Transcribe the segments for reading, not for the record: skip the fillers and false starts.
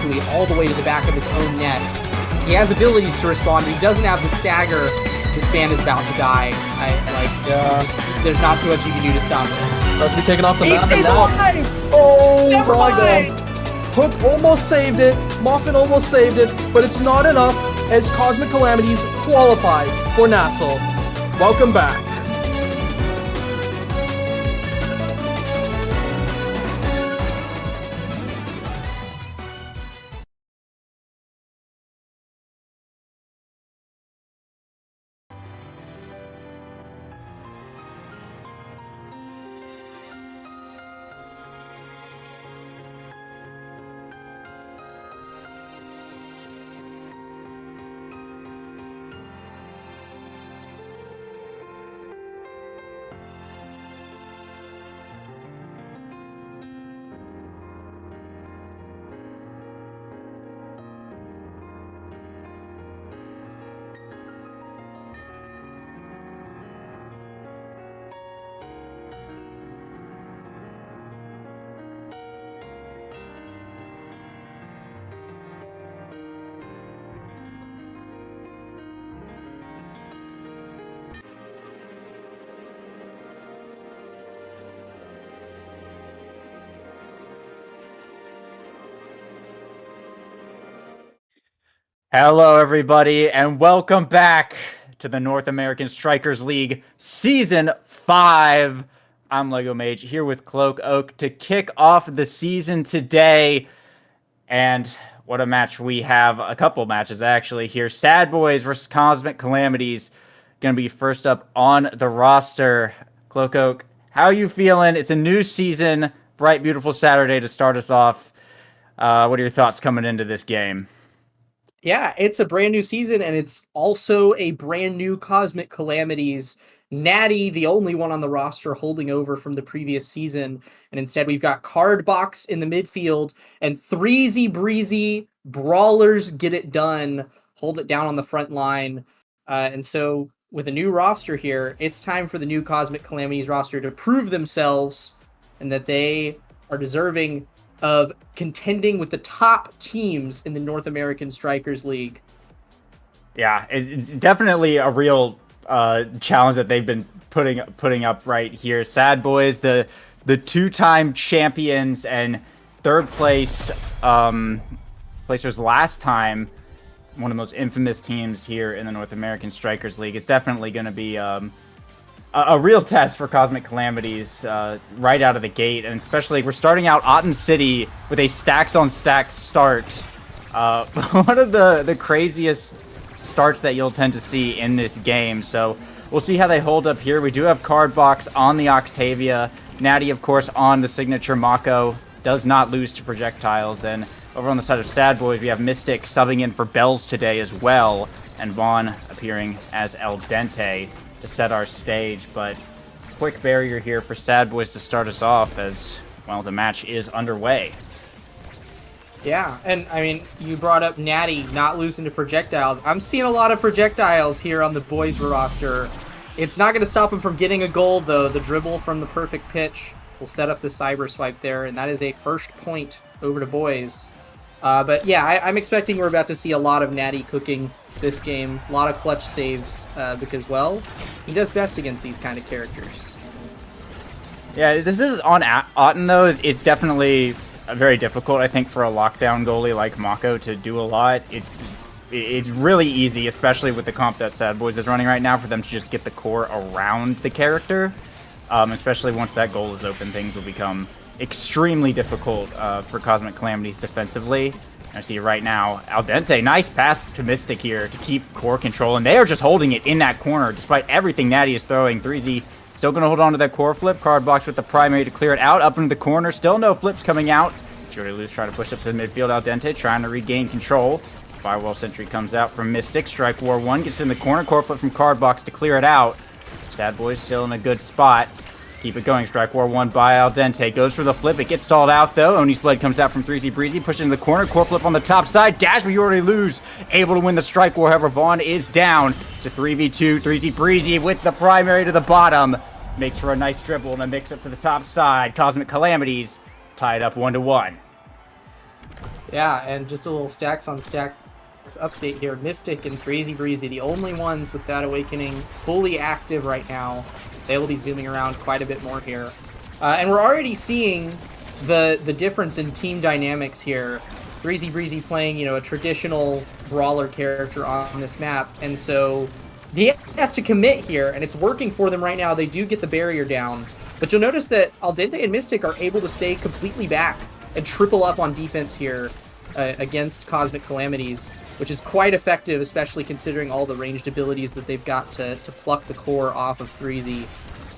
actually all the way to the back of his own net. He has abilities to respond, but he doesn't have the stagger. This man is about to die. There's not too much you can do to stop it. About to be taken off the map. He's alive! Oh Never my mind! god. Hook almost saved it. Muffin almost saved it, but it's not enough as Cosmic Calamities qualifies for Nassau. Welcome back. Hello, everybody, and welcome back to the North American Strikers League Season 5. I'm Lego Mage here with Cloak Oak to kick off the season today. And what a match we have. A couple matches, actually, here. Sad Boys versus Cosmic Calamities. Going to be first up on the roster. Cloak Oak, how are you feeling? It's a new season. Bright, beautiful Saturday to start us off. What are your thoughts coming into this game? Yeah, it's a brand new season, and it's also a brand new Cosmic Calamities. Natty, the only one on the roster holding over from the previous season, and instead we've got Cardbox in the midfield, and Threezy Breezy, Brawlers get it done, hold it down on the front line. And so with a new roster here, it's time for the new Cosmic Calamities roster to prove themselves and that they are deserving of contending with the top teams in the North American Strikers League. Yeah, it's definitely a real challenge that they've been putting up right here. Sad Boys, the two-time champions and third place placers last time, one of the most infamous teams here in the North American Strikers League. It's definitely going to be a real test for Cosmic Calamities right out of the gate, and especially we're starting out Otten City with a stacks on stacks start. One of the craziest starts that you'll tend to see in this game, so we'll see how they hold up here. We do have Cardbox on the Octavia, Natty of course on the signature Mako, does not lose to projectiles, and over on the side of Sad Boys we have Mystic subbing in for Bells today as well, and Vaughn appearing as El Dente to set our stage. But quick barrier here for Sad Boys to start us off as, well, the match is underway. Yeah, and I mean, you brought up Natty not losing to projectiles. I'm seeing a lot of projectiles here on the boys roster. It's not going to stop him from getting a goal, though. The dribble from the perfect pitch will set up the cyber swipe there, and that is a first point over to boys. But yeah, I'm expecting we're about to see a lot of Natty cooking this game. A lot of clutch saves because, well, he does best against these kind of characters. Yeah, this is on Otten, though. It's definitely very difficult, I think, for a lockdown goalie like Mako to do a lot. It's really easy, especially with the comp that Sad Boys is running right now, for them to just get the core around the character. Especially once that goal is open, things will become extremely difficult for Cosmic Calamities defensively. I see right now, Al Dente, nice pass to Mystic here to keep core control, and they are just holding it in that corner despite everything Natty is throwing. Threezy still going to hold on to that core flip. Cardbox with the primary to clear it out, up into the corner, still no flips coming out. Jordy Luz trying to push up to the midfield. Al Dente trying to regain control. Firewall Sentry comes out from Mystic. Strike War 1 gets in the corner, core flip from Cardbox to clear it out. Sad Boys still in a good spot. Keep it going. Strike War 1 by Al Dente. Goes for the flip. It gets stalled out, though. Oni's Blade comes out from Threezy Breezy. Pushing in the corner. Core flip on the top side. Dash, but you already lose. Able to win the Strike War. However, Vaughn is down. It's a 3v2. Threezy Breezy with the primary to the bottom. Makes for a nice dribble and a mix up to the top side. Cosmic Calamities tied up 1-1. Yeah, and just a little stacks on stacks update here. Mystic and Crazy Breezy, the only ones with that Awakening fully active right now. They will be zooming around quite a bit more here. And we're already seeing the difference in team dynamics here. Crazy Breezy playing, a traditional brawler character on this map, and so he has to commit here, and it's working for them right now. They do get the barrier down, but you'll notice that Al Dente and Mystic are able to stay completely back and triple up on defense here against Cosmic Calamities, which is quite effective, especially considering all the ranged abilities that they've got to pluck the core off of 3Z.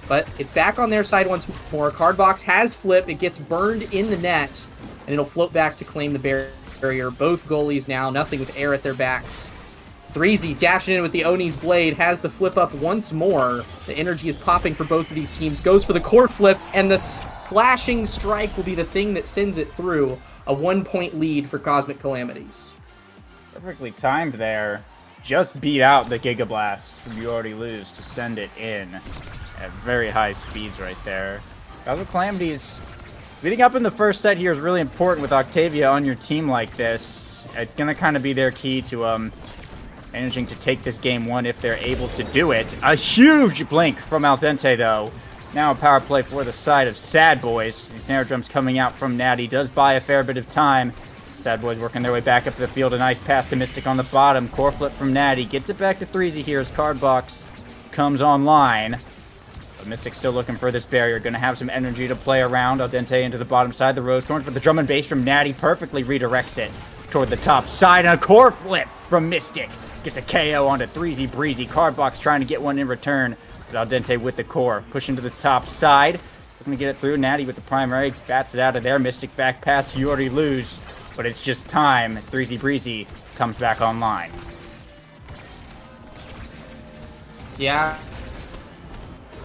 But it's back on their side once more. Cardbox has flipped. It gets burned in the net, and it'll float back to claim the barrier. Both goalies now, nothing with air at their backs. 3Z dashing in with the Oni's Blade, has the flip up once more. The energy is popping for both of these teams. Goes for the core flip, and the flashing strike will be the thing that sends it through. A 1-point lead for Cosmic Calamities. Perfectly timed there. Just beat out the Giga Blast from You Already Lose to send it in at very high speeds right there. Cosmic Calamities beating up in the first set here is really important with Octavia on your team like this. It's going to kind of be their key to managing to take this game one if they're able to do it. A huge blink from Al Dente, though. Now a power play for the side of Sad Boys. The snare drums coming out from Natty does buy a fair bit of time. Sad Boys working their way back up the field. A nice pass to Mystic on the bottom. Core flip from Natty. Gets it back to 3Z here as Cardbox comes online. But Mystic still looking for this barrier. Going to have some energy to play around. Al Dente into the bottom side. The Rose Thorns, but the drum and bass from Natty perfectly redirects it toward the top side. And a core flip from Mystic. Gets a KO onto 3Z Breezy. Cardbox trying to get one in return. But Al Dente with the core. Pushing to the top side. Looking to get it through. Natty with the primary. Bats it out of there. Mystic back pass. You Already Lose. But it's just time as 3Z Breezy comes back online. Yeah.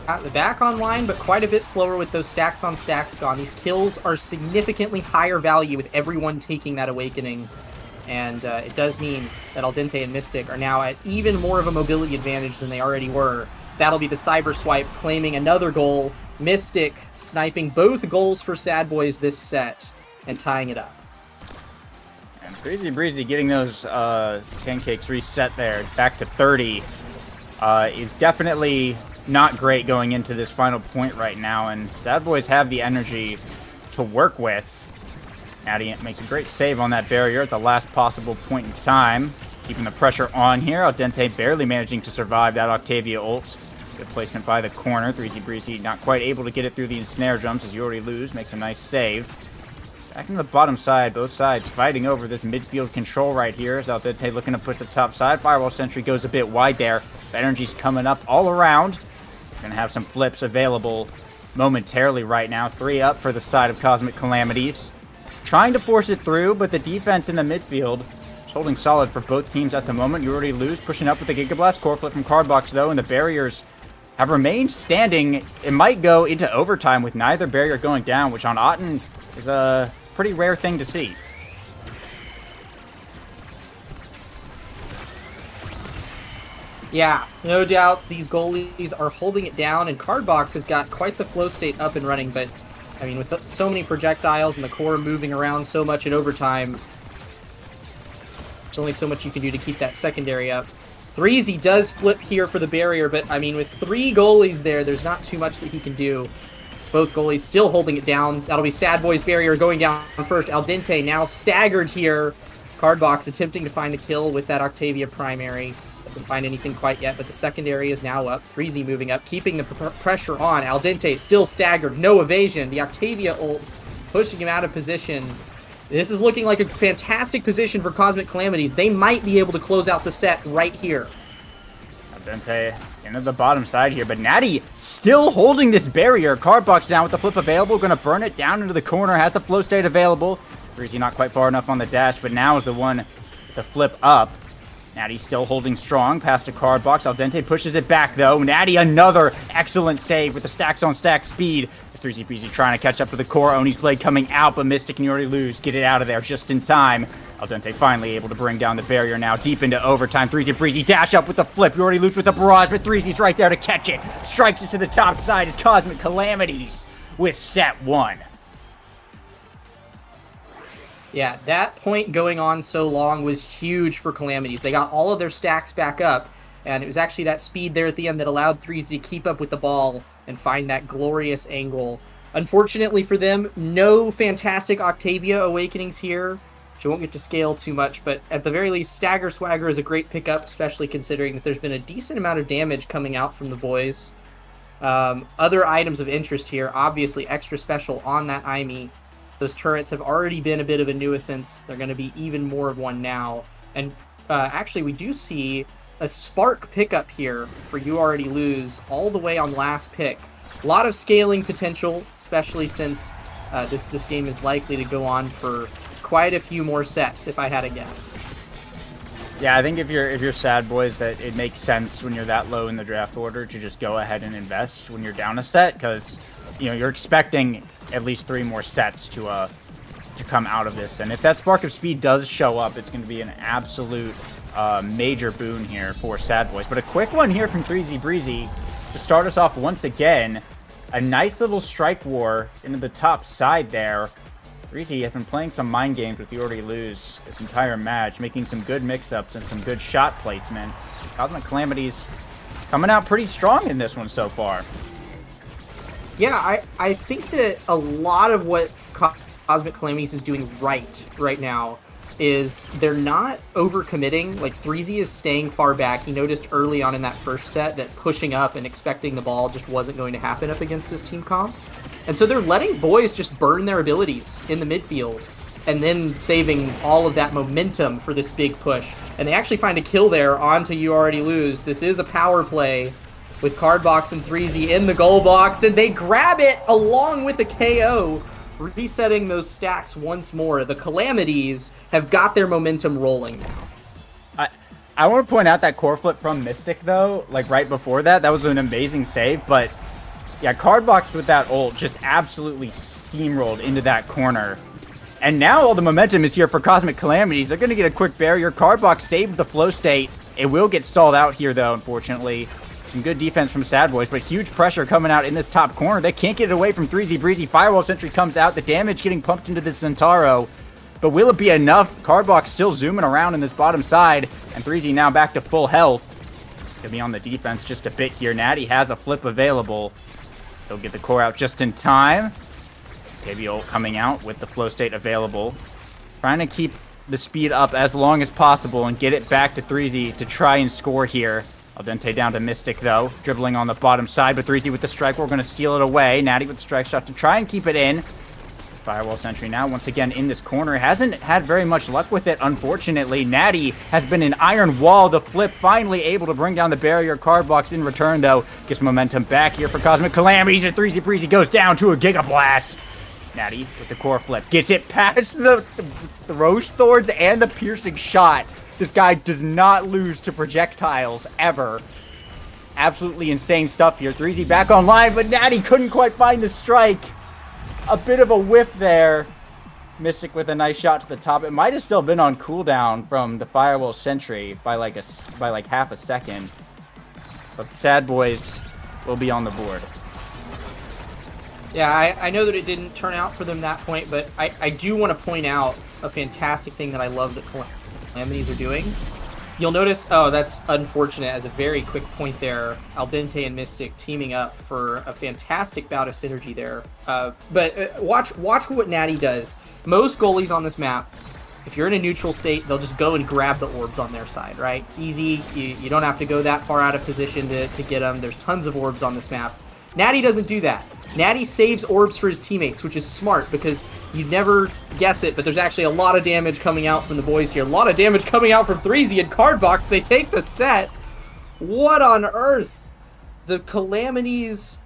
They're back online, but quite a bit slower with those stacks on stacks gone. These kills are significantly higher value with everyone taking that Awakening. And it does mean that Al Dente and Mystic are now at even more of a mobility advantage than they already were. That'll be the Cyber Swipe claiming another goal. Mystic sniping both goals for Sad Boys this set and tying it up. And Crazy Breezy getting those pancakes reset there back to 30 is definitely not great going into this final point right now. And Sad Boys have the energy to work with. Natty makes a great save on that barrier at the last possible point in time. Keeping the pressure on here. Al Dente barely managing to survive that Octavia ult. Good placement by the corner. 3Z Breezy not quite able to get it through the ensnare drums as You Already Lose. Makes a nice save. Back in the bottom side, both sides fighting over this midfield control right here. As Al Dente looking to push the top side. Firewall Sentry goes a bit wide there. The energy's coming up all around. Gonna have some flips available momentarily right now. 3 up for the side of Cosmic Calamities. Trying to force it through, but the defense in the midfield is holding solid for both teams at the moment. You Already Lose, pushing up with the Giga Blast. Core flip from Cardbox, though, and the barriers have remained standing. It might go into overtime with neither barrier going down, which on Otten is a pretty rare thing to see. Yeah, no doubts these goalies are holding it down, and Cardbox has got quite the flow state up and running, but I mean, with so many projectiles and the core moving around so much in overtime, there's only so much you can do to keep that secondary up. 3Z does flip here for the barrier, but I mean, with 3 goalies there, there's not too much that he can do. Both goalies still holding it down. That'll be Sad Boy's barrier going down first. Al Dente now staggered here. Cardbox attempting to find a kill with that Octavia primary. Doesn't find anything quite yet, but the secondary is now up. 3Z moving up, keeping the pressure on. Al Dente still staggered, no evasion. The Octavia ult pushing him out of position. This is looking like a fantastic position for Cosmic Calamities. They might be able to close out the set right here. Al Dente into the bottom side here, but Natty still holding this barrier. Cardbox down with the flip available, going to burn it down into the corner, has the flow state available. 3Z not quite far enough on the dash, but now is the one to flip up. Natty still holding strong, past a Cardbox. Al Dente pushes it back, though. Natty, another excellent save with the stacks on stack speed. 3Z Breezy trying to catch up to the core. Oni's Blade coming out, but Mystic and You Already Lose get it out of there just in time. Al Dente finally able to bring down the barrier now, deep into overtime. 3Z Breezy dash up with the flip. You Already Lose with the barrage, but 3Z's right there to catch it. Strikes it to the top side as Cosmic Calamities with set 1. Yeah, that point going on so long was huge for Calamities. They got all of their stacks back up, and it was actually that speed there at the end that allowed Threes to keep up with the ball and find that glorious angle. Unfortunately for them, no fantastic Octavia Awakenings here, which I won't get to scale too much, but at the very least, Stagger Swagger is a great pickup, especially considering that there's been a decent amount of damage coming out from the boys. Other items of interest here, obviously extra special on that Imi. Those turrets have already been a bit of a nuisance. They're going to be even more of one now. And actually, we do see a Spark pickup here for You Already Lose all the way on last pick. A lot of scaling potential, especially since this game is likely to go on for quite a few more sets, if I had a guess. Yeah, I think if you're sad boys, that it makes sense when you're that low in the draft order to just go ahead and invest when you're down a set, because you're expecting at least 3 more sets to come out of this. And if that Spark of Speed does show up, it's going to be an absolute major boon here for sad boys. But a quick one here from 3Z Breezy to start us off once again. A nice little strike war into the top side there. Breezy has been playing some mind games with You Already Lose this entire match, making some good mix-ups and some good shot placement. Cosmic Calamities coming out pretty strong in this one so far. Yeah, I think that a lot of what Cosmic Calamities is doing right now is they're not overcommitting. Like, 3Z is staying far back. He noticed early on in that first set that pushing up and expecting the ball just wasn't going to happen up against this team comp. And so they're letting boys just burn their abilities in the midfield and then saving all of that momentum for this big push. And they actually find a kill there onto You Already Lose. This is a power play with Cardbox and 3Z in the goal box, and they grab it along with a KO, resetting those stacks once more. The Calamities have got their momentum rolling now. I want to point out that core flip from Mystic, though, like right before that was an amazing save, but yeah, Cardbox with that ult just absolutely steamrolled into that corner. And now all the momentum is here for Cosmic Calamities. They're going to get a quick barrier. Cardbox saved the flow state. It will get stalled out here, though, unfortunately. Some good defense from Sad Boys, but huge pressure coming out in this top corner. They can't get it away from 3Z Breezy. Firewall Sentry comes out. The damage getting pumped into the Centauro. But will it be enough? Cardbox still zooming around in this bottom side. And 3Z now back to full health. Gonna be on the defense just a bit here. Natty has a flip available. He'll get the core out just in time. KB ult coming out with the flow state available. Trying to keep the speed up as long as possible and get it back to 3Z to try and score here. Al Dente down to Mystic, though. Dribbling on the bottom side, but 3Z with the strike. We're going to steal it away. Natty with the strike shot to try and keep it in. Firewall Sentry now once again in this corner. Hasn't had very much luck with it, unfortunately. Natty has been an iron wall. The flip finally able to bring down the barrier. Cardbox in return, though. Gets momentum back here for Cosmic Calamities. And 3Z Breezy goes down to a Giga Blast. Natty with the core flip. Gets it past the Roche Thorns and the piercing shot. This guy does not lose to projectiles, ever. Absolutely insane stuff here. 3Z back online, but Natty couldn't quite find the strike. A bit of a whiff there. Mystic with a nice shot to the top. It might have still been on cooldown from the Firewall Sentry by like half a second. But Sad Boys will be on the board. Yeah, I know that it didn't turn out for them that point, but I do want to point out a fantastic thing that I love that Calamities are doing. You'll notice, oh, that's unfortunate, as a very quick point there, Al Dente and Mystic teaming up for a fantastic bout of synergy there. But watch what Natty does. Most goalies on this map, if you're in a neutral state, they'll just go and grab the orbs on their side, right? It's easy. You don't have to go that far out of position to get them. There's tons of orbs on this map. Natty doesn't do that. Natty saves orbs for his teammates, which is smart because you'd never guess it, but there's actually a lot of damage coming out from the boys here. A lot of damage coming out from 3Z and Cardbox. They take the set. What on earth? The Calamities,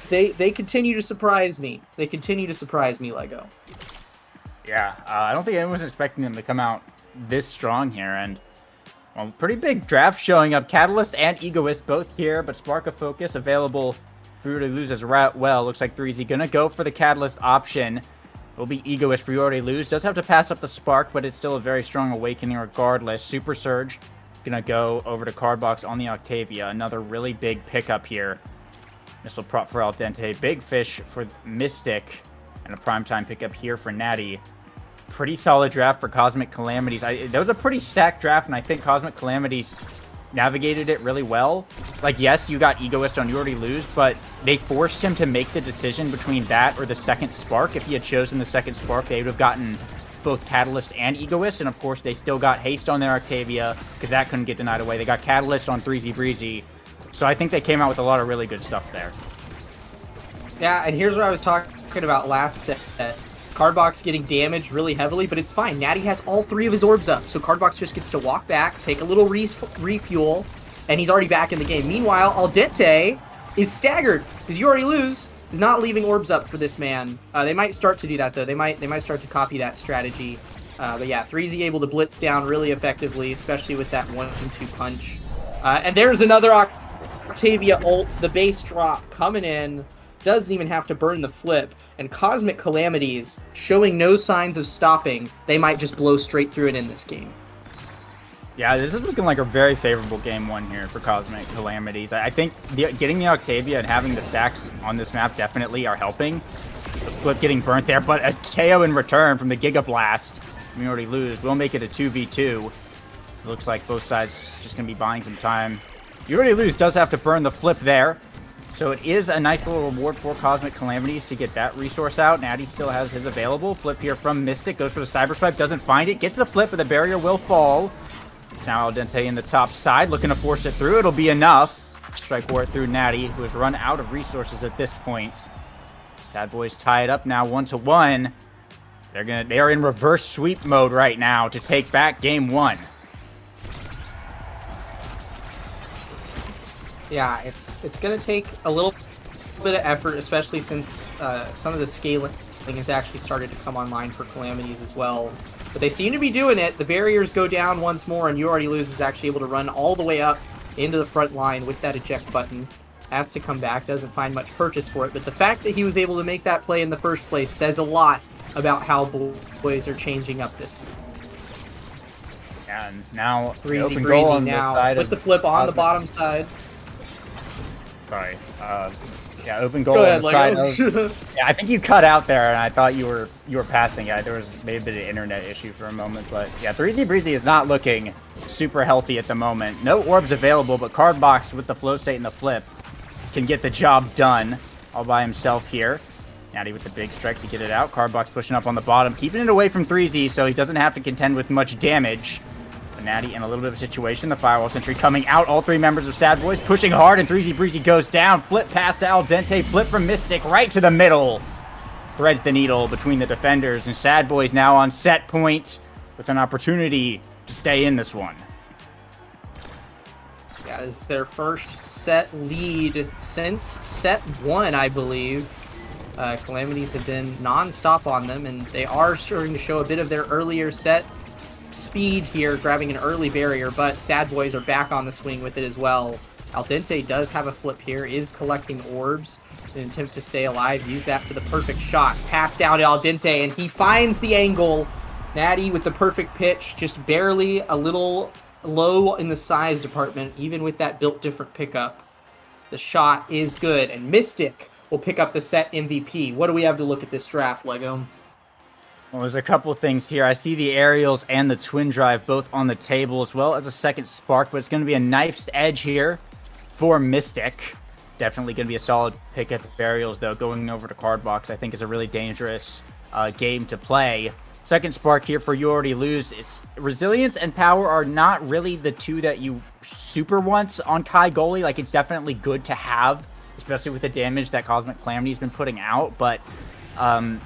they continue to surprise me. They continue to surprise me, Lego. Yeah, I don't think anyone was expecting them to come out this strong here, and well, pretty big draft showing up. Catalyst and Egoist both here, but Spark of Focus available for You Already Lose as well. Looks like 3Z gonna go for the Catalyst option. Will be Egoist for You Already Lose. Does have to pass up the Spark, but it's still a very strong Awakening regardless. Super Surge gonna go over to Cardbox on the Octavia. Another really big pickup here. Missile prop for Al Dente. Big fish for Mystic. And a primetime pickup here for Natty. pretty solid draft for Cosmic Calamities. That was a pretty stacked draft, and I think Cosmic Calamities navigated it really well. Like, yes, you got Egoist on You Already Lose, but they forced him to make the decision between that or the second Spark. If he had chosen the second Spark, they would have gotten both Catalyst and Egoist, and of course they still got Haste on their Octavia, because that couldn't get denied away. They got Catalyst on 3Z Breezy, so I think they came out with a lot of really good stuff there. Yeah, and here's what I was talking about last set. Cardbox getting damaged really heavily, but it's fine. Natty has all 3 of his orbs up, so Cardbox just gets to walk back, take a little refuel, and he's already back in the game. Meanwhile, Al Dente is staggered, because You Already Lose is not leaving orbs up for this man. They might start to do that, though. They might start to copy that strategy. But yeah, 3Z able to blitz down really effectively, especially with that 1-2 punch. And there's another Octavia ult, the base drop coming in. Doesn't even have to burn the flip, and Cosmic Calamities showing no signs of stopping. They might just blow straight through it in this game. Yeah, this is looking like a very favorable game 1 here for Cosmic Calamities. I think getting the Octavia and having the stacks on this map definitely are helping. The flip getting burnt there, but a KO in return from the Giga Blast. We already lose. We'll make it a 2v2. It looks like both sides just going to be buying some time. You Already Lose does have to burn the flip there. So it is a nice little reward for Cosmic Calamities to get that resource out. Natty still has his available. Flip here from Mystic. Goes for the Cyber Stripe. Doesn't find it. Gets the flip, but the barrier will fall. Now Al Dente in the top side. Looking to force it through. It'll be enough. Strike War through Natty, who has run out of resources at this point. Sad Boys tie it up now 1-1. They are in reverse sweep mode right now to take back game 1. Yeah, it's going to take a little bit of effort, especially since some of the scaling has actually started to come online for Calamities as well. But they seem to be doing it. The barriers go down once more, and You Already Lose is actually able to run all the way up into the front line with that eject button. Has to come back, doesn't find much purchase for it. But the fact that he was able to make that play in the first place says a lot about how boys are changing up this. And now Breezy now with the flip on the bottom side. Sorry. Yeah, open goal Go on ahead, the side. Lego. Yeah, I think you cut out there, and I thought you were passing. Yeah, there was maybe a bit of an internet issue for a moment, but yeah, 3Z Breezy is not looking super healthy at the moment. No orbs available, but Cardbox with the flow state and the flip can get the job done all by himself here. Natty with the big strike to get it out. Cardbox pushing up on the bottom, keeping it away from 3Z, so he doesn't have to contend with much damage. Natty in a little bit of a situation. The Firewall Sentry coming out. All 3 members of Sad Boys pushing hard, and 3Z Breezy goes down. Flip past Al Dente. Flip from Mystic right to the middle. Threads the needle between the defenders, and Sad Boys now on set point with an opportunity to stay in this one. Yeah, this is their first set lead since set 1, I believe. Calamities have been non-stop on them, and they are starting to show a bit of their earlier set speed here, grabbing an early barrier, but Sad Boys are back on the swing with it as well. Al Dente does have a flip here, is collecting orbs in an attempt to stay alive. Use that for the perfect shot. Pass down to Al Dente, and he finds the angle. Natty with the perfect pitch, just barely a little low in the size department, even with that built different pickup. The shot is good, and Mystic will pick up the set MVP. What do we have to look at this draft, Lego? Well, there's a couple things here. I see the aerials and the twin drive both on the table, as well as a second spark, but it's going to be a knife's edge here for Mystic. Definitely going to be a solid pick at the aerials, though. Going over to Cardbox, I think, is a really dangerous game to play. Second spark here for You Already Lose. It's resilience and power are not really the 2 that you super want on Kai goalie. Like, it's definitely good to have, especially with the damage that Cosmic Calamity's been putting out, but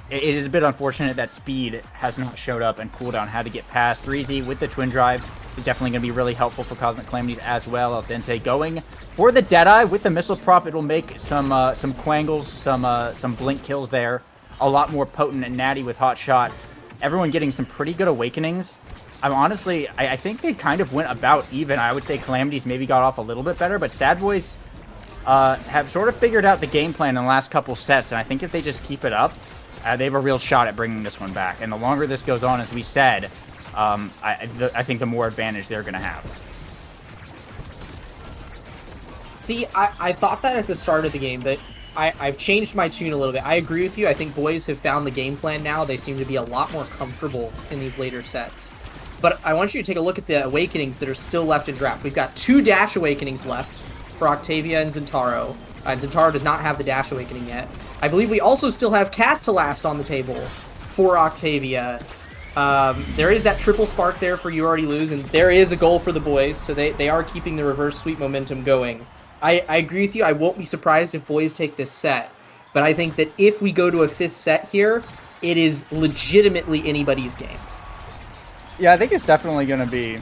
it is a bit unfortunate that speed has not showed up and cooldown had to get past. 3Z with the twin drive is definitely going to be really helpful for Cosmic Calamities as well. Al Dente going for the Deadeye with the missile prop. It will make some quangles, some blink kills there. A lot more potent, and Natty with hot shot. Everyone getting some pretty good awakenings. I think they kind of went about even. I would say Calamities maybe got off a little bit better, but Sad Boys have sort of figured out the game plan in the last couple sets, and I think if they just keep it up, they have a real shot at bringing this one back. And the longer this goes on, as we said, I think the more advantage they're going to have. See, I thought that at the start of the game, that I've changed my tune a little bit. I agree with you. I think boys have found the game plan now. They seem to be a lot more comfortable in these later sets. But I want you to take a look at the awakenings that are still left in draft. We've got 2 dash awakenings left for Octavia and Zentaro. Zentaro does not have the dash awakening yet. I believe we also still have Castellast on the table for Octavia. There is that triple spark there for You Already Lose, and there is a goal for the boys, so they are keeping the reverse sweep momentum going. I agree with you. I won't be surprised if boys take this set, but I think that if we go to a 5th set here, it is legitimately anybody's game. Yeah, I think it's definitely going to be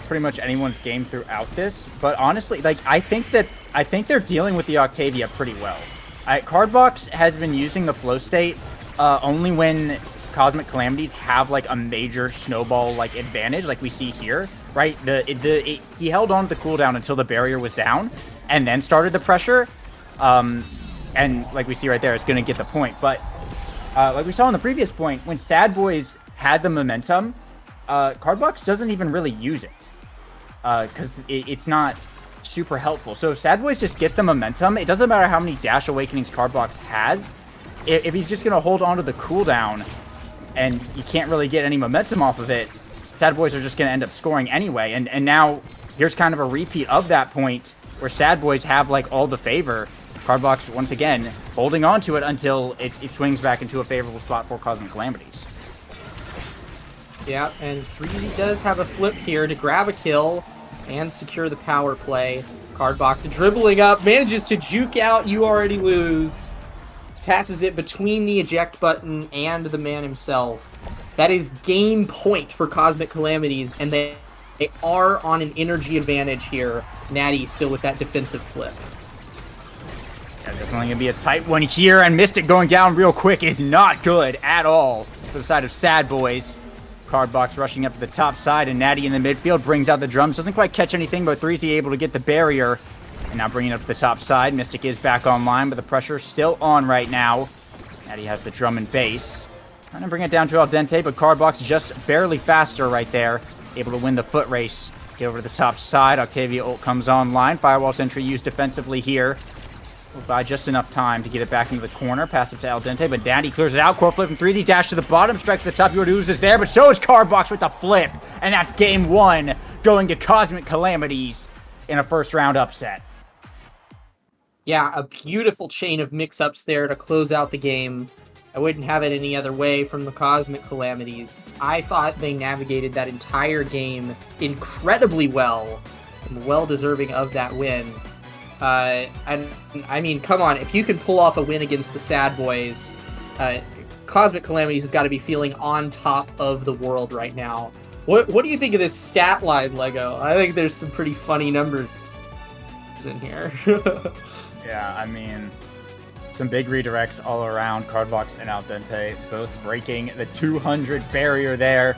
pretty much anyone's game throughout this. But honestly, like I think they're dealing with the Octavia pretty well. Cardbox has been using the flow state only when Cosmic Calamities have like a major snowball like advantage, like we see here, right? He held on to the cooldown until the barrier was down, and then started the pressure. And like we see right there, it's going to get the point. But like we saw in the previous point, when Sad Boys had the momentum, Cardbox doesn't even really use it because it's not super helpful. So if Sad Boys just get the momentum, it doesn't matter how many Dash Awakenings Cardbox has. If he's just going to hold on to the cooldown and you can't really get any momentum off of it, Sad Boys are just going to end up scoring anyway. And now here's kind of a repeat of that point where Sad Boys have like all the favor. Cardbox, once again, holding on to it until it swings back into a favorable spot for Cosmic Calamities. Yeah, and Freezy does have a flip here to grab a kill and secure the power play. Cardbox dribbling up, manages to juke out You Already Lose. Passes it between the eject button and the man himself. That is game point for Cosmic Calamities, and they are on an energy advantage here. Natty still with that defensive flip. Yeah, definitely going to be a tight one here, and Mystic going down real quick is not good at all for the side of Sad Boys. Cardbox rushing up to the top side, and Natty in the midfield brings out the drums. Doesn't quite catch anything, but 3Z able to get the barrier. And now bringing it up to the top side. Mystic is back online, but the pressure is still on right now. Natty has the drum and bass. Trying to bring it down to Al Dente, but Cardbox just barely faster right there. Able to win the foot race. Get over to the top side. Octavia ult comes online. Firewall Sentry used defensively here. Will buy just enough time to get it back into the corner. Pass it to Al Dente, but Natty clears it out. Core flip from 3Z. Dash to the bottom. Strike to the top. You is there, but so is Cardbox with the flip. And that's game 1 going to Cosmic Calamities in a first round upset. Yeah, a beautiful chain of mix-ups there to close out the game. I wouldn't have it any other way from the Cosmic Calamities. I thought they navigated that entire game incredibly well, and well deserving of that win. And I mean, come on, if you can pull off a win against the Sad Boys, Cosmic Calamities have got to be feeling on top of the world right now. What do you think of this stat line, Lego? I think there's some pretty funny numbers in here. Yeah, I mean, some big redirects all around. Cardbox and Al Dente both breaking the 200 barrier there.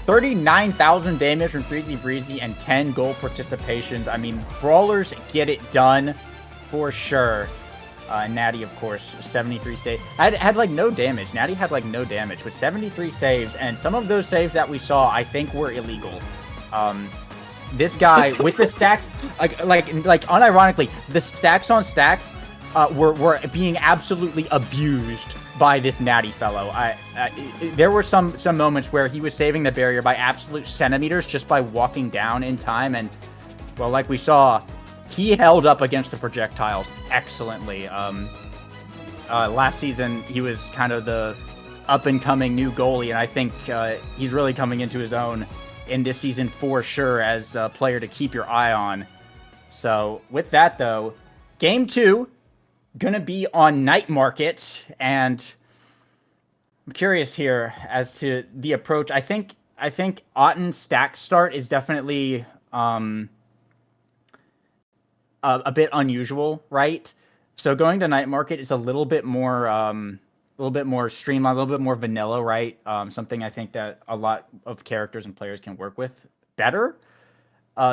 39,000 damage from Freezy Breezy and 10 goal participations. I mean, brawlers get it done for sure. Natty, of course, 73 saves. Had like no damage. Natty had like no damage with 73 saves, and some of those saves that we saw, I think, were illegal. This guy with the stacks, like unironically, the stacks on stacks were being absolutely abused by this Natty fellow. There were some moments where he was saving the barrier by absolute centimeters just by walking down in time, and well, like we saw, he held up against the projectiles excellently. Last season, he was kind of the up-and-coming new goalie, and I think he's really coming into his own in this season for sure as a player to keep your eye on. So with that though, game 2 gonna be on Night Market, and I'm curious here as to the approach. I think Otten stack start is definitely a bit unusual, right? So going to Night Market is a little bit more streamlined, a little bit more vanilla, right? Something I think that a lot of characters and players can work with better.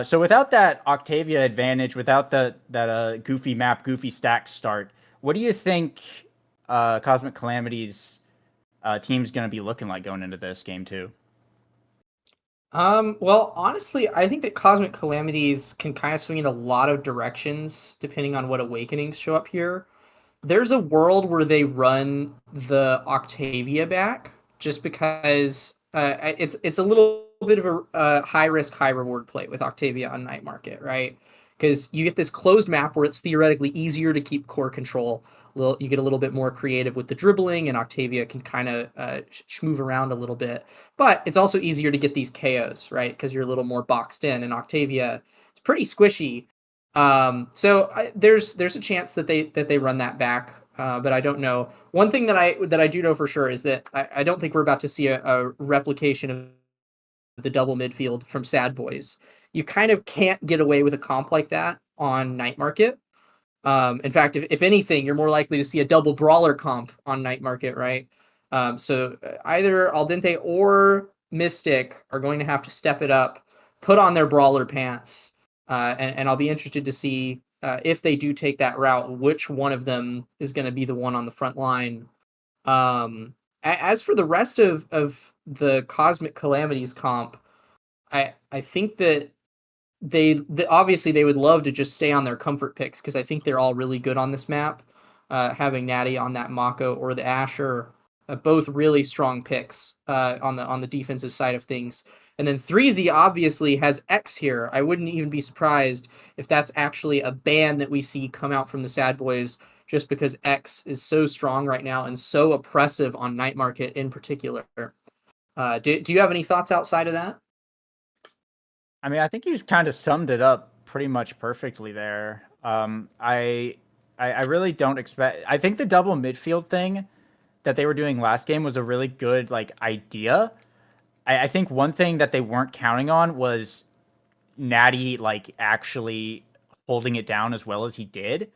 So without that Octavia advantage, without that goofy map, goofy stack start, what do you think Cosmic Calamities team's going to be looking like going into this game 2? Well, honestly, I think that Cosmic Calamities can kind of swing in a lot of directions depending on what awakenings show up here. there's a world where they run the Octavia back just because it's a little bit of a high risk, high reward play with Octavia on Night Market, right? Because you get this closed map where it's theoretically easier to keep core control. You get a little bit more creative with the dribbling, and Octavia can kind of move around a little bit. But it's also easier to get these KOs, right? Because you're a little more boxed in, and Octavia is pretty squishy. There's a chance that they run that back, but I don't know. One thing that I do know for sure is that I don't think we're about to see a replication of the double midfield from Sad Boys. You kind of can't get away with a comp like that on Night Market. In fact, if anything, you're more likely to see a double brawler comp on Night Market, right? Either Al Dente or Mystic are going to have to step it up, put on their brawler pants, and I'll be interested to see if they do take that route, which one of them is going to be the one on the front line. As for the rest of the Cosmic Calamities comp, I think that obviously they would love to just stay on their comfort picks because I think they're all really good on this map. Having Natty on that Mako or the Asher, both really strong picks on the defensive side of things. And then 3Z obviously has X here. I wouldn't even be surprised if that's actually a ban that we see come out from the Sad Boys, just because X is so strong right now and so oppressive on Night Market in particular. Do you have any thoughts outside of that? I mean, I think you kind of summed it up pretty much perfectly there. I really don't expect. I think the double midfield thing that they were doing last game was a really good idea. I think one thing that they weren't counting on was Natty actually holding it down as well as he did.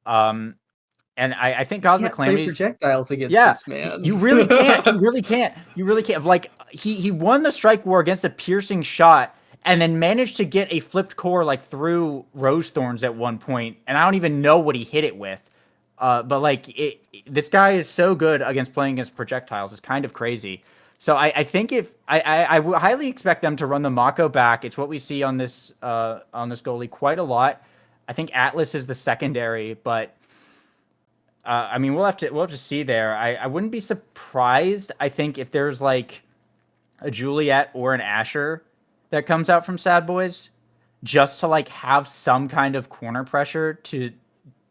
And I think Cosmic Calamities projectiles against this man. You really can't. You really can't. You really can't. He won the strike war against a piercing shot, and then managed to get a flipped core through Rose Thorns at one point, and I don't even know what he hit it with. But this guy is so good against playing against projectiles. It's kind of crazy. So I think I would highly expect them to run the Mako back. It's what we see on this goalie quite a lot. I think Atlas is the secondary, but I mean we'll have to see there. I wouldn't be surprised. I think if there's a Juliet or an Asher that comes out from Sad Boys, just to have some kind of corner pressure to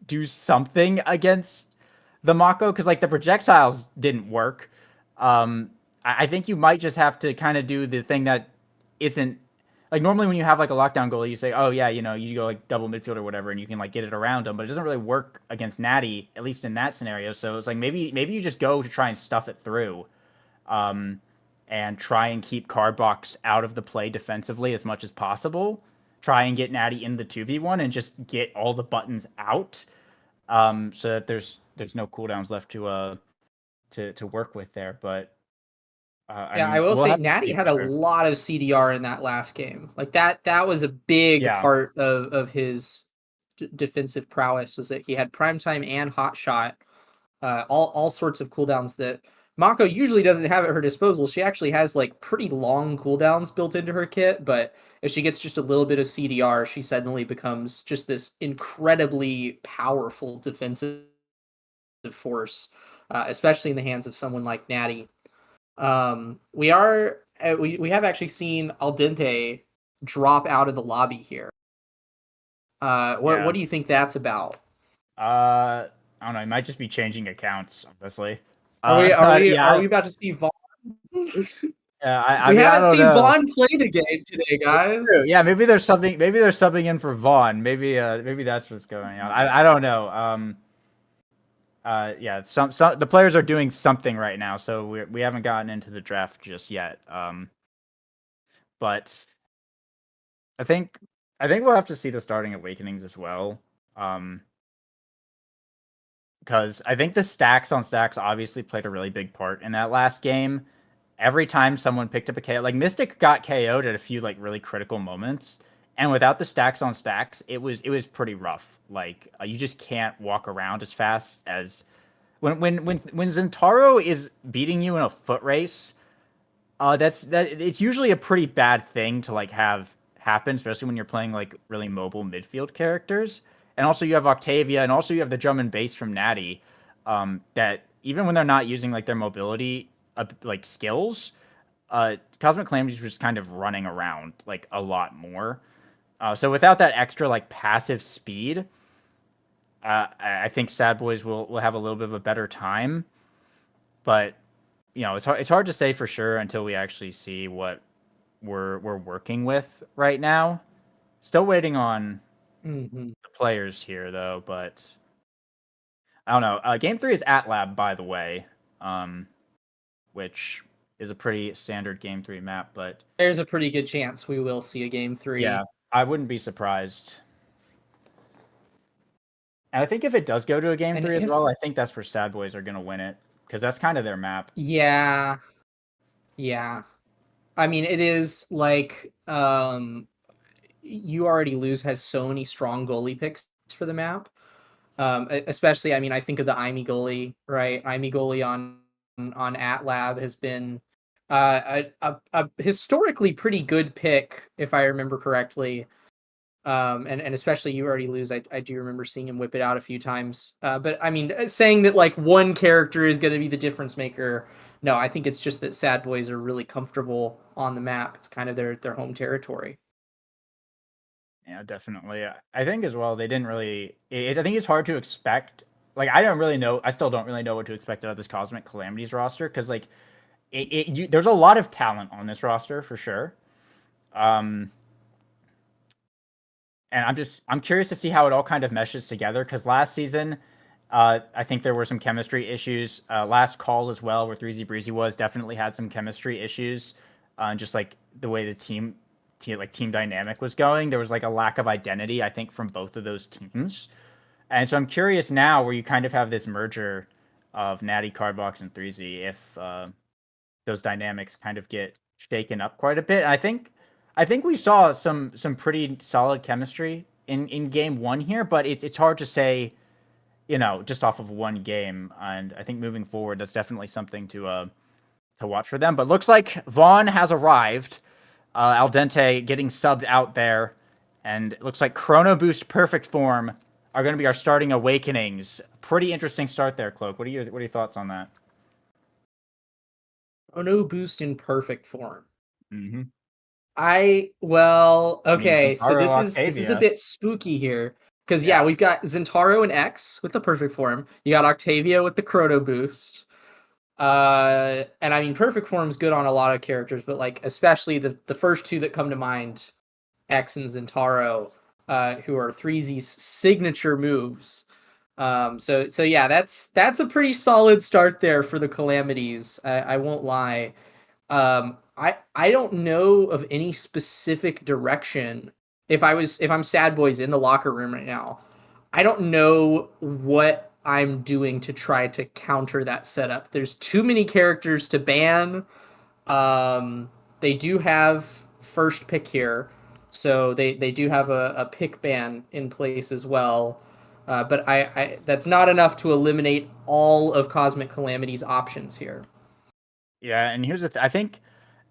do something against the Mako, because the projectiles didn't work. I think you might just have to kind of do the thing that isn't normally when you have a lockdown goal, you say, oh yeah, you go double midfield or whatever, and you can get it around them, but it doesn't really work against Natty, at least in that scenario. So it's maybe you just go to try and stuff it through, and try and keep Cardbox out of the play defensively as much as possible. Try and get Natty in the 2v1 and just get all the buttons out, so that there's no cooldowns left to work with there. But I will say Natty had a lot of CDR in that last game. That was a big part of his defensive prowess, was that he had primetime and hot shot, all sorts of cooldowns that Mako usually doesn't have at her disposal. She actually has pretty long cooldowns built into her kit, but if she gets just a little bit of CDR, she suddenly becomes just this incredibly powerful defensive force, especially in the hands of someone like Natty. We have actually seen Al Dente drop out of the lobby here. What do you think that's about? I don't know. He might just be changing accounts, honestly. Are we about to see Vaughn? Yeah, we haven't seen Vaughn play the game today, guys. Yeah, maybe there's something. Maybe there's something in for Vaughn. Maybe that's what's going on. I don't know. Yeah, some the players are doing something right now, so we haven't gotten into the draft just yet. But I think we'll have to see the starting awakenings as well. Because I think the stacks on stacks obviously played a really big part in that last game. Every time someone picked up a KO, Mystic got KO'd at a few really critical moments, and without the stacks on stacks, it was pretty rough. You just can't walk around as fast as when Zentaro is beating you in a foot race. It's usually a pretty bad thing to have happen, especially when you're playing really mobile midfield characters. and also you have Octavia, and also you have the drum and bass from Natty. That even when they're not using like their mobility like skills, Cosmic Calamities was just kind of running around like a lot more. So without that extra like passive speed, I think Sad Boys will have a little bit of a better time. But it's hard to say for sure until we actually see what we're working with right now. Still waiting on the players here though, but I don't know. Game 3 is at Lab, by the way, which is a pretty standard Game 3 map, but there's a pretty good chance we will see a Game 3. Yeah, I wouldn't be surprised. And I think if it does go to a Game 3 as well, I think that's where Sad Boys are going to win it, because that's kind of their map. Yeah. I mean, it is like You Already Lose has so many strong goalie picks for the map. Especially, I mean, I think of the Imi goalie, right? Imi goalie on AtLab has been a historically pretty good pick, if I remember correctly. And especially You Already Lose, I do remember seeing him whip it out a few times. But I mean, saying that like one character is going to be the difference maker, no, I think it's just that Sad Boys are really comfortable on the map. It's kind of their home territory. Yeah, definitely. I think as well, they didn't really. I think it's hard to expect. Like, I don't really know. I still don't really know what to expect out of this Cosmic Calamities roster, because like, there's a lot of talent on this roster for sure. And I'm curious to see how it all kind of meshes together, because last season, I think there were some chemistry issues. Last call as well, where 3Z Breezy definitely had some chemistry issues, just like the way the team dynamic was going. There was like a lack of identity, I think, from both of those teams. And so I'm curious now, where you kind of have this merger of Natty, Cardbox, and 3Z, if those dynamics kind of get shaken up quite a bit. And I think we saw some pretty solid chemistry in game 1 here, but it's hard to say, just off of one game. And I think moving forward, that's definitely something to watch for them. But looks like Vaughn has arrived. Al Dente getting subbed out there, and it looks like Chrono Boost Perfect Form are going to be our starting awakenings. Pretty interesting start there, Cloak. What are your thoughts on that? Chrono Boost in Perfect Form. Mm-hmm. Okay, so Zentaro, this is a bit spooky here, because yeah, we've got Zentaro and X with the Perfect Form. You got Octavia with the Chrono Boost. And I mean, Perfect Form's good on a lot of characters, but like especially the first two that come to mind, X and Zentaro, who are 3Z's signature moves. So yeah, that's a pretty solid start there for the Calamities. I won't lie. I don't know of any specific direction. If I'm Sad Boys in the locker room right now, I don't know what I'm doing to try to counter that setup. There's too many characters to ban. They do have first pick here, so they do have a pick ban in place as well. But I that's not enough to eliminate all of Cosmic Calamity's options here. Yeah, and here's I think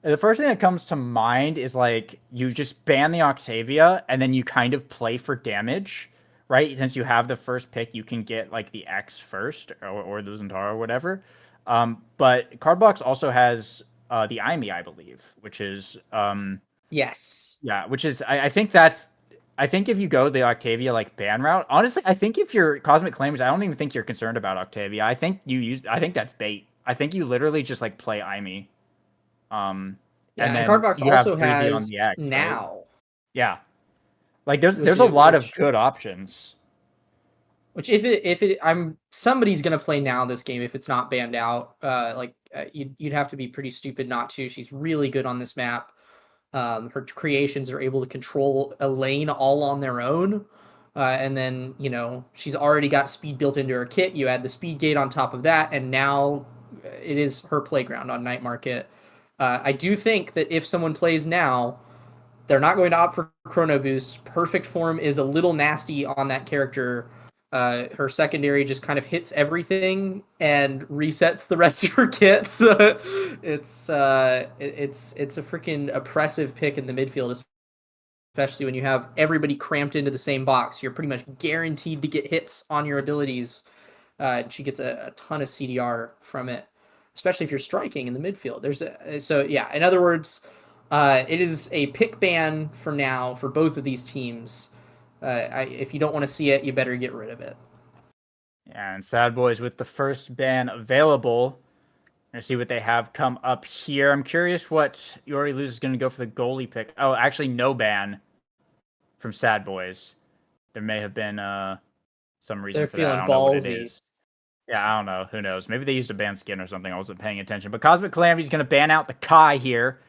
the first thing that comes to mind is like you just ban the Octavia and then you kind of play for damage, right? Since you have the first pick, you can get like the X first or the Zentaro or whatever. But Cardbox also has the Imi, I believe, which is yes. Yeah, which is I think that's I think if you go the Octavia like ban route, honestly, I think if you're Cosmic Claims, I don't even think you're concerned about Octavia. I think that's bait. I think you literally just like play Imi. And then Cardbox also has on the X, now. Right? Yeah. Like there's a lot of good options. Which if somebody's gonna play now this game if it's not banned out. You'd have to be pretty stupid not to. She's really good on this map. Her creations are able to control a lane all on their own. And then, she's already got speed built into her kit. You add the speed gate on top of that, and now it is her playground on Night Market. I do think that if someone plays now, they're not going to opt for Chrono Boost. Perfect Form is a little nasty on that character. Her secondary just kind of hits everything and resets the rest of her kit. So it's a freaking oppressive pick in the midfield, especially when you have everybody cramped into the same box. You're pretty much guaranteed to get hits on your abilities. She gets a ton of CDR from it, especially if you're striking in the midfield. So yeah, in other words, it is a pick ban from now for both of these teams. If you don't want to see it, you better get rid of it. Yeah, and Sad Boys with the first ban available. Let's see what they have come up here. I'm curious what You Already Lose is going to go for the goalie pick. Oh, actually, no ban from Sad Boys. There may have been some reason for that. I don't know what it is. Yeah, I don't know. Who knows? Maybe they used a ban skin or something. I wasn't paying attention. But Cosmic Calamity is going to ban out the Kai here.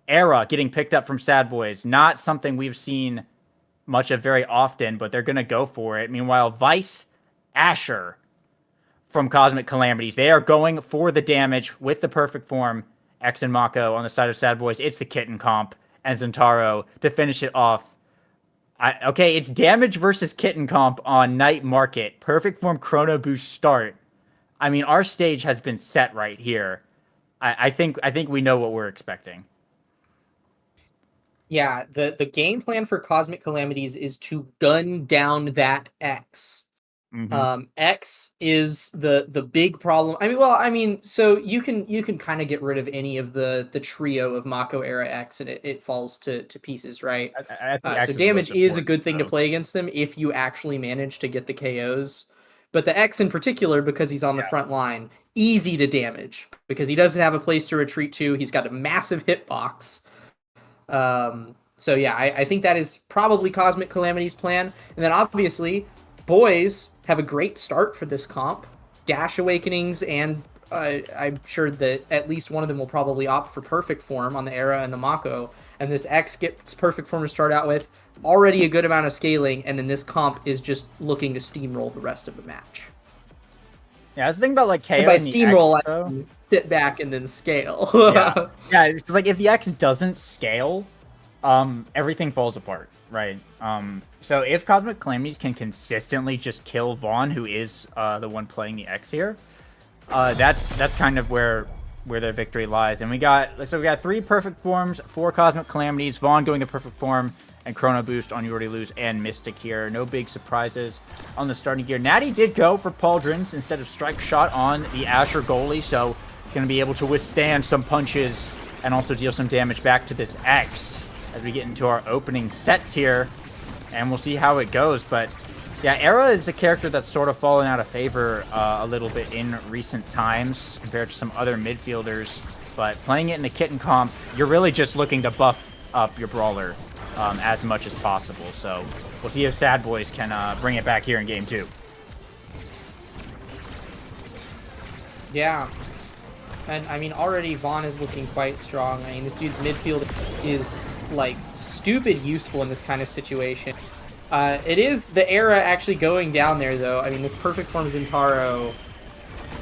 Era getting picked up from Sad Boys. Not something we've seen much of very often, but they're going to go for it. Meanwhile, Vice, Asher from Cosmic Calamities. They are going for the damage with the perfect form. X and Mako on the side of Sad Boys. It's the Kitten comp and Zentaro to finish it off. Okay, it's damage versus Kitten comp on Night Market. Perfect form Chrono Boost start. I mean, our stage has been set right here. I think we know what we're expecting. Yeah, the game plan for Cosmic Calamities is to gun down that X. Mm-hmm. X is the big problem. So you can kind of get rid of any of the trio of Mako era X and it falls to pieces, right? So damage is a good thing to play against them if you actually manage to get the KOs. But the X in particular, because he's on the front line, easy to damage because he doesn't have a place to retreat to. He's got a massive hitbox. So yeah, I think that is probably Cosmic Calamity's plan. And then obviously, boys have a great start for this comp. Dash Awakenings, and I'm sure that at least one of them will probably opt for Perfect Form on the Era and the Mako. And this X gets Perfect Form to start out with. Already a good amount of scaling, and then this comp is just looking to steamroll the rest of the match. Yeah, I was thinking about like KO. And by steamroll, I mean sit back and then scale. Yeah, it's like if the X doesn't scale, everything falls apart, right? So if Cosmic Calamities can consistently just kill Vaughn, who is the one playing the X here, that's kind of where their victory lies. And we got 3 perfect forms for Cosmic Calamities. Vaughn going the perfect form, and Chrono Boost on You Already Lose and Mystic here. No big surprises on the starting gear. Natty did go for Pauldrons instead of Strike Shot on the Asher goalie, so going to be able to withstand some punches and also deal some damage back to this X as we get into our opening sets here. And we'll see how it goes. But yeah, Era is a character that's sort of fallen out of favor a little bit in recent times compared to some other midfielders. But playing it in the Kitten comp, you're really just looking to buff up your brawler as much as possible. So we'll see if Sad Boys can bring it back here in game 2. Yeah. And I mean, already Vaughn is looking quite strong. I mean, this dude's midfield is like stupid useful in this kind of situation. It is the Era actually going down there, though. I mean, this Perfect Form Zentaro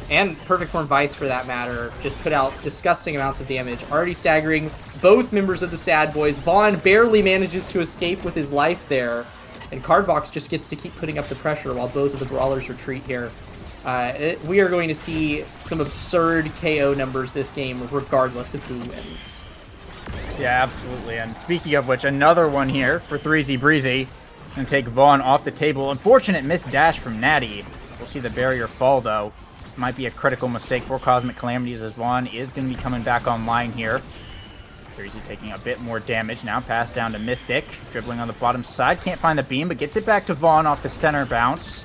and Perfect Form Vice, for that matter, just put out disgusting amounts of damage. Already staggering both members of the Sad Boys. Vaughn barely manages to escape with his life there. And Cardbox just gets to keep putting up the pressure while both of the brawlers retreat here. We are going to see some absurd KO numbers this game, regardless of who wins. Yeah, absolutely. And speaking of which, another one here for 3Z Breezy. Gonna take Vaughn off the table. Unfortunate missed dash from Natty. We'll see the barrier fall, though. Might be a critical mistake for Cosmic Calamities, as Vaughn is going to be coming back online here. Breezy taking a bit more damage now. Pass down to Mystic. Dribbling on the bottom side. Can't find the beam, but gets it back to Vaughn off the center bounce.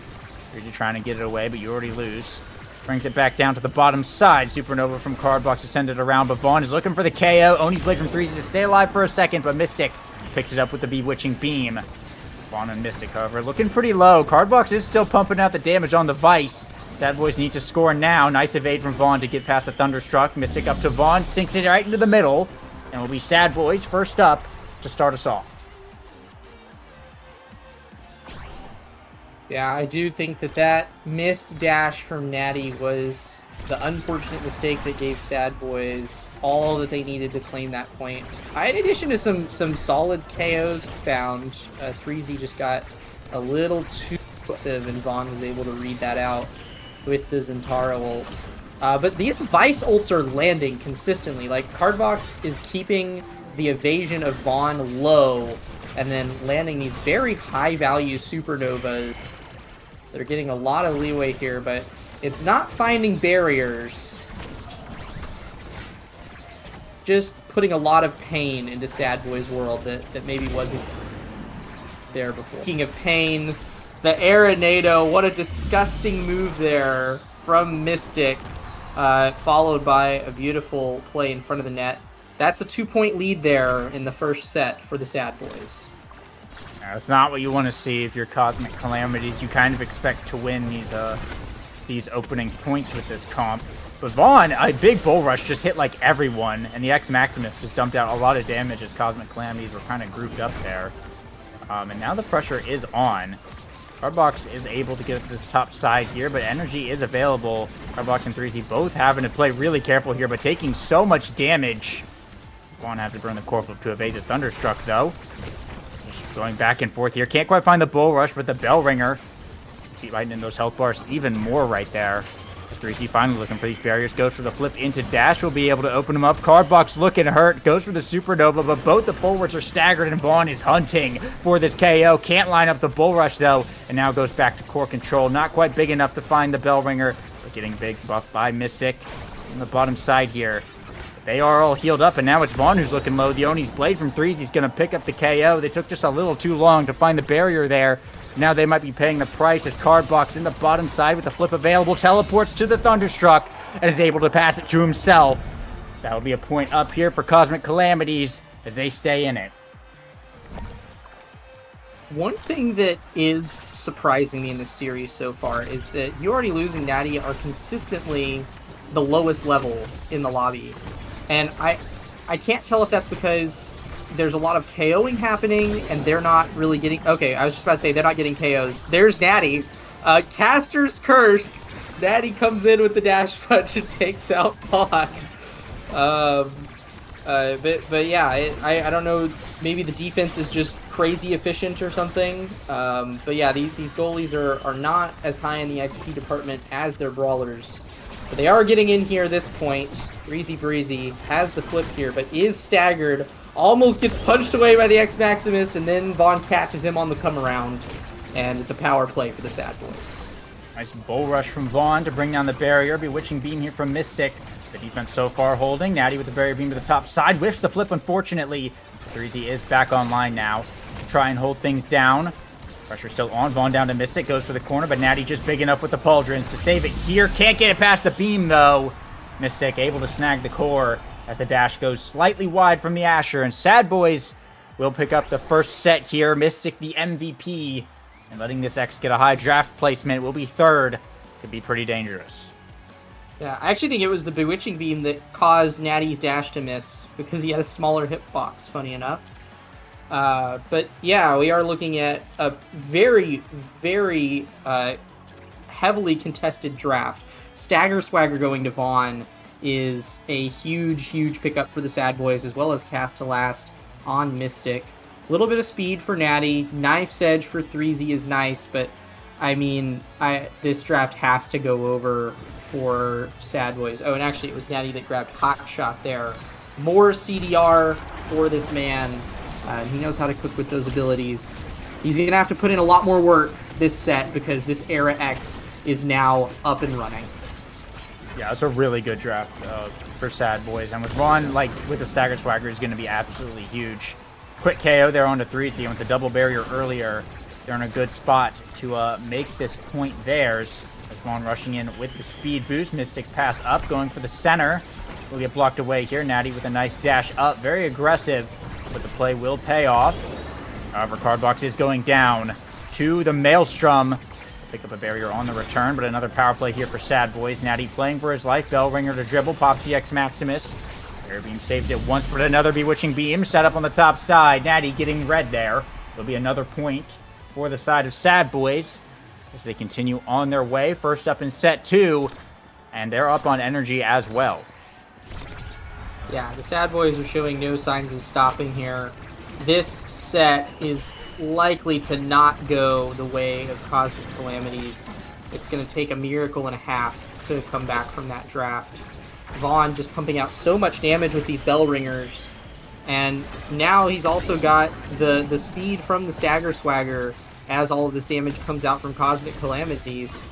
Breezy trying to get it away, but You Already Lose. Brings it back down to the bottom side. Supernova from Cardbox to send it around, but Vaughn is looking for the KO. Oni's Blade from 3Z to stay alive for a second, but Mystic picks it up with the Bewitching Beam. Vaughn and Mystic, however, looking pretty low. Cardbox is still pumping out the damage on the Vice. Sad Boys need to score now. Nice evade from Vaughn to get past the Thunderstruck. Mystic up to Vaughn, sinks it right into the middle. And will be Sad Boys first up to start us off. Yeah, I do think that missed dash from Natty was the unfortunate mistake that gave Sad Boys all that they needed to claim that point. In addition to some solid KOs found, 3Z just got a little too aggressive, and Vaughn was able to read that out with the Zentaro ult. But these Vice ults are landing consistently. Like, Cardbox is keeping the evasion of Vaughn low and then landing these very high-value Supernovas that are getting a lot of leeway here, but it's not finding barriers. It's just putting a lot of pain into Sad Boy's world that maybe wasn't there before. Speaking of pain, the Arenado, what a disgusting move there from Mystic, followed by a beautiful play in front of the net. That's a 2-point lead there in the first set for the Sad Boys. That's not what you want to see if you're Cosmic Calamities. You kind of expect to win these opening points with this comp. But Vaughn, a big bull rush, just hit like everyone, and the X Maximus just dumped out a lot of damage as Cosmic Calamities were kind of grouped up there. And now the pressure is on. Cardbox is able to get to this top side here, but energy is available. Cardbox and 3Z both having to play really careful here, but taking so much damage. Vaughn has to burn the core flip to evade the Thunderstruck, though. Just going back and forth here. Can't quite find the bull rush, but the bell ringer. Keep biting in those health bars even more right there. 3Z finally looking for these barriers. Goes for the flip into dash. Will be able to open them up. Cardbox looking hurt. Goes for the Supernova, but both the forwards are staggered, and Vaughn is hunting for this KO. Can't line up the bull rush, though, and now goes back to core control. Not quite big enough to find the bell ringer, but getting big buff by Mystic on the bottom side here. They are all healed up, and now it's Vaughn who's looking low. The Oni's blade from 3Z's going to pick up the KO. They took just a little too long to find the barrier there. Now they might be paying the price as Cardbox in the bottom side with the flip available. Teleports to the Thunderstruck and is able to pass it to himself. That will be a point up here for Cosmic Calamities as they stay in it. One thing that is surprising me in this series so far is that You Already Lose and Natty are consistently the lowest level in the lobby. And I can't tell if that's because there's a lot of KOing happening and they're not really getting... Okay, I was just about to say they're not getting KOs. There's Natty. Caster's Curse. Natty comes in with the dash punch and takes out Vaughn. But yeah, I don't know. Maybe the defense is just crazy efficient or something. But yeah, these goalies are not as high in the XP department as their brawlers. But they are getting in here this point. Breezy Breezy has the flip here, but is staggered. Almost gets punched away by the X Maximus, and then Vaughn catches him on the come around. And it's a power play for the Sad Boys. Nice bull rush from Vaughn to bring down the barrier. Bewitching Beam here from Mystic. The defense so far holding. Natty with the barrier beam to the top side. Whiffs the flip, unfortunately. 3Z is back online now. Try and hold things down. Pressure still on. Vaughn down to Mystic. Goes for the corner, but Natty just big enough with the pauldrons to save it here. Can't get it past the beam, though. Mystic able to snag the core as the dash goes slightly wide from the Asher. And Sad Boys will pick up the first set here. Mystic the MVP. And letting this X get a high draft placement will be third. Could be pretty dangerous. Yeah, I actually think it was the Bewitching Beam that caused Natty's dash to miss because he had a smaller hitbox, funny enough. But yeah, we are looking at a very, very heavily contested draft. Stagger Swagger going to Vaughn is a huge, huge pickup for the Sad Boys, as well as Cast to Last on Mystic. A little bit of speed for Natty. Knife's Edge for 3Z is nice, but I mean, this draft has to go over for Sad Boys. Oh, and actually it was Natty that grabbed Hot Shot there. More CDR for this man. He knows how to cook with those abilities. He's going to have to put in a lot more work this set because this Era X is now up and running. Yeah, it's a really good draft for Sad Boys. And with Vaughn, like, with the Stagger Swagger, is going to be absolutely huge. Quick KO there onto 3Z, and with the double barrier earlier, they're in a good spot to make this point theirs. As Vaughn rushing in with the speed boost. Mystic pass up, going for the center. Will get blocked away here. Natty with a nice dash up. Very aggressive, but the play will pay off. However, Cardbox is going down to the Maelstrom. Pick up a barrier on the return, but another power play here for Sad Boys. Natty playing for his life. Bell ringer to dribble. Pops the X Maximus. Barrier beam saves it once, but another Bewitching Beam set up on the top side. Natty getting red there. There'll be another point for the side of Sad Boys as they continue on their way. First up in set 2, and they're up on energy as well. Yeah, the Sad Boys are showing no signs of stopping here. This set is likely to not go the way of Cosmic Calamities. It's going to take a miracle and a half to come back from that draft. Vaughn just pumping out so much damage with these bell ringers. And now he's also got the speed from the Stagger Swagger as all of this damage comes out from Cosmic Calamities.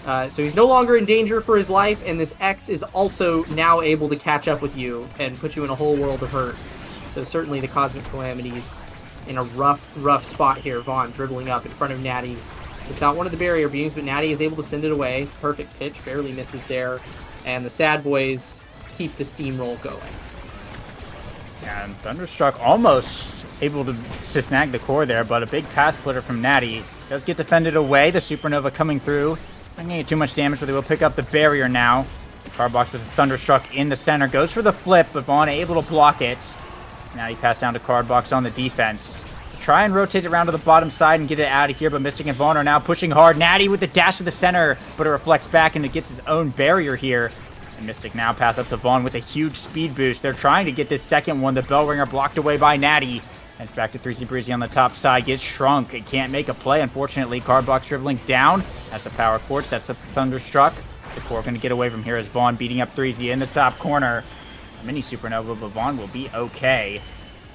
So he's no longer in danger for his life, and this X is also now able to catch up with you and put you in a whole world of hurt. So certainly the Cosmic Calamities in a rough spot here. Vaughn dribbling up in front of Natty. Puts out one of the barrier beams, but Natty is able to send it away. Perfect pitch, barely misses there. And the Sad Boys keep the steamroll going. Yeah, and Thunderstruck almost able to snag the core there, but a big pass splitter from Natty does get defended away. The Supernova coming through. Not going to get too much damage, but they will pick up the barrier now. Cardbox with Thunderstruck in the center. Goes for the flip, but Vaughn able to block it. Now he passed down to Cardbox on the defense. Try and rotate it around to the bottom side and get it out of here, but Mystic and Vaughn are now pushing hard. Natty with the dash to the center, but it reflects back and it gets his own barrier here. And Mystic now pass up to Vaughn with a huge speed boost. They're trying to get this second one. The Bell Ringer blocked away by Natty. And it's back to 3Z Breezy on the top side. Gets shrunk. It can't make a play, unfortunately. Cardbox dribbling down as the power cord sets up the Thunderstruck. The core going to get away from here as Vaughn beating up 3Z in the top corner. A mini Supernova, but Vaughn will be okay.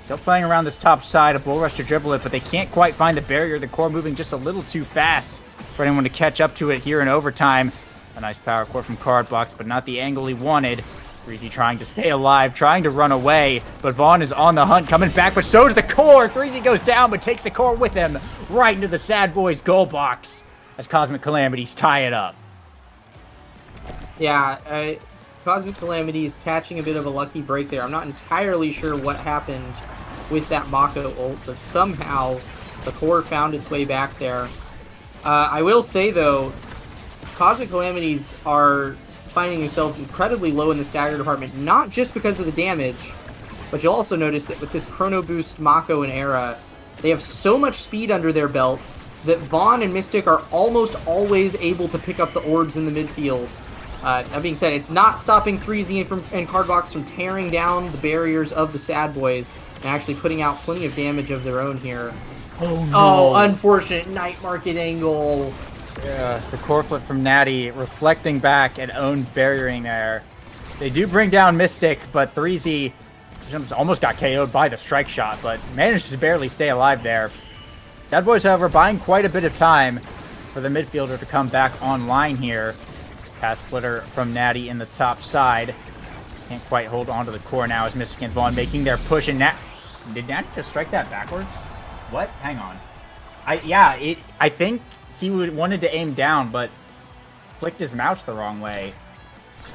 Still playing around this top side. A Bull Rush to dribble it, but they can't quite find the barrier. The core moving just a little too fast for anyone to catch up to it here in overtime. A nice power core from Cardbox, but not the angle he wanted. Breezy trying to stay alive, trying to run away, but Vaughn is on the hunt, coming back, but so is the core. 3Z goes down, but takes the core with him right into the Sad Boys goal box as Cosmic Calamities tie it up. Yeah, Cosmic Calamities catching a bit of a lucky break there. I'm not entirely sure what happened with that Mako ult, but somehow the core found its way back there. I will say, though, Cosmic Calamities are finding themselves incredibly low in the stagger department, not just because of the damage, but you'll also notice that with this Chrono Boost Mako and Era, they have so much speed under their belt that Vaughn and Mystic are almost always able to pick up the orbs in the midfield. That being said, it's not stopping 3Z and Cardbox from tearing down the barriers of the Sad Boys and actually putting out plenty of damage of their own here. Oh, no. Oh, unfortunate night market angle. Yeah, the core flip from Natty reflecting back and own barriering there. They do bring down Mystic, but 3Z almost got KO'd by the strike shot, but managed to barely stay alive there. Sad Boys, however, buying quite a bit of time for the midfielder to come back online here. Pass splitter from Natty in the top side. Can't quite hold on to the core now as Mystic and Vaughn making their push. And did Natty just strike that backwards? What? Hang on. I think he wanted to aim down, but flicked his mouse the wrong way.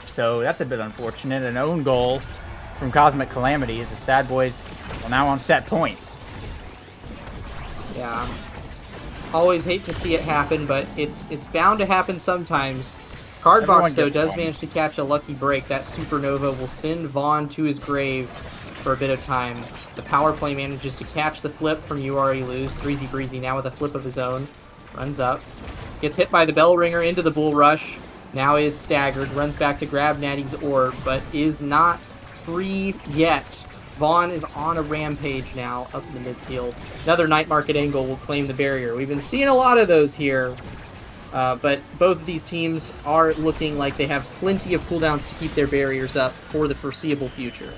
So that's a bit unfortunate. An own goal from Cosmic Calamity as the Sad Boys are now on set points. Yeah. Always hate to see it happen, but it's bound to happen sometimes. Cardbox, though, does manage to catch a lucky break. That Supernova will send Vaughn to his grave for a bit of time. The power play manages to catch the flip from You Already Lose. 3Z Breezy now with a flip of his own. Runs up. Gets hit by the Bell Ringer into the Bull Rush. Now is staggered. Runs back to grab Natty's orb, but is not free yet. Vaughn is on a rampage now up in the midfield. Another night market angle will claim the barrier. We've been seeing a lot of those here. But both of these teams are looking like they have plenty of cooldowns to keep their barriers up for the foreseeable future.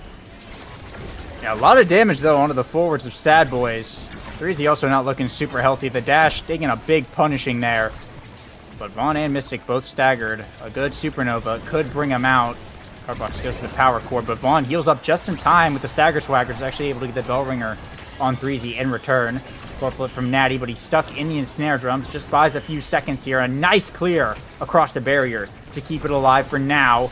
Yeah, a lot of damage, though, onto the forwards of Sad Boys. 3Z also not looking super healthy. The dash taking a big punishing there. But Vaughn and Mystic both staggered. A good Supernova could bring him out. Cardbox goes to the power core, but Vaughn heals up just in time with the Stagger Swagger. Is actually able to get the Bell Ringer on 3Z in return. Core flip from Natty, but he's stuck in the ensnare drums. Just buys a few seconds here. A nice clear across the barrier to keep it alive for now.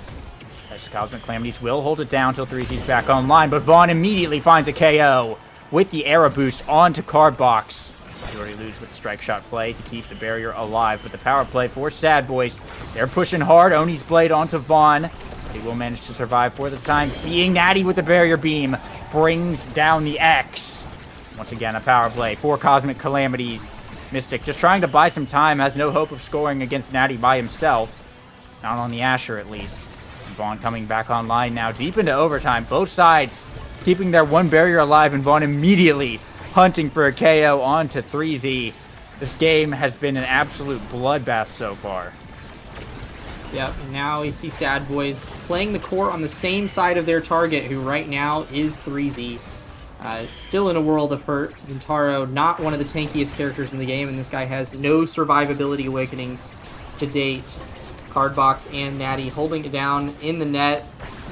As Cosmic Calamities will hold it down until 3Z's back online, but Vaughn immediately finds a KO with the Era Boost onto Cardbox. You already lose with the strike shot play to keep the barrier alive, but the power play for Sad Boys. They're pushing hard. Oni's blade onto Vaughn. He will manage to survive for the time being. Natty with the barrier beam brings down the X. Once again, a power play for Cosmic Calamities. Mystic just trying to buy some time, has no hope of scoring against Natty by himself. Not on the Asher, at least. And Vaughn coming back online now, deep into overtime. Both sides keeping their one barrier alive, and Vaughn immediately hunting for a KO onto 3Z. This game has been an absolute bloodbath so far. Yep, now we see Sad Boys playing the core on the same side of their target, who right now is 3Z. Still in a world of hurt. Zentaro, not one of the tankiest characters in the game, and this guy has no survivability awakenings to date. Cardbox and Natty holding it down in the net.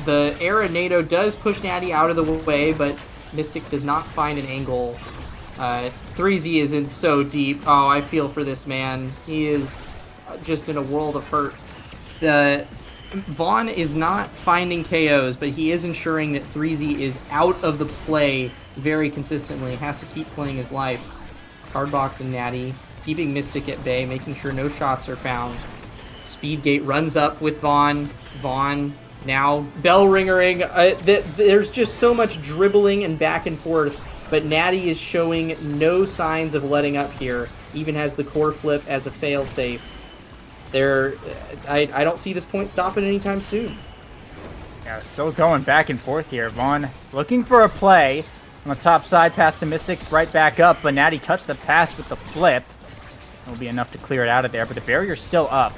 The Era NATO does push Natty out of the way, but Mystic does not find an angle. 3Z is in so deep. Oh, I feel for this man. He is just in a world of hurt. Vaughn is not finding KOs, but he is ensuring that 3Z is out of the play very consistently. Has to keep playing his life. Cardbox and Natty keeping Mystic at bay, making sure no shots are found. Speedgate runs up with Vaughn. Vaughn now bell ringering. There's just so much dribbling and back and forth, but Natty is showing no signs of letting up here. Even has the core flip as a failsafe. I don't see this point stopping anytime soon. Yeah, still going back and forth here. Vaughn looking for a play on the top side, pass to Mystic, right back up, but Natty cuts the pass with the flip. It'll be enough to clear it out of there, but the barrier's still up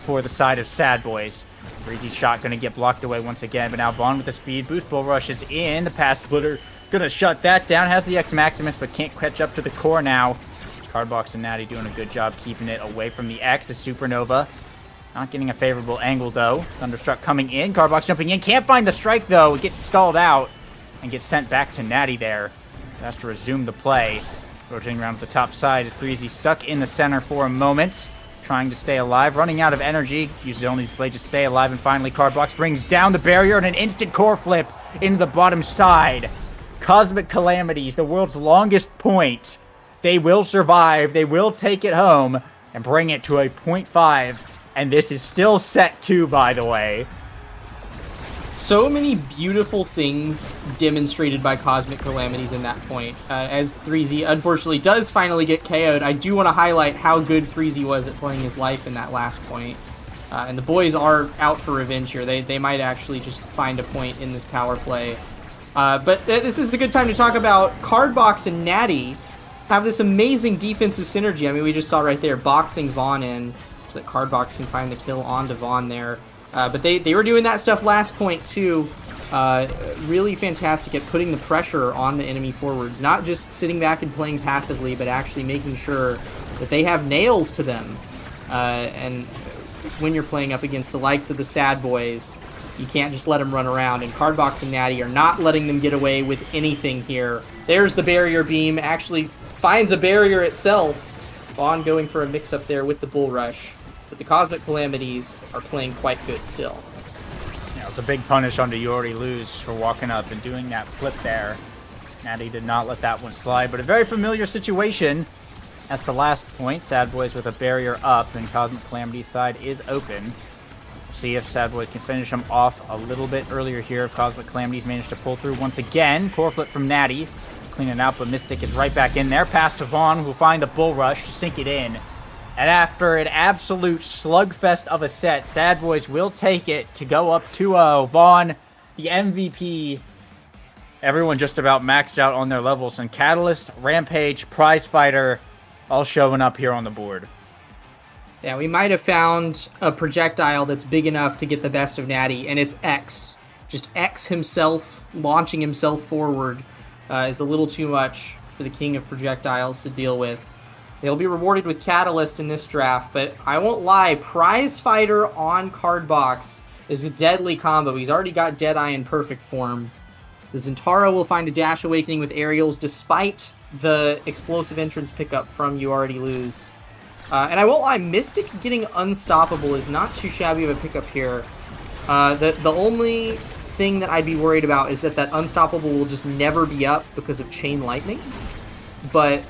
for the side of Sad Boys. Breezy's shot going to get blocked away once again, but now Vaughn with the speed boost. Bull Rush is in. The pass splitter going to shut that down. Has the X Maximus, but can't catch up to the core now. Cardbox and Natty doing a good job keeping it away from the X. The Supernova not getting a favorable angle, though. Thunderstruck coming in. Cardbox jumping in. Can't find the strike, though. It gets stalled out and gets sent back to Natty there. Has to resume the play. Rotating around to the top side is 3Z stuck in the center for a moment. Trying to stay alive, running out of energy. Uses only his blade to stay alive, and finally Cardbox brings down the barrier and an instant core flip into the bottom side. Cosmic Calamities, the world's longest point. They will survive, they will take it home, and bring it to a 0.5. And this is still set 2, by the way. So many beautiful things demonstrated by Cosmic Calamities in that point. As 3Z unfortunately does finally get KO'd, I do want to highlight how good 3Z was at playing his life in that last point. And the boys are out for revenge here. They might actually just find a point in this power play. But this is a good time to talk about Cardbox and Natty have this amazing defensive synergy. I mean, we just saw right there, boxing Vaughn in so that Cardbox can find the kill onto Vaughn there. But they were doing that stuff last point too. Really fantastic at putting the pressure on the enemy forwards. Not just sitting back and playing passively, but actually making sure that they have nails to them. And when you're playing up against the likes of the Sad Boys, you can't just let them run around. And Cardbox and Natty are not letting them get away with anything here. There's the barrier beam. Actually finds a barrier itself. Vaughn going for a mix-up there with the Bull Rush. But the Cosmic Calamities are playing quite good still. Yeah, it's a big punish onto You Already Lose for walking up and doing that flip there. Natty did not let that one slide, but a very familiar situation. As to last point, Sad Boys with a barrier up, and Cosmic Calamities side is open. We'll see if Sad Boys can finish them off a little bit earlier here. If Cosmic Calamities manage to pull through once again. Core flip from Natty. Clean it out, but Mystic is right back in there. Pass to Vaughn, who will find the Bull Rush to sink it in. And after an absolute slugfest of a set, Sad Boys will take it to go up 2-0. Vaughn, the MVP. Everyone just about maxed out on their levels. And Catalyst, Rampage, Prize Fighter, all showing up here on the board. Yeah, we might have found a projectile that's big enough to get the best of Natty, and it's X. Just X himself, launching himself forward, is a little too much for the king of projectiles to deal with. They'll be rewarded with Catalyst in this draft, but I won't lie, Prize Fighter on Cardbox is a deadly combo. He's already got Deadeye in perfect form. The Zentaro will find a Dash Awakening with Aerials despite the explosive entrance pickup from You Already Lose. And I won't lie, Mystic getting Unstoppable is not too shabby of a pickup here. The only thing that I'd be worried about is that Unstoppable will just never be up because of Chain Lightning. But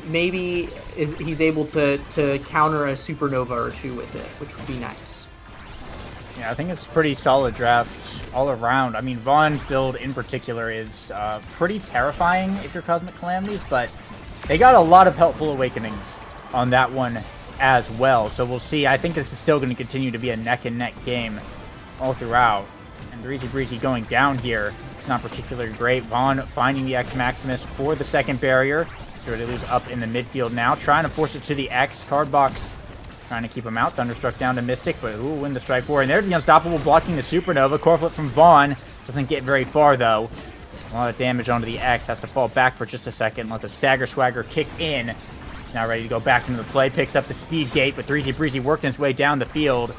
maybe he's able to counter a Supernova or two with it, which would be nice. Yeah, I think it's a pretty solid draft all around. I mean, Vaughn's build in particular is pretty terrifying if you're Cosmic Calamities, but they got a lot of helpful awakenings on that one as well. So we'll see. I think this is still going to continue to be a neck-and-neck game all throughout. And Breezy going down here. Not particularly great. Vaughn finding the X Maximus for the second barrier. So they lose up in the midfield now. Trying to force it to the X. Cardbox trying to keep him out. Thunderstruck down to Mystic, but who will win the strike for? And there's the Unstoppable blocking the Supernova. Core flip from Vaughn. Doesn't get very far, though. A lot of damage onto the X. Has to fall back for just a second. Let the Stagger Swagger kick in. He's now ready to go back into the play. Picks up the speed gate, but Threezy Breezy working his way down the field.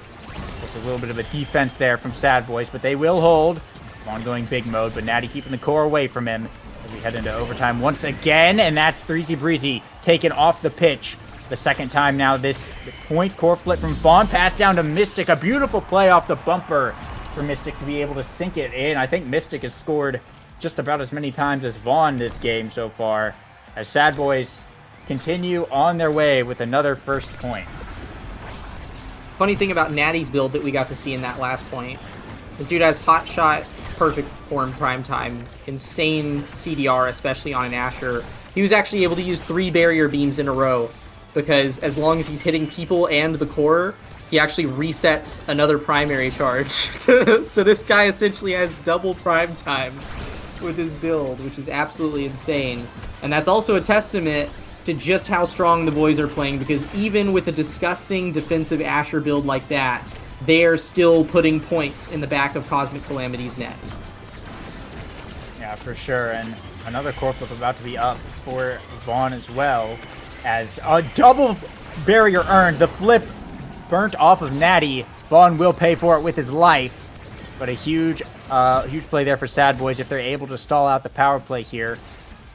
Just a little bit of a defense there from Sad Boys, but they will hold. Vaughn going big mode, but Natty keeping the core away from him as we head into overtime once again, and that's Threezy Breezy taken off the pitch. The second time now this point. Core flip from Vaughn. Pass down to Mystic. A beautiful play off the bumper for Mystic to be able to sink it in. I think Mystic has scored just about as many times as Vaughn this game so far, as Sad Boys continue on their way with another first point. Funny thing about Natty's build that we got to see in that last point, this dude has hot shot, perfect form prime time, insane CDR, especially on an Asher. He was actually able to use 3 barrier beams in a row, because as long as he's hitting people and the core, he actually resets another primary charge. So this guy essentially has double prime time with his build, which is absolutely insane. And that's also a testament to just how strong the boys are playing, because even with a disgusting defensive Asher build like that, they're still putting points in the back of Cosmic Calamity's net. Yeah, for sure. And another core flip about to be up for Vaughn as well, as a double barrier earned. The flip burnt off of Natty. Vaughn will pay for it with his life. But a huge play there for Sad Boys if they're able to stall out the power play here.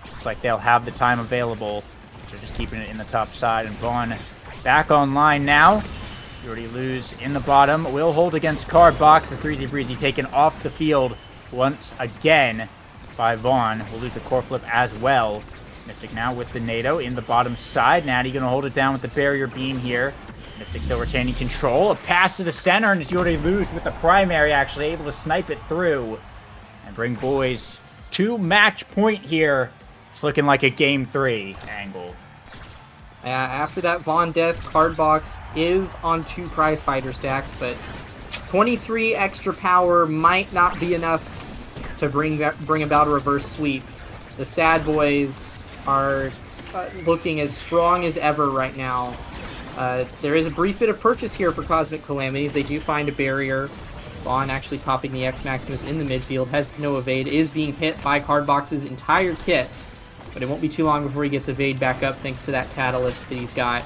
Looks like they'll have the time available. So just keeping it in the top side. And Vaughn back online now. You already lose in the bottom. Will hold against Card Box as Threezy Breezy taken off the field once again by Vaughn. We'll lose the core flip as well. Mystic now with the NATO in the bottom side. Natty going to hold it down with the barrier beam here. Mystic still retaining control. A pass to the center, and you already lose with the primary, actually able to snipe it through and bring boys to match point here. It's looking like a game 3 angle. After that Vaughn death, Card Box is on 2 prize fighter stacks, but 23 extra power might not be enough to bring about a reverse sweep. The Sad Boys are looking as strong as ever right now. There is a brief bit of purchase here for Cosmic Calamities. They do find a barrier. Vaughn actually popping the X Maximus in the midfield, has no evade, is being hit by Card Box's entire kit, but it won't be too long before he gets evade back up thanks to that catalyst that he's got.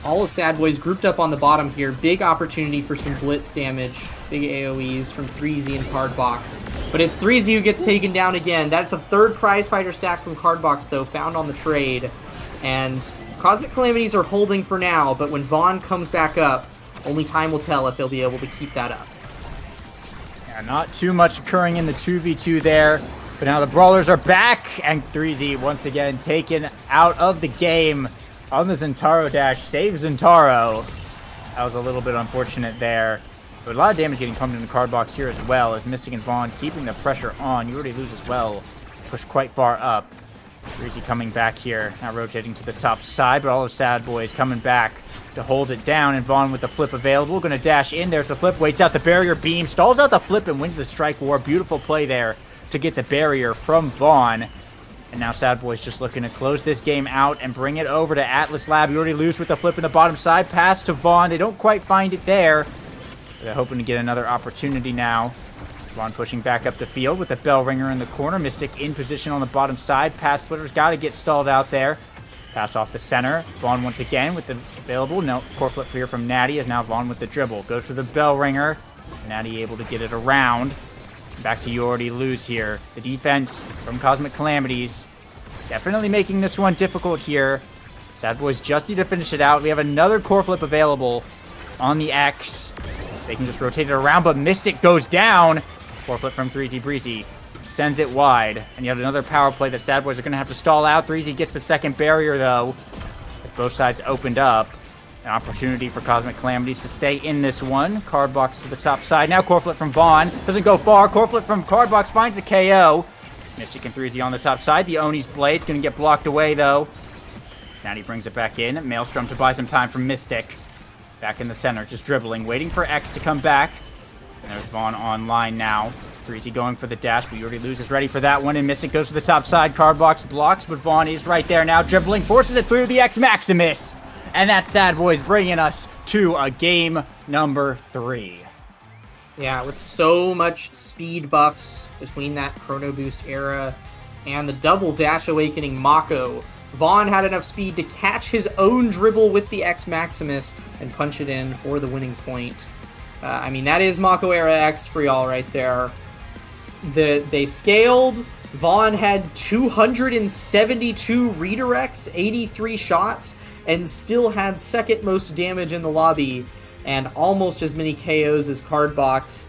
All of Sad Boys grouped up on the bottom here. Big opportunity for some blitz damage. Big AoEs from Threezy and Card Box. But it's Threezy who gets taken down again. That's a 3rd prize fighter stack from Card Box, though, found on the trade. And Cosmic Calamities are holding for now, but when Vaughn comes back up, only time will tell if they'll be able to keep that up. Yeah, not too much occurring in the 2v2 there. But now the Brawlers are back, and Threezy once again taken out of the game on the Zentaro dash. Saves Zentaro. That was a little bit unfortunate there. But a lot of damage getting pumped into the Card Box here as well, as Mystic and Vaughn keeping the pressure on. You already lose as well. Pushed quite far up. Threezy coming back here, now rotating to the top side, but all of Sad Boys coming back to hold it down, and Vaughn with the flip available, going to dash in. There's the flip, waits out the barrier beam, stalls out the flip, and wins the strike war. Beautiful play there to get the barrier from Vaughn. And now Sad Boys just looking to close this game out and bring it over to Atlas Lab. You already lose with the flip in the bottom side. Pass to Vaughn. They don't quite find it there. They're hoping to get another opportunity now. Vaughn pushing back up the field with the bell ringer in the corner. Mystic in position on the bottom side. Pass splitter's got to get stalled out there. Pass off the center. Vaughn once again with the available. No, core flip here from Natty, as now Vaughn with the dribble. Goes for the bell ringer. Natty able to get it around. Back to you already lose here. The defense from Cosmic Calamities definitely making this one difficult here. Sad Boys just need to finish it out. We have another core flip available on the X. They can just rotate it around, but Mystic goes down. Core flip from Threezy Breezy. Sends it wide. And yet another power play that Sad Boys are going to have to stall out. Threezy gets the second barrier, though. As both sides opened up. An opportunity for Cosmic Calamities to stay in this one. Card Box to the top side. Now core flip from Vaughn. Doesn't go far. Core flip from Card Box finds the KO. Mystic and Threezy on the top side. The Oni's Blade's going to get blocked away, though. Natty brings it back in. Maelstrom to buy some time from Mystic. Back in the center, just dribbling, waiting for X to come back. And there's Vaughn online now. Threezy going for the dash, but you already loses. Ready for that one, and Mystic goes to the top side. Card Box blocks, but Vaughn is right there now, dribbling, forces it through the X Maximus. And that's Sad Boys bringing us to a game number 3. Yeah, with so much speed buffs between that Chrono Boost era and the double Dash Awakening Mako, Vaughn had enough speed to catch his own dribble with the X Maximus and punch it in for the winning point. I mean, that is Mako era X for y'all right there. They scaled. Vaughn had 272 redirects, 83 shots, and still had second most damage in the lobby and almost as many KOs as Cardbox.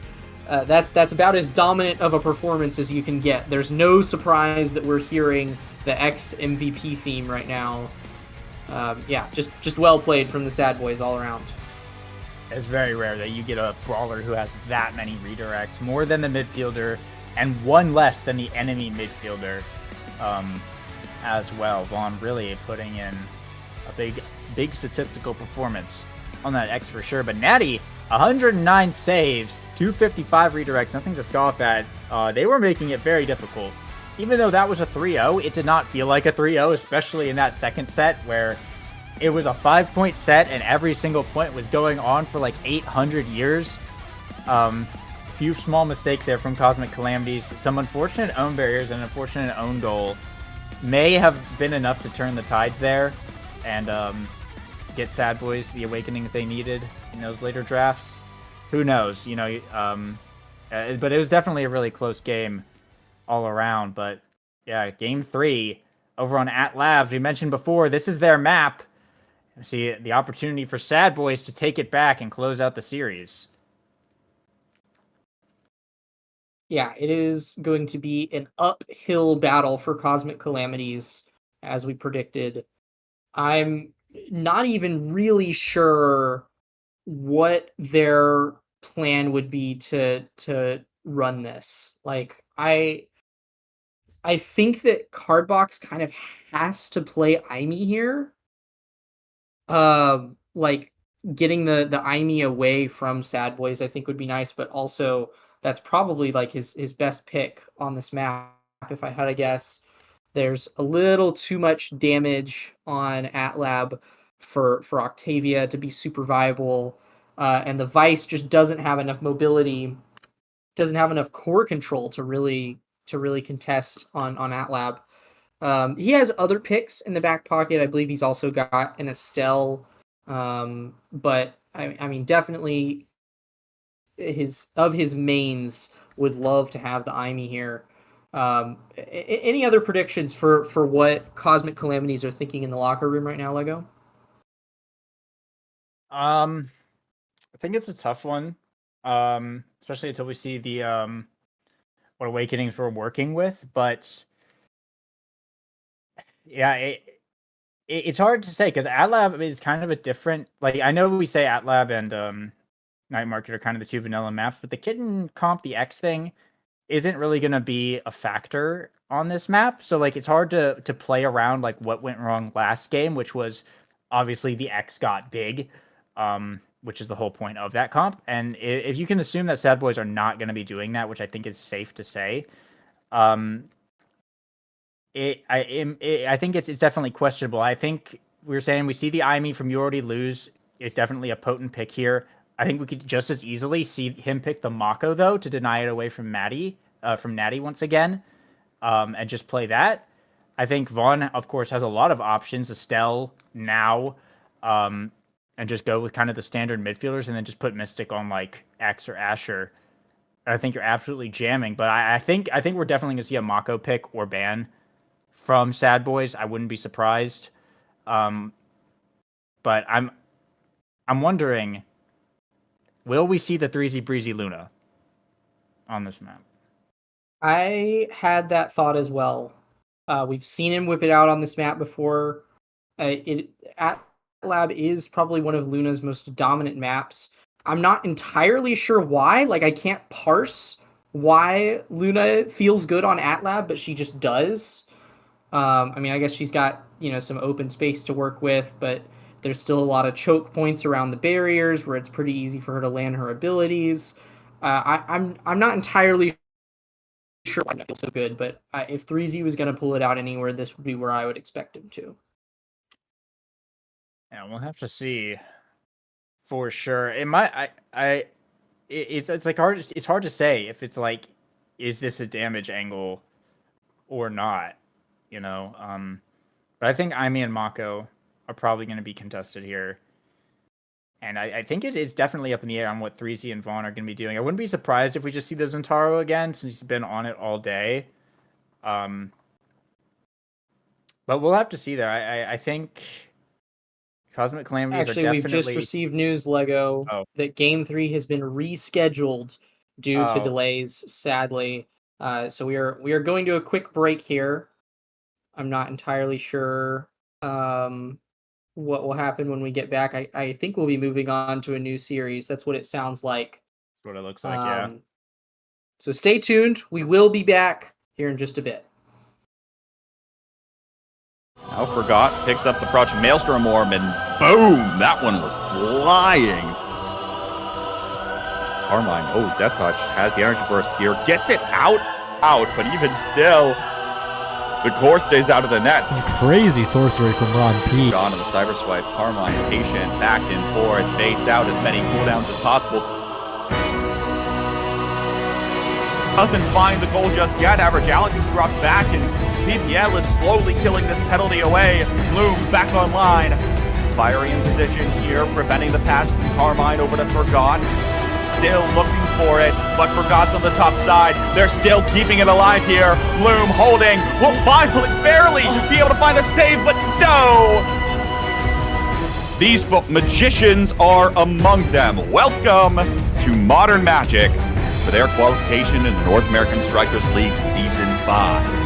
That's about as dominant of a performance as you can get. There's no surprise that we're hearing the X MVP theme right now. Yeah, just well played from the Sad Boys all around. It's very rare that you get a brawler who has that many redirects, more than the midfielder, and one less than the enemy midfielder as well. Vaughn really putting in a big statistical performance on that X for sure. But Natty, 109 saves, 255 redirects, nothing to scoff at. They were making it very difficult. Even though that was a 3-0, it did not feel like a 3-0, especially in that second set where it was a 5-point set and every single point was going on for like 800 years. Few small mistakes there from Cosmic Calamities. Some unfortunate own barriers and an unfortunate own goal may have been enough to turn the tides there and get Sad Boys the awakenings they needed in those later drafts. Who knows? You know, but it was definitely a really close game all around. But yeah, game 3 over on @Labs. We mentioned before, this is their map. See the opportunity for Sad Boys to take it back and close out the series. Yeah, it is going to be an uphill battle for Cosmic Calamities, as we predicted. I'm not even really sure what their plan would be to run this. Like, I think that Cardbox kind of has to play Aimi here. Like getting the Aimi away from Sad Boys, I think would be nice, but also that's probably like his best pick on this map, if I had to guess. There's a little too much damage on @Lab for Octavia to be super viable, and the Vice just doesn't have enough mobility, doesn't have enough core control to really contest on @Lab. He has other picks in the back pocket. I believe he's also got an Estelle, but I mean, definitely his mains would love to have the Aimi here. Any other predictions for what Cosmic Calamities are thinking in the locker room right now, Lego? I think it's a tough one, especially until we see the what awakenings we're working with. But yeah, it's hard to say because @Lab is kind of a different. Like I know we say @Lab and Night Market are kind of the two vanilla maps, but the Kitten comp, the X thing, isn't really going to be a factor on this map. So like it's hard to play around like what went wrong last game, which was obviously the X got big, which is the whole point of that comp. And if you can assume that Sad Boys are not going to be doing that, which I think is safe to say, I think it's definitely questionable. I think we were saying we see the Aimi from You Already Lose is definitely a potent pick here. I think we could just as easily see him pick the Mako, though, to deny it away from Natty once again, and just play that. I think Vaughn, of course, has a lot of options. Estelle, now, and just go with kind of the standard midfielders and then just put Mystic on, like, X or Asher. I think you're absolutely jamming. But I think we're definitely going to see a Mako pick or ban from Sad Boys. I wouldn't be surprised. But I'm wondering, will we see the 3Z Breezy Luna on this map? I had that thought as well. We've seen him whip it out on this map before. @Lab is probably one of Luna's most dominant maps. I'm not entirely sure why. Like, I can't parse why Luna feels good on @Lab, but she just does. I mean, I guess she's got, some open space to work with, but there's still a lot of choke points around the barriers where it's pretty easy for her to land her abilities. I'm not entirely sure why it feels so good, but if 3Z was going to pull it out anywhere, this would be where I would expect him to. Yeah, we'll have to see for sure. It might. it's like hard. It's hard to say if it's like, is this a damage angle or not? You know. But I think Aimi and Mako are probably going to be contested here. And I think it is definitely up in the air on what 3Z and Vaughn are going to be doing. I wouldn't be surprised if we just see the Zentaro again, since he's been on it all day. But we'll have to see there. I think Cosmic Calamities Actually, are we've just definitely... received news, Lego, Oh. that Game 3 has been rescheduled due to Oh. delays, sadly. So we are going to a quick break here. I'm not entirely sure what will happen when we get back. I think we'll be moving on to a new series. That's what it sounds like. That's what it looks like, yeah. So stay tuned. We will be back here in just a bit. Now Forgot picks up the approach Maelstrom Orb, and boom! That one was flying. Carmine, oh, Death Touch has the energy burst here, gets it out, but even still, the core stays out of the net. Some crazy sorcery from Ron P. Gone to the Cyber Swipe. Carmine, patient, back and forth, baits out as many cooldowns as possible. Doesn't find the goal just yet. Average Alex has dropped back, and PPL is slowly killing this penalty away. Bloom back online. Fiery in position here, preventing the pass from Carmine over to Forgot. Still looking for it, but Forgot's on the top side. They're still keeping it alive here. Bloom holding, will finally, barely be able to find a save, but no! These magicians are among them. Welcome to Modern Magic for their qualification in the North American Strikers League Season 5.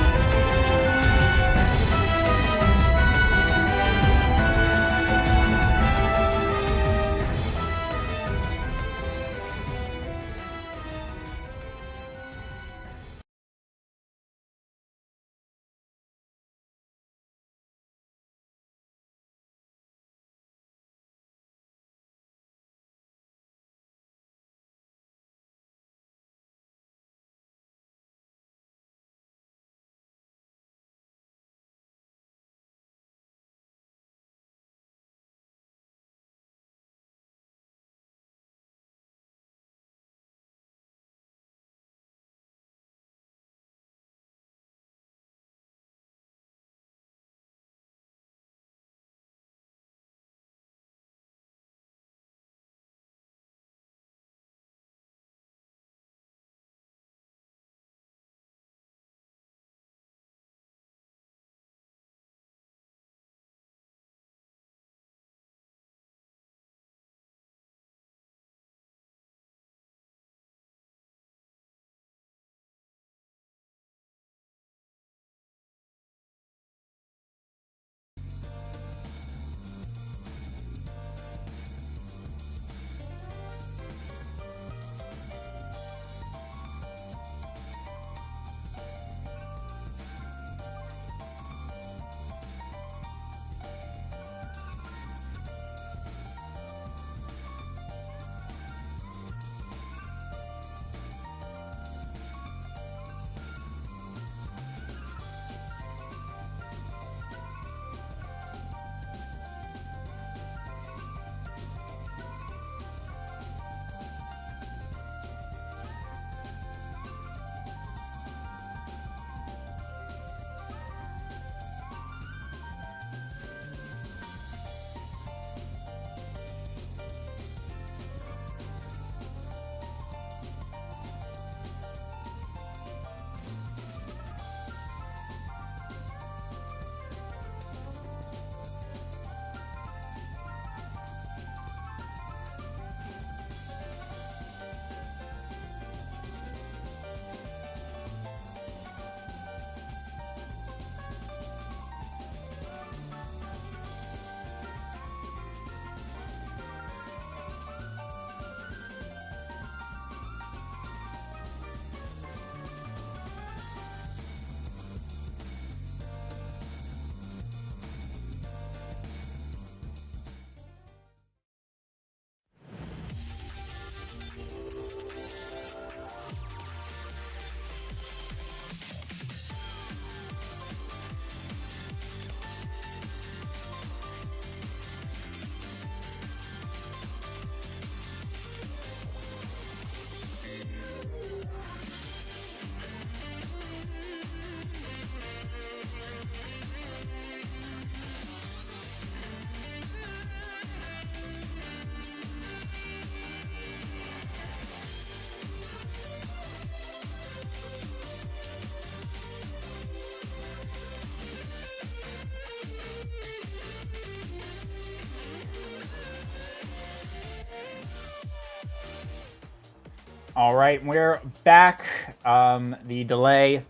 All right, we're back. The delay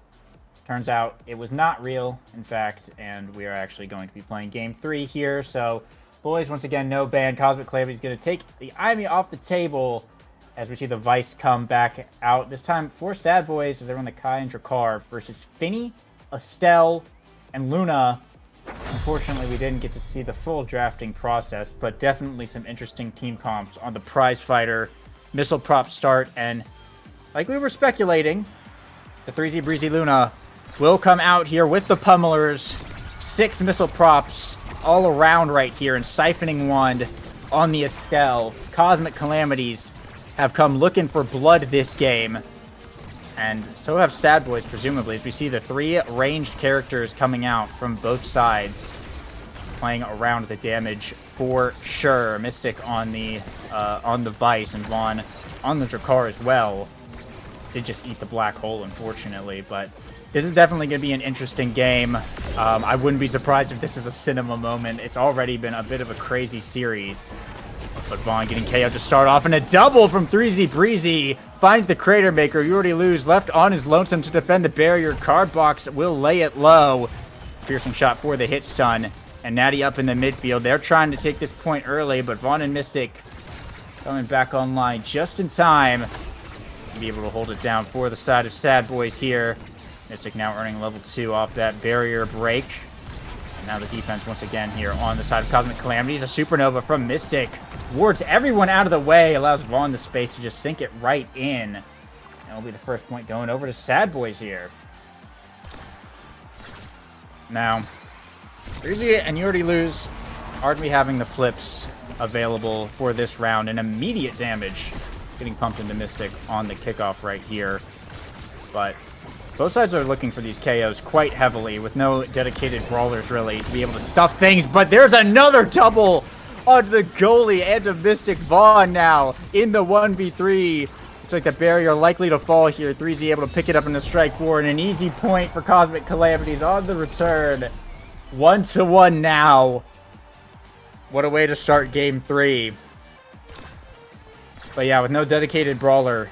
turns out it was not real, in fact, and we are actually going to be playing Game 3 here. So, boys, once again, no ban. Cosmic Calamity is going to take the Ivy off the table as we see the Vice come back out. This time, 4 Sad Boys as they're on the Kai and Drakkar versus Finny, Estelle, and Luna. Unfortunately, we didn't get to see the full drafting process, but definitely some interesting team comps on the prize fighter missile prop start. And like we were speculating, the 3Z Breezy Luna will come out here with the pummelers. 6 missile props all around right here, and Siphoning Wand on the Estelle. Cosmic Calamities have come looking for blood this game. And so have Sad Boys, presumably, as we see the 3 ranged characters coming out from both sides, playing around the damage for sure. Mystic on the Vice, and Vaughn on the Drakkar as well. Did just eat the black hole, unfortunately, but this is definitely going to be an interesting game. I wouldn't be surprised if this is a cinema moment. It's already been a bit of a crazy series. But Vaughn getting KO to start off, and a double from 3Z Breezy finds the Crater Maker. You already lose, left on his lonesome to defend the barrier. Card Box will lay it low. Piercing shot for the hit stun, and Natty up in the midfield. They're trying to take this point early, but Vaughn and Mystic coming back online just in time to be able to hold it down for the side of Sad Boys here. Mystic now earning level 2 off that barrier break. And now the defense once again here on the side of Cosmic Calamities. A Supernova from Mystic wards everyone out of the way, allows Vaughn the space to just sink it right in. That'll be the first point going over to Sad Boys here. Now, Breezy and You Already Lose aren't we having the flips available for this round, and immediate damage getting pumped into Mystic on the kickoff right here. But both sides are looking for these KOs quite heavily, with no dedicated brawlers really to be able to stuff things. But there's another double on the goalie and a Mystic. Vaughn now in the 1v3. Looks like the barrier likely to fall here. 3Z able to pick it up in the strike board, and an easy point for Cosmic Calamities on the return. 1-1 now. What a way to start game 3. But yeah, with no dedicated brawler,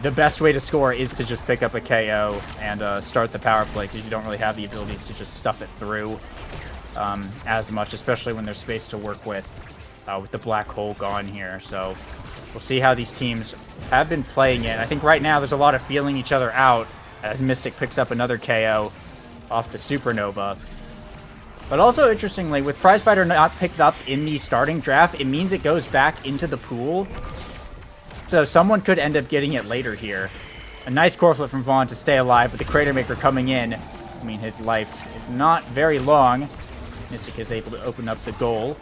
the best way to score is to just pick up a KO and start the power play, because you don't really have the abilities to just stuff it through as much, especially when there's space to work with the black hole gone here. So we'll see how these teams have been playing it. I think right now there's a lot of feeling each other out as Mystic picks up another KO off the Supernova. But also, interestingly, with Prize Fighter not picked up in the starting draft, it means it goes back into the pool. So someone could end up getting it later here. A nice core flip from Vaughn to stay alive, with the Crater Maker coming in. I mean, his life is not very long. Mystic is able to open up the goal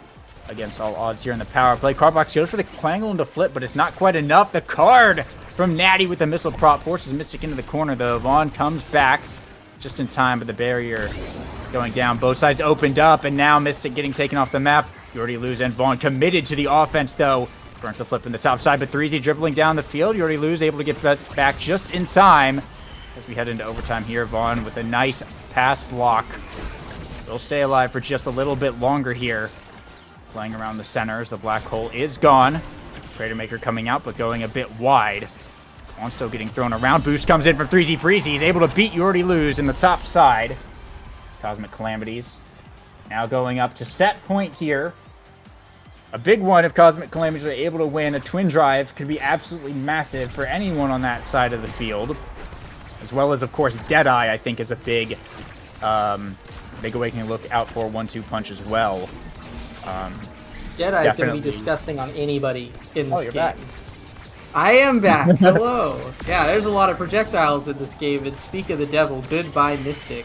against all odds here in the power play. Cardbox goes for the Clangle into flip, but it's not quite enough. The card from Natty with the missile prop forces Mystic into the corner, though. Vaughn comes back just in time, but the barrier going down. Both sides opened up, and now Mystic getting taken off the map. You Already Lose, and Vaughn committed to the offense, though. Burns the flip in the top side, but 3Z dribbling down the field. You Already Lose, able to get back just in time as we head into overtime here. Vaughn with a nice pass block. Will stay alive for just a little bit longer here. Playing around the center as the black hole is gone. Crater Maker coming out, but going a bit wide. Vaughn still getting thrown around. Boost comes in from 3Z Breezy. He's able to beat You Already Lose in the top side. Cosmic Calamities now going up to set point here. A big one if Cosmic Calamities are able to win. A twin drive could be absolutely massive for anyone on that side of the field. As well as, of course, Deadeye, I think, is a big awakening look out for 1-2 punch as well. Deadeye is going to be disgusting on anybody in this you're game. back. I am back. Hello. Yeah, there's a lot of projectiles in this game. And speak of the devil, goodbye Mystic.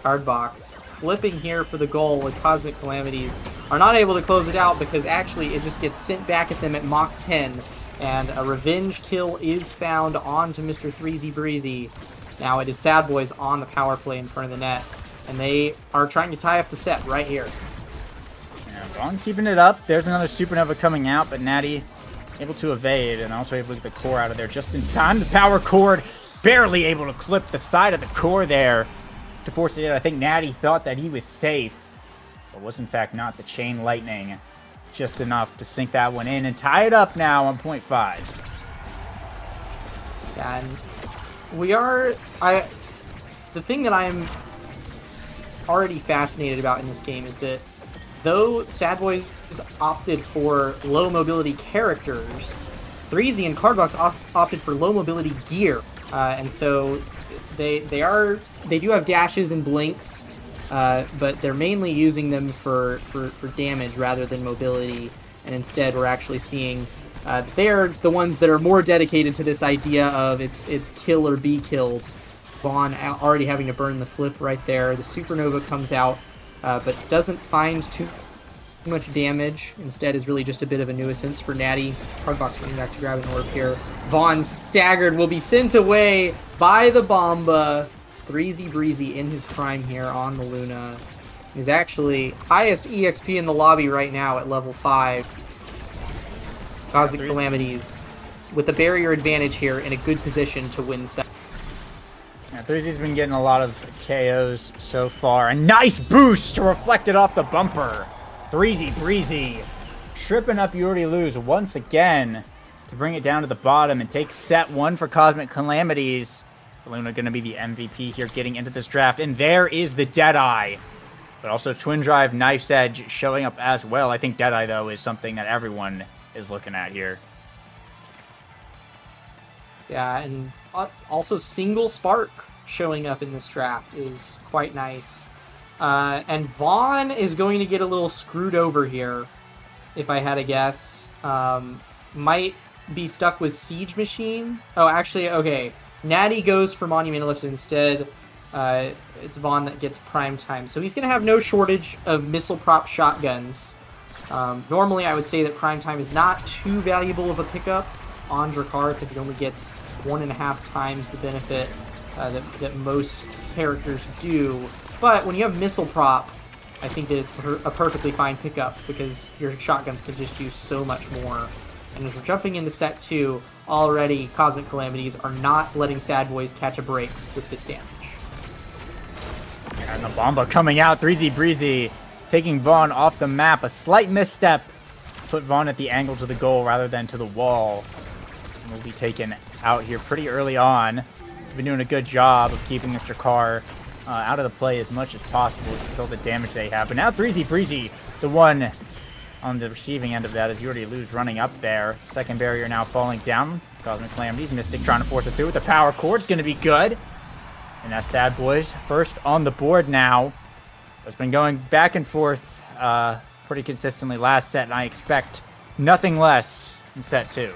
Card box. Flipping here for the goal, and Cosmic Calamities are not able to close it out because actually it just gets sent back at them at Mach 10. And a revenge kill is found onto Mr. 3Z Breezy. Now it is Sad Boys on the power play in front of the net. And they are trying to tie up the set right here. Yeah, Vaughn keeping it up. There's another Supernova coming out, but Natty able to evade and also able to get the core out of there just in time. The power cord barely able to clip the side of the core there to force it in. I think Natty thought that he was safe, but was in fact not. The chain lightning just enough to sink that one in and tie it up now on 0.5. Yeah, and the thing that I'm already fascinated about in this game is that though Sad Boys opted for low mobility characters, Threezy and Cardbox opted for low mobility gear, and so they do have dashes and blinks, but they're mainly using them for damage rather than mobility. And instead, we're actually seeing they're the ones that are more dedicated to this idea of it's kill or be killed. Vaughn already having to burn the flip right there. The Supernova comes out, but doesn't find too much damage. Instead is really just a bit of a nuisance for Natty. Cardbox running back to grab an orb here. Vaughn staggered, will be sent away by the Bomba. Threezy Breezy in his prime here on the Luna. He's actually highest EXP in the lobby right now at level 5. Cosmic Calamities with the barrier advantage here in a good position to win set. Yeah, Threezy's been getting a lot of KOs so far. A nice boost to reflect it off the bumper. Threezy Breezy tripping up You Already Lose once again to bring it down to the bottom and take set 1 for Cosmic Calamities. Luna going to be the MVP here getting into this draft. And there is the Deadeye. But also Twin Drive Knife's Edge showing up as well. I think Deadeye, though, is something that everyone is looking at here. Yeah, and also Single Spark showing up in this draft is quite nice. And Vaughn is going to get a little screwed over here, if I had to guess. Might be stuck with Siege Machine. Oh, actually, okay. Natty goes for Monumentalist instead. It's Vaughn that gets prime time. So he's going to have no shortage of missile prop shotguns. Normally, I would say that prime time is not too valuable of a pickup on Drakkar because it only gets 1.5 times the benefit that most characters do. But when you have missile prop, I think that it's a perfectly fine pickup because your shotguns can just do so much more. And as we're jumping into set 2, already Cosmic Calamities are not letting Sad Boys catch a break with this damage. And the Bomba coming out. Threezy Breezy taking Vaughn off the map. A slight misstep put Vaughn at the angle to the goal rather than to the wall. And will be taken out here pretty early on. Been doing a good job of keeping Mr. Carr out of the play as much as possible to kill the damage they have. But now Threezy Breezy, the one on the receiving end of that, as You Already Lose running up there. Second barrier now falling down. Cosmic Calamities, Mystic trying to force it through with the power chord's going to be good. And that's Sad Boys first on the board now. It's been going back and forth pretty consistently last set, and I expect nothing less in set 2.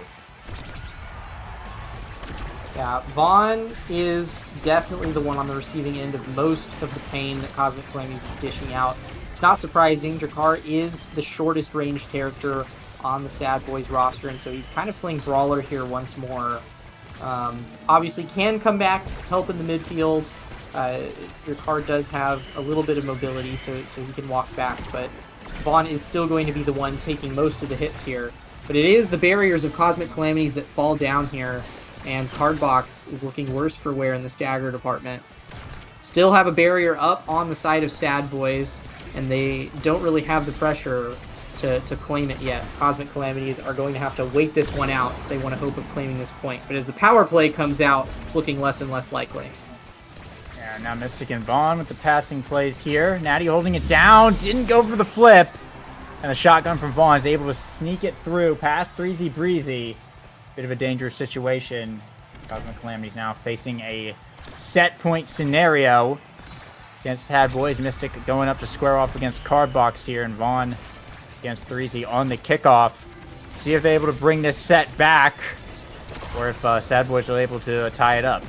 Yeah, Vaughn is definitely the one on the receiving end of most of the pain that Cosmic Calamities is dishing out. It's not surprising. Drakkar is the shortest range character on the Sad Boys roster, and so he's kind of playing Brawler here once more. Obviously can come back, help in the midfield. Drakkar does have a little bit of mobility, so he can walk back, but Vaughn is still going to be the one taking most of the hits here. But it is the barriers of Cosmic Calamities that fall down here, and Cardbox is looking worse for wear in the stagger department. Still have a barrier up on the side of Sad Boys, and they don't really have the pressure to claim it yet. Cosmic Calamities are going to have to wait this one out if they want to hope of claiming this point. But as the power play comes out, it's looking less and less likely. Yeah, now Mystic and Vaughn with the passing plays here. Natty holding it down, didn't go for the flip. And the shotgun from Vaughn is able to sneak it through past Threezy Breezy. Bit of a dangerous situation. Cosmic Calamities now facing a set point scenario against Sad Boys. Mystic going up to square off against Cardbox here, and Vaughn against Threezy on the kickoff. See if they're able to bring this set back, or if Sad Boys are able to tie it up.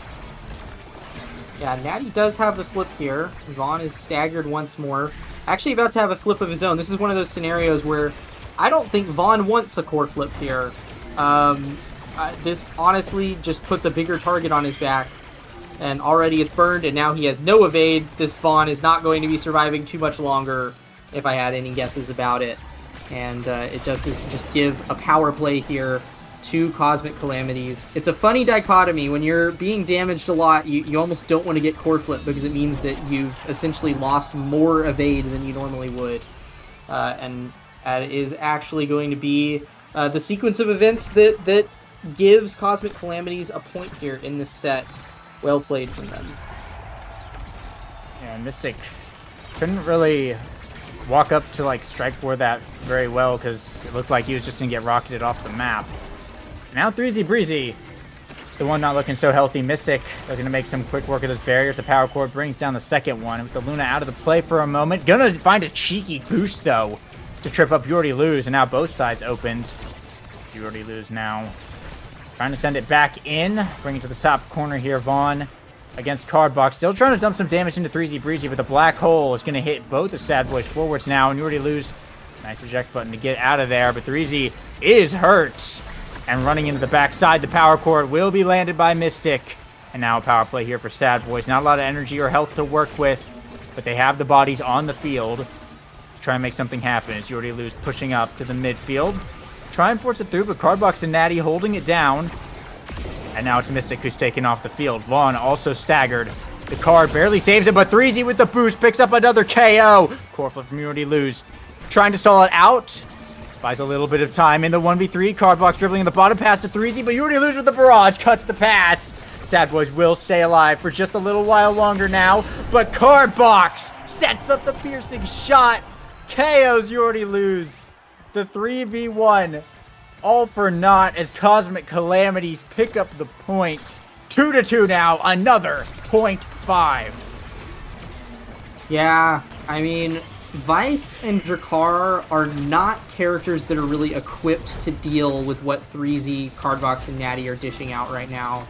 Yeah, Natty does have the flip here. Vaughn is staggered once more. Actually about to have a flip of his own. This is one of those scenarios where I don't think Vaughn wants a core flip here. This honestly just puts a bigger target on his back. And already it's burned, and now he has no evade. This Vaughn is not going to be surviving too much longer, if I had any guesses about it. And it does just give a power play here to Cosmic Calamities. It's a funny dichotomy. When you're being damaged a lot, you almost don't want to get core flip because it means that you've essentially lost more evade than you normally would. And it is actually going to be the sequence of events that gives Cosmic Calamities a point here in this set. Well played from them. Yeah, Mystic couldn't really walk up to like strike for that very well because it looked like he was just gonna get rocketed off the map. Now 3Z Breezy, the one not looking so healthy. Mystic looking to make some quick work of those barriers. The power core brings down the second one with the Luna out of the play for a moment. Gonna find a cheeky boost though to trip up You Already Lose, and now both sides opened. You Already Lose now trying to send it back in, bring it to the top corner here. Vaughn against Cardbox, still trying to dump some damage into 3Z Breezy, but the black hole is going to hit both of Sad Boys forwards now, and You Already Lose. Nice reject button to get out of there, but 3Z is hurt. And running into the backside, the power cord will be landed by Mystic. And now a power play here for Sad Boys. Not a lot of energy or health to work with, but they have the bodies on the field to try and make something happen. As You Already Lose pushing up to the midfield. Try and force it through, but Cardbox and Natty holding it down. And now it's Mystic who's taken off the field. Vaughn also staggered. The card barely saves it, but 3Z with the boost picks up another KO. Core flip from You Already Lose. Trying to stall it out. Buys a little bit of time in the 1v3. Cardbox dribbling in the bottom pass to 3Z, but You Already Lose with the barrage. Cuts the pass. Sad Boys will stay alive for just a little while longer now. But Cardbox sets up the piercing shot. KOs You Already Lose. The 3v1. All for naught as Cosmic Calamities pick up the point. 2-2 now. Another 0.5. Yeah, I mean, Vice and Drakkar are not characters that are really equipped to deal with what 3Z, Cardbox, and Natty are dishing out right now.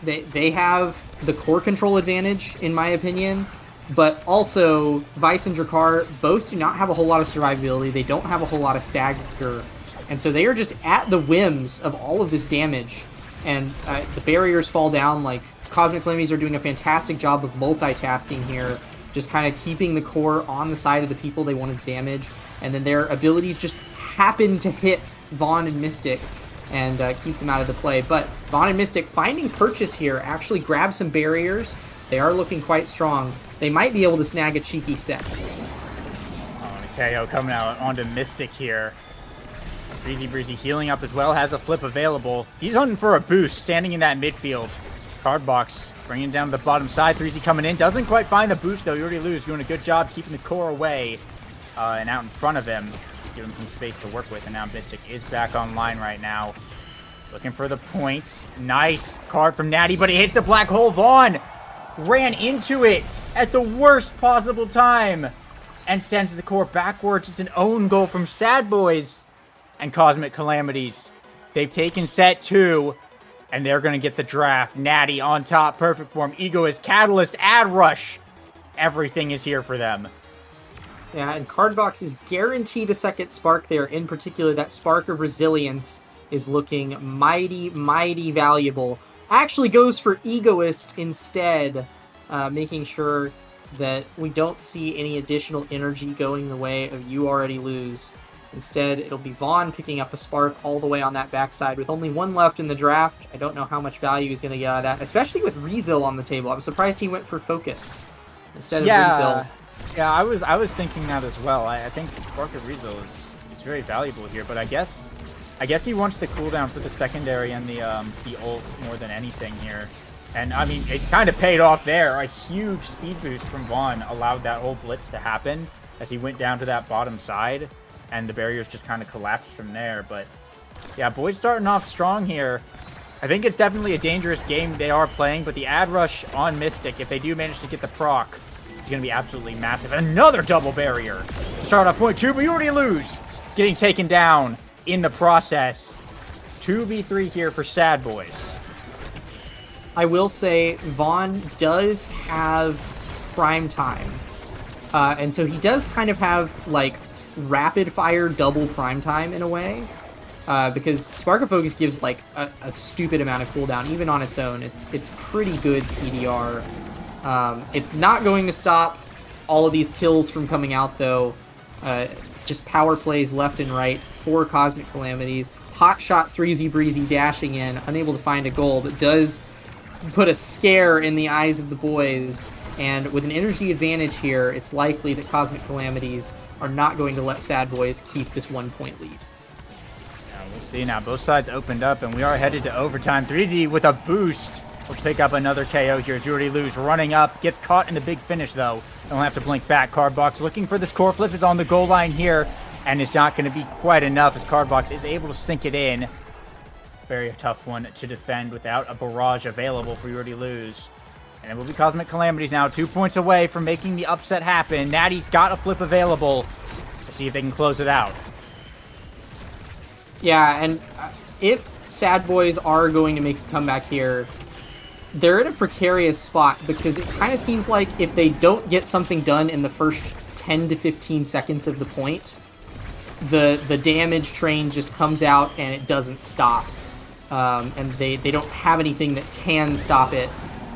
They have the core control advantage, in my opinion, but also Vice and Drakkar both do not have a whole lot of survivability. They don't have a whole lot of stagger, and so they are just at the whims of all of this damage. And the barriers fall down. Like, Cosmic Calamities are doing a fantastic job of multitasking here, just kind of keeping the core on the side of the people they want to damage, and then their abilities just happen to hit Vaughn and Mystic and keep them out of the play. But Vaughn and Mystic finding purchase here, actually grab some barriers. They are looking quite strong. They might be able to snag a cheeky set. Oh, and a KO coming out onto Mystic here. 3Z Breezy healing up as well, has a flip available. He's hunting for a boost, standing in that midfield. Cardbox bringing it down to the bottom side. 3Z coming in, doesn't quite find the boost though. You Already Lose, doing a good job keeping the core away and out in front of him, giving him some space to work with. And now Mystic is back online right now, looking for the points. Nice card from Natty, but he hits the black hole. Vaughn ran into it at the worst possible time and sends the core backwards. It's an own goal from Sad Boys. And Cosmic Calamities, they've taken set 2, and they're going to get the draft. Natty on top, perfect form. Egoist, Catalyst, Ad Rush. Everything is here for them. Yeah, and Cardbox is guaranteed a second spark there. In particular, that spark of resilience is looking mighty, mighty valuable. Actually goes for Egoist instead, making sure that we don't see any additional energy going the way of You Already Lose. Instead, it'll be Vaughn picking up a spark all the way on that backside. With only one left in the draft, I don't know how much value he's going to get out of that, especially with Rezil on the table. I was surprised he went for Focus instead of Rezil. Yeah, I was thinking that as well. I think Spark of Rezil is very valuable here, but I guess he wants the cooldown for the secondary and the ult more than anything here. And I mean, it kind of paid off there. A huge speed boost from Vaughn allowed that whole blitz to happen as he went down to that bottom side. And the barriers just kind of collapsed from there. But yeah, boys starting off strong here. I think it's definitely a dangerous game they are playing, but the Ad Rush on Mystic, if they do manage to get the proc, it's going to be absolutely massive. Another double barrier. Start off point 2, but You Already Lose. Getting taken down in the process. 2v3 here for Sad Boys. I will say Vaughn does have prime time. And so he does kind of have, like, rapid fire double prime time in a way, because Spark of Focus gives like a stupid amount of cooldown even on its own. It's pretty good CDR. It's not going to stop all of these kills from coming out though. Just power plays left and right for Cosmic Calamities. Hot shot 3Z Breezy dashing in, unable to find a goal, but does put a scare in the eyes of the boys. And with an energy advantage here, it's likely that Cosmic Calamities are not going to let Sad Boys keep this 1 point lead. Yeah, we'll see now both sides opened up, and we are headed to overtime. 3Z with a boost will pick up another KO here. You already lose, running up, gets caught in the big finish though. Don't have to blink back. Cardbox looking for this core flip, is on the goal line here, and it's not going to be quite enough as Cardbox is able to sink it in. Very tough one to defend without a barrage available for You Already Lose. And it will be Cosmic Calamities now, 2 points away from making the upset happen. Natty's got a flip available to see if they can close it out. Yeah, and if Sad Boys are going to make a comeback here, they're in a precarious spot because it kind of seems like if they don't get something done in the first 10 to 15 seconds of the point, the damage train just comes out and it doesn't stop. And they don't have anything that can stop it.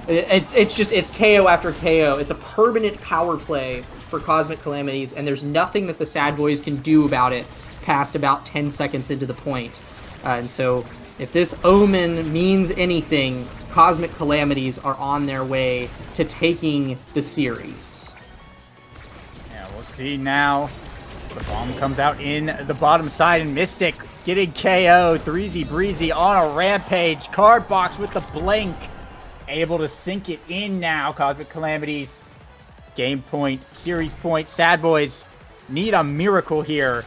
It's KO after KO. It's a permanent power play for Cosmic Calamities, and there's nothing that the Sad Boys can do about it past about 10 seconds into the point. And so if this Omen means anything, Cosmic Calamities are on their way to taking the series. Yeah, we'll see now. The bomb comes out in the bottom side, and Mystic getting KO. 3Z Breezy on a rampage. Cardbox with the blink. Able to sink it in now. Cosmic Calamities. Game point, series point. Sad Boys need a miracle here.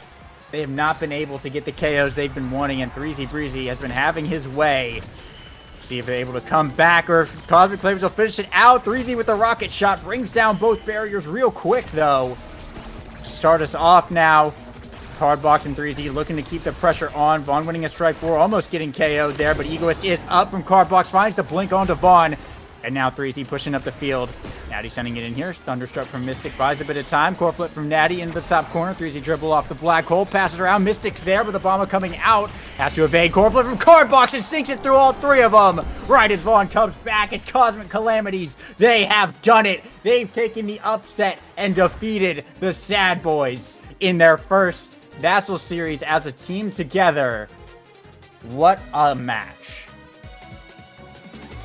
They have not been able to get the KOs they've been wanting, and 3Z Breezy has been having his way. See if they're able to come back, or if Cosmic Calamities will finish it out. 3Z with the rocket shot brings down both barriers real quick, though. To start us off now. Cardbox and 3Z looking to keep the pressure on. Vaughn winning a strike 4, almost getting KO'd there, but Egoist is up from Cardbox, finds the blink onto Vaughn. And now 3Z pushing up the field. Natty sending it in here. Thunderstruck from Mystic, buys a bit of time. Core flip from Natty into the top corner. 3Z dribble off the black hole, pass it around. Mystic's there with the bomber coming out. Has to evade. Core flip from Cardbox and sinks it through all three of them. Right as Vaughn comes back, it's Cosmic Calamities. They have done it. They've taken the upset and defeated the Sad Boys in their first Nassel series as a team together. What a match.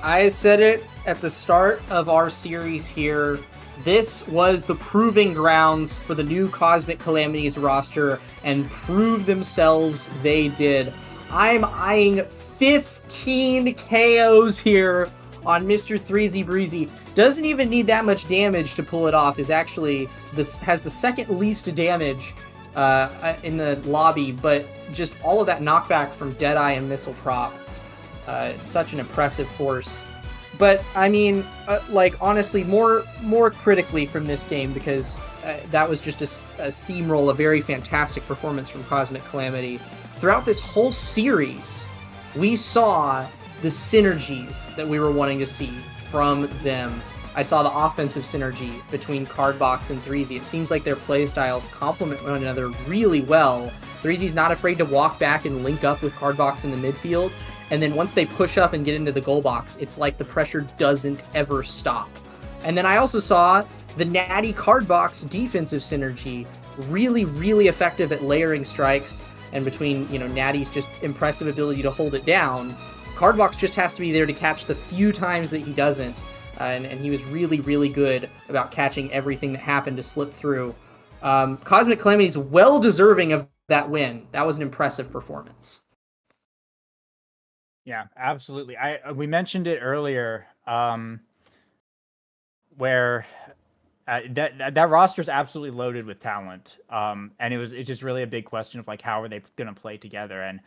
I said it at the start of our series here. This was the proving grounds for the new Cosmic Calamities roster, and prove themselves they did. I'm eyeing 15 KOs here on Mr. 3Z Breezy. Doesn't even need that much damage to pull it off. Is actually has the second least damage in the lobby, but just all of that knockback from Deadeye and Missile Prop. Such an impressive force. But I mean, like honestly, more critically from this game, because that was just a steamroll, a very fantastic performance from Cosmic Calamity. Throughout this whole series, we saw the synergies that we were wanting to see from them. I saw the offensive synergy between Cardbox and 3Z. It seems like their playstyles complement one another really well. 3Z's not afraid to walk back and link up with Cardbox in the midfield. And then once they push up and get into the goal box, it's like the pressure doesn't ever stop. And then I also saw the Natty Cardbox defensive synergy, really, really effective at layering strikes. And between, Natty's just impressive ability to hold it down, Cardbox just has to be there to catch the few times that he doesn't. And he was really, really good about catching everything that happened to slip through. Cosmic Calamity is well deserving of that win. That was an impressive performance. Yeah, absolutely. We mentioned it earlier, where that roster's absolutely loaded with talent, and it's just really a big question of like how are they going to play together. And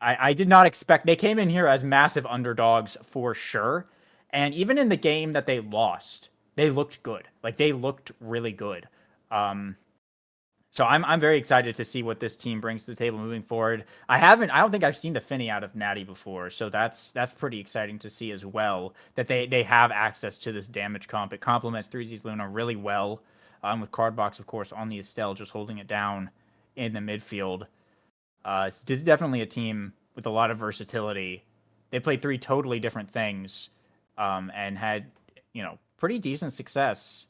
I did not expect they came in here as massive underdogs for sure, and even in the game that they lost, they looked good. Like they looked really good. So I'm very excited to see what this team brings to the table moving forward. I don't think I've seen the Finny out of Natty before, so that's pretty exciting to see as well, that they have access to this damage comp. It complements 3Z's Luna really well, with Cardbox, of course, on the Estelle, just holding it down in the midfield. This is definitely a team with a lot of versatility. They played three totally different things, and had, pretty decent success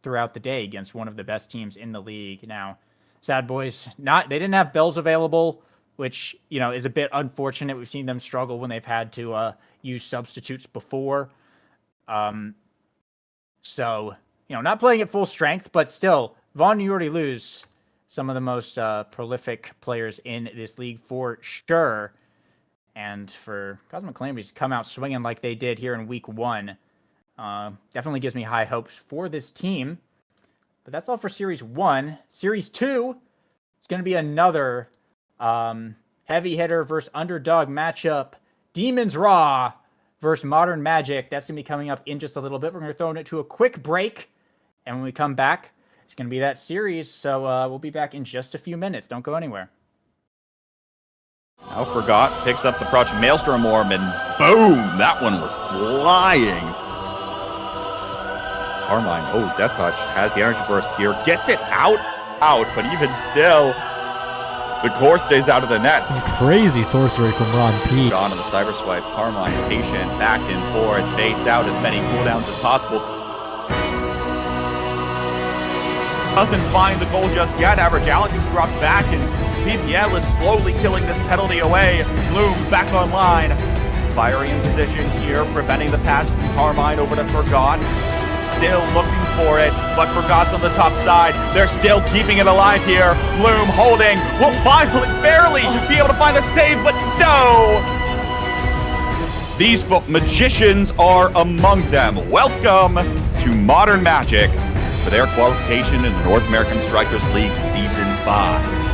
throughout the day against one of the best teams in the league. Now, Sad Boys, they didn't have bells available, which, is a bit unfortunate. We've seen them struggle when they've had to use substitutes before. So, not playing at full strength, but still, Vaughn, You Already Lose, some of the most prolific players in this league for sure. And for Cosmic Calamities to come out swinging like they did here in week 1, definitely gives me high hopes for this team. But that's all for Series 1. Series 2 is going to be another heavy hitter versus underdog matchup. Demons Raw versus Modern Magic. That's going to be coming up in just a little bit. We're going to throw it to a quick break. And when we come back, it's going to be that series. So we'll be back in just a few minutes. Don't go anywhere. Now Forgot picks up the Project Maelstrom Orb, and boom! That one was flying. Carmine, oh, Death Touch has the energy burst here, gets it out, but even still, the core stays out of the net. Some crazy sorcery from Ron P. On to the Cyber Swipe, Carmine patient, back and forth, baits out as many cooldowns as possible. Doesn't find the goal just yet. Average Alex has dropped back, and BPL is slowly killing this penalty away. Bloom back online. Fiery in position here, preventing the pass from Carmine over to Forgot. Still looking for it, but Forgot's on the top side. They're still keeping it alive here. Bloom holding, will finally, barely be able to find a save, but no! These magicians are among them. Welcome to Modern Magic for their qualification in the North American Strikers League Season 5.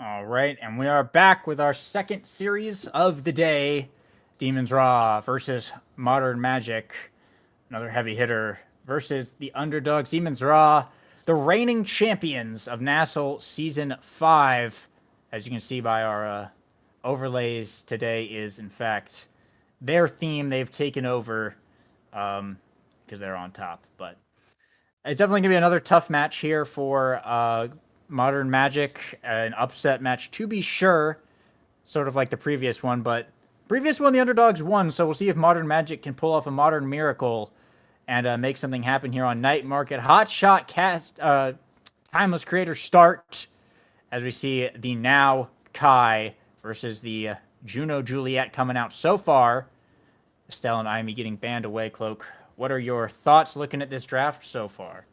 All right, and we are back with our second series of the day. Demons Raw versus Modern Magic. Another heavy hitter versus the underdogs. Demons Raw, the reigning champions of Nassau Season 5. As you can see by our overlays, today is, in fact, their theme. They've taken over because they're on top. But it's definitely going to be another tough match here for Modern Magic, an upset match to be sure, sort of like the previous one, but previous one the underdogs won, so we'll see if Modern Magic can pull off a modern miracle and make something happen here on Night Market. Hot Shot cast, Timeless Creator start, as we see the now Kai versus the Juno Juliet coming out so far. Estelle and Amy getting banned away. Cloak, what are your thoughts looking at this draft so far?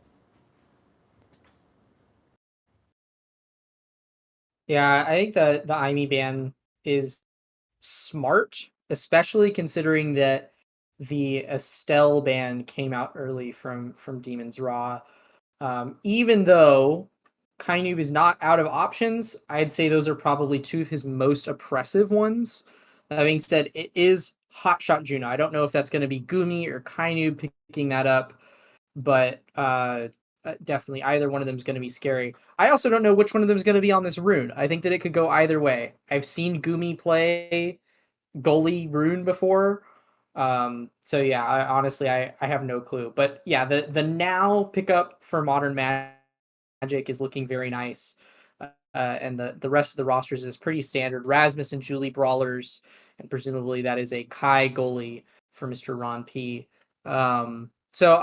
Yeah, I think the IME ban is smart, especially considering that the Estelle ban came out early from Demon's Raw. Even though Kainub is not out of options, I'd say those are probably two of his most oppressive ones. That being said, it is Hotshot Juno. I don't know if that's going to be Gumi or Kainub picking that up, but definitely either one of them is going to be scary. I also don't know which one of them is going to be on this rune. I think that it could go either way. I've seen Gumi play goalie rune before. So yeah, I have no clue. But yeah, the now pickup for Modern Magic is looking very nice. And the rest of the rosters is pretty standard. Rasmus and Julie brawlers, and presumably that is a Kai goalie for Mr. Ron P. So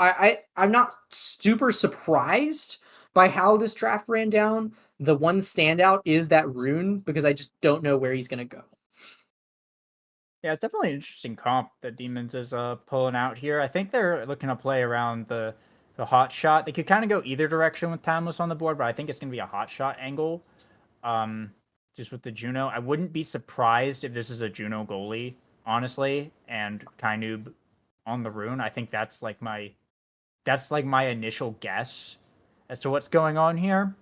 I'm not super surprised by how this draft ran down. The one standout is that rune, because I just don't know where he's going to go. Yeah, it's definitely an interesting comp that Demons is pulling out here. I think they're looking to play around the hot shot. They could kind of go either direction with Timeless on the board, but I think it's going to be a hot shot angle. Just with the Juno. I wouldn't be surprised if this is a Juno goalie, honestly, and Kainub on the rune. I think that's like my initial guess as to what's going on here.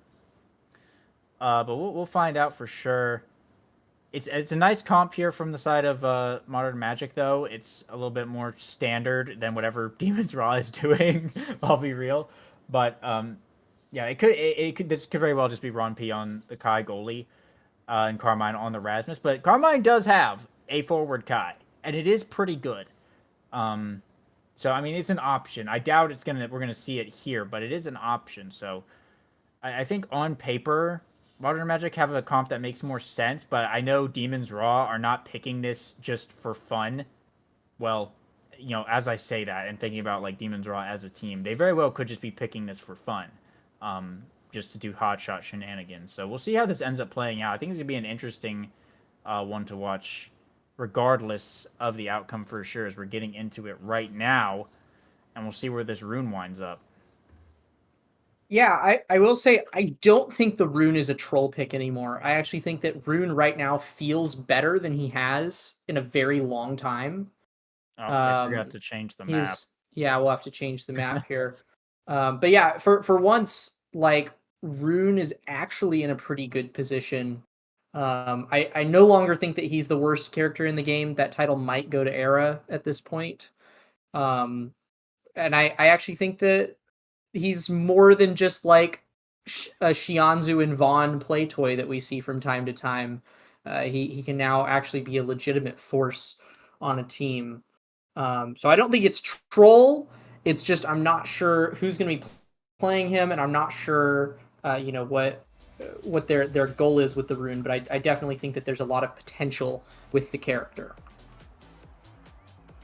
But we'll find out for sure. It's a nice comp here from the side of Modern Magic, though. It's a little bit more standard than whatever Demons Raw is doing. I'll be real, but yeah, this could very well just be Ron P on the Kai goalie and Carmine on the Rasmus. But Carmine does have a forward Kai, and it is pretty good. So I mean, it's an option. I doubt we're gonna see it here, but it is an option. So I think on paper, Modern Magic have a comp that makes more sense, but I know Demons Raw are not picking this just for fun. Well, you know, as I say that and thinking about like Demons Raw as a team, they very well could just be picking this for fun, just to do hotshot shenanigans. So we'll see how this ends up playing out. I think it's gonna be an interesting one to watch, regardless of the outcome for sure, as we're getting into it right now, and we'll see where this rune winds up. Yeah, I will say I don't think the rune is a troll pick anymore. I actually think that rune right now feels better than he has in a very long time. Oh, I forgot to change the map. Yeah, we'll have to change the map here. But yeah, for once, like, rune is actually in a pretty good position. I no longer think that he's the worst character in the game. That title might go to Era at this point. And I actually think that he's more than just like a Shianzu and Vaughn play toy that we see from time to time. He can now actually be a legitimate force on a team. So I don't think it's troll. It's just I'm not sure who's going to be playing him, and I'm not sure what their goal is with the rune. But I definitely think that there's a lot of potential with the character.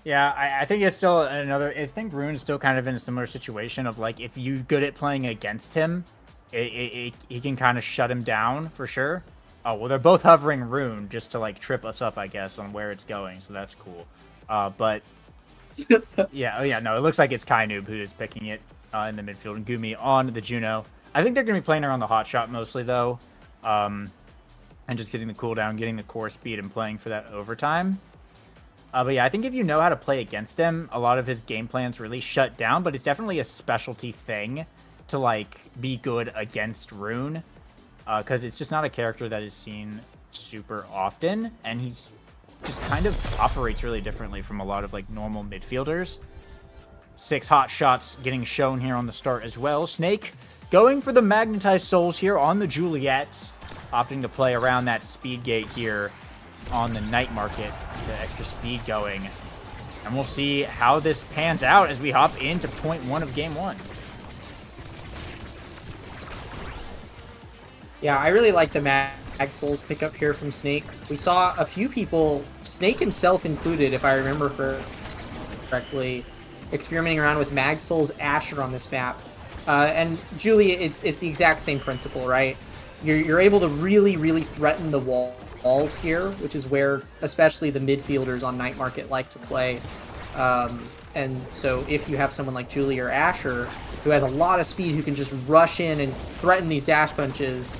Yeah, I think it's still I think Rune's still kind of in a similar situation of like, if you're good at playing against him, he can kind of shut him down for sure. Oh, well, they're both hovering Rune just to like trip us up, I guess, on where it's going. So that's cool. But yeah, no, it looks like it's Kainub who is picking it in the midfield, and Gumi on the Juno. I think they're going to be playing around the hot shot mostly, though, and just getting the cooldown, getting the core speed, and playing for that overtime. But yeah, I think if you know how to play against him, a lot of his game plans really shut down, but it's definitely a specialty thing to like be good against Rune. because it's just not a character that is seen super often, and he's just kind of operates really differently from a lot of like normal midfielders. 6 hot shots getting shown here on the start as well. Snake going for the magnetized souls here on the Juliet, opting to play around that speed gate here on the night market, the extra speed going. And we'll see how this pans out as we hop into point 1 of game 1. Yeah, I really like the Mag Souls pickup here from Snake. We saw a few people, Snake himself included, if I remember correctly, experimenting around with Mag Souls Asher on this map. And Julie, it's the exact same principle, right? You're able to really threaten the walls here, which is where especially the midfielders on Night Market like to play. And so if you have someone like Julie or Asher, who has a lot of speed, who can just rush in and threaten these dash punches,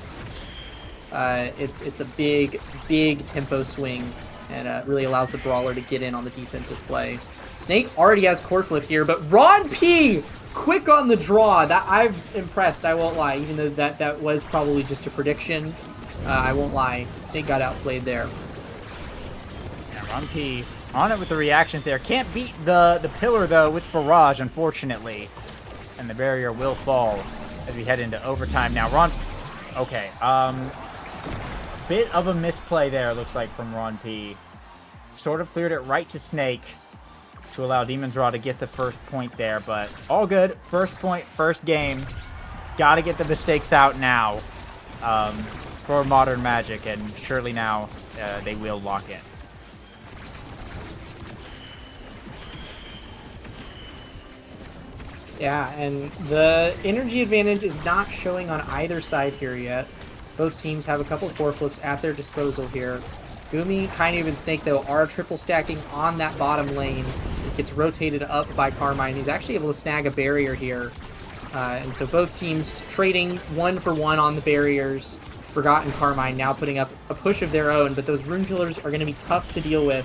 it's a big tempo swing, and really allows the brawler to get in on the defensive play. Snake already has core flip here, but Ron P, quick on the draw. That I'm impressed, I won't lie, even though that was probably just a prediction. I won't lie, Snake got outplayed there. Yeah, Ron P on it with the reactions there. Can't beat the pillar though with Barrage, unfortunately, and the barrier will fall as we head into overtime now. Okay, bit of a misplay there, looks like, from Ron P. Sort of cleared it right to Snake to allow Demon's Raw to get the first point there, but all good. First point, first game. Got to get the mistakes out now for Modern Magic, and surely now they will lock in. Yeah, and the energy advantage is not showing on either side here yet. Both teams have a couple of core flips at their disposal here. Gumi, Kainub, and Snake, though, are triple stacking on that bottom lane. It gets rotated up by Carmine, who's actually able to snag a barrier here. And so both teams trading 1-for-1 on the barriers. Forgotten Carmine now putting up a push of their own, but those rune pillars are going to be tough to deal with.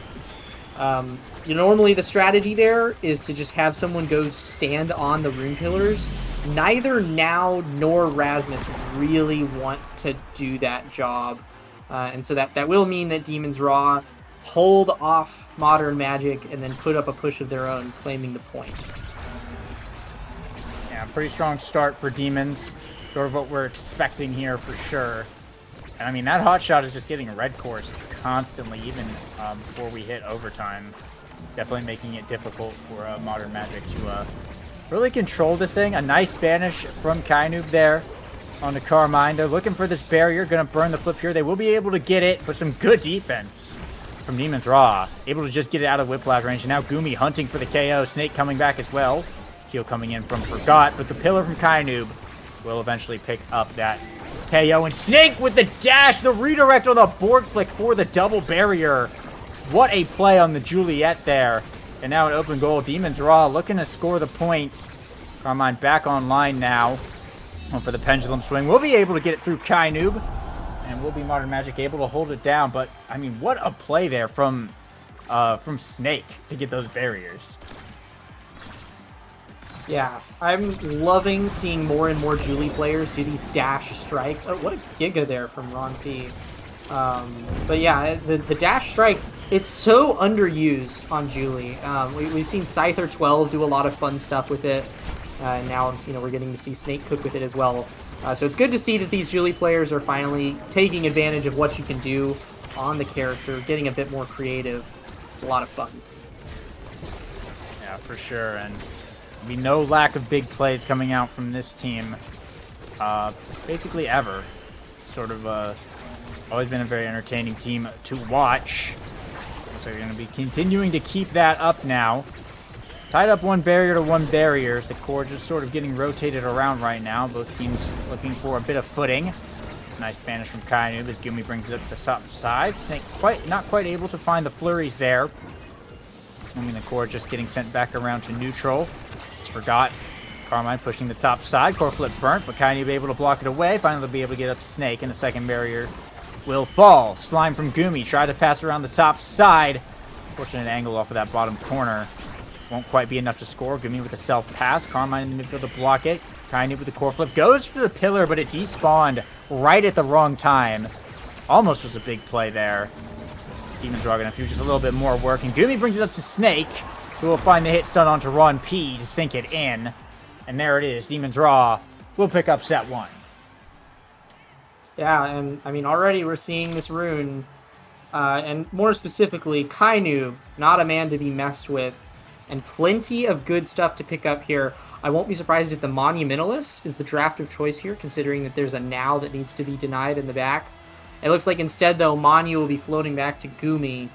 Normally the strategy there is to just have someone go stand on the rune pillars. Neither Now nor Rasmus really want to do that job. And so that will mean that Demon's Raw hold off Modern Magic and then put up a push of their own, claiming the point. Yeah, pretty strong start for Demons. Sort of what we're expecting here for sure. And I mean, that hot shot is just getting red coursed constantly, even before we hit overtime. Definitely making it difficult for Modern Magic to really control this thing. A nice banish from Kainub there on the Carmine. They're looking for this barrier, gonna burn the flip here. They will be able to get it, but some good defense from Demon's Raw. Able to just get it out of whiplash range. And now Gumi hunting for the KO. Snake coming back as well. Heal coming in from Forgot, but the pillar from Kainub will eventually pick up that KO. And Snake with the dash, the redirect on the board flick for the double barrier. What a play on the Juliet there. And now an open goal. Demon's Raw looking to score the points. Carmine back online now. For the pendulum swing. We'll be able to get it through Kainub. And will be Modern Magic able to hold it down. But, I mean, what a play there from Snake to get those barriers. Yeah, I'm loving seeing more and more Julie players do these dash strikes. Oh, what a giga there from Ron P. But yeah, the dash strike, it's so underused on Julie. We've seen Scyther 12 do a lot of fun stuff with it. And now, we're getting to see Snake cook with it as well. So it's good to see that these Julie players are finally taking advantage of what you can do on the character, getting a bit more creative. It's a lot of fun. Yeah, for sure. And be no lack of big plays coming out from this team. Basically ever. Sort of always been a very entertaining team to watch. So you're going to be continuing to keep that up now. Tied up one barrier to one barriers. The core just sort of getting rotated around right now. Both teams looking for a bit of footing. Nice banish from Kainub as Gumi brings it up to the top side. Snake not quite able to find the flurries there. I mean, the core just getting sent back around to neutral. It's Forgot. Carmine pushing the top side. Core flip burnt, but Kainub able to block it away. Finally, they'll be able to get up to Snake, and the second barrier will fall. Slime from Gumi. Try to pass around the top side. Fortunate angle off of that bottom corner. Won't quite be enough to score. Gumi with a self-pass. Carmine in the midfield to block it. Kainu with the core flip. Goes for the pillar, but it despawned right at the wrong time. Almost was a big play there. Demon's Raw gonna do just a little bit more work. And Gumi brings it up to Snake, who will find the hit stun onto Ron P to sink it in. And there it is. Demon's Raw will pick up set 1. Yeah, and I mean, already we're seeing this rune, and more specifically, Kainu, not a man to be messed with, and plenty of good stuff to pick up here. I won't be surprised if the Monumentalist is the draft of choice here, considering that there's a now that needs to be denied in the back. It looks like instead, though, Manu will be floating back to Gumi,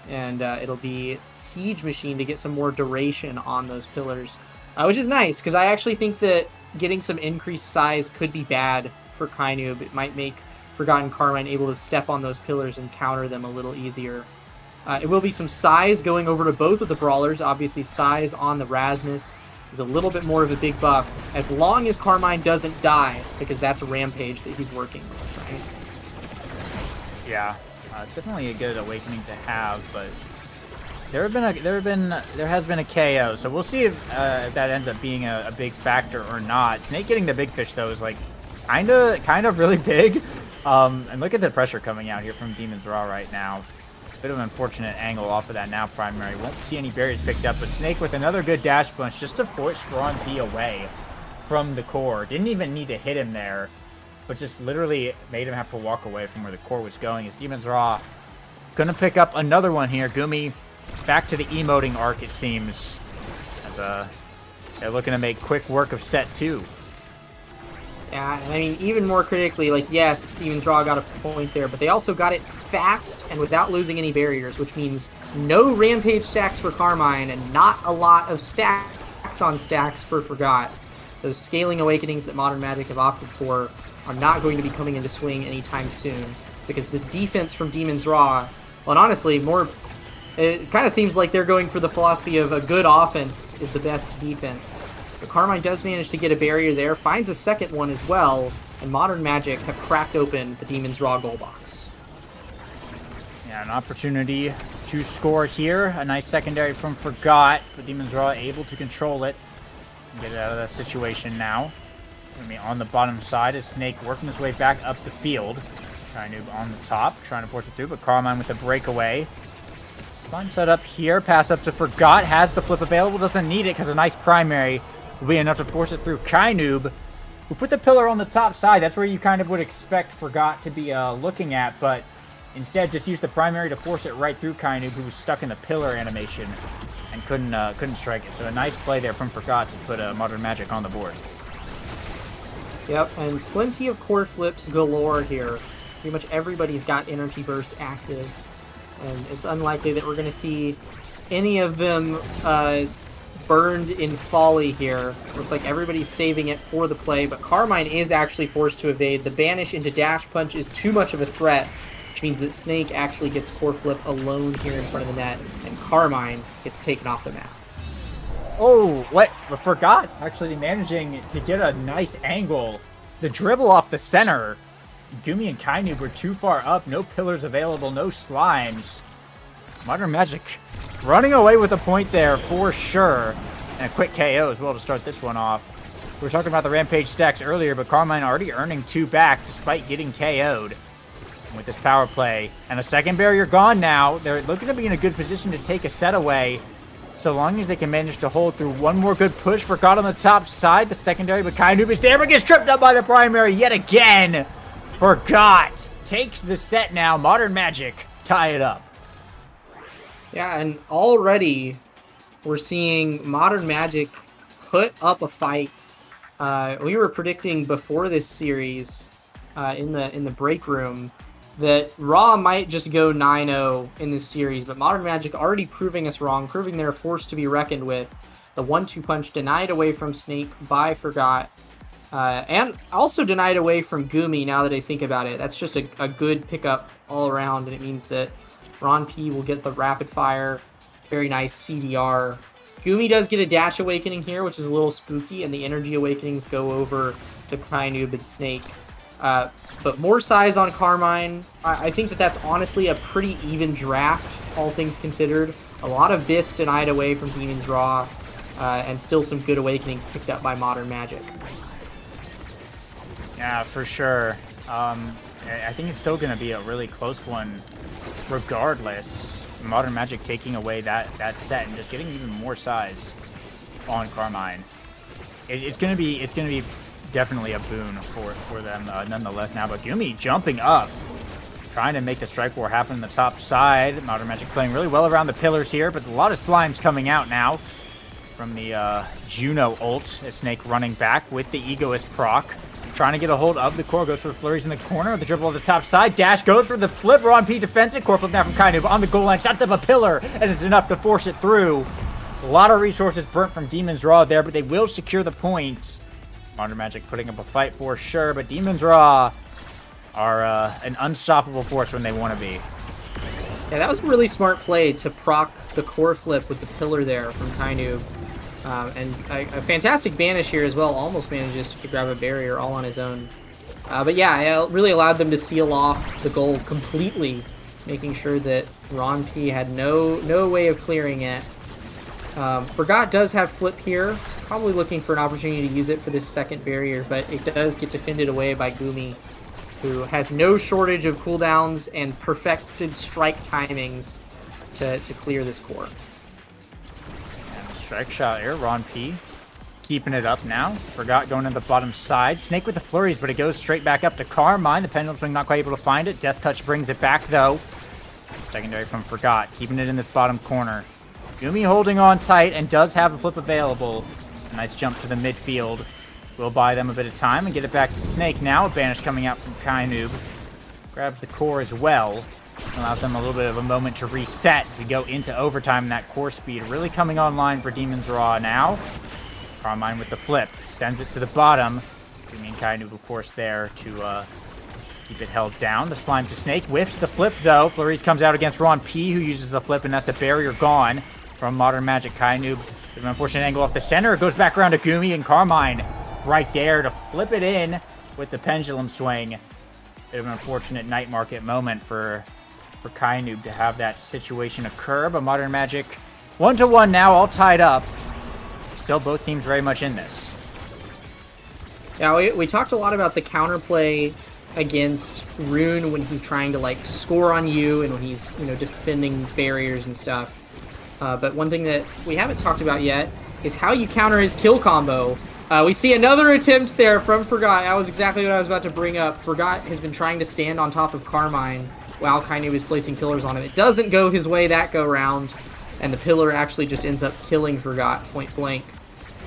and it'll be Siege Machine to get some more duration on those pillars, which is nice, because I actually think that getting some increased size could be bad for Kainu, but it might make Forgotten Carmine able to step on those pillars and counter them a little easier. It will be some size going over to both of the brawlers. Obviously, size on the Rasmus is a little bit more of a big buff, as long as Carmine doesn't die, because that's a rampage that he's working with, right? Yeah, it's definitely a good awakening to have, but there has been a KO, so we'll see if that ends up being a big factor or not. Snake getting the big fish though is like kind of really big. And look at the pressure coming out here from Demon's Raw right now. Bit of an unfortunate angle off of that now primary. Won't see any barriers picked up, but Snake with another good dash punch just to force Ron P away from the core. Didn't even need to hit him there, but just literally made him have to walk away from where the core was going. As Demon's Raw gonna pick up another one here. Gumi back to the emoting arc, it seems. As they're looking to make quick work of set 2. Yeah, and I mean, even more critically, like, yes, Demon's Raw got a point there, but they also got it fast and without losing any barriers, which means no Rampage stacks for Carmine and not a lot of stacks on stacks for Forgot. Those scaling awakenings that Modern Magic have opted for are not going to be coming into swing anytime soon, because this defense from Demon's Raw, well, and honestly, it kind of seems like they're going for the philosophy of a good offense is the best defense. But Carmine does manage to get a barrier there, finds a second one as well, and Modern Magic have cracked open the Demon's Raw goal box. Yeah, an opportunity to score here. A nice secondary from Forgot, but Demon's Raw able to control it and get it out of that situation now. I mean, on the bottom side is Snake working his way back up the field. Kainu on the top, trying to force it through, but Carmine with the breakaway. Stun set up here, pass up to Forgot, has the flip available, doesn't need it because a nice primary will be enough to force it through. Kainoob, who put the pillar on the top side. That's where you kind of would expect Forgot to be looking at, but instead just used the primary to force it right through Kainoob, who was stuck in the pillar animation and couldn't strike it. So a nice play there from Forgot to put Modern Magic on the board. Yep, and plenty of core flips galore here. Pretty much everybody's got Energy Burst active, and it's unlikely that we're going to see any of them burned in folly here. Looks like everybody's saving it for the play, but Carmine is actually forced to evade. The banish into dash punch is too much of a threat, which means that Snake actually gets core flip alone here in front of the net, and Carmine gets taken off the map. Oh, what? But Forgot actually managing to get a nice angle. The dribble off the center. Gumi and Kainoob were too far up. No pillars available, no slimes. Modern Magic running away with a point there for sure. And a quick KO as well to start this one off. We were talking about the Rampage stacks earlier, but Carmine already earning 2 back despite getting KO'd. And with this power play and a second barrier gone now, they're looking to be in a good position to take a set away. So long as they can manage to hold through one more good push. Forgot on the top side, the secondary, but Kainoob is there, but gets tripped up by the primary yet again. Forgot takes the set now. Modern Magic tie it up. Yeah, and already we're seeing Modern Magic put up a fight. We were predicting before this series in the break room that Raw might just go 9-0 in this series, but Modern Magic already proving us wrong, proving they're a force to be reckoned with. The 1-2 punch denied away from Snake by Forgot, and also denied away from Gumi now that I think about it. That's just a good pickup all around, and it means that Ron P will get the rapid fire. Very nice CDR. Gumi does get a dash awakening here, which is a little spooky, and the energy awakenings go over to Kainoob and Snake. But more size on Carmine. I think that that's honestly a pretty even draft, all things considered. A lot of Bis denied away from Demon's Raw, and still some good awakenings picked up by Modern Magic. Yeah, for sure. I think it's still going to be a really close one regardless. Modern Magic taking away that set and just getting even more size on Carmine. It's going to be definitely a boon for them nonetheless now. But Gumi jumping up, trying to make the strike war happen on the top side. Modern Magic playing really well around the pillars here, but a lot of slimes coming out now from the Juno ult. A Snake running back with the Egoist proc. Trying to get a hold of the core, goes for the flurries in the corner, the dribble on the top side, dash goes for the flip, Ron P defensive, core flip now from Kainu, but on the goal line, shots up a pillar, and it's enough to force it through. A lot of resources burnt from Demon's Raw there, but they will secure the point. Modern Magic putting up a fight for sure, but Demon's Raw are an unstoppable force when they want to be. Yeah, that was a really smart play to proc the core flip with the pillar there from Kainu. And a fantastic banish here as well. Almost manages to grab a barrier all on his own. But yeah, it really allowed them to seal off the goal completely, making sure that Ron P had no way of clearing it. Forgot does have flip here, probably looking for an opportunity to use it for this second barrier, but it does get defended away by Gumi, who has no shortage of cooldowns and perfected strike timings to clear this core. Strike shot here, Ron P keeping it up now. Forgot going to the bottom side. Snake with the flurries, but it goes straight back up to Carmine. The pendulum swing not quite able to find it. Death Touch brings it back though. Secondary from Forgot, keeping it in this bottom corner. Gumi holding on tight and does have a flip available. A nice jump to the midfield. Will buy them a bit of time and get it back to Snake now. A banish coming out from Kainoob. Grabs the core as well. Allows them a little bit of a moment to reset. We go into overtime, and that core speed really coming online for Demon's Raw now. Carmine with the flip. Sends it to the bottom. Gumi and Kainoob, of course, there to keep it held down. The slime to Snake. Whiffs the flip, though. Flurries comes out against Ron P, who uses the flip, and that's the barrier gone from Modern Magic. Kainoob with an unfortunate angle off the center. It goes back around to Gumi, and Carmine right there to flip it in with the pendulum swing. Bit of an unfortunate night market moment for Kainoob to have that situation occur, but Modern Magic 1-1 now, all tied up. Still both teams very much in this. Yeah, we talked a lot about the counterplay against Rune when he's trying to like score on you and when he's defending barriers and stuff. But one thing that we haven't talked about yet is how you counter his kill combo. We see another attempt there from Forgot. That was exactly what I was about to bring up. Forgot has been trying to stand on top of Carmine while Kainoob is placing pillars on him. It doesn't go his way that go round, and the pillar actually just ends up killing Forgot point blank.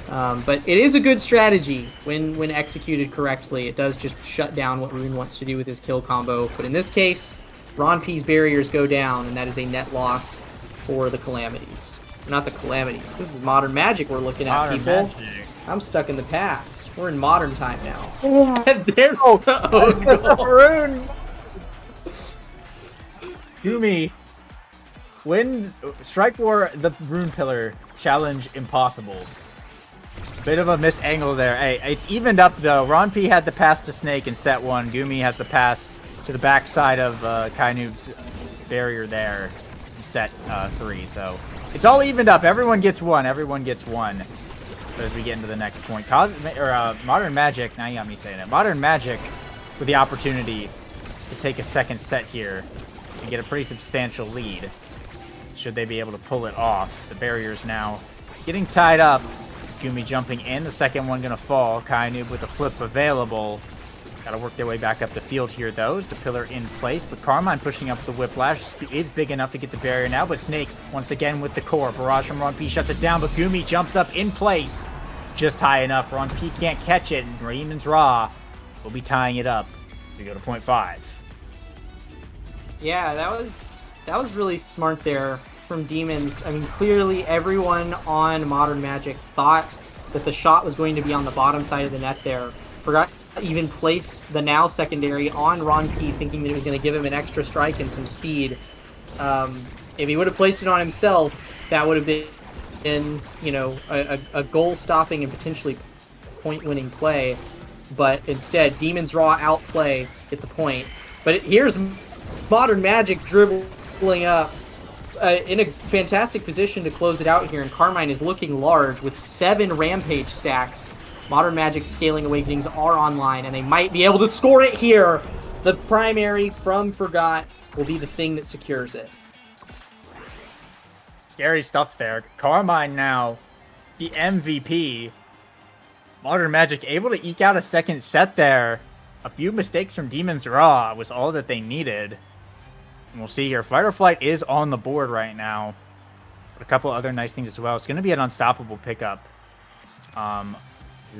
But it is a good strategy when executed correctly. It does just shut down what Rune wants to do with his kill combo. But in this case, Ron P's barriers go down, and that is a net loss for the Calamities. Not the Calamities. This is Modern Magic we're looking at, Modern people. Magic. I'm stuck in the past. We're in modern time now. And there's the own goal. Rune! Gumi, win Strike War the Rune Pillar challenge impossible. Bit of a miss angle there. Hey, it's evened up though. Ron P had the pass to Snake in set 1. Gumi has the pass to the backside of Kainoob's barrier there in set 3. So it's all evened up. Everyone gets one. Everyone gets one. So as we get into the next point, Modern Magic. Now you got me saying it. Modern Magic with the opportunity to take a second set here and get a pretty substantial lead. Should they be able to pull it off? The barrier's now getting tied up. It's Gumi jumping in. The second one going to fall. Kainoob with a flip available. Got to work their way back up the field here, though. Is the pillar in place, but Carmine pushing up the Whiplash is big enough to get the barrier now, but Snake once again with the core. Barrage from Ron P shuts it down, but Gumi jumps up in place just high enough. Ron P can't catch it, and Raymond's Raw will be tying it up. We go to point 5. Yeah, that was really smart there from Demons. I mean, clearly everyone on Modern Magic thought that the shot was going to be on the bottom side of the net there. Forgot even placed the now secondary on Ron P, thinking that it was going to give him an extra strike and some speed. If he would have placed it on himself, that would have been a goal-stopping and potentially point-winning play. But instead, Demon's Raw outplay at the point. But here's Modern Magic dribbling up in a fantastic position to close it out here, and Carmine is looking large with 7 Rampage stacks Modern Magic's Scaling Awakenings are online, and they might be able to score it here. The primary from Forgot will be the thing that secures it. Scary stuff there. Carmine now, the MVP. Modern Magic able to eke out a second set there. A few mistakes from Demon's Raw was all that they needed. And we'll see here. Fight or Flight is on the board right now. But a couple other nice things as well. It's going to be an unstoppable pickup.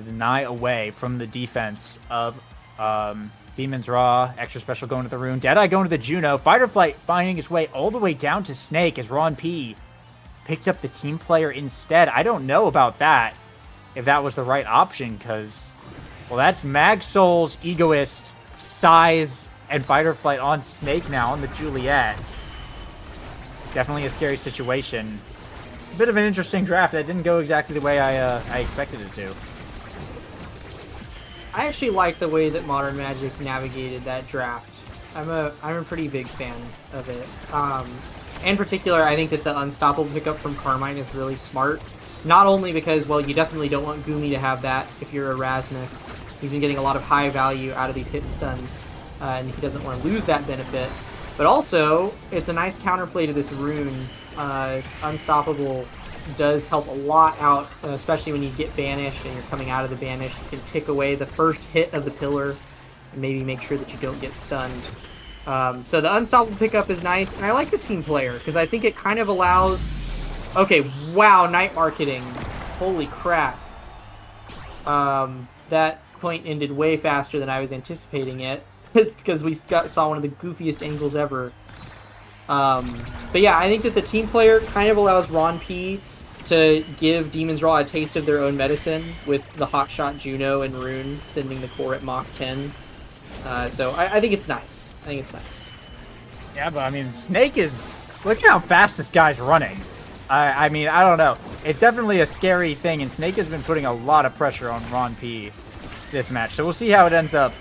Deny away from the defense of Demon's Raw. Extra special going to the Rune. Deadeye going to the Juno. Fight or Flight finding his way all the way down to Snake as Ron P picked up the team player instead. I don't know about that, if that was the right option, because, well, that's Mag Soul's Egoist, Size, and Fight or Flight on Snake now on the Juliet. Definitely a scary situation. A bit of an interesting draft. That didn't go exactly the way I expected it to. I actually like the way that Modern Magic navigated that draft. I'm a pretty big fan of it. In particular, I think that the unstoppable pickup from Carmine is really smart. Not only because, well, you definitely don't want Gumi to have that if you're Erasmus. He's been getting a lot of high value out of these hit stuns, and he doesn't want to lose that benefit. But also, it's a nice counterplay to this Rune. Unstoppable does help a lot out, especially when you get banished and you're coming out of the banish. You can tick away the first hit of the pillar and maybe make sure that you don't get stunned. So the unstoppable pickup is nice, and I like the team player because I think it kind of allows... Okay, wow, night marketing. Holy crap. That point ended way faster than I was anticipating it because we saw one of the goofiest angles ever. But yeah, I think that the team player kind of allows Ron P to give Demon's Raw a taste of their own medicine with the Hotshot Juno and Rune sending the core at Mach 10. So I think it's nice. I think it's nice. Yeah, but I mean, Snake is... Look how fast this guy's running. I mean, I don't know. It's definitely a scary thing, and Snake has been putting a lot of pressure on Ron P this match. So we'll see how it ends up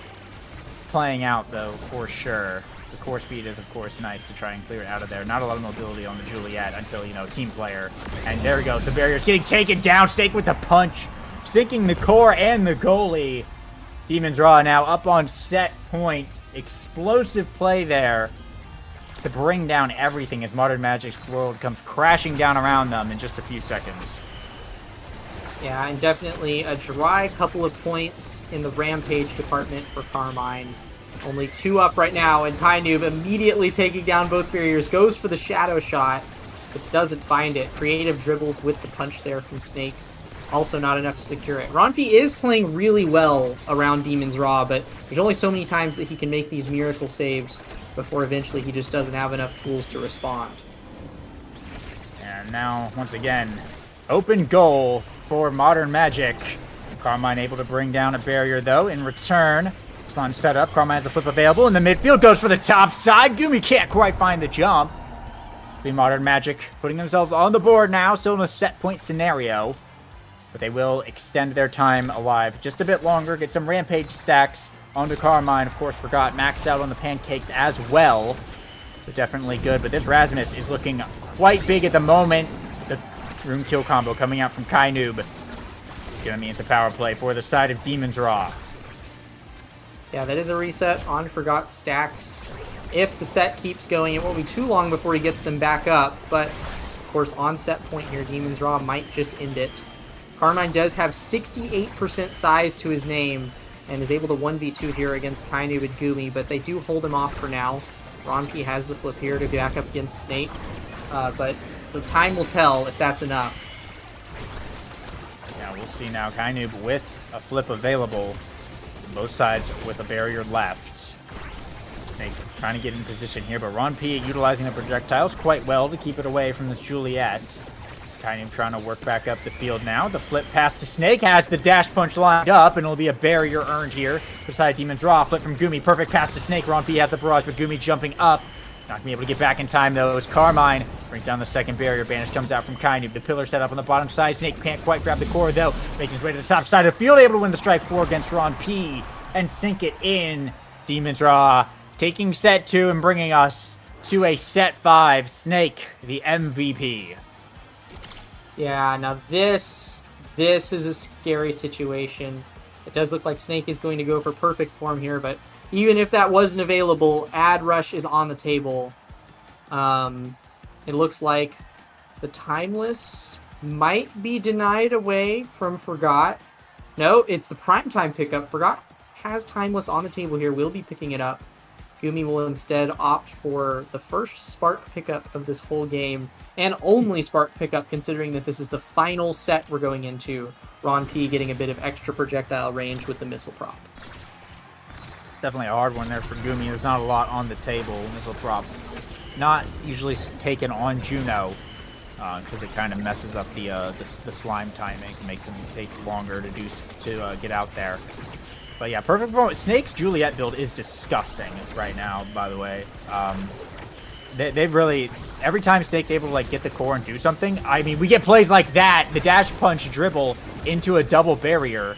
playing out, though, for sure. The core speed is, of course, nice to try and clear it out of there. Not a lot of mobility on the Juliet until, you know, team player. And there he goes. The barrier's getting taken down. Snake with the punch, sinking the core and the goalie. Demon's Raw now up on set point. Explosive play there to bring down everything as Modern Magic's world comes crashing down around them in just a few seconds. Yeah, and definitely a dry couple of points in the Rampage department for Carmine. Only 2 up right now, and Kainoob immediately taking down both barriers, goes for the shadow shot, but doesn't find it. Creative dribbles with the punch there from Snake. Also not enough to secure it. Ron P is playing really well around Demon's Raw, but there's only so many times that he can make these miracle saves before eventually he just doesn't have enough tools to respond. And now, once again, open goal for Modern Magic. Carmine able to bring down a barrier, though. In return, slime set up. Carmine has a flip available, and the midfield goes for the top side. Gumi can't quite find the jump. The Modern Magic putting themselves on the board now, still in a set point scenario. But they will extend their time alive just a bit longer, get some Rampage stacks onto Carmine. Of course, Forgot maxed out on the pancakes as well. So definitely good, but this Rasmus is looking quite big at the moment. The room kill combo coming out from Kainoob. It's going to mean it's a power play for the side of Demon's Raw. Yeah, that is a reset on Forgot stacks. If the set keeps going, it won't be too long before he gets them back up, but of course on set point here, Demon's Raw might just end it. Carmine does have 68% size to his name and is able to 1v2 here against Kainoob and Gumi, but they do hold him off for now. Ron P has the flip here to back up against Snake, but the time will tell if that's enough. Yeah, we'll see now. Kainoob with a flip available. Both sides with a barrier left. Snake trying to get in position here, but Ron P utilizing the projectiles quite well to keep it away from this Juliet. Kainoob trying to work back up the field now. The flip pass to Snake has the dash punch lined up, and it'll be a barrier earned here beside Demon's Raw. Flip from Gumi. Perfect pass to Snake. Ron P has the barrage, but Gumi jumping up. Not going to be able to get back in time, though, as Carmine brings down the second barrier. Banish comes out from Kainoob. The pillar set up on the bottom side. Snake can't quite grab the core, though. Making his way to the top side of the field. Able to win the strike 4 against Ron P and sink it in. Demon's Raw taking set 2 and bringing us to a set 5. Snake, the MVP. Yeah, now this This is a scary situation. It does look like Snake is going to go for perfect form here, but even if that wasn't available, Ad Rush is on the table. It looks like the Timeless might be denied away from Forgot. No, it's the Primetime pickup. Forgot has Timeless on the table here, will be picking it up. Gumi will instead opt for the first Spark pickup of this whole game, and only Spark pickup considering that this is the final set we're going into. Ron P getting a bit of extra projectile range with the missile prop. Definitely a hard one there for Gumi. There's not a lot on the table. Missile prop not usually taken on Juno because it kind of messes up the slime timing, makes him take longer to get out there. But yeah, perfect form. Snake's Juliet build is disgusting right now, by the way. They've really, every time Snake's able to like get the core and do something, I mean, we get plays like that, the dash punch dribble into a double barrier,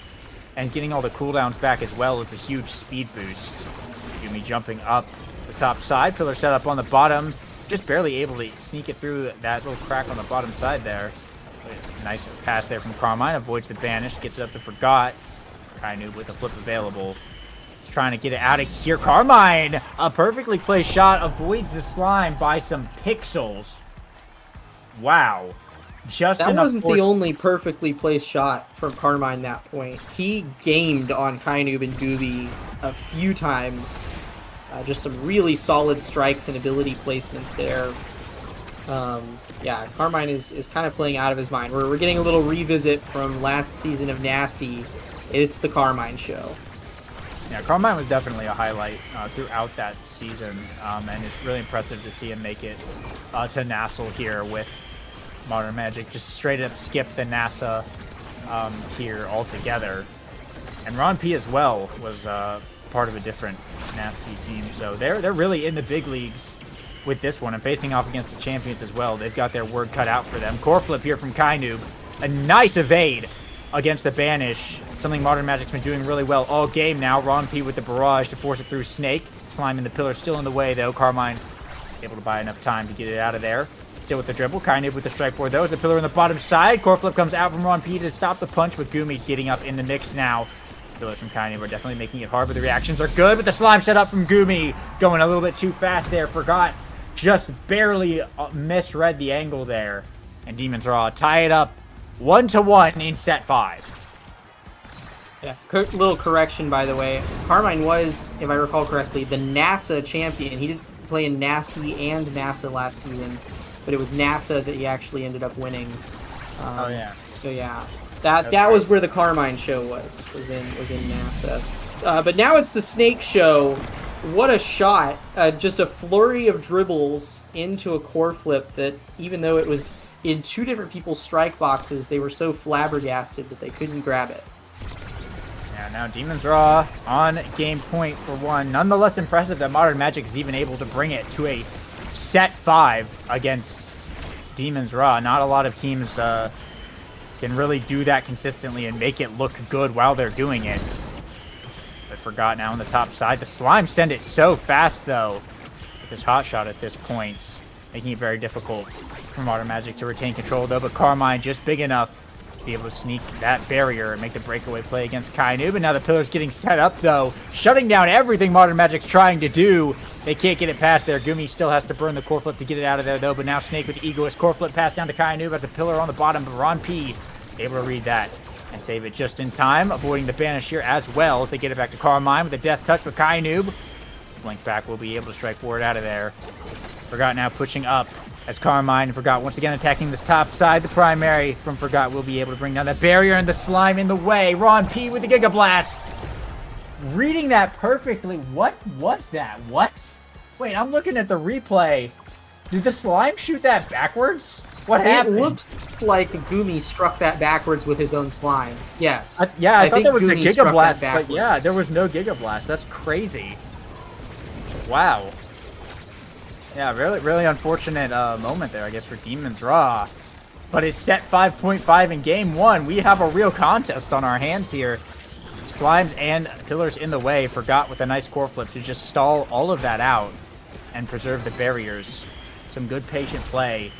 and getting all the cooldowns back as well is a huge speed boost. Gumi jumping up the top side, pillar set up on the bottom, just barely able to sneak it through that little crack on the bottom side there. Nice pass there from Carmine, avoids the banish, gets it up to Forgot. Kainu with a flip available. He's trying to get it out of here. Carmine, a perfectly placed shot, avoids the slime by some pixels. Wow. That wasn't the only perfectly placed shot from Carmine that point. He gamed on Kainub and Gooby a few times. Just some really solid strikes and ability placements there. Yeah, Carmine is kind of playing out of his mind. We're getting a little revisit from last season of Nasty. It's the Carmine show. Yeah, Carmine was definitely a highlight throughout that season, and it's really impressive to see him make it to Nassel here with Modern Magic. Just straight up skip the NASA tier altogether. And Ron P as well was part of a different Nasty team, so they're really in the big leagues with this one and facing off against the champions as well. They've got their word cut out for them. Core flip here from Kainub. A nice evade against the banish. Something Modern Magic's been doing really well all game now. Ron P with the barrage to force it through Snake. Slime in the pillar still in the way though. Carmine able to buy enough time to get it out of there. Still with the dribble. Kainub with the strike board though. The pillar on the bottom side. Core flip comes out from Ron P to stop the punch, with Gumi getting up in the mix now. Pillars from Kainub are definitely making it hard, but the reactions are good. But the slime set up from Gumi going a little bit too fast there. Forgot just barely misread the angle there. And Demon's Raw tie it up 1-1 in set 5. Yeah, little correction, by the way. Carmine was, if I recall correctly, the NASA champion. He did play in Nasty and NASA last season, but it was NASA that he actually ended up winning. Oh yeah. So yeah, that was where the Carmine show was in NASA. But now it's the Snake show. What a shot! Just a flurry of dribbles into a core flip that, even though it was in two different people's strike boxes, they were so flabbergasted that they couldn't grab it. Yeah, now Demon's Raw on game point for one. Nonetheless impressive that Modern Magic is even able to bring it to a set 5 against Demon's Raw. Not a lot of teams can really do that consistently and make it look good while they're doing it. But Forgot now on the top side. The slime send it so fast though with this hot shot at this point, making it very difficult for Modern Magic to retain control though. But Carmine just big enough to be able to sneak that barrier and make the breakaway play against Kainub. And now the pillar's getting set up though, shutting down everything Modern Magic's trying to do. They can't get it past there. Gumi still has to burn the core flip to get it out of there though. But now Snake with the egoist core flip pass down to Kainub as the pillar on the bottom. But Ron P able to read that and save it just in time, avoiding the banish here as well as they get it back to Carmine with a death touch for Kainub. Blink back will be able to strike forward out of there. Forgot now pushing up as Carmine and Forgot once again attacking this top side. The primary from Forgot will be able to bring down that barrier and the slime in the way. Ron P with the Giga Blast. Reading that perfectly. What was that? What? Wait, I'm looking at the replay. Did the slime shoot that backwards? What happened? It looked like Gumi struck that backwards with his own slime. Yes. I thought there was Gumi a Giga Blast, but backwards. yeah, there was no Giga Blast. That's crazy. Wow. Yeah, really unfortunate moment there, I guess, for Demon's Raw. But it's set 5.5 in game 1. We have a real contest on our hands here. Slimes and pillars in the way. Forgot with a nice core flip to just stall all of that out and preserve the barriers. Some good patient play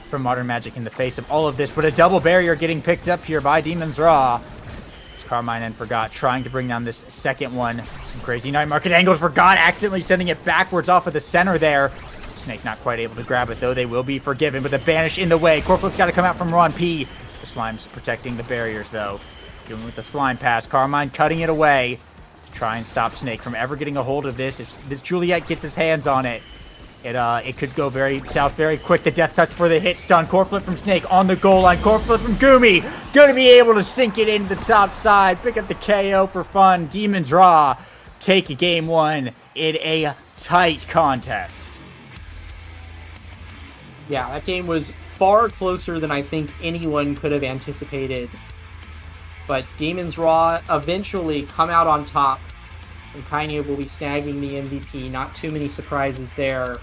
from Modern Magic in the face of all of this, but a double barrier getting picked up here by Demon's Raw. It's Carmine and Forgot trying to bring down this second one. Some crazy night market angles. Forgot accidentally sending it backwards off of the center there. Snake not quite able to grab it, though. They will be forgiven, but the Banish in the way. Coreflip's got to come out from Ron P. The Slime's protecting the barriers, though. Dealing with the Slime pass. Carmine cutting it away to try and stop Snake from ever getting a hold of this. If this Juliet gets his hands on it, it could go south very quick. The death touch for the hit stun. Coreflip from Snake on the goal line. Coreflip from Gumi. Going to be able to sink it into the top side. Pick up the KO for fun. Demon's Raw take game one in a tight contest. Yeah, that game was far closer than I think anyone could have anticipated. But Demon's Raw eventually come out on top, and Kainu will be snagging the MVP. Not too many surprises there.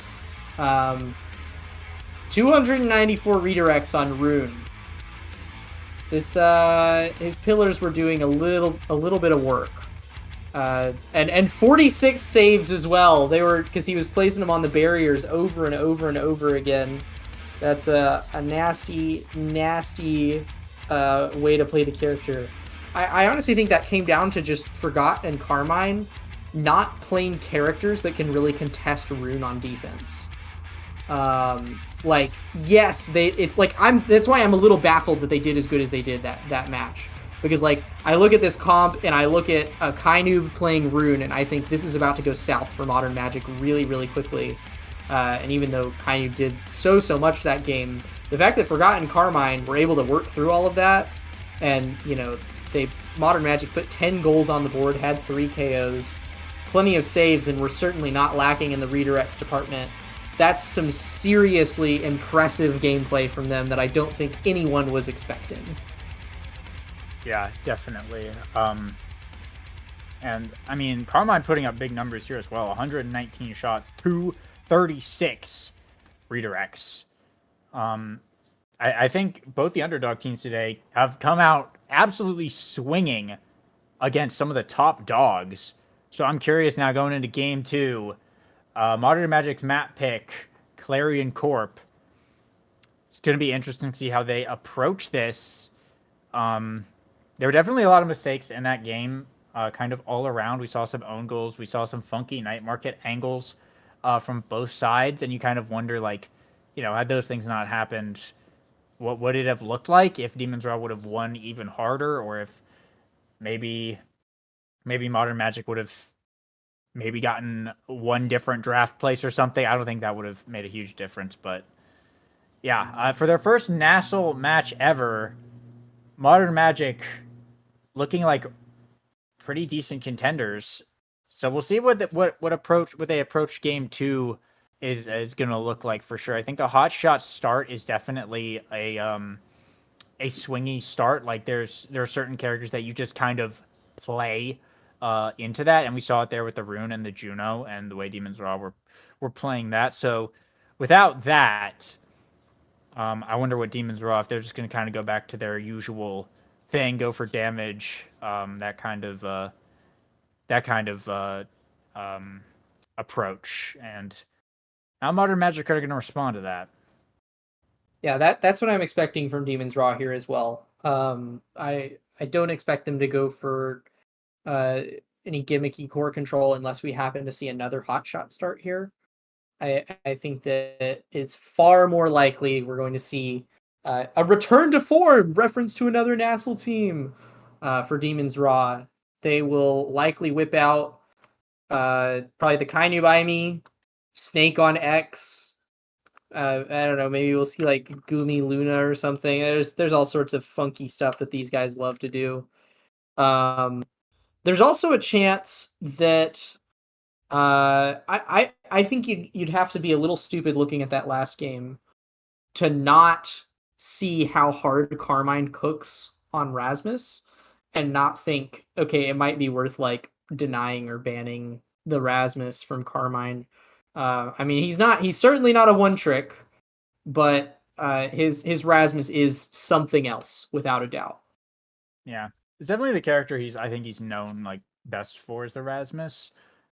294 redirects on Rune. This his pillars were doing a little bit of work. And 46 saves as well. They were, because he was placing them on the barriers over and over and over again. That's a nasty way to play the character. I honestly think that came down to just Forgot and Carmine not playing characters that can really contest Rune on defense. Like, yes, it's like that's why I'm a little baffled that they did as good as they did that match. Because, like, I look at this comp and I look at Kainu playing Rune, and I think this is about to go south for Modern Magic really, really quickly. And even though Kainu did so much that game, the fact that Forgot and Carmine were able to work through all of that, and, you know, Modern Magic put 10 goals on the board, had 3 KOs, plenty of saves, and were certainly not lacking in the redirects department. That's some seriously impressive gameplay from them that I don't think anyone was expecting. Yeah, definitely. And, I mean, Carmine putting up big numbers here as well. 119 shots, 236 redirects. I think both the underdog teams today have come out absolutely swinging against some of the top dogs. So I'm curious now going into game 2. Modern Magic's map pick, Clarion Corp. It's going to be interesting to see how they approach this. There were definitely a lot of mistakes in that game, kind of all around. We saw some own goals. We saw some funky night market angles from both sides, and you kind of wonder, like, you know, had those things not happened, what would it have looked like if Demon's Raw would have won even harder, or if maybe Modern Magic would have maybe gotten one different draft place or something. I don't think that would have made a huge difference, but yeah, for their first national match ever, Modern Magic looking like pretty decent contenders. So we'll see what they approach game 2 is going to look like for sure. I think the hot shot start is definitely a swingy start. Like there are certain characters that you just kind of play into that, and we saw it there with the Rune and the Juno and the way Demon's Raw were playing that. So without that, I wonder what Demon's Raw, if they're just going to kind of go back to their usual thing, go for damage, that kind of approach. And how Modern Magic are going to respond to that? Yeah, that's what I'm expecting from Demon's Raw here as well. I don't expect them to go for any gimmicky core control unless we happen to see another hotshot start here. I think that it's far more likely we're going to see a return to form, reference to another Nassel team for Demon's Raw. They will likely whip out probably the Kainu by me, Snake on X. I don't know, maybe we'll see like Gumi Luna or something. There's all sorts of funky stuff that these guys love to do. There's also a chance that I think you'd have to be a little stupid looking at that last game to not see how hard Carmine cooks on Rasmus and not think, okay, it might be worth like denying or banning the Rasmus from Carmine. I mean, he's certainly not a one trick, but his Rasmus is something else without a doubt. Yeah, it's definitely the character I think he's known like best for is the Rasmus.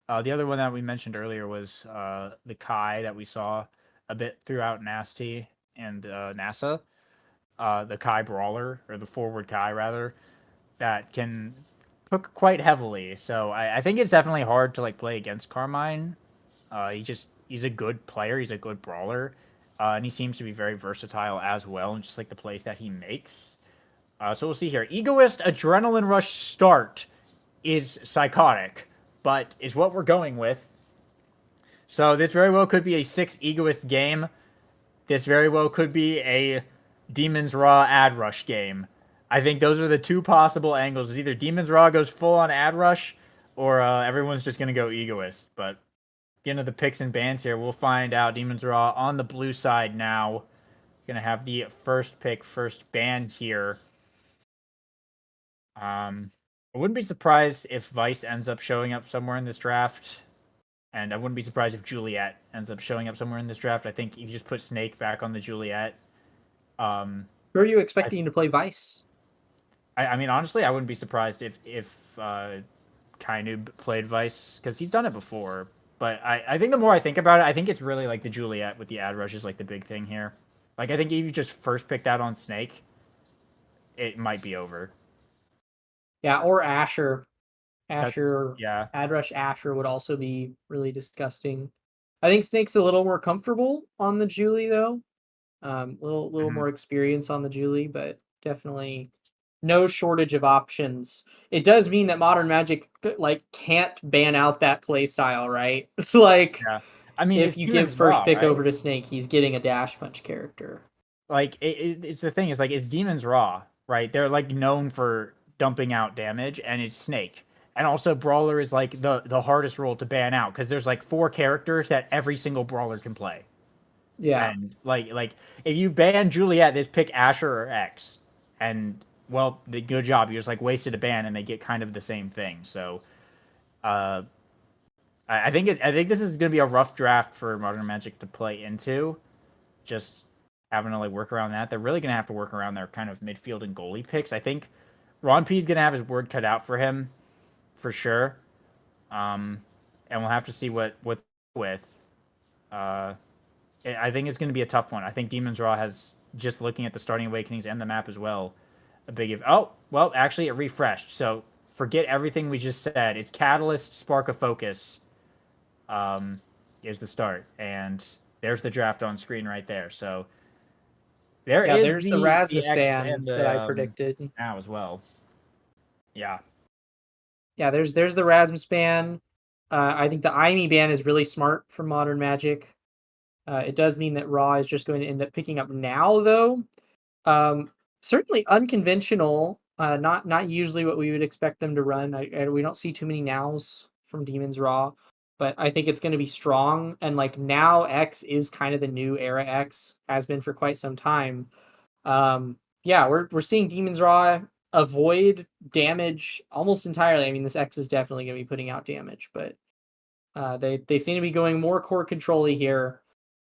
The other one that we mentioned earlier was the Kai that we saw a bit throughout Nasty, and NASA, the Kai brawler, or the forward Kai rather, that can cook quite heavily. So I think it's definitely hard to like play against Carmine. He's a good player. He's a good brawler, and he seems to be very versatile as well, and just like the plays that he makes. So we'll see here. Egoist Adrenaline Rush start is psychotic, but is what we're going with. So this very well could be a 6 Egoist game. This very well could be a Demon's Raw ad rush game. I think those are the two possible angles. It's either Demon's Raw goes full on ad rush, or everyone's just going to go Egoist. But getting to the picks and bans here, we'll find out. Demon's Raw on the blue side now. Going to have the first pick, first ban here. I wouldn't be surprised if Vice ends up showing up somewhere in this draft. And I wouldn't be surprised if Juliet ends up showing up somewhere in this draft. I think you just put Snake back on the Juliet. Who are you expecting to play Vice? I mean, honestly, I wouldn't be surprised if Kainoob played Vice, because he's done it before. But I think the more I think about it, I think it's really like the Juliet with the ad rush is like the big thing here. Like, I think if you just first pick that on Snake, it might be over. Yeah, or Asher. Asher, yeah. ad rush Asher would also be really disgusting. I think Snake's a little more comfortable on the Julie though. Little more experience on the Julie, but definitely no shortage of options. It does mean that Modern Magic like can't ban out that playstyle, right? Like, yeah. I mean, if you give first pick over to Snake, he's getting a Dash Punch character. Like, it's the thing is like it's Demon's Raw, right? They're like known for dumping out damage, and it's Snake. And also, Brawler is like the hardest role to ban out because there's like 4 characters that every single Brawler can play. Yeah. And like if you ban Juliet, just pick Asher or X, and well, good job. You just like wasted a ban, and they get kind of the same thing. So, I think this is gonna be a rough draft for Modern Magic to play into. Just having to like work around that. They're really gonna have to work around their kind of midfield and goalie picks. I think Ron P is gonna have his word cut out for him. For sure, and we'll have to see what with. I think it's going to be a tough one. I think Demon's Raw has, just looking at the starting awakenings and the map as well, a big. Oh, well, actually, it refreshed. So forget everything we just said. It's Catalyst, Spark of Focus, is the start, and there's the draft on screen right there. So there's the Rasmus ban that I predicted now as well. Yeah. Yeah, there's the Rasmus ban. I think the Aimi ban is really smart for Modern Magic. It does mean that Raw is just going to end up picking up now, though. Certainly unconventional. Not usually what we would expect them to run. We don't see too many nows from Demon's Raw, but I think it's going to be strong. And like now, X is kind of the new era X, has been for quite some time. Yeah, we're seeing Demon's Raw avoid damage almost entirely. I mean, this X is definitely going to be putting out damage, but they seem to be going more core control-y here.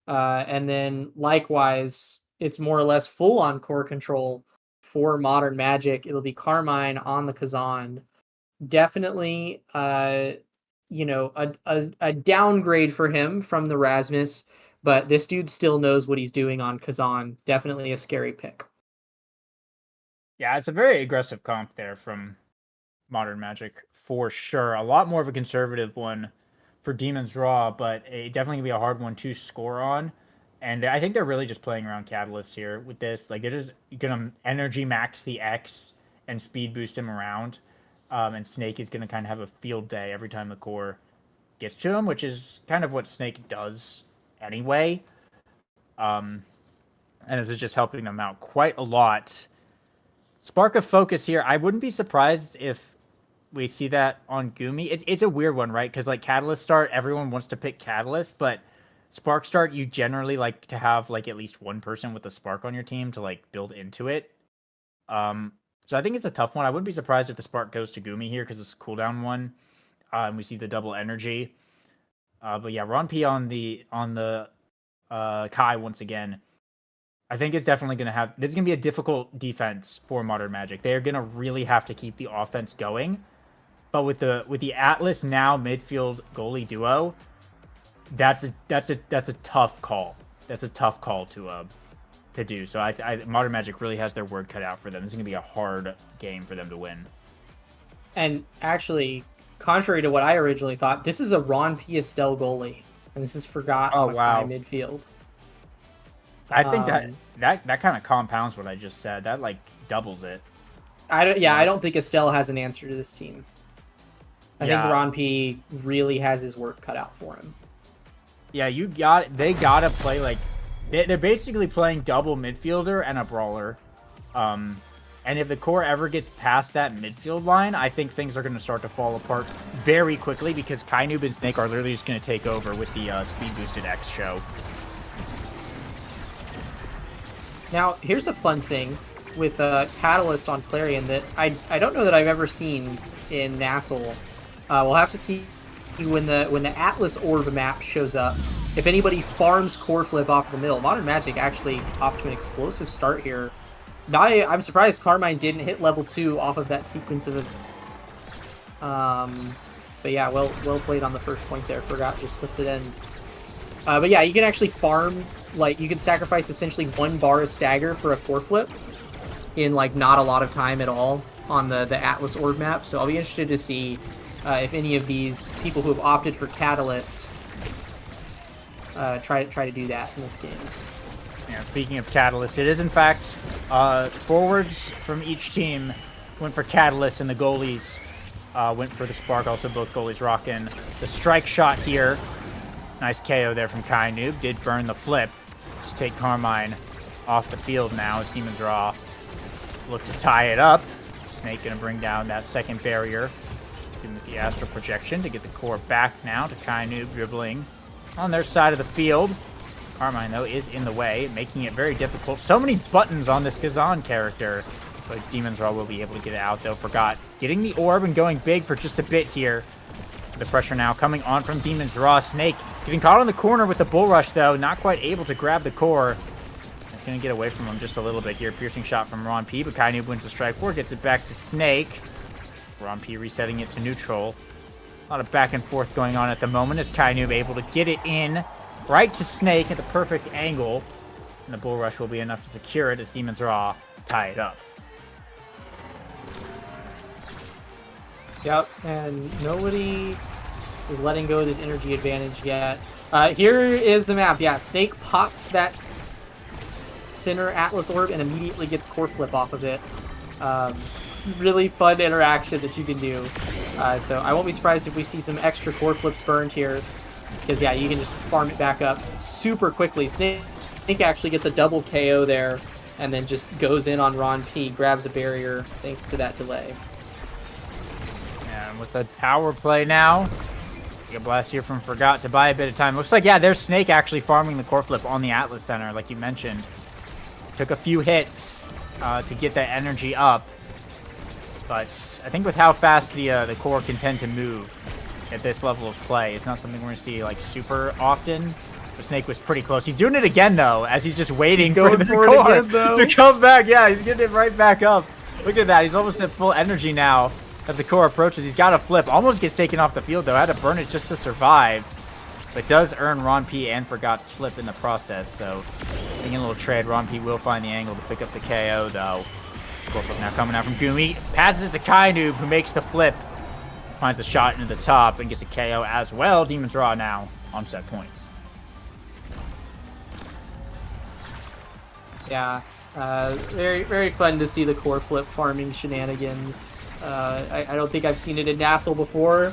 And then likewise, it's more or less full on core control for Modern Magic. It'll be Carmine on the Kazan. Definitely, a downgrade for him from the Rasmus, but this dude still knows what he's doing on Kazan. Definitely a scary pick. Yeah, it's a very aggressive comp there from Modern Magic, for sure. A lot more of a conservative one for Demon's Raw, but it definitely going to be a hard one to score on. And I think they're really just playing around Catalyst here with this. Like, they're just going to energy max the X and speed boost him around. And Snake is going to kind of have a field day every time the core gets to him, which is kind of what Snake does anyway. And this is just helping them out quite a lot. Spark of Focus here. I wouldn't be surprised if we see that on Gumi. It's a weird one, right? Because like Catalyst start, everyone wants to pick Catalyst, but Spark start, you generally like to have like at least one person with a Spark on your team to like build into it. So I think it's a tough one. I wouldn't be surprised if the Spark goes to Gumi here because it's a cooldown one. And we see the double energy. But yeah, Ron P on the Kai once again. I think it's definitely going to have... This is going to be a difficult defense for Modern Magic. They're going to really have to keep the offense going. But with the Atlas now midfield goalie duo, that's a tough call. That's a tough call to to do. So Modern Magic really has their work cut out for them. This is going to be a hard game for them to win. And actually, contrary to what I originally thought, this is a Ron P. Estelle goalie, and this is Forgot on wow. midfield. I think that kind of compounds what I just said. That like doubles it. I don't think Estelle has an answer to this team. I think Ron P. really has his work cut out for him. Yeah, they gotta play like they're basically playing double midfielder and a brawler. And if the core ever gets past that midfield line, I think things are going to start to fall apart very quickly because Kainoob and Snake are literally just going to take over with the speed boosted X show. Now, here's a fun thing with Catalyst on Clarion that I don't know that I've ever seen in Nassel. We'll have to see when the Atlas Orb map shows up. If anybody farms core flip off the middle, Modern Magic actually off to an explosive start here. I'm surprised Carmine didn't hit level 2 off of that sequence of but yeah, well played on the first point there. Forgot just puts it in. But yeah, you can actually farm, like, you can sacrifice essentially 1 bar of stagger for a core flip in, like, not a lot of time at all on the Atlas Orb map. So I'll be interested to see if any of these people who have opted for Catalyst try to do that in this game. Yeah, speaking of Catalyst, it is in fact forwards from each team went for Catalyst, and the goalies went for the Spark. Also, both goalies rocking the strike shot here. Nice KO there from Kainoob. Did burn the flip. Just take Carmine off the field now as Demons Raw look to tie it up. Snake going to bring down that second barrier. Give him the Astral Projection to get the core back now to Kainoob dribbling on their side of the field. Carmine, though, is in the way, making it very difficult. So many buttons on this Kazan character. But Demons Raw will be able to get it out, though. Forgot getting the orb and going big for just a bit here. The pressure now coming on from Demons Raw. Snake getting caught on the corner with the Bull Rush, though. Not quite able to grab the core. It's going to get away from him just a little bit here. Piercing shot from Ron P, but Kainoob wins the strike four. Gets it back to Snake. Ron P resetting it to neutral. A lot of back and forth going on at the moment as Kainoob able to get it in right to Snake at the perfect angle. And the Bull Rush will be enough to secure it as Demons Raw tie it up. Yep, and nobody is letting go of this energy advantage yet. Here is the map. Yeah, Snake pops that center Atlas Orb and immediately gets core flip off of it. Really fun interaction that you can do. So I won't be surprised if we see some extra core flips burned here. Because, yeah, you can just farm it back up super quickly. Snake actually gets a double KO there and then just goes in on Ron P, grabs a barrier thanks to that delay. And with the power play now, a blast here from Forgot to buy a bit of time. Looks like, yeah, there's Snake actually farming the core flip on the Atlas Center, like you mentioned. Took a few hits to get that energy up. But I think with how fast the core can tend to move at this level of play, it's not something we're going to see like super often. The Snake was pretty close. He's doing it again, though, as he's just waiting for the core to come back. Yeah, he's getting it right back up. Look at that. He's almost at full energy now as the core approaches. He's got a flip. Almost gets taken off the field, though. Had to burn it just to survive. But does earn Ron P and Forgot's flip in the process. So, getting a little trade. Ron P will find the angle to pick up the KO, though. Core flip now coming out from Gumi. Passes it to Kainoob, who makes the flip. Finds the shot into the top and gets a KO as well. Demons Raw now on set points. Yeah, very, very fun to see the core flip farming shenanigans. I don't think I've seen it in Nassel before,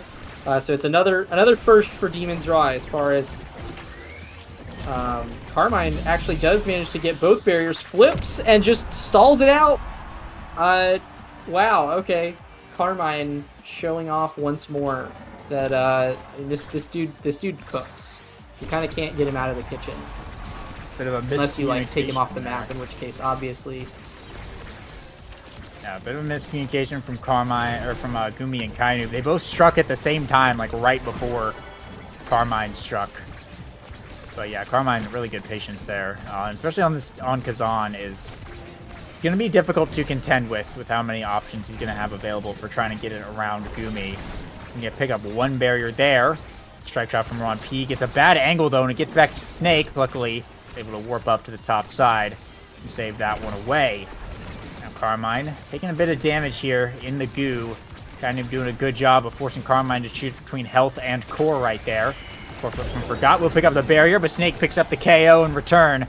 so it's another first for Demons Raw as far as Carmine actually does manage to get both barriers, flips, and just stalls it out. Wow, okay. Carmine showing off once more that this dude cooks. You kind of can't get him out of the kitchen. Bit of a unless you like take him off the there. map, in which case obviously. Yeah, a bit of a miscommunication from Carmine or from Gumi and Kainoob. They both struck at the same time, like right before Carmine struck. But yeah, Carmine really good patience there, especially on Kazan is. It's going to be difficult to contend with how many options he's going to have available for trying to get it around Gumi. Can get pick up one barrier there. Strike shot from Ron P. Gets a bad angle, though, and it gets back to Snake, luckily. Able to warp up to the top side. Save that one away. Now Carmine taking a bit of damage here in the goo. Kind of doing a good job of forcing Carmine to choose between health and core right there. Core flip from Forgot will pick up the barrier, but Snake picks up the KO in return.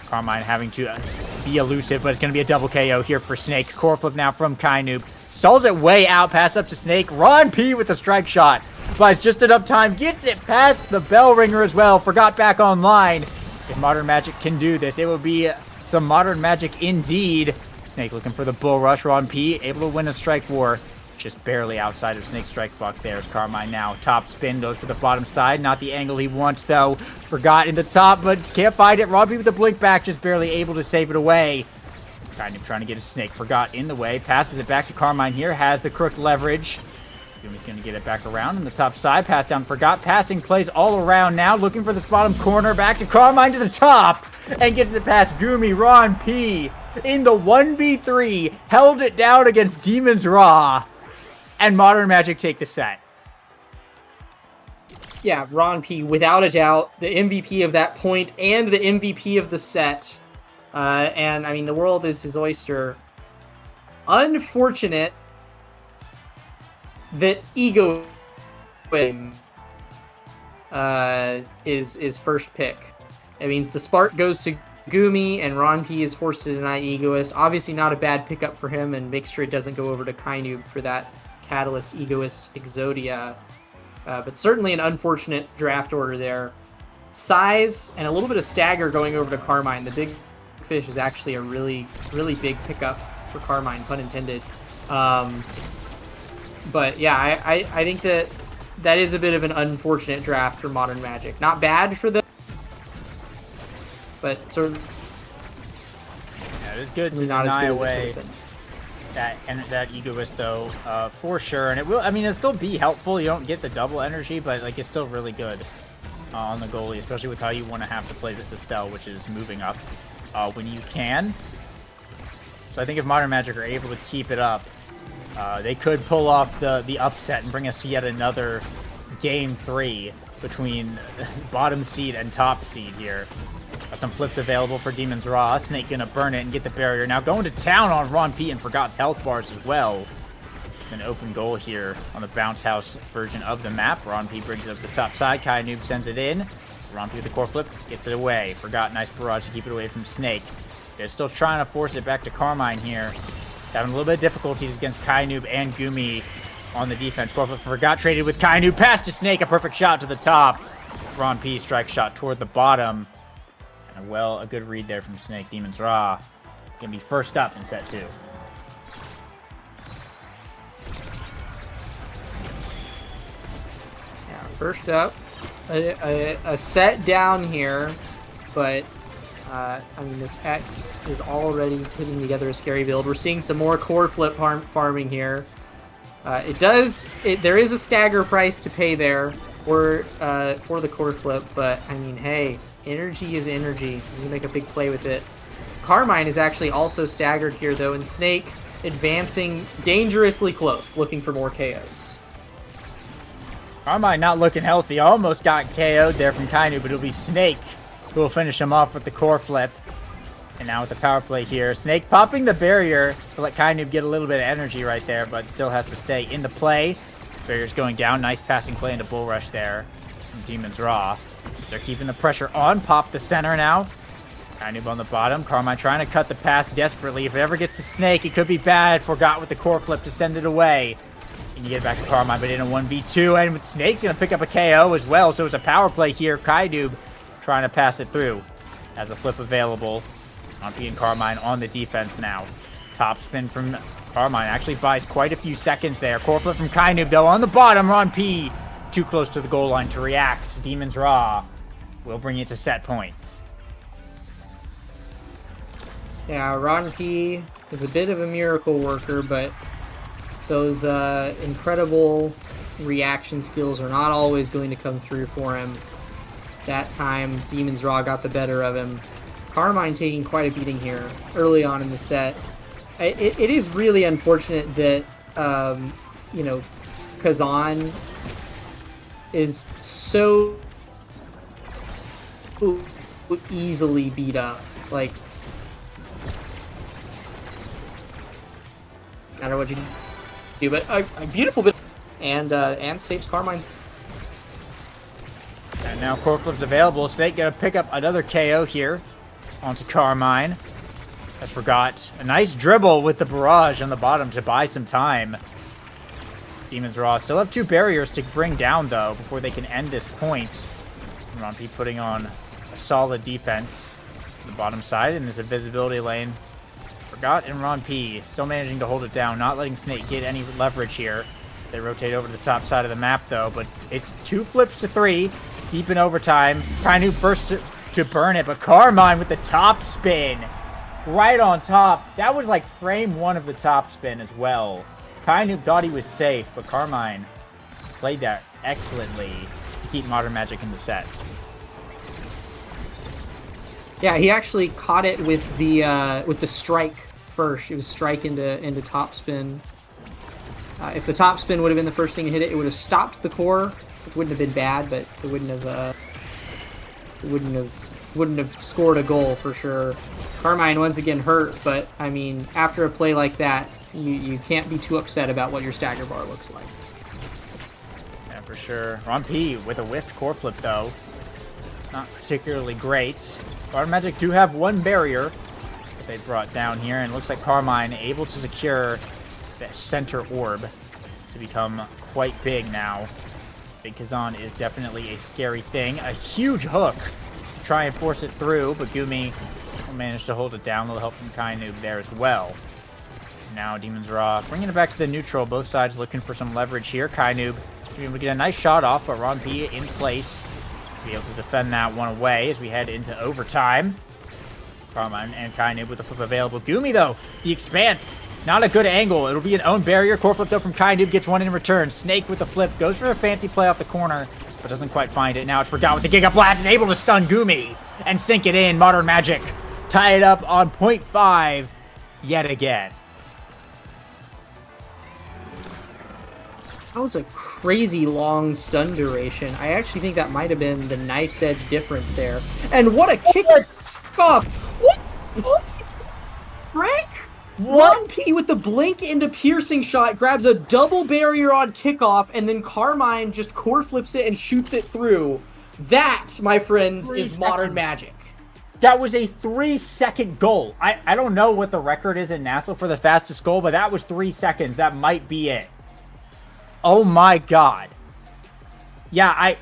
Carmine having to be elusive, but it's going to be a double KO here for Snake. Core flip now from Kainoob. Stalls it way out, pass up to Snake. Ron P with the strike shot. Buys just enough time, gets it past the bell ringer as well. Forgot back online. If Modern Magic can do this, it will be some Modern Magic indeed. Snake looking for the bull rush. Ron P able to win a strike war. Just barely outside of Snake's strike block. There's Carmine now. Top spin goes for the bottom side. Not the angle he wants, though. Forgot in the top, but can't find it. Robbie with the blink back, just barely able to save it away. Kind of trying to get a Snake. Forgot in the way. Passes it back to Carmine here. Has the crooked leverage. Gumi's going to get it back around on the top side. Pass down. Forgot. Passing plays all around now. Looking for this bottom corner. Back to Carmine to the top. And gets it past Gumi. Ron P in the 1v3. Held it down against Demon's Raw. And Modern Magic take the set. Yeah, Ron P, without a doubt, the MVP of that point and the MVP of the set. And, I mean, the world is his oyster. Unfortunate that Ego is first pick. It means the spark goes to Gumi, and Ron P is forced to deny Egoist. Obviously not a bad pickup for him, and make sure it doesn't go over to Kainoob for that Catalyst, Egoist, Exodia. But certainly an unfortunate draft order there. Size and a little bit of stagger going over to Carmine. The big fish is actually a really, really big pickup for Carmine, pun intended. But yeah, I think that is a bit of an unfortunate draft for Modern Magic. Not bad for them, but sort of... Yeah, it is good to not deny as good away that Egoist, though, for sure. And it will, I mean, it'll still be helpful. You don't get the double energy, but like it's still really good on the goalie, especially with how you want to have to play this Estelle, which is moving up when you can. So I think if Modern Magic are able to keep it up, they could pull off the upset and bring us to yet another game 3 between bottom seed and top seed here. Got some flips available for Demon's Raw. Snake gonna burn it and get the barrier. Now going to town on Ron P and Forgot's health bars as well. An open goal here on the bounce house version of the map. Ron P brings it up the top side. Kainoob sends it in. Ron P with the core flip gets it away. Forgot, nice barrage to keep it away from Snake. They're still trying to force it back to Carmine here. He's having a little bit of difficulties against Kainoob and Gumi on the defense. Core flip Forgot traded with Kainoob. Pass to Snake. A perfect shot to the top. Ron P strike shot toward the bottom. And a good read there from Snake. Demon's Raw gonna be first up in set 2. Yeah, first up, a set down here, but I mean, this X is already putting together a scary build. We're seeing some more core flip farming here. There is a stagger price to pay there for the core flip, but I mean, hey, energy is energy. You can make a big play with it. Carmine is actually also staggered here, though, and Snake advancing dangerously close, looking for more KOs. Carmine not looking healthy. Almost got KO'd there from Kainoob, but it'll be Snake who will finish him off with the core flip. And now with the power play here, Snake popping the barrier to let Kainoob get a little bit of energy right there, but still has to stay in the play. Barrier's going down. Nice passing play into Bull Rush there from Demon's Raw. They're keeping the pressure on. Pop the center now. Kainoob on the bottom. Carmine trying to cut the pass desperately. If it ever gets to Snake, it could be bad. Forgot with the core flip to send it away. And you get it back to Carmine, but in a 1v2. And with Snake's going to pick up a KO as well. So it's a power play here. Kainoob trying to pass it through. Has a flip available. On P and Carmine on the defense now. Top spin from Carmine. Actually buys quite a few seconds there. Core flip from Kainoob, though, on the bottom. Ron P too close to the goal line to react. Demon's Raw will bring you to set points. Yeah, Ron P is a bit of a miracle worker, but those incredible reaction skills are not always going to come through for him. That time, Demon's Raw got the better of him. Carmine taking quite a beating here early on in the set. It is really unfortunate that, Kazan is so easily beat up. Like, don't know what you do, but a beautiful bit, and saves Carmine's. And now core flip's available. Snake gonna pick up another KO here onto Carmine. Has forgot a nice dribble with the barrage on the bottom to buy some time. Demon's Raw still have 2 barriers to bring down though before they can end this point. Ron P putting on a solid defense on the bottom side in this invisibility lane. Forgot and Ron P still managing to hold it down, not letting Snake get any leverage here. They rotate over to the top side of the map though, but it's 2 flips to 3, deep in overtime. Kainu first to burn it, but Carmine with the top spin right on top. That was like frame 1 of the top spin as well. Kainu thought he was safe, but Carmine played that excellently to keep Modern Magic in the set. Yeah, he actually caught it with the strike first. It was strike into top spin. If the top spin would have been the first thing to hit it, it would have stopped the core, which wouldn't have been bad, but it wouldn't have scored a goal for sure. Carmine once again hurt, but I mean, after a play like that, you can't be too upset about what your stagger bar looks like. Yeah, for sure. Ron P with a whiffed core flip though. Not particularly great. Modern Magic do have 1 barrier that they brought down here, and it looks like Carmine able to secure the center orb to become quite big now. Big Kazan is definitely a scary thing. A huge hook to try and force it through, but Gumi will manage to hold it down. A little help from Kainu there as well. Now Demon's Raw bringing it back to the neutral. Both sides looking for some leverage here. Kainu able to get a nice shot off, but Ron P in place to be able to defend that one away as we head into overtime. Carmine and Kainu with the flip available. Gumi though, the expanse. Not a good angle. It'll be an own barrier. Core flip though from Kainu, gets one in return. Snake with the flip, goes for a fancy play off the corner, but doesn't quite find it. Now it's Forgot with the Giga Blast and able to stun Gumi and sink it in. Modern Magic tie it up on 0.5 yet again. That was a crazy long stun duration. I actually think that might have been the knife's edge difference there. And what a kick off! What? Frank? Ron P with the blink into piercing shot grabs a double barrier on kickoff, and then Carmine just core flips it and shoots it through. That, my friends, is Modern Magic. That was a 3-second goal. I don't know what the record is in Nassau for the fastest goal, but that was 3 seconds. That might be it. Oh my god. Yeah,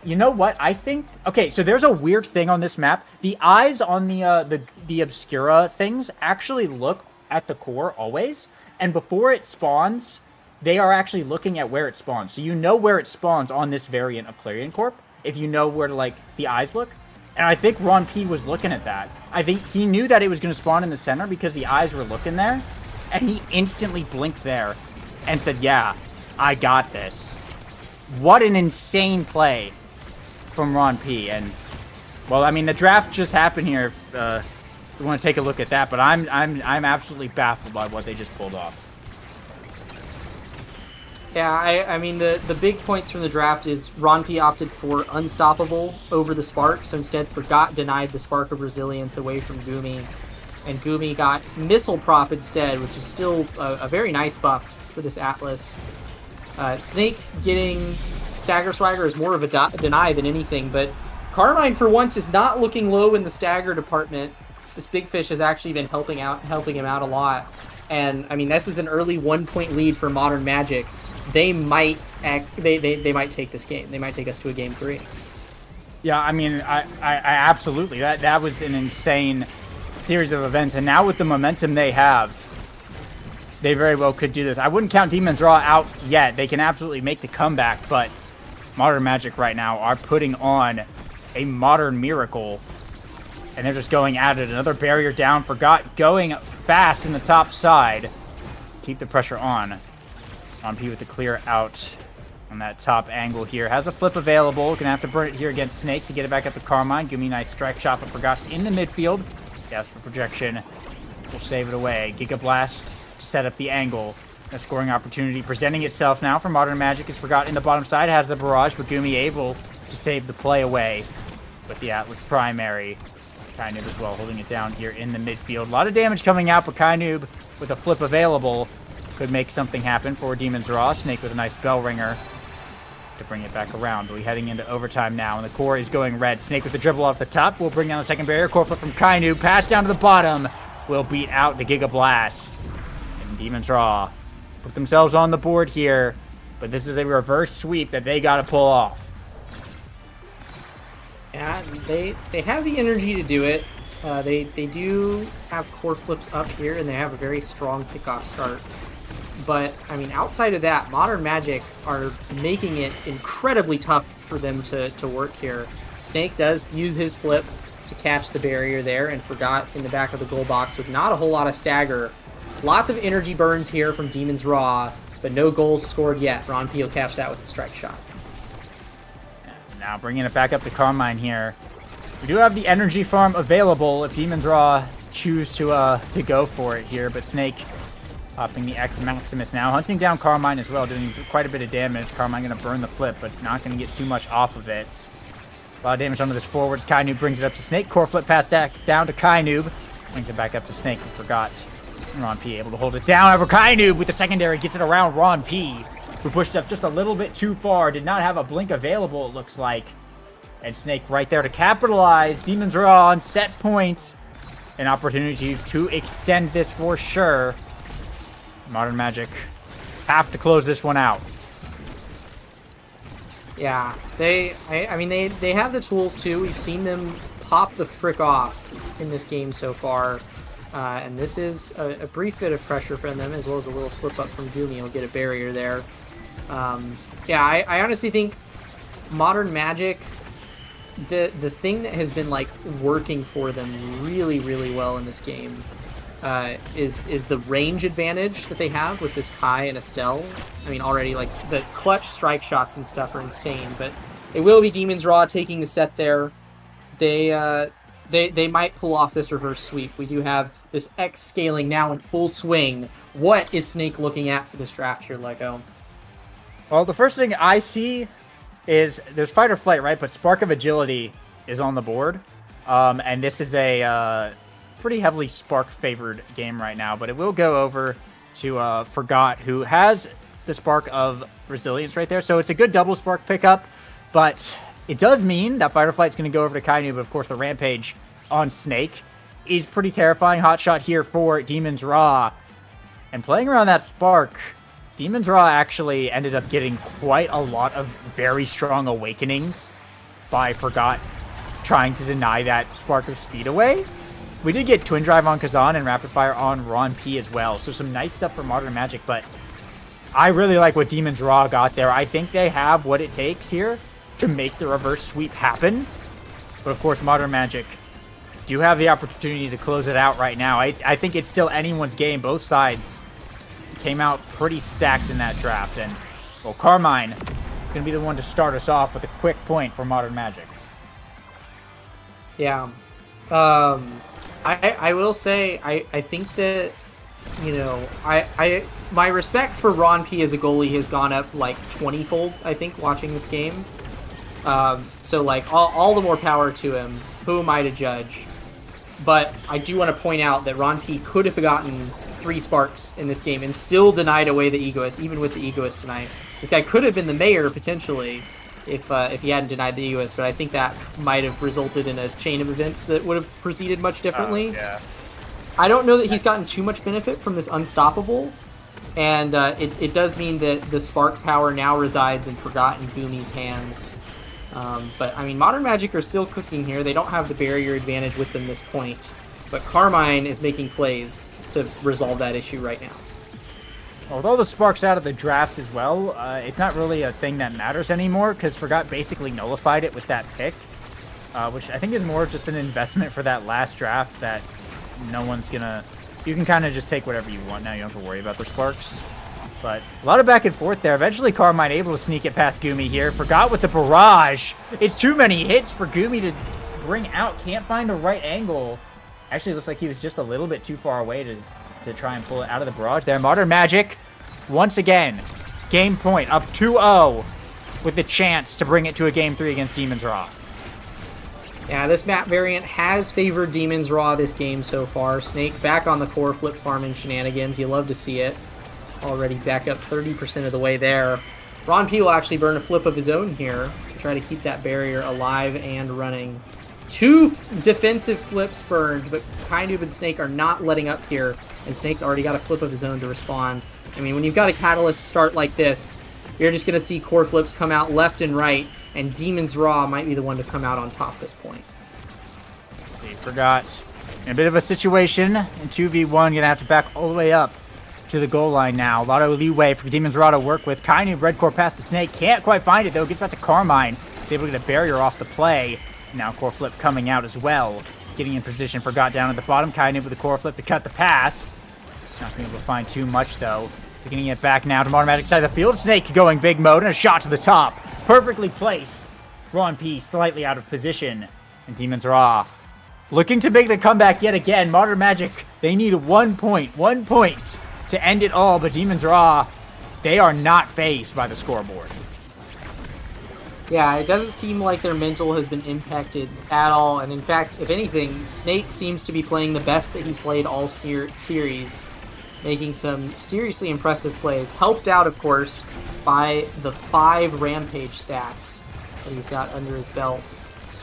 you know what? I think... Okay, so there's a weird thing on this map. The eyes on the Obscura things actually look at the core always. And before it spawns, they are actually looking at where it spawns. So you know where it spawns on this variant of Clarion Corp, if you know where, like, the eyes look. And I think Ron P was looking at that. I think he knew that it was going to spawn in the center because the eyes were looking there. And he instantly blinked there and said, yeah, I got this. What an insane play from Ron P. And, well, I mean, the draft just happened here. If you want to take a look at that, but I'm absolutely baffled by what they just pulled off. Yeah, I mean, the big points from the draft is Ron P opted for Unstoppable over the Spark, so instead Forgot denied the Spark of Resilience away from Gumi, and Gumi got Missile Prop instead, which is still a very nice buff for this Atlas. Snake getting Stagger Swagger is more of a deny than anything, but Carmine for once is not looking low in the Stagger department. This Big Fish has actually been helping him out a lot, and I mean, this is an early 1-point lead for Modern Magic. They might they might take this game. They might take us to a game 3. Yeah, I mean, I absolutely. That was an insane series of events, and now with the momentum they have, they very well could do this. I wouldn't count Demon's Raw out yet. They can absolutely make the comeback, but Modern Magic right now are putting on a modern miracle, and they're just going at it. Another barrier down. Forgot going fast in the top side. Keep the pressure on. Ron P with the clear out on that top angle here. Has a flip available. Gonna have to burn it here against Snake to get it back up to Carmine. Give me a nice strike shot, but Forgot's in the midfield. Yes, for projection. We'll save it away. Giga Blast to set up the angle. A scoring opportunity presenting itself now for Modern Magic. Is Forgot in the bottom side. Has the barrage, but Gumi able to save the play away with the Atlas primary. Kainub as well, holding it down here in the midfield. A lot of damage coming out, but Kainub with a flip available could make something happen for Demon's Raw. Snake with a nice bell ringer to bring it back around. We're heading into overtime now, and the core is going red. Snake with the dribble off the top will bring down the second barrier. Core flip from Kainu. Pass down to the bottom. Will beat out the Giga Blast. And Demon's Raw put themselves on the board here, but this is a reverse sweep that they got to pull off. Yeah, they have the energy to do it. They do have core flips up here, and they have a very strong kickoff start. But, I mean, outside of that, Modern Magic are making it incredibly tough for them to work here. Snake does use his flip to catch the barrier there, and forgot in the back of the goal box with not a whole lot of stagger. Lots of energy burns here from Demon's Raw, but no goals scored yet. Ron P will catch that with a strike shot. Now bringing it back up to Carmine here. We do have the energy farm available if Demon's Raw choose to go for it here, but Snake popping the X Maximus now, hunting down Carmine as well, doing quite a bit of damage. Carmine going to burn the flip, but not going to get too much off of it. A lot of damage onto this forwards. Kainoob brings it up to Snake. Core flip pass down to Kainoob. Brings it back up to Snake. We forgot. Ron P able to hold it down. However, Kainoob with the secondary gets it around Ron P, who pushed up just a little bit too far. Did not have a blink available, it looks like. And Snake right there to capitalize. Demon's Raw on set point. An opportunity to extend this for sure. Modern Magic have to close this one out. Yeah, I mean, they have the tools too. We've seen them pop the frick off in this game so far. And this is a brief bit of pressure from them, as well as a little slip up from Gumi. He'll get a barrier there. Yeah, I honestly think Modern Magic, the thing that has been like working for them really, really well in this game is the range advantage that they have with this Kai and Estelle. I mean, already like the clutch strike shots and stuff are insane, but it will be Demon's Raw taking the set there. They might pull off this reverse sweep. We do have this X scaling now in full swing. What is Snake looking at for this draft here, Lego? Well, the first thing I see is there's fight or flight, right? But Spark of Agility is on the board. And this is a pretty heavily Spark favored game right now, but it will go over to Forgot, who has the Spark of Resilience right there. So it's a good double Spark pickup, but it does mean that fight or flight's going to go over to Kainu, but of course the Rampage on Snake is pretty terrifying. Hot shot here for Demon's Raw. And playing around that Spark, Demon's Raw actually ended up getting quite a lot of very strong awakenings by Forgot trying to deny that Spark of Speed away. We did get Twin Drive on Kazan and Rapid Fire on Ron P as well, so some nice stuff for Modern Magic, but I really like what Demon's Raw got there. I think they have what it takes here to make the reverse sweep happen, but of course Modern Magic do have the opportunity to close it out right now. I think it's still anyone's game. Both sides came out pretty stacked in that draft, and well, Carmine gonna be the one to start us off with a quick point for Modern Magic. Yeah, I will say I think that, you know, my respect for Ron P as a goalie has gone up like 20-fold, I think, watching this game. So like all the more power to him. Who am I to judge? But I do want to point out that Ron P could have gotten 3 sparks in this game and still denied away the Egoist, even with the Egoist tonight. This guy could have been the mayor potentially if he hadn't denied the Egoist, but I think that might have resulted in a chain of events that would have proceeded much differently. Yeah. I don't know that he's gotten too much benefit from this Unstoppable, and it does mean that the spark power now resides in Forgotten Gumi's hands. But, I mean, Modern Magic are still cooking here. They don't have the barrier advantage with them this point. But Carmine is making plays to resolve that issue right now. Although the Spark's out of the draft as well, it's not really a thing that matters anymore, because Forgot basically nullified it with that pick, which I think is more just an investment for that last draft that no one's gonna... You can kind of just take whatever you want now. You don't have to worry about the Sparks. But a lot of back and forth there. Eventually, Carmine able to sneak it past Gumi here. Forgot with the barrage. It's too many hits for Gumi to bring out. Can't find the right angle. Actually, looks like he was just a little bit too far away to try and pull it out of the barrage there. Modern Magic, once again, game point up 2-0 with the chance to bring it to a game 3 against Demon's Raw. Yeah, this map variant has favored Demon's Raw this game so far. Snake back on the core flip farming shenanigans. You love to see it. already back up 30% of the way there. Ron P will actually burn a flip of his own here to try to keep that barrier alive and running. 2 defensive flips burned, but Kainoob and Snake are not letting up here, and Snake's already got a flip of his own to respond. I mean, when you've got a Catalyst start like this, you're just going to see core flips come out left and right, and Demon's Raw might be the one to come out on top this point. See, Forgot in a bit of a situation, and 2v1 going to have to back all the way up to the goal line now. A lot of leeway for Demon's Raw to work with. Kainoob, red core past the Snake, can't quite find it though, gets back to Carmine. He's able to get a barrier off the play. Now core flip coming out as well. Getting in position, Forgot down at the bottom. Kainoob with the core flip to cut the pass. Not being able to find too much though. Getting it back now to Modern Magic side of the field. Snake going big mode and a shot to the top. Perfectly placed. Ron P slightly out of position. And Demon's Raw looking to make the comeback yet again. Modern Magic, they need 1 point. 1 point to end it all. But Demon's Raw, they are not fazed by the scoreboard. Yeah, it doesn't seem like their mental has been impacted at all. And in fact, if anything, Snake seems to be playing the best that he's played all series. Making some seriously impressive plays. Helped out, of course, by the 5 Rampage stacks that he's got under his belt.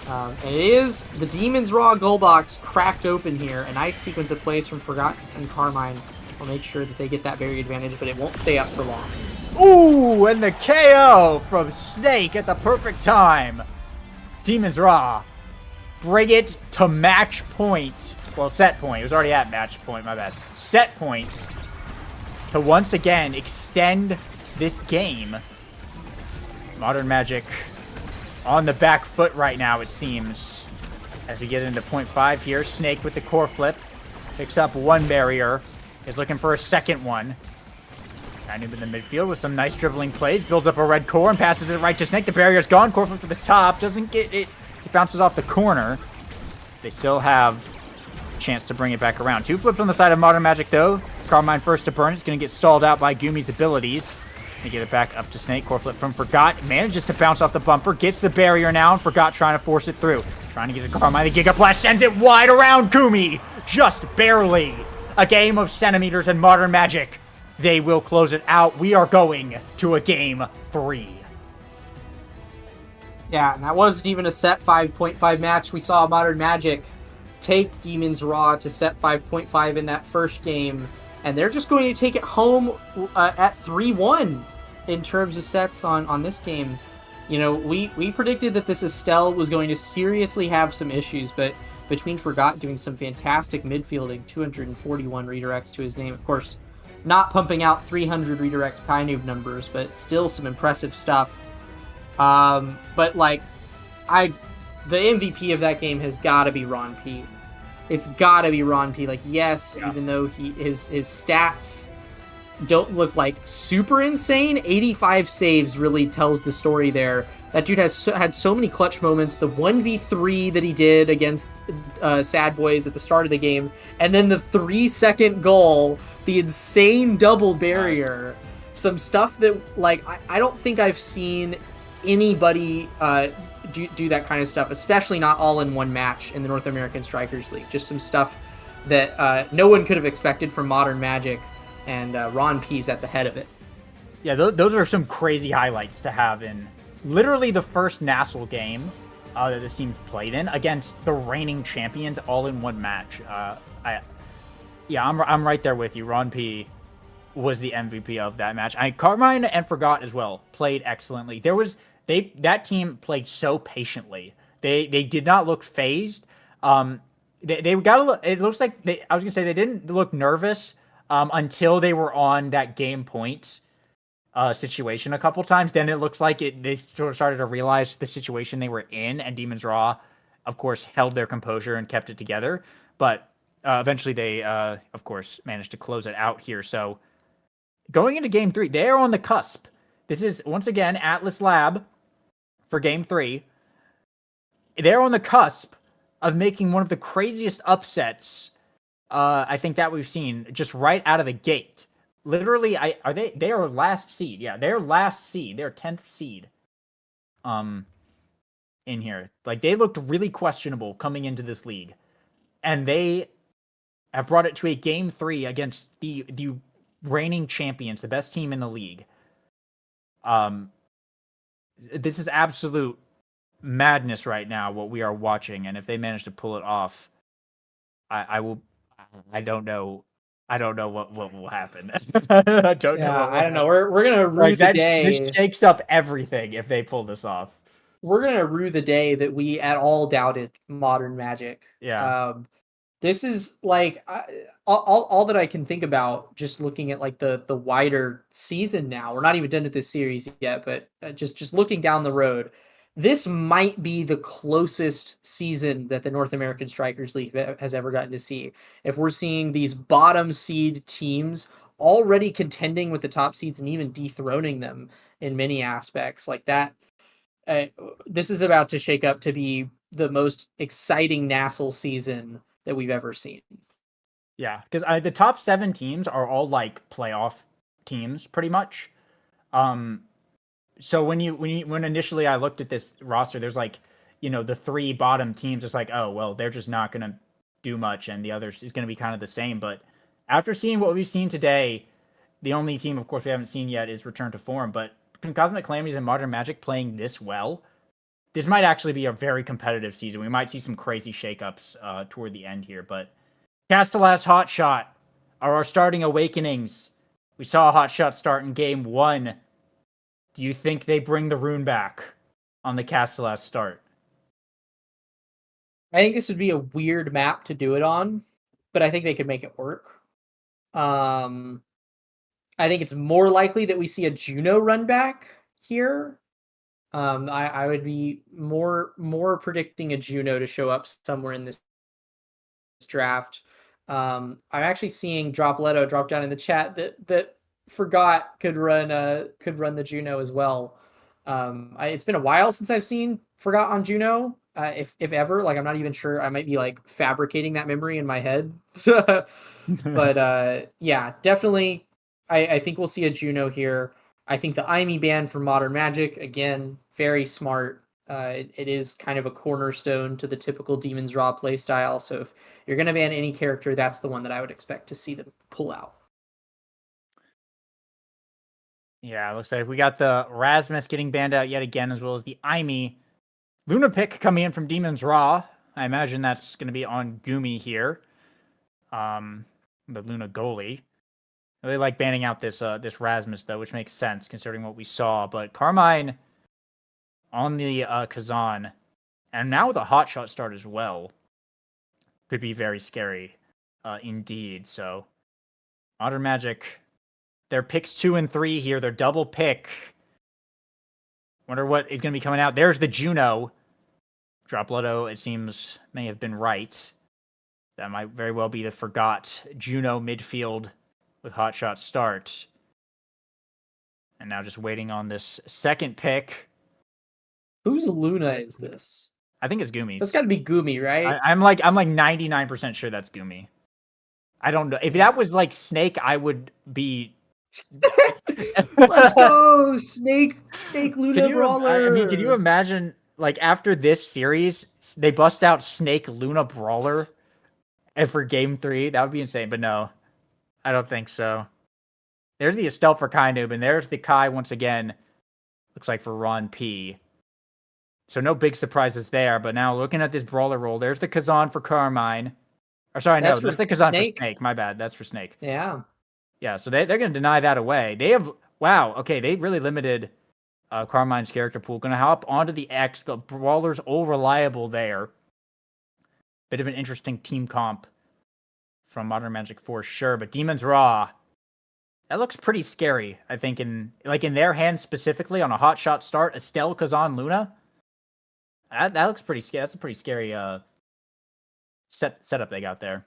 And it is the Demon's Raw goal box cracked open here. A nice sequence of plays from Forgot and Carmine will make sure that they get that barrier advantage, but it won't stay up for long. Ooh, and the KO from Snake at the perfect time. Demon's Raw bring it to match point. Well, set point. It was already at match point, my bad. Set point to once again extend this game. Modern Magic on the back foot right now, it seems. As we get into point 5 here, Snake with the core flip. Picks up 1 barrier. Is looking for a second one. Kainoob in the midfield with some nice dribbling plays. Builds up a red core and passes it right to Snake. The barrier's gone. Core flip to the top. Doesn't get it. It bounces off the corner. They still have chance to bring it back around. 2 flips on the side of Modern Magic though. Carmine first to burn. It's going to get stalled out by Gumi's abilities. They get it back up to Snake. Core flip from Forgot. Manages to bounce off the bumper. Gets the barrier now. And Forgot trying to force it through. Trying to get it to Carmine. The Giga Blast sends it wide around Gumi. Just barely. A game of centimeters and Modern Magic. They will close it out. We are going to a game 3. Yeah, and that wasn't even a set 5.5 match. We saw Modern Magic take Demon's Raw to set 5.5 in that first game, and they're just going to take it home at 3-1 in terms of sets on this game. You know, we predicted that this Estelle was going to seriously have some issues, but between Forgot doing some fantastic midfielding, 241 redirects to his name, of course, not pumping out 300 redirect Kainoob numbers, but still some impressive stuff. But like, the MVP of that game has got to be Ron P. It's got to be Ron P. Like, yes, yeah. Even though his stats don't look like super insane, 85 saves really tells the story there. That dude has had so many clutch moments. The 1v3 that he did against Sad Boys at the start of the game, and then the 3-second goal, the insane double barrier. Some stuff that, like, I don't think I've seen anybody do that kind of stuff, especially not all in one match in the North American Strikers League. Just some stuff that no one could have expected from Modern Magic, and Ron P's at the head of it. Yeah, those are some crazy highlights to have in literally the first Nassel game that this team's played in against the reigning champions all in one match. I'm right there with you. Ron P was the MVP of that match. Carmine and Forgot as well played excellently. That team played so patiently. They did not look phased. They got it looks like I was gonna say they didn't look nervous until they were on that game point situation a couple times. Then it looks like they sort of started to realize the situation they were in, and Demon's Raw, of course, held their composure and kept it together. But eventually they, of course, managed to close it out here. So going into Game 3, they are on the cusp. This is, once again, Atlas Lab for Game 3. They're on the cusp of making one of the craziest upsets I think that we've seen just right out of the gate. Literally, they are last seed. Yeah, they're last seed. They're 10th seed. In here. Like, they looked really questionable coming into this league. And they have brought it to a Game 3 against the reigning champions, the best team in the league. This is absolute madness right now, what we are watching, and if they manage to pull it off, I don't know. I don't know what will happen. I don't know. I don't know. We're gonna rue like, the day. This shakes up everything if they pull this off. We're gonna rue the day that we at all doubted Modern Magic. Yeah. This is like all that I can think about just looking at like the wider season now. We're not even done with this series yet, but just looking down the road, this might be the closest season that the North American Strikers League has ever gotten to see. If we're seeing these bottom seed teams already contending with the top seeds and even dethroning them in many aspects like that, this is about to shake up to be the most exciting Nassel season that we've ever seen. Yeah, because the top 7 teams are all like playoff teams, pretty much. So when initially I looked at this roster, there's like, the 3 bottom teams. It's like, oh well, they're just not gonna do much, and the others is gonna be kind of the same. But after seeing what we've seen today, the only team, of course, we haven't seen yet is Return to Form. But between Cosmic Calamities and Modern Magic playing this well, this might actually be a very competitive season. We might see some crazy shakeups toward the end here. But Castellas Hotshot are our starting awakenings. We saw a Hotshot start in game 1. Do you think they bring the rune back on the Castellas start? I think this would be a weird map to do it on, but I think they could make it work. I think it's more likely that we see a Juno run back here. I would be more predicting a Juno to show up somewhere in this draft. I'm actually seeing Dropletto drop down in the chat that Forgot could run the Juno as well. It's been a while since I've seen Forgot on Juno. If ever, like I'm not even sure. I might be like fabricating that memory in my head. But yeah, definitely. I think we'll see a Juno here. I think the IME ban for Modern Magic, again, very smart. It is kind of a cornerstone to the typical Demon's Raw playstyle. So if you're going to ban any character, that's the one that I would expect to see them pull out. Yeah, it looks like we got the Rasmus getting banned out yet again, as well as the IME. Luna pick coming in from Demon's Raw. I imagine that's going to be on Gumi here. The Luna goalie. I really like banning out this Rasmus, though, which makes sense considering what we saw. But Carmine on the Kazan, and now with a Hotshot start as well, could be very scary indeed. So Modern Magic, their picks 2 and 3 here. Their double pick. Wonder what is going to be coming out. There's the Juno. Dropletto, it seems, may have been right. That might very well be the Forgot Juno midfield with Hotshot start. And now just waiting on this second pick. Whose Luna is this? I think it's Gumi's. That's got to be Gumi, right? I'm like 99% sure that's Gumi. I don't know. If that was like Snake, I would be. Let's go, Snake Luna Brawler. Can you imagine, like, after this series, they bust out Snake Luna Brawler, and for Game 3? That would be insane. But no, I don't think so. There's the Estelle for Kai Noob, and there's the Kai once again. Looks like for Ron P. So no big surprises there. But now looking at this Brawler roll, there's the Kazan for Carmine. Or sorry, That's no, there's the Kazan Snake. for Snake. My bad. That's for Snake. Yeah. Yeah, so they're going to deny that away. They have, wow, okay, they really limited Carmine's character pool. Going to hop onto the X. The Brawler's all reliable there. Bit of an interesting team comp from Modern Magic for sure. But Demon's Raw, that looks pretty scary, I think, in their hands specifically on a Hotshot start. Estelle, Kazan, Luna. That looks pretty scary. That's a pretty scary setup they got there.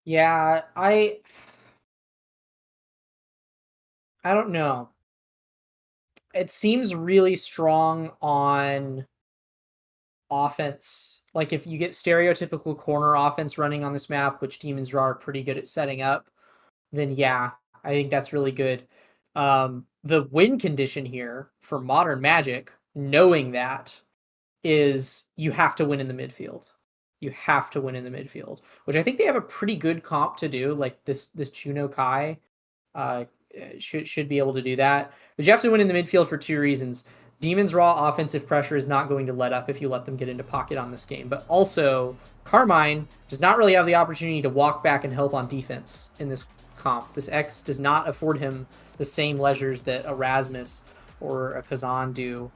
Yeah, I don't know. It seems really strong on offense. Like if you get stereotypical corner offense running on this map, which Demons Raw are pretty good at setting up, then yeah, I think that's really good. The win condition here for Modern Magic, knowing that, is you have to win in the midfield. you have to win in the midfield, which I think they have a pretty good comp to do. Like this Juno Kai should be able to do that. But you have to win in the midfield for two reasons. Demon's Raw offensive pressure is not going to let up if you let them get into pocket on this game. But also, Carmine does not really have the opportunity to walk back and help on defense in this comp. This X does not afford him the same leisures that Erasmus or a Kazan do.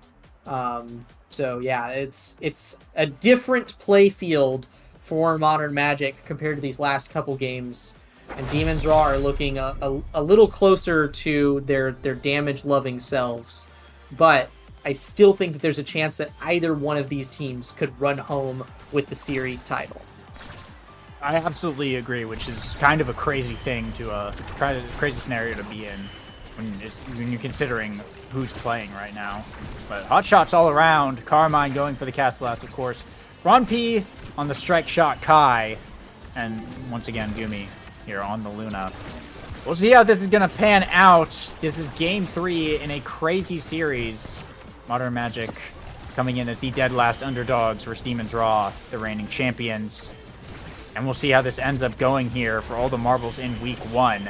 So yeah, it's a different play field for Modern Magic compared to these last couple games. And Demon's Raw are looking a little closer to their damage-loving selves. But I still think that there's a chance that either one of these teams could run home with the series title. I absolutely agree, which is kind of a crazy thing to crazy scenario to be in when you're considering who's playing right now. But hot shots all around. Carmine going for the cast blast, of course. Ron P on the strike shot Kai, and once again Gumi here on the Luna. We'll see how this is gonna pan out. This is game 3 in a crazy series. Modern Magic coming in as the dead last underdogs versus Demon's Raw, the reigning champions. And we'll see how this ends up going here for all the marbles in week 1.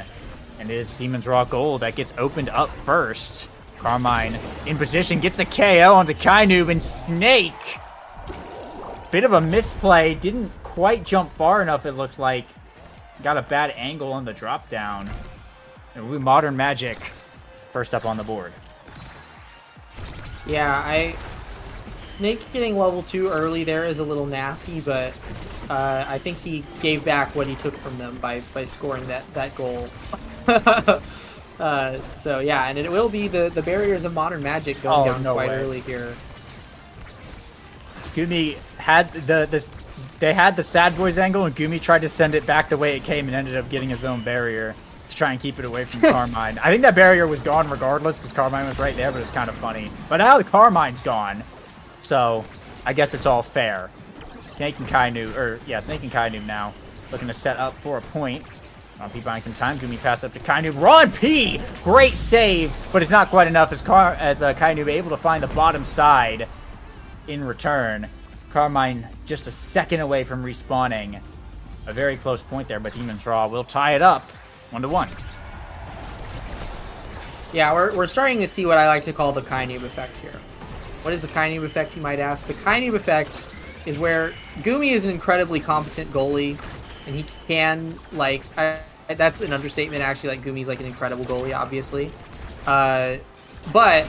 And it is Demon's Raw Gold that gets opened up first. Carmine in position, gets a KO onto Kainoob, and Snake. Bit of a misplay, didn't quite jump far enough, it looked like. Got a bad angle on the drop down. And we Modern Magic first up on the board. Yeah, Snake getting level 2 early there is a little nasty, but I think he gave back what he took from them by scoring that goal. So yeah, and it will be the barriers of Modern Magic going down quite early here. Gumi had they had the Sad Boys angle, and Gumi tried to send it back the way it came and ended up getting his own barrier to try and keep it away from Carmine. I think that barrier was gone regardless because Carmine was right there, but it's kind of funny. But now the Carmine's gone, so I guess it's all fair. Snake and Kainoob now looking to set up for a point. Ron P buying some time. Gumi pass up to Kainoob. Ron P! Great save, but it's not quite enough as Kainoob able to find the bottom side in return. Carmine just a second away from respawning. A very close point there, but Demon's Raw will tie it up 1-1. Yeah, we're starting to see what I like to call the Kainoob effect here. What is the Kainoob effect, you might ask? The Kainoob effect is where Gumi is an incredibly competent goalie, and he can, like, that's an understatement, actually. Like, Gumi's, like, an incredible goalie, obviously. But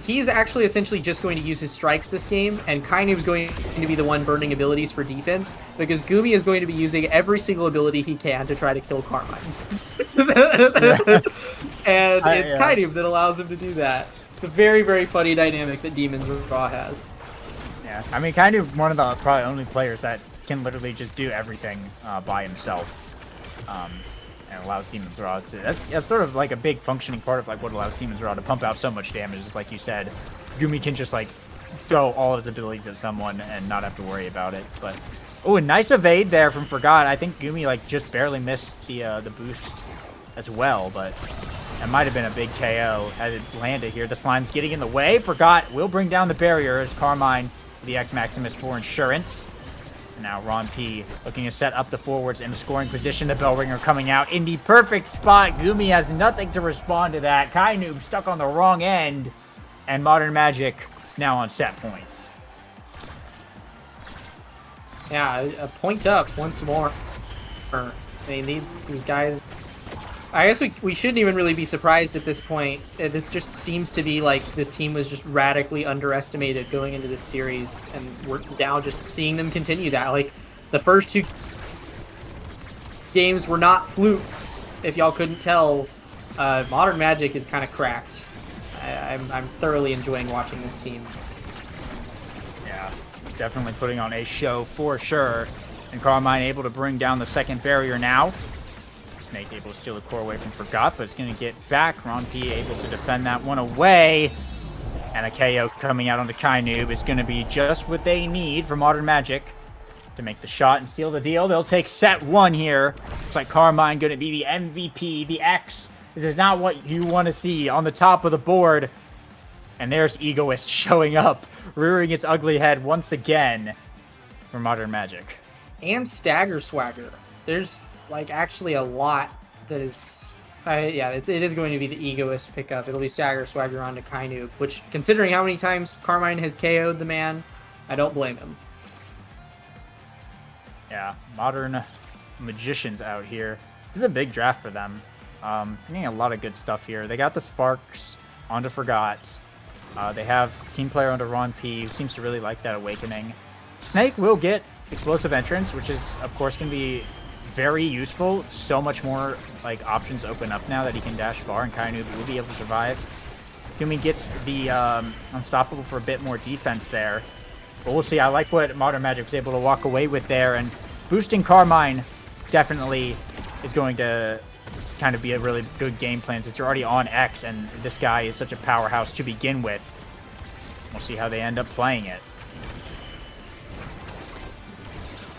he's actually essentially just going to use his strikes this game, and Kainoob's going to be the one burning abilities for defense, because Gumi is going to be using every single ability he can to try to kill Carmine. And it's Kainoob that allows him to do that. It's a very, very funny dynamic that Demon's Raw has. Yeah, I mean, Kainoob, one of the probably only players that can literally just do everything by himself. And allows Demon's Raw to... That's sort of like a big functioning part of like what allows Demon's Raw to pump out so much damage. Just like you said, Gumi can just like throw all of his abilities at someone and not have to worry about it. But oh, a nice evade there from Forgot. I think Gumi like just barely missed the boost as well, but it might have been a big KO had it landed here. The slime's getting in the way. Forgot will bring down the barrier as Carmine with the X Maximus for insurance. Now Ron P looking to set up the forwards in a scoring position. The bell ringer coming out in the perfect spot. Gumi has nothing to respond to that. Kainoob stuck on the wrong end. And Modern Magic now on set points. Yeah, a point up once more. I mean, these guys... I guess we shouldn't even really be surprised at this point. This just seems to be like this team was just radically underestimated going into this series, and we're now just seeing them continue that. Like, the first 2 games were not flukes, if y'all couldn't tell. Modern Magic is kind of cracked. I'm thoroughly enjoying watching this team. Yeah, definitely putting on a show for sure. And Carmine able to bring down the second barrier now. Snake able to steal the core away from Forgot, but it's going to get back. Ron P able to defend that one away. And a KO coming out onto Kainoob. It's going to be just what they need for Modern Magic to make the shot and seal the deal. They'll take set 1 here. Looks like Carmine going to be the MVP, the X. This is not what you want to see on the top of the board. And there's Egoist showing up, rearing its ugly head once again for Modern Magic. and Stagger Swagger. There's like actually a lot that is, yeah, it is going to be the egoist pickup. It'll be Stagger Swagger onto Kainoob, which, considering how many times Carmine has KO'd the man, I don't blame him. Yeah, Modern Magicians out here. This is a big draft for them. Getting a lot of good stuff here. They got the Sparks onto Forgot. They have team player onto Ron P, who seems to really like that Awakening. Snake will get Explosive Entrance, which is, of course, going to be very useful. So much more like options open up now that he can dash far, and Kainoob will be able to survive. Gumi gets the Unstoppable for a bit more defense there. But we'll see. I like what Modern Magic was able to walk away with there, and boosting Carmine definitely is going to kind of be a really good game plan since you're already on X, and this guy is such a powerhouse to begin with. We'll see how they end up playing it.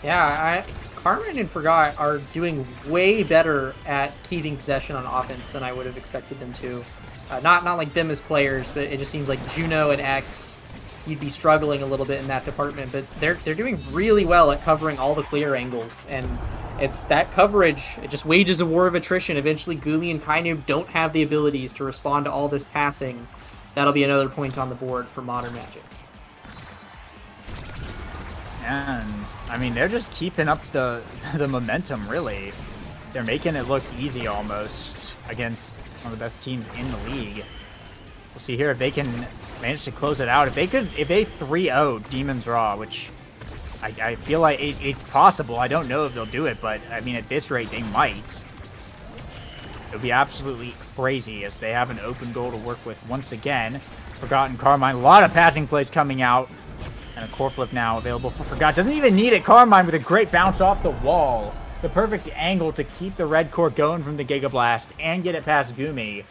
Yeah, Carmine and Forgot are doing way better at keeping possession on offense than I would have expected them to. Not like them as players, but it just seems like Juno and X, you'd be struggling a little bit in that department. But they're doing really well at covering all the clear angles, and it's that coverage. It just wages a war of attrition. Eventually, Gumi and Kainoob don't have the abilities to respond to all this passing. That'll be another point on the board for Modern Magic. And I mean, they're just keeping up the momentum, really. They're making it look easy almost against one of the best teams in the league. We'll see here if they can manage to close it out. If they 3-0 Demon's Raw, which I feel like it's possible. I don't know if they'll do it, but I mean, at this rate, they might. It would be absolutely crazy as they have an open goal to work with once again. Forgotten Carmine, a lot of passing plays coming out. And a core flip now available for Forgot. Doesn't even need it. Carmine with a great bounce off the wall. The perfect angle to keep the red core going from the Giga Blast and get it past Gumi.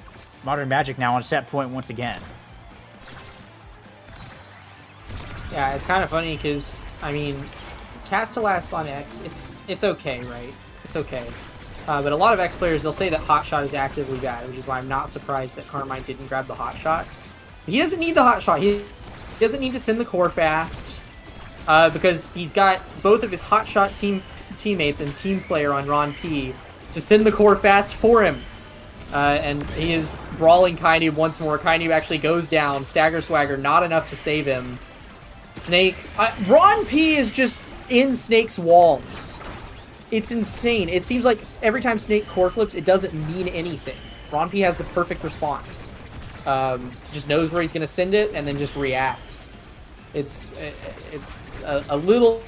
Modern Magic now on set point once again. Yeah, it's kind of funny because, I mean, Castellas on X, it's okay, right? It's okay. But a lot of X players, they'll say that Hot Shot is actively bad, which is why I'm not surprised that Carmine didn't grab the Hot Shot. He doesn't need the Hot Shot. He doesn't need to send the core fast because he's got both of his Hot Shot teammates and team player on Ron P to send the core fast for him. And he is brawling Kainoob once more. Kainoob actually goes down. Stagger Swagger, not enough to save him. Snake. Ron P is just in Snake's walls. It's insane. It seems like every time Snake core flips, it doesn't mean anything. Ron P has the perfect response. Just knows where he's going to send it and then just reacts. It's a little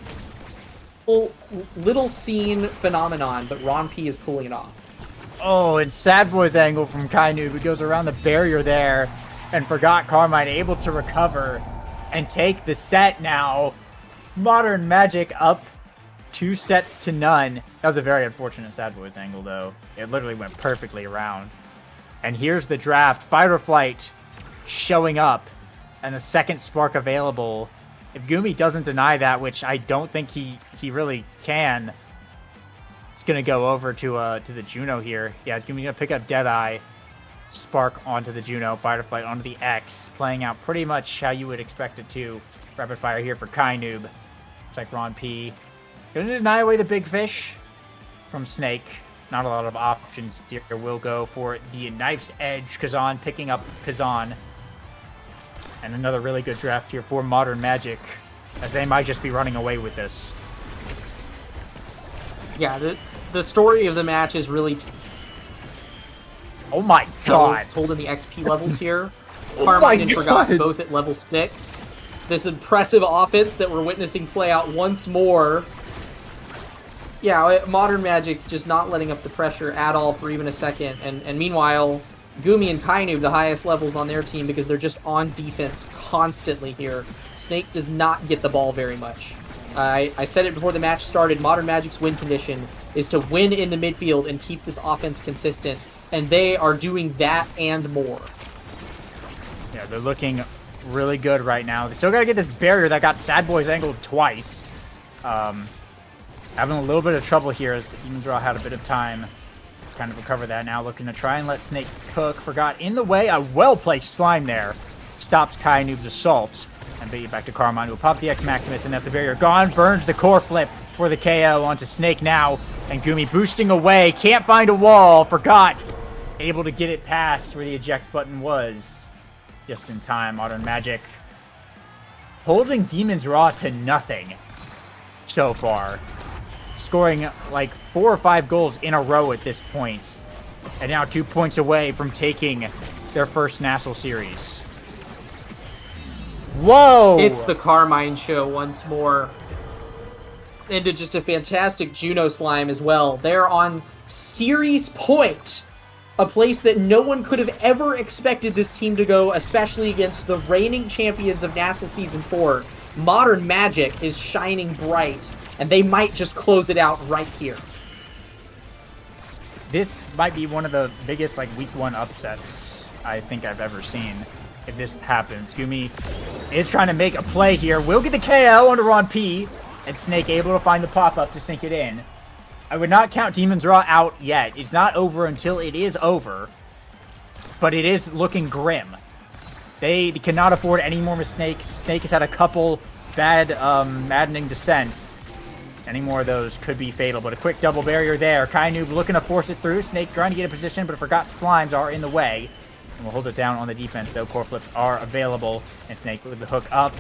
seen phenomenon, but Ron P is pulling it off. Oh, and Sad Boy's angle from Kainoob, who goes around the barrier there and Forgot Carmine, able to recover and take the set now. Modern Magic up 2-0. That was a very unfortunate Sad Boy's angle, though. It literally went perfectly around. And here's the draft. Fight or Flight showing up and a second spark available. If Gumi doesn't deny that, which I don't think he really can, it's going to go over to the Juno here. Yeah, Gumi's going to pick up Deadeye. Spark onto the Juno. Fight or Flight onto the X. Playing out pretty much how you would expect it to. Rapid fire here for Kainoob. Looks like Ron P. Going to deny away the big fish from Snake. Not a lot of options here. We'll go for the Knife's Edge. Kazan picking up Kazan. And another really good draft here for Modern Magic, as they might just be running away with this. Yeah, the story of the match is really Oh my god. told in the XP levels here. Oh Carmine my and Forgot God. both at level 6. This impressive offense that we're witnessing play out once more. Yeah, Modern Magic just not letting up the pressure at all for even a second. And meanwhile, Gumi and Kainoob, the highest levels on their team because they're just on defense constantly here. Snake does not get the ball very much. I said it before the match started, Modern Magic's win condition is to win in the midfield and keep this offense consistent. And they are doing that and more. Yeah, they're looking really good right now. They still got to get this barrier that got Sad Boys angled twice. Having a little bit of trouble here as Demon's Draw had a bit of time to kind of recover that. Now looking to try and let Snake cook. Forgot in the way. A well-placed slime there stops Kainoob's assault. And beat it back to Carmine, who will pop the X Maximus, and that's the barrier gone. Burns the core flip for the KO onto Snake now. And Gumi boosting away. Can't find a wall. Forgot. Able to get it past where the eject button was. Just in time. Modern Magic holding Demon's Raw to nothing so far. Scoring like 4 or 5 goals in a row at this point. And now 2 points away from taking their first Nassel series. Whoa! It's the Carmine show once more. Into just a fantastic Juno slime as well. They're on series point. A place that no one could have ever expected this team to go, especially against the reigning champions of Nassel Season 4. Modern Magic is shining bright, and they might just close it out right here. This might be one of the biggest week 1 upsets I think I've ever seen. If this happens, Gumi is trying to make a play here. Will get the KO onto Ron P. And Snake able to find the pop-up to sink it in. I would not count Demon's Raw out yet. It's not over until it is over. But it is looking grim. They cannot afford any more mistakes. Snake has had a couple bad, maddening descents. Any more of those could be fatal. But a quick double barrier there. Kainoob looking to force it through. Snake trying to get a position, but forgot slimes are in the way. And we'll hold it down on the defense, though. Core flips are available. And Snake with the hook up.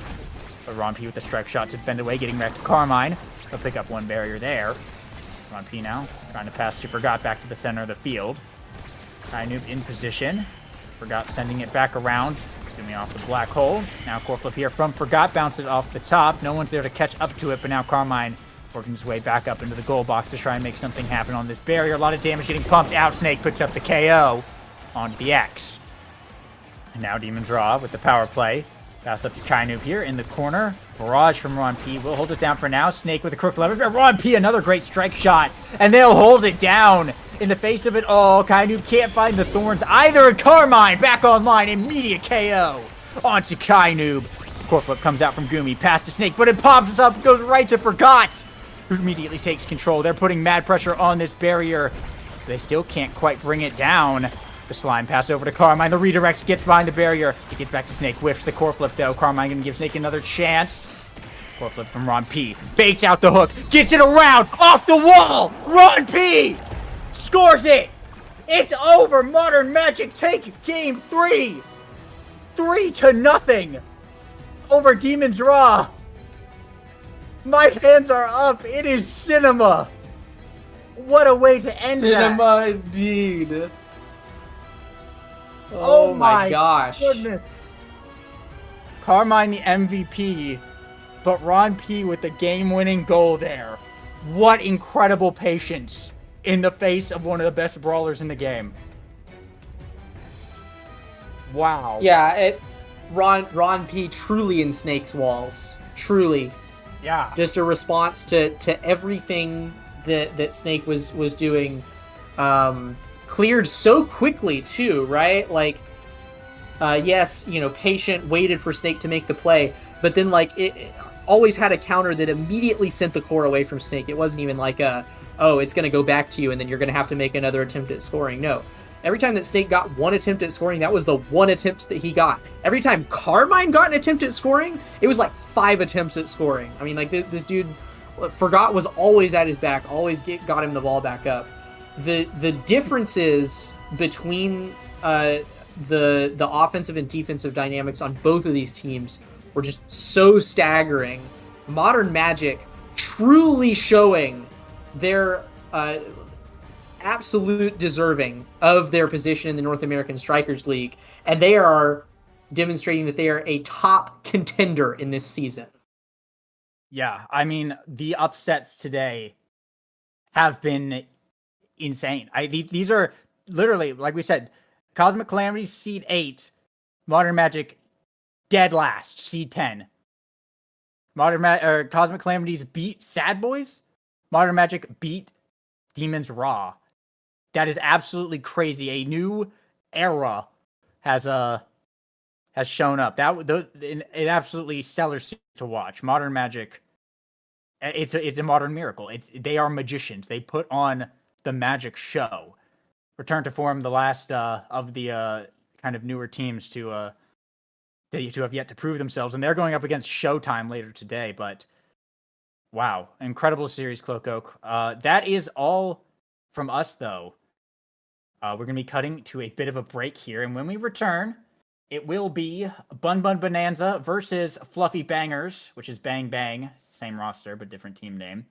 But Ron P with the strike shot to defend away, getting back to Carmine. He'll pick up one barrier there. Ron P now trying to pass to Forgot back to the center of the field. Kainoob in position. Forgot sending it back around. Gumi off the black hole. Now core flip here from Forgot. Bounce it off the top. No one's there to catch up to it, but now Carmine working his way back up into the goal box to try and make something happen on this barrier. A lot of damage getting pumped out. Snake puts up the KO onto the X. And now Demon's Raw with the power play. Pass up to Kainoob here in the corner. Barrage from Ron P. Will hold it down for now. Snake with a crook lever. Ron P, another great strike shot. And they'll hold it down. In the face of it all, Kainoob can't find the thorns either. And Carmine back online. Immediate KO onto Kainoob. Core flip comes out from Gumi. Pass to Snake, but it pops up. Goes right to Forgot, who immediately takes control. They're putting mad pressure on this barrier. They still can't quite bring it down. The slime pass over to Carmine. The redirect gets behind the barrier. He gets back to Snake. Whiffs the core flip, though. Carmine going to give Snake another chance. Core flip from Ron P. Baits out the hook. Gets it around. Off the wall. Ron P. Scores it. It's over. Modern Magic take game 3. 3-0 over Demon's Raw. My hands are up. It is cinema. What a way to end Cinema that. indeed. Oh my gosh. Goodness. Carmine the MVP, but Ron P with the game-winning goal there. What incredible patience in the face of one of the best brawlers in the game. Wow. Yeah, Ron P truly in Snake's walls. Truly. Yeah. Just a response to everything that Snake was doing. Cleared so quickly too, right? Yes, patient, waited for Snake to make the play, but then it always had a counter that immediately sent the core away from Snake. It wasn't even oh, it's gonna go back to you and then you're gonna have to make another attempt at scoring. No. Every time that Snake got one attempt at scoring, that was the one attempt that he got. Every time Carmine got an attempt at scoring, it was 5 attempts at scoring. I mean, this dude, Forgot was always at his back, always got him the ball back up. The differences between the offensive and defensive dynamics on both of these teams were just so staggering. Modern Magic truly showing their absolute deserving of their position in the North American Strikers League, and they are demonstrating that they are a top contender in this season. Yeah, I mean, the upsets today have been insane. These are literally, like we said, Cosmic Calamities seed 8, Modern Magic dead last, seed 10. Cosmic Calamities beat Sad Boys. Modern Magic beat Demon's Raw. That is absolutely crazy. A new era has shown up. An absolutely stellar series to watch. Modern Magic, it's a modern miracle. They are magicians. They put on the magic show. Return to form, the last of the kind of newer teams to have yet to prove themselves, and they're going up against Showtime later today. But Wow, incredible series, Cloak. That is all from us, though. We're going to be cutting to a bit of a break here, and when we return, it will be Bun Bun Bonanza versus Fluffy Bangers, which is Bang Bang, same roster but different team name.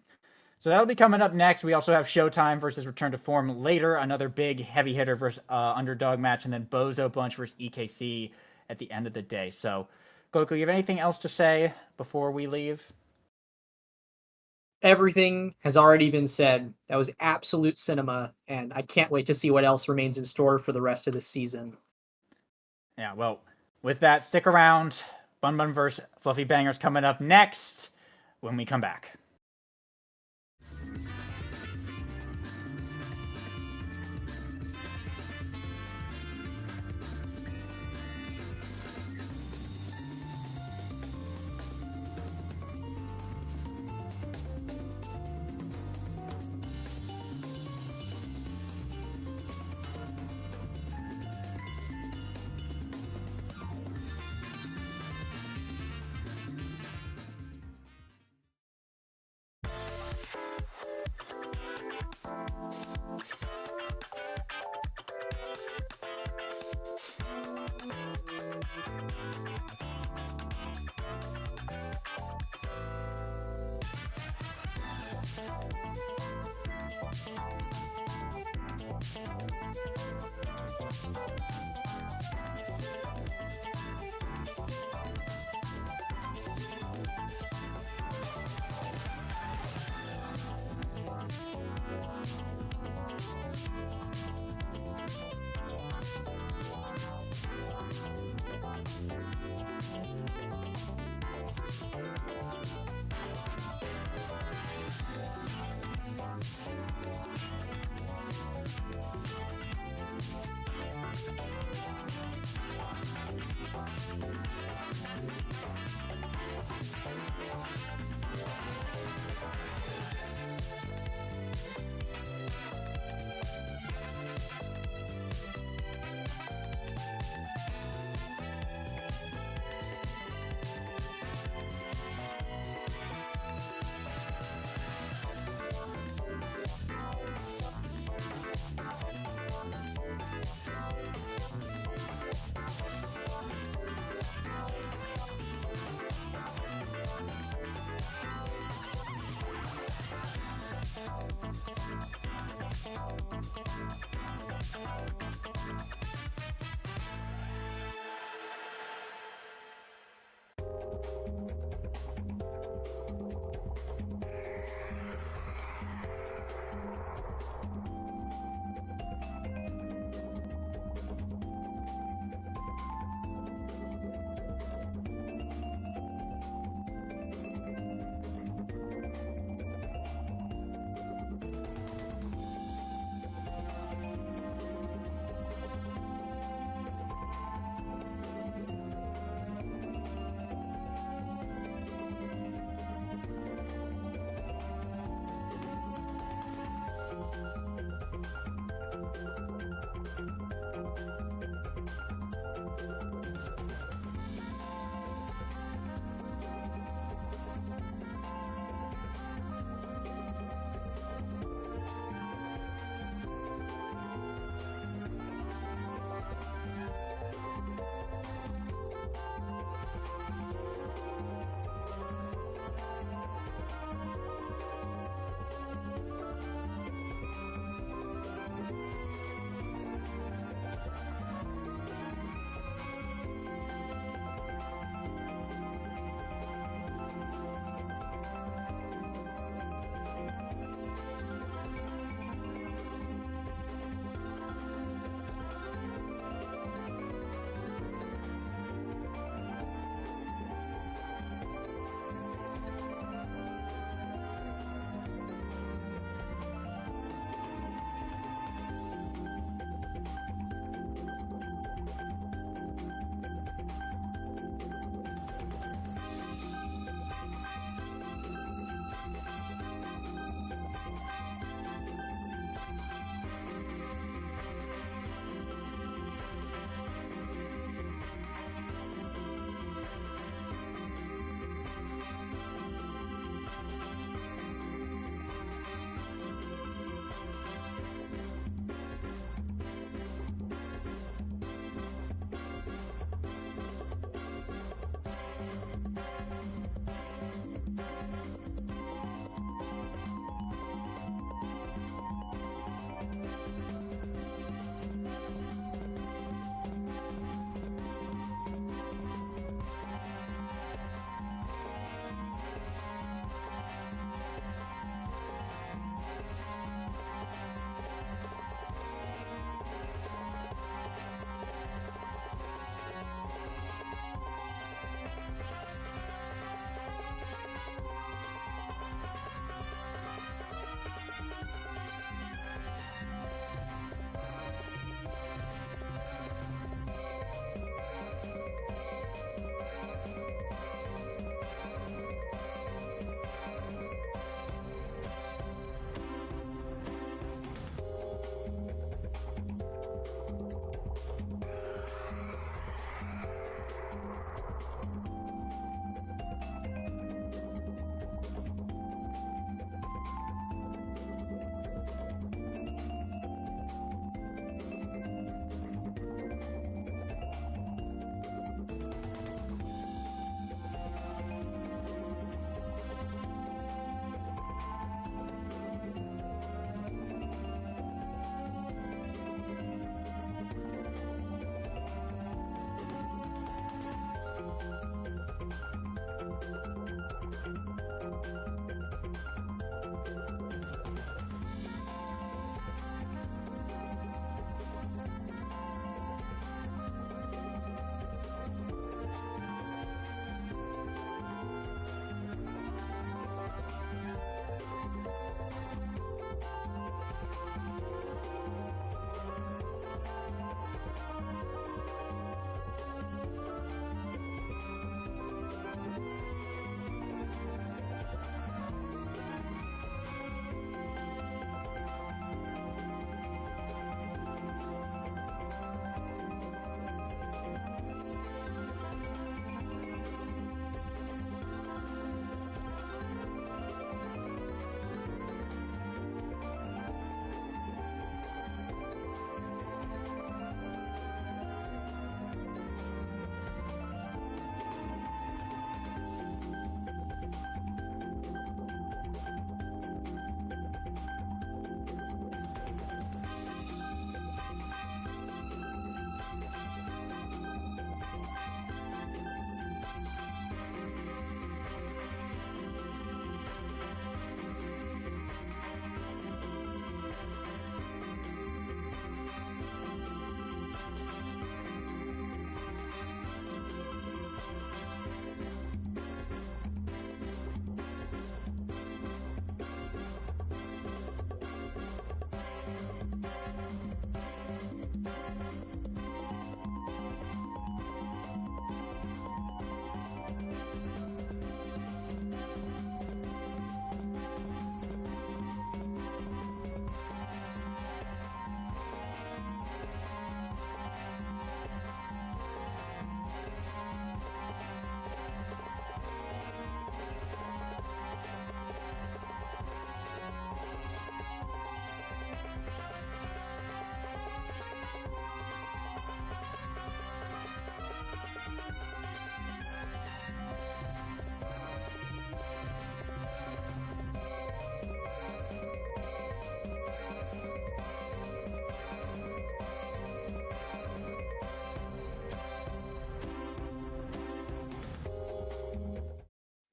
So that'll be coming up next. We also have Showtime versus Return to Form later, another big heavy hitter versus underdog match, and then Bozo Bunch versus EKC at the end of the day. So, Goku, you have anything else to say before we leave? Everything has already been said. That was absolute cinema, and I can't wait to see what else remains in store for the rest of the season. Yeah, well, with that, stick around. Bun Bun versus Fluffy Bangers coming up next when we come back.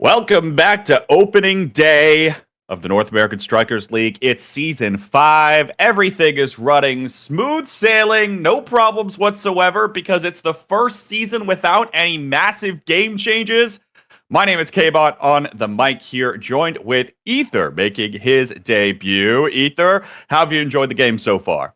Welcome back to opening day of the North American Strikers League. It's season 5. Everything is running smooth sailing, no problems whatsoever, because it's the first season without any massive game changes. My name is K-Bot on the mic here, joined with Ether making his debut. Ether, how have you enjoyed the game so far?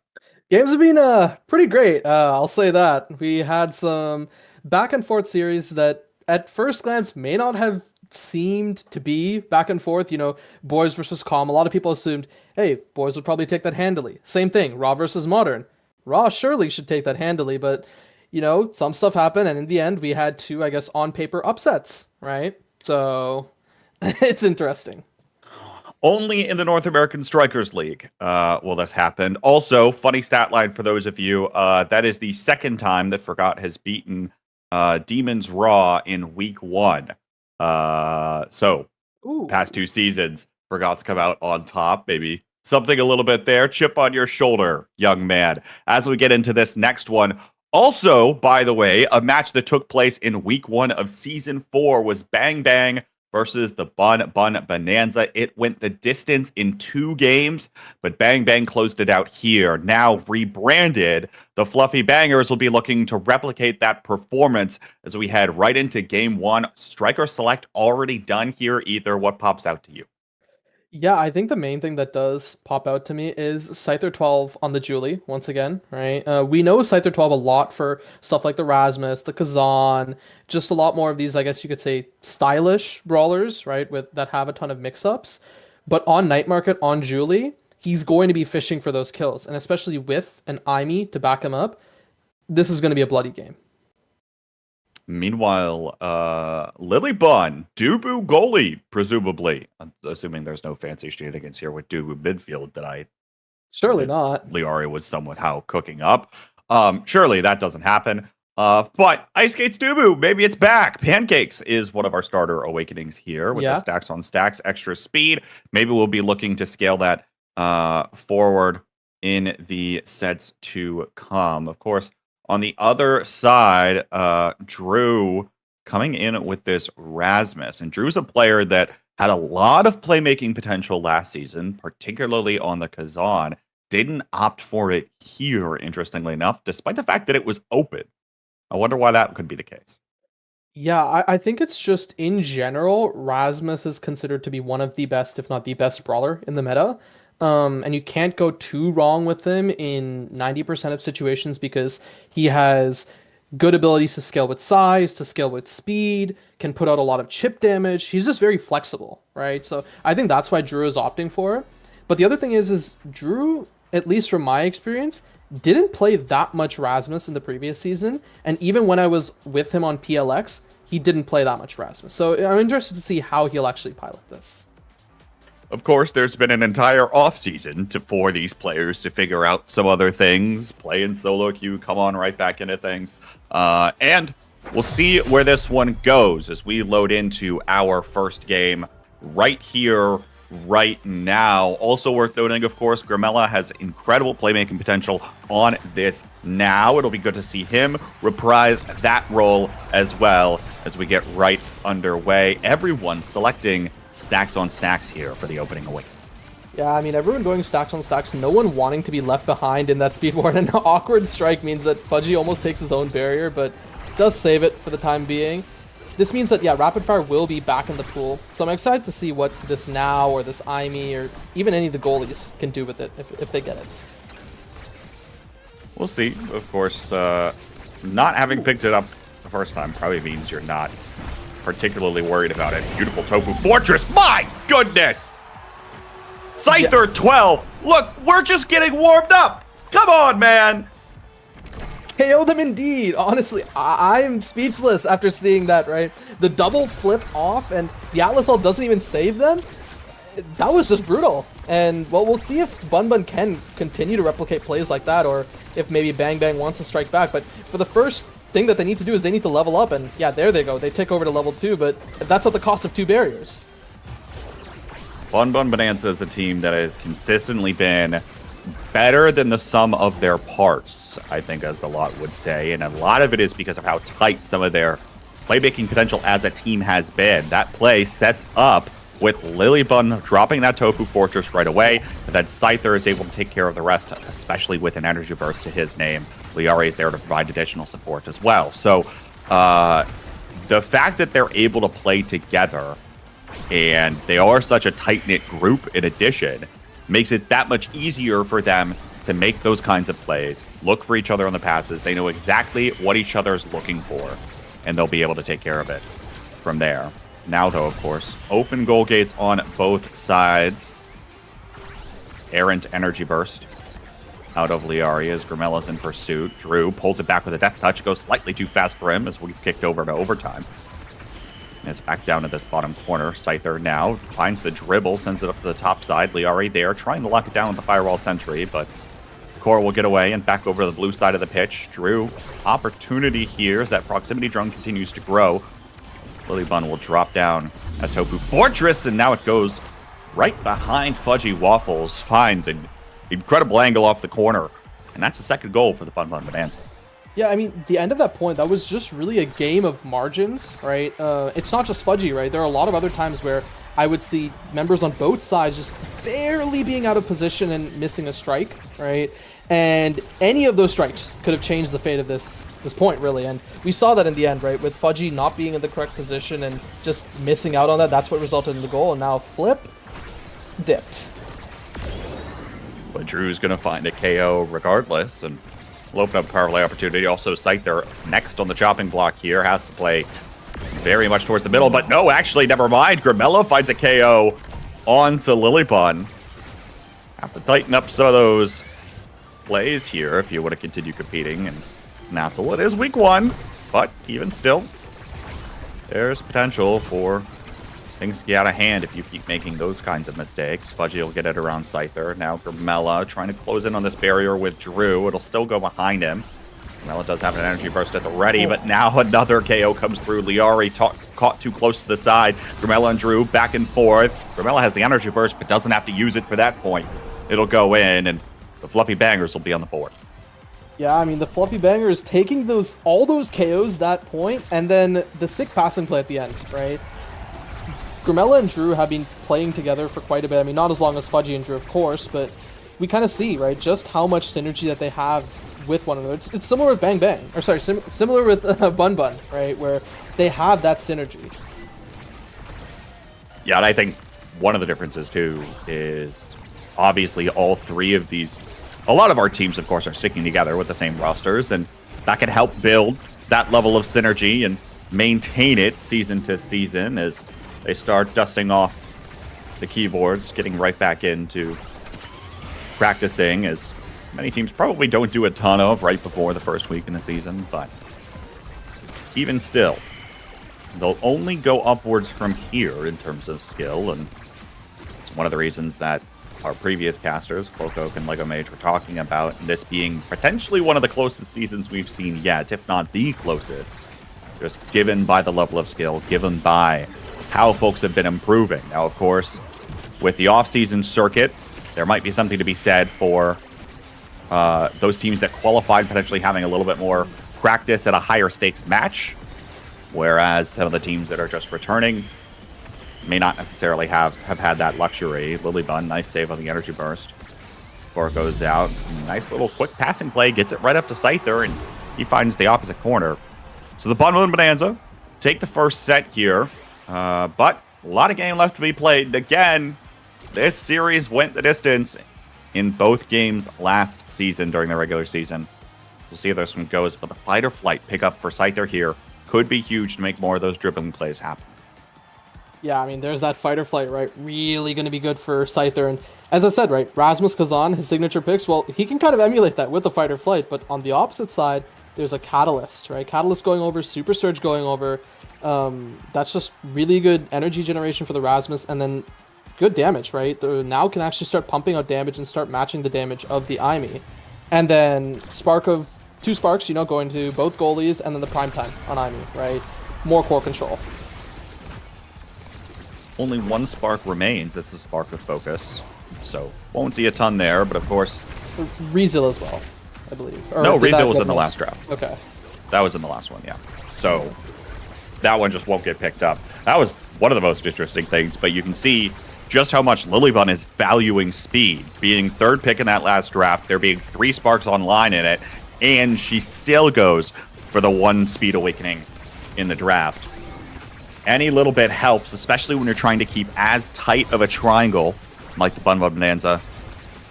Games have been pretty great. I'll say that. We had some back and forth series that at first glance may not have seemed to be back and forth. You know, boys versus calm. A lot of people assumed, hey, boys would probably take that handily. Same thing, raw versus modern. Raw surely should take that handily, but you know, some stuff happened, and in the end, we had two, I guess, on paper upsets, right? So it's interesting. Only in the North American Strikers League will this happen. Also, funny stat line for those of you, that is the second time that Forgot has beaten Demons Raw in week 1. Ooh. Past 2 seasons, Forgot's come out on top. Maybe something a little bit there. Chip on your shoulder, young man. As we get into this next one, also, by the way, a match that took place in week 1 of season 4 was Bang Bang versus the Bun Bun Bonanza. It went the distance in 2 games, but Bang Bang closed it out here. Now rebranded, the Fluffy Bangers will be looking to replicate that performance as we head right into game 1. Striker select already done here. Ether, what pops out to you? Yeah, I think the main thing that does pop out to me is Scyther 12 on the Julie, once again, right? We know Scyther 12 a lot for stuff like the Rasmus, the Kazan, just a lot more of these, I guess you could say, stylish brawlers, right, with that have a ton of mix-ups. But on Night Market, on Julie, he's going to be fishing for those kills, and especially with an Aimee to back him up, this is going to be a bloody game. Meanwhile, Lily Bun, Dubu goalie, presumably. I'm assuming there's no fancy shenanigans here with Dubu midfield that Surely not. Liari was somehow cooking up. Surely that doesn't happen. But Ice Skates Dubu, maybe it's back. Pancakes is one of our starter awakenings here with the stacks on stacks, extra speed. Maybe we'll be looking to scale that forward in the sets to come. Of course, on the other side, Drew coming in with this Rasmus. And Drew's a player that had a lot of playmaking potential last season, particularly on the Kazan. Didn't opt for it here, interestingly enough, despite the fact that it was open. I wonder why that could be the case. Yeah, I think it's just, in general, Rasmus is considered to be one of the best, if not the best brawler in the meta. And you can't go too wrong with him in 90% of situations because he has good abilities to scale with size, to scale with speed, can put out a lot of chip damage. He's just very flexible, right? So I think that's why Drew is opting for it. But the other thing is Drew, at least from my experience, didn't play that much Rasmus in the previous season. And even when I was with him on PLX, he didn't play that much Rasmus. So I'm interested to see how he'll actually pilot this. Of course, there's been an entire offseason for these players to figure out some other things, play in solo queue, come on right back into things. And we'll see where this one goes as we load into our first game right here, right now. Also worth noting, of course, Grimella has incredible playmaking potential on this now. It'll be good to see him reprise that role as well as we get right underway. Everyone selecting stacks on stacks here for the opening awakening. Yeah, I mean, everyone going stacks on stacks, no one wanting to be left behind in that speed war. And an awkward strike means that Fudgy almost takes his own barrier, but does save it for the time being. This means that, yeah, Rapid Fire will be back in the pool. So I'm excited to see what this Now or this Aimee or even any of the goalies can do with it if they get it. We'll see. Of course, not having picked it up the first time probably means you're not particularly worried about it. Beautiful Tofu Fortress. My goodness! Scyther 12. Look, we're just getting warmed up. Come on, man. KO them indeed. Honestly, I'm speechless after seeing that, right? The double flip off and the Atlas ult doesn't even save them. That was just brutal. And, well, we'll see if Bun Bun can continue to replicate plays like that or if maybe Bang Bang wants to strike back. But for the first thing that they need to do is they need to level up, and yeah, there they go. They take over to level 2, but that's at the cost of 2 barriers. Bun Bun Bonanza is a team that has consistently been better than the sum of their parts, I think, as a lot would say, and a lot of it is because of how tight some of their playmaking potential as a team has been. That play sets up with Lilybun dropping that Tofu Fortress right away, and then Scyther is able to take care of the rest, especially with an energy burst to his name. Liari is there to provide additional support as well. So the fact that they're able to play together, and they are such a tight-knit group in addition, makes it that much easier for them to make those kinds of plays, look for each other on the passes. They know exactly what each other is looking for, and they'll be able to take care of it from there. Now, though, of course, open goal gates on both sides. Errant energy burst out of Liari as Grimella's in pursuit. Drew pulls it back with a death touch. It goes slightly too fast for him as we've kicked over to overtime. And it's back down to this bottom corner. Scyther now finds the dribble, sends it up to the top side. Liari there, trying to lock it down with the Firewall Sentry, but Core will get away and back over to the blue side of the pitch. Drew, opportunity here as that proximity drone continues to grow. Lilybun will drop down at Tofu Fortress, and now it goes right behind Fudgy Waffles. Finds an incredible angle off the corner, and that's the second goal for the Bun Bun Bonanza. Yeah, I mean, the end of that point, that was just really a game of margins, right? It's not just Fudgy, right? There are a lot of other times where I would see members on both sides just barely being out of position and missing a strike, right? And any of those strikes could have changed the fate of this point, really. And we saw that in the end, right? With Fudgy not being in the correct position and just missing out on that, that's what resulted in the goal. And now Flip dipped. But Drew's going to find a KO regardless, and will open up a power play opportunity. Also, Scyther next on the chopping block here has to play very much towards the middle, but no, actually, never mind. Grimella finds a KO onto Lilybun. Have to tighten up some of those plays here if you want to continue competing. And Nassel, it is week 1, but even still, there's potential for things to get out of hand if you keep making those kinds of mistakes. Fudgy will get it around Scyther. Now Grimella trying to close in on this barrier with Drew. It'll still go behind him. Grimella does have an energy burst at the ready, but now another KO comes through. Liari caught too close to the side. Grimella and Drew back and forth. Grimella has the energy burst, but doesn't have to use it for that point. It'll go in, and the Fluffy Bangers will be on the board. Yeah, I mean, the Fluffy Banger is taking all those KOs that point, and then the sick passing play at the end, right? Grimella and Drew have been playing together for quite a bit. I mean, not as long as Fudgy and Drew, of course, but we kind of see, right, just how much synergy that they have with one another. It's similar with Bang Bang, or sorry, similar with Bun Bun, right, where they have that synergy. Yeah, and I think one of the differences, too, is obviously all three of these, a lot of our teams, of course, are sticking together with the same rosters, and that can help build that level of synergy and maintain it season to season as they start dusting off the keyboards, getting right back into practicing, as many teams probably don't do a ton of right before the first week in the season, but even still, they'll only go upwards from here in terms of skill, and it's one of the reasons that our previous casters, Cloak and Lego Mage, were talking about this being potentially one of the closest seasons we've seen yet, if not the closest, just given by the level of skill, given by how folks have been improving. Now, of course, with the off-season circuit, there might be something to be said for those teams that qualified potentially having a little bit more practice at a higher stakes match, whereas some of the teams that are just returning may not necessarily have had that luxury. Lilybun, nice save on the energy burst before it goes out. Nice little quick passing play, gets it right up to Scyther, and he finds the opposite corner. So the Bun Bun Bonanza take the first set here, but a lot of game left to be played. Again, this series went the distance in both games last season during the regular season. We'll see how this one goes, but the fight or flight pickup for Scyther here could be huge to make more of those dribbling plays happen. Yeah, I mean, there's that fight or flight, right? Really going to be good for Scyther. And as I said, right, Rasmus Kazan, his signature picks, well, he can kind of emulate that with the fight or flight. But on the opposite side, there's a Catalyst, right? Catalyst going over, Super Surge going over. That's just really good energy generation for the Rasmus. And then good damage, right? The now can actually start pumping out damage and start matching the damage of the Aimi. And then two sparks, going to both goalies, and then the prime time on Aimi, right? More core control. Only one spark remains. That's the Spark of Focus. So won't see a ton there, but of course... Rezeal as well, I believe. No, Rezeal was in the last draft. Okay. That was in the last one, yeah. So that one just won't get picked up. That was one of the most interesting things, but you can see just how much Lilybun is valuing speed. Being third pick in that last draft, there being 3 sparks online in it, and she still goes for the 1 speed awakening in the draft. Any little bit helps, especially when you're trying to keep as tight of a triangle like the Bun Bun Bonanza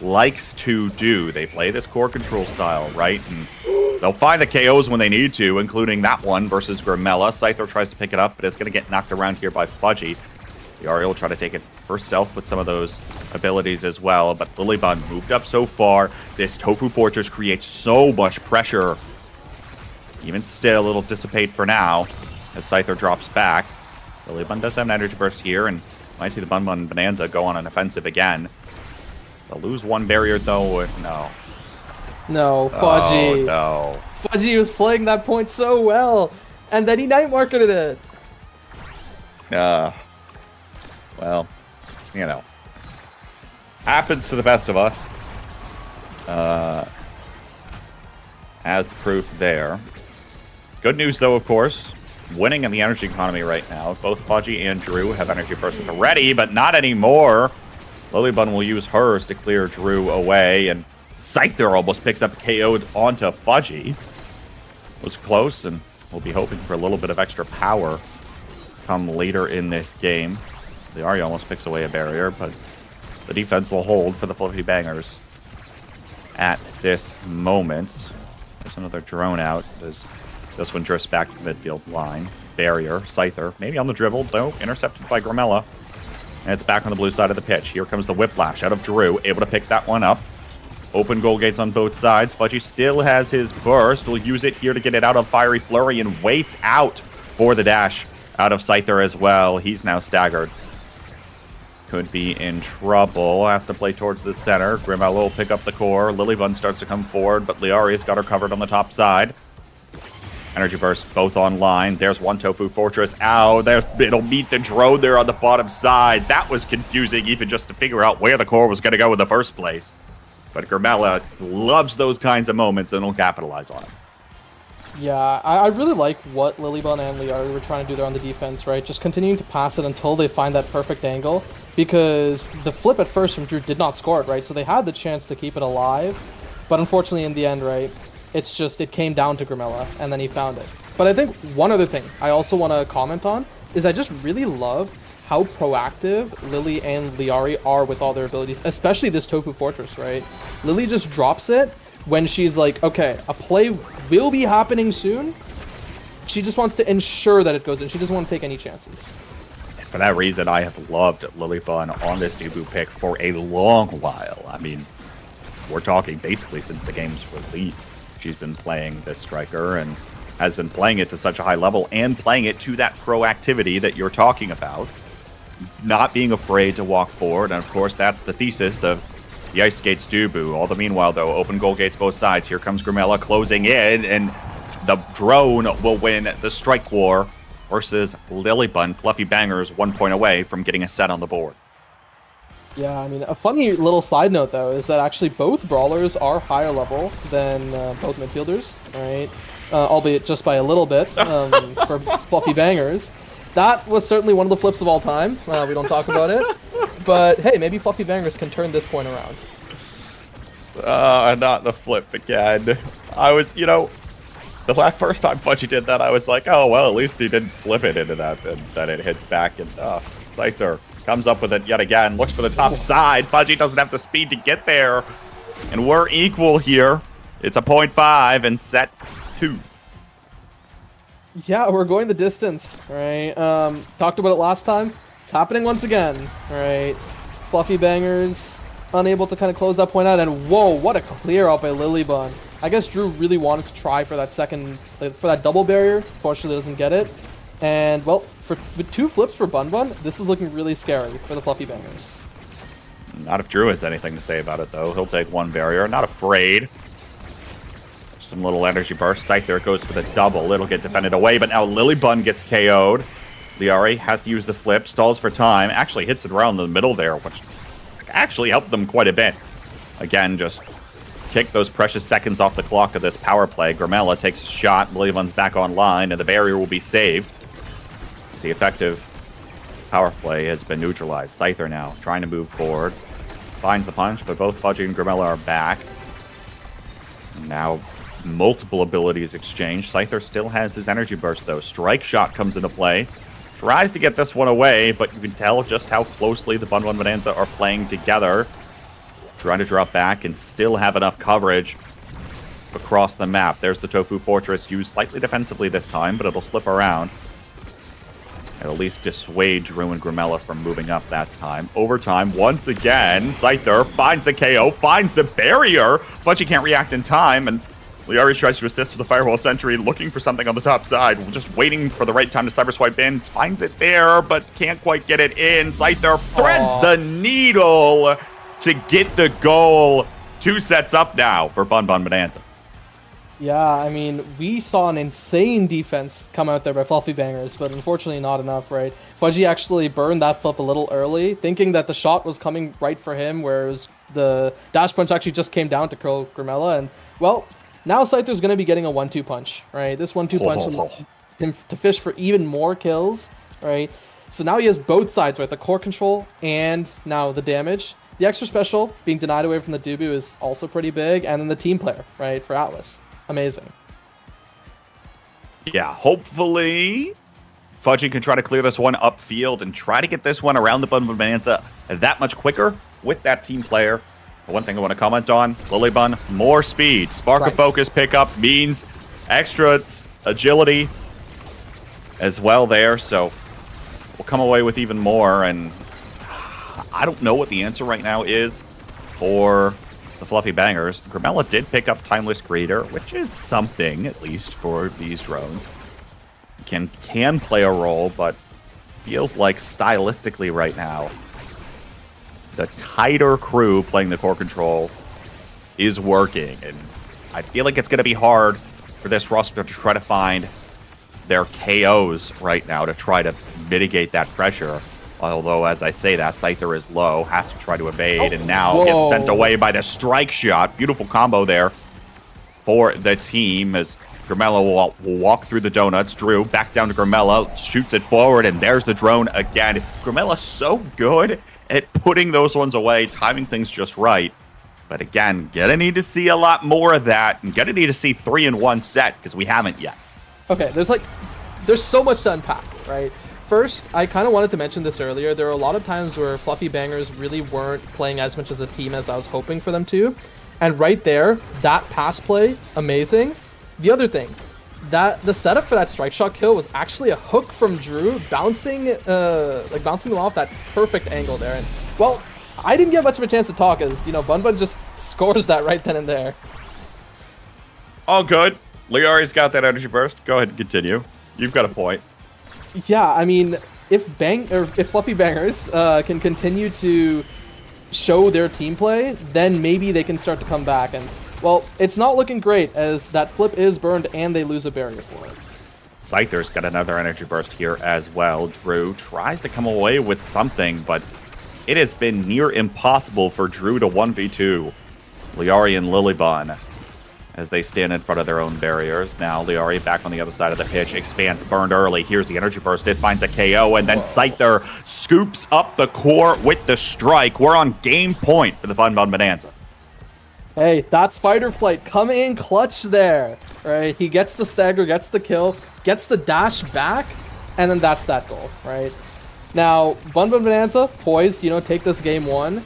likes to do. They play this core control style, right? And they'll find the KOs when they need to, including that one versus Grimella. Scyther tries to pick it up, but it's going to get knocked around here by Fudgy. The Ari will try to take it herself with some of those abilities as well, but Lilybun moved up so far. This Tofu Fortress creates so much pressure. Even still, it'll dissipate for now as Scyther drops back. Lilybun does have an energy burst here, and might see the Bun Bun Bonanza go on an offensive again. They'll lose 1 barrier, though. No. No, Fudgy. Oh, no. Fudgy was playing that point so well, and then he night marketed it. Well, you know. Happens to the best of us. As proof there. Good news, though, of course. Winning in the energy economy right now. Both Fudgy and Drew have energy burst at the ready, but not anymore. Lilybun will use hers to clear Drew away, and Scyther almost picks up a KO onto Fudgy. Was close, and we'll be hoping for a little bit of extra power come later in this game. The Ari almost picks away a barrier, but the defense will hold for the Fluffy Bangers at this moment. There's another drone out. This one drifts back to the midfield line. Barrier, Scyther, maybe on the dribble. No, intercepted by Grimella. And it's back on the blue side of the pitch. Here comes the Whiplash out of Drew, able to pick that one up. Open goal gates on both sides. Fudgy still has his burst. Will use it here to get it out of Fiery Flurry and waits out for the dash out of Scyther as well. He's now staggered. Could be in trouble. Has to play towards the center. Grimella will pick up the core. Lilybun starts to come forward, but Liari's got her covered on the top side. Energy burst both online. There's one Tofu Fortress. Ow, there, it'll meet the drone there on the bottom side. That was confusing even just to figure out where the core was going to go in the first place. But Grimella loves those kinds of moments and will capitalize on them. Yeah, I really like what Lilybun and Liari were trying to do there on the defense, right? Just continuing to pass it until they find that perfect angle. Because the flip at first from Drew did not score it, right? So they had the chance to keep it alive. But unfortunately, in the end, right, it's just, it came down to Grimella, and then he found it. But I think one other thing I also want to comment on is I just really love how proactive Lily and Liari are with all their abilities, especially this Tofu Fortress, right? Lily just drops it when she's like, okay, a play will be happening soon. She just wants to ensure that it goes in. She doesn't want to take any chances. For that reason, I have loved Lilybun on this debut pick for a long while. I mean, we're talking basically since the game's release. She's been playing this striker and has been playing it to such a high level and playing it to that proactivity that you're talking about. Not being afraid to walk forward, and of course that's the thesis of the Ice Skates debut. All the meanwhile, though, open goal gates both sides. Here comes Grimella closing in, and the drone will win the strike war versus Lilybun. Fluffy Bangers 1 point away from getting a set on the board. Yeah, I mean, a funny little side note, though, is that actually both brawlers are higher level than both midfielders, right? Albeit just by a little bit for Fluffy Bangers. That was certainly one of the flips of all time. We don't talk about it. But, hey, maybe Fluffy Bangers can turn this point around. Not the flip again. I was, you know, the first time Fudgy did that, I was like, oh, well, at least he didn't flip it into that, and then it hits back, and Scyther comes up with it yet again, looks for the top side. Fudgy doesn't have the speed to get there, and we're equal here. It's a 0.5 and set 2. Yeah, we're going the distance, right? Talked about it last time. It's happening once again, right? Fluffy Bangers unable to kind of close that point out, and whoa, what a clear out by Lilybun. I guess Drew really wanted to try for that for that double barrier. Fortunately, doesn't get it. And, well, with 2 flips for Bun Bun, this is looking really scary for the Fluffy Bangers. Not if Drew has anything to say about it, though. He'll take 1 barrier. Not afraid. Some little energy burst. Scyther goes for the double. It'll get defended away, but now Lilybun gets KO'd. Liari has to use the flip. Stalls for time. Actually hits it around the middle there, which actually helped them quite a bit. Again, just kick those precious seconds off the clock of this power play. Grimella takes a shot. Lilybun's back online, and the barrier will be saved. the effective power play has been neutralized. Scyther now trying to move forward. Finds the punch, but both Fudgy and Grimella are back. Now multiple abilities exchanged. Scyther still has his energy burst though. Strike Shot comes into play. Tries to get this one away, but you can tell just how closely the Bun Bun Bonanza are playing together. Trying to drop back and still have enough coverage across the map. There's the Tofu Fortress, used slightly defensively this time, but it'll slip around. And at least dissuade Drew and Grimella from moving up that time. Overtime, once again, Scyther finds the KO, finds the barrier. Fudgy can't react in time, and Liari tries to assist with the Firewall Sentry, looking for something on the top side. Just waiting for the right time to cyber swipe in. Finds it there, but can't quite get it in. Scyther threads the needle to get the goal. 2 sets up now for Bun Bun Bonanza. Yeah, I mean, we saw an insane defense come out there by Fluffy Bangers, but unfortunately not enough, right? Fudgy actually burned that flip a little early, thinking that the shot was coming right for him, whereas the dash punch actually just came down to curl Grimella, and, well, now Scyther's going to be getting a 1-2 punch, right? This 1-2 punch will him to fish for even more kills, right? So now he has both sides, right? The core control and now the damage. The extra special being denied away from the Dubu is also pretty big, and then the team player, right, for Atlas. Amazing. Yeah, hopefully Fudgy can try to clear this one upfield and try to get this one around the Bun Bun Bonanza that much quicker with that team player. The one thing I want to comment on, Lilybun, more speed. Spark of Focus pickup means extra agility as well there, so we'll come away with even more, and I don't know what the answer right now is for the Fluffy Bangers. Grimella did pick up Timeless Greeter, which is something, at least for these drones. Can play a role, but feels like stylistically right now, the tighter crew playing the core control is working. And I feel like it's going to be hard for this roster to try to find their KOs right now to try to mitigate that pressure. Although, as I say that, Scyther is low, has to try to evade, and now gets sent away by the strike shot. Beautiful combo there for the team as Grimella will walk through the donuts. Drew back down to Grimella, shoots it forward, and there's the drone again. Grimella's so good at putting those ones away, timing things just right. But again, gonna need to see a lot more of that, and gonna need to see 3 in 1 set, because we haven't yet. Okay, there's so much to unpack, right? First, I kind of wanted to mention this earlier. There were a lot of times where Fluffy Bangers really weren't playing as much as a team as I was hoping for them to. And right there, that pass play, amazing. The other thing, that the setup for that strike shot kill was actually a hook from Drew, bouncing them off that perfect angle there. And, well, I didn't get much of a chance to talk as, Bun Bun just scores that right then and there. All good. Liari's got that energy burst. Go ahead and continue. You've got a point. Yeah, I mean, if Fluffy Bangers can continue to show their team play, then maybe they can start to come back. And, well, it's not looking great as that flip is burned and they lose a barrier for it. Scyther's got another energy burst here as well. Drew tries to come away with something, but it has been near impossible for Drew to 1v2 Liari and Lilybun as they stand in front of their own barriers. Now Liari back on the other side of the pitch. Expanse burned early. Here's the energy burst. It finds a KO, and then Scyther scoops up the core with the strike. We're on game point for the Bun Bun Bonanza. Hey, that's fight or flight. Come in clutch there, right? He gets the stagger, gets the kill, gets the dash back, and then that's that goal, right? Now, Bun Bun Bonanza, poised, take this game 1.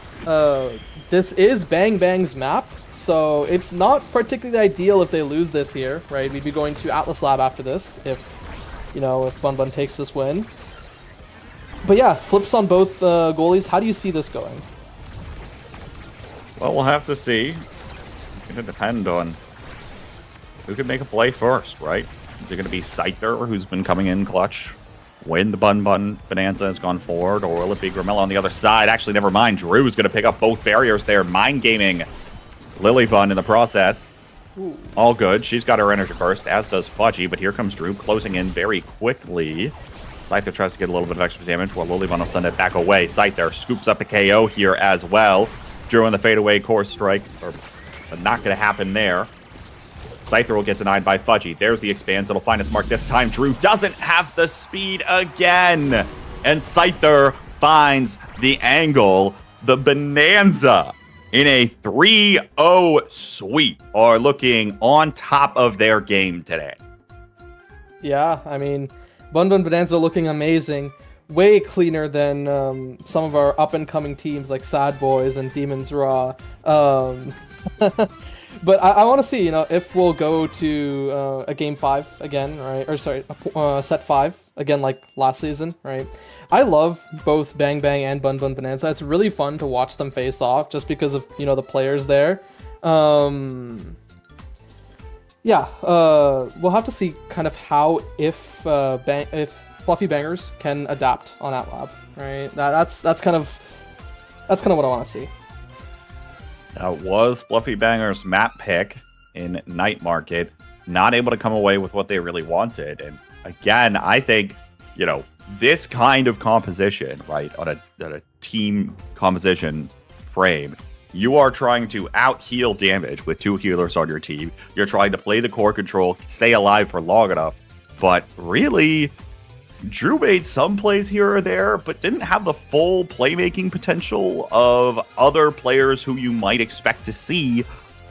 This is Bang Bang's map, so it's not particularly ideal if they lose this here, right? We'd be going to Atlas Lab after this if Bun Bun takes this win. But yeah, flips on both goalies. How do you see this going? Well, we'll have to see. It's going to depend on who can make a play first, right? Is it going to be Scyther, who's been coming in clutch when the Bun Bun Bonanza has gone forward, or will it be Grimella on the other side? Actually, never mind. Drew's going to pick up both barriers there, mind gaming Lilybun in the process. Ooh. All good. She's got her energy burst, as does Fudgy, but here comes Drew closing in very quickly. Scyther tries to get a little bit of extra damage while Lilybun will send it back away. Scyther scoops up a KO here as well. Drew in the fadeaway core strike, but not going to happen there. Scyther will get denied by Fudgy. There's the expands. It'll find its mark this time. Drew doesn't have the speed again. And Scyther finds the angle. The Bonanza in a 3-0 sweep are looking on top of their game today. Yeah, I mean, Bun Bonanza looking amazing. Way cleaner than some of our up-and-coming teams like Sad Boys and Demons Raw. But I want to see, if we'll go to a game 5 again, right? Or sorry, set 5 again, like last season, right? I love both Bang Bang and Bun Bonanza. It's really fun to watch them face off, just because of the players there. Yeah, we'll have to see kind of how if Fluffy Bangers can adapt on Atlab, right? That's kind of what I want to see. That was Fluffy Banger's map pick in Night Market. Not able to come away with what they really wanted. And again, I think, this kind of composition, right, on a team composition frame, you are trying to out-heal damage with 2 healers on your team. You're trying to play the core control, stay alive for long enough. But really, Drew made some plays here or there, but didn't have the full playmaking potential of other players who you might expect to see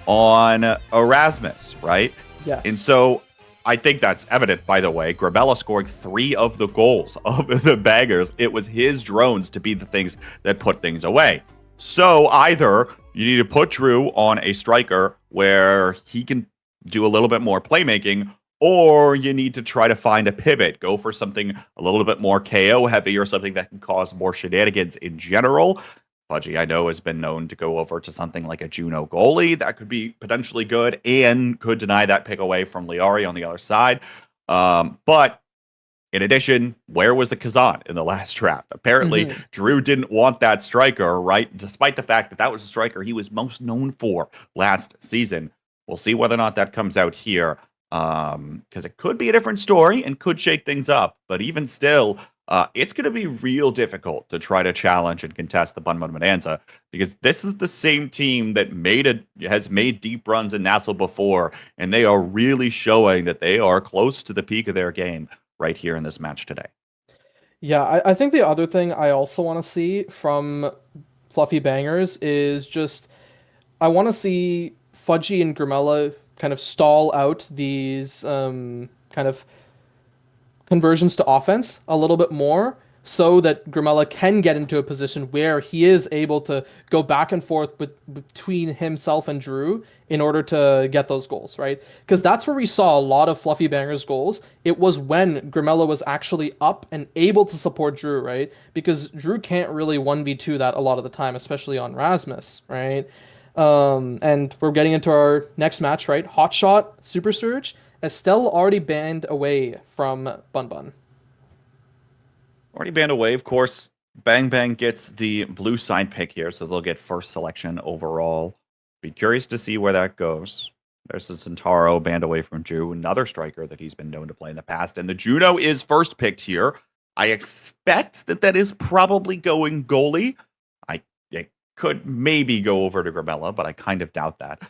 on Erasmus, right? Yes. And so I think that's evident, by the way. Grabella scoring 3 of the goals of the Bangers. It was his drones to be the things that put things away. So either you need to put Drew on a striker where he can do a little bit more playmaking, or you need to try to find a pivot, go for something a little bit more KO heavy or something that can cause more shenanigans in general. Fudgy, I know, has been known to go over to something like a Juno goalie. That could be potentially good and could deny that pick away from Liari on the other side. But in addition, where was the Kazan in the last draft? Apparently, Drew didn't want that striker, right? Despite the fact that was the striker he was most known for last season. We'll see whether or not that comes out here. Because it could be a different story and could shake things up. But even still, it's going to be real difficult to try to challenge and contest the Bun Bonanza, because this is the same team that has made deep runs in Nassau before, and they are really showing that they are close to the peak of their game right here in this match today. Yeah, I think the other thing I also want to see from Fluffy Bangers is just, I want to see Fudgy and Grimella kind of stall out these kind of conversions to offense a little bit more, so that Grimella can get into a position where he is able to go back and forth between himself and Drew in order to get those goals, right? Because that's where we saw a lot of Fluffy Bangers goals. It was when Grimella was actually up and able to support Drew, right? Because Drew can't really 1v2 that a lot of the time, especially on Rasmus, right? And we're getting into our next match, right? Hotshot, Super Surge. Estelle already banned away from Bun Bun. Already banned away, of course. Bang Bang gets the blue side pick here, so they'll get first selection overall. Be curious to see where that goes. There's the Centauro banned away from Drew, another striker that he's been known to play in the past. And the Juno is first picked here. I expect that is probably going goalie. It could maybe go over to Grimella, but I kind of doubt that.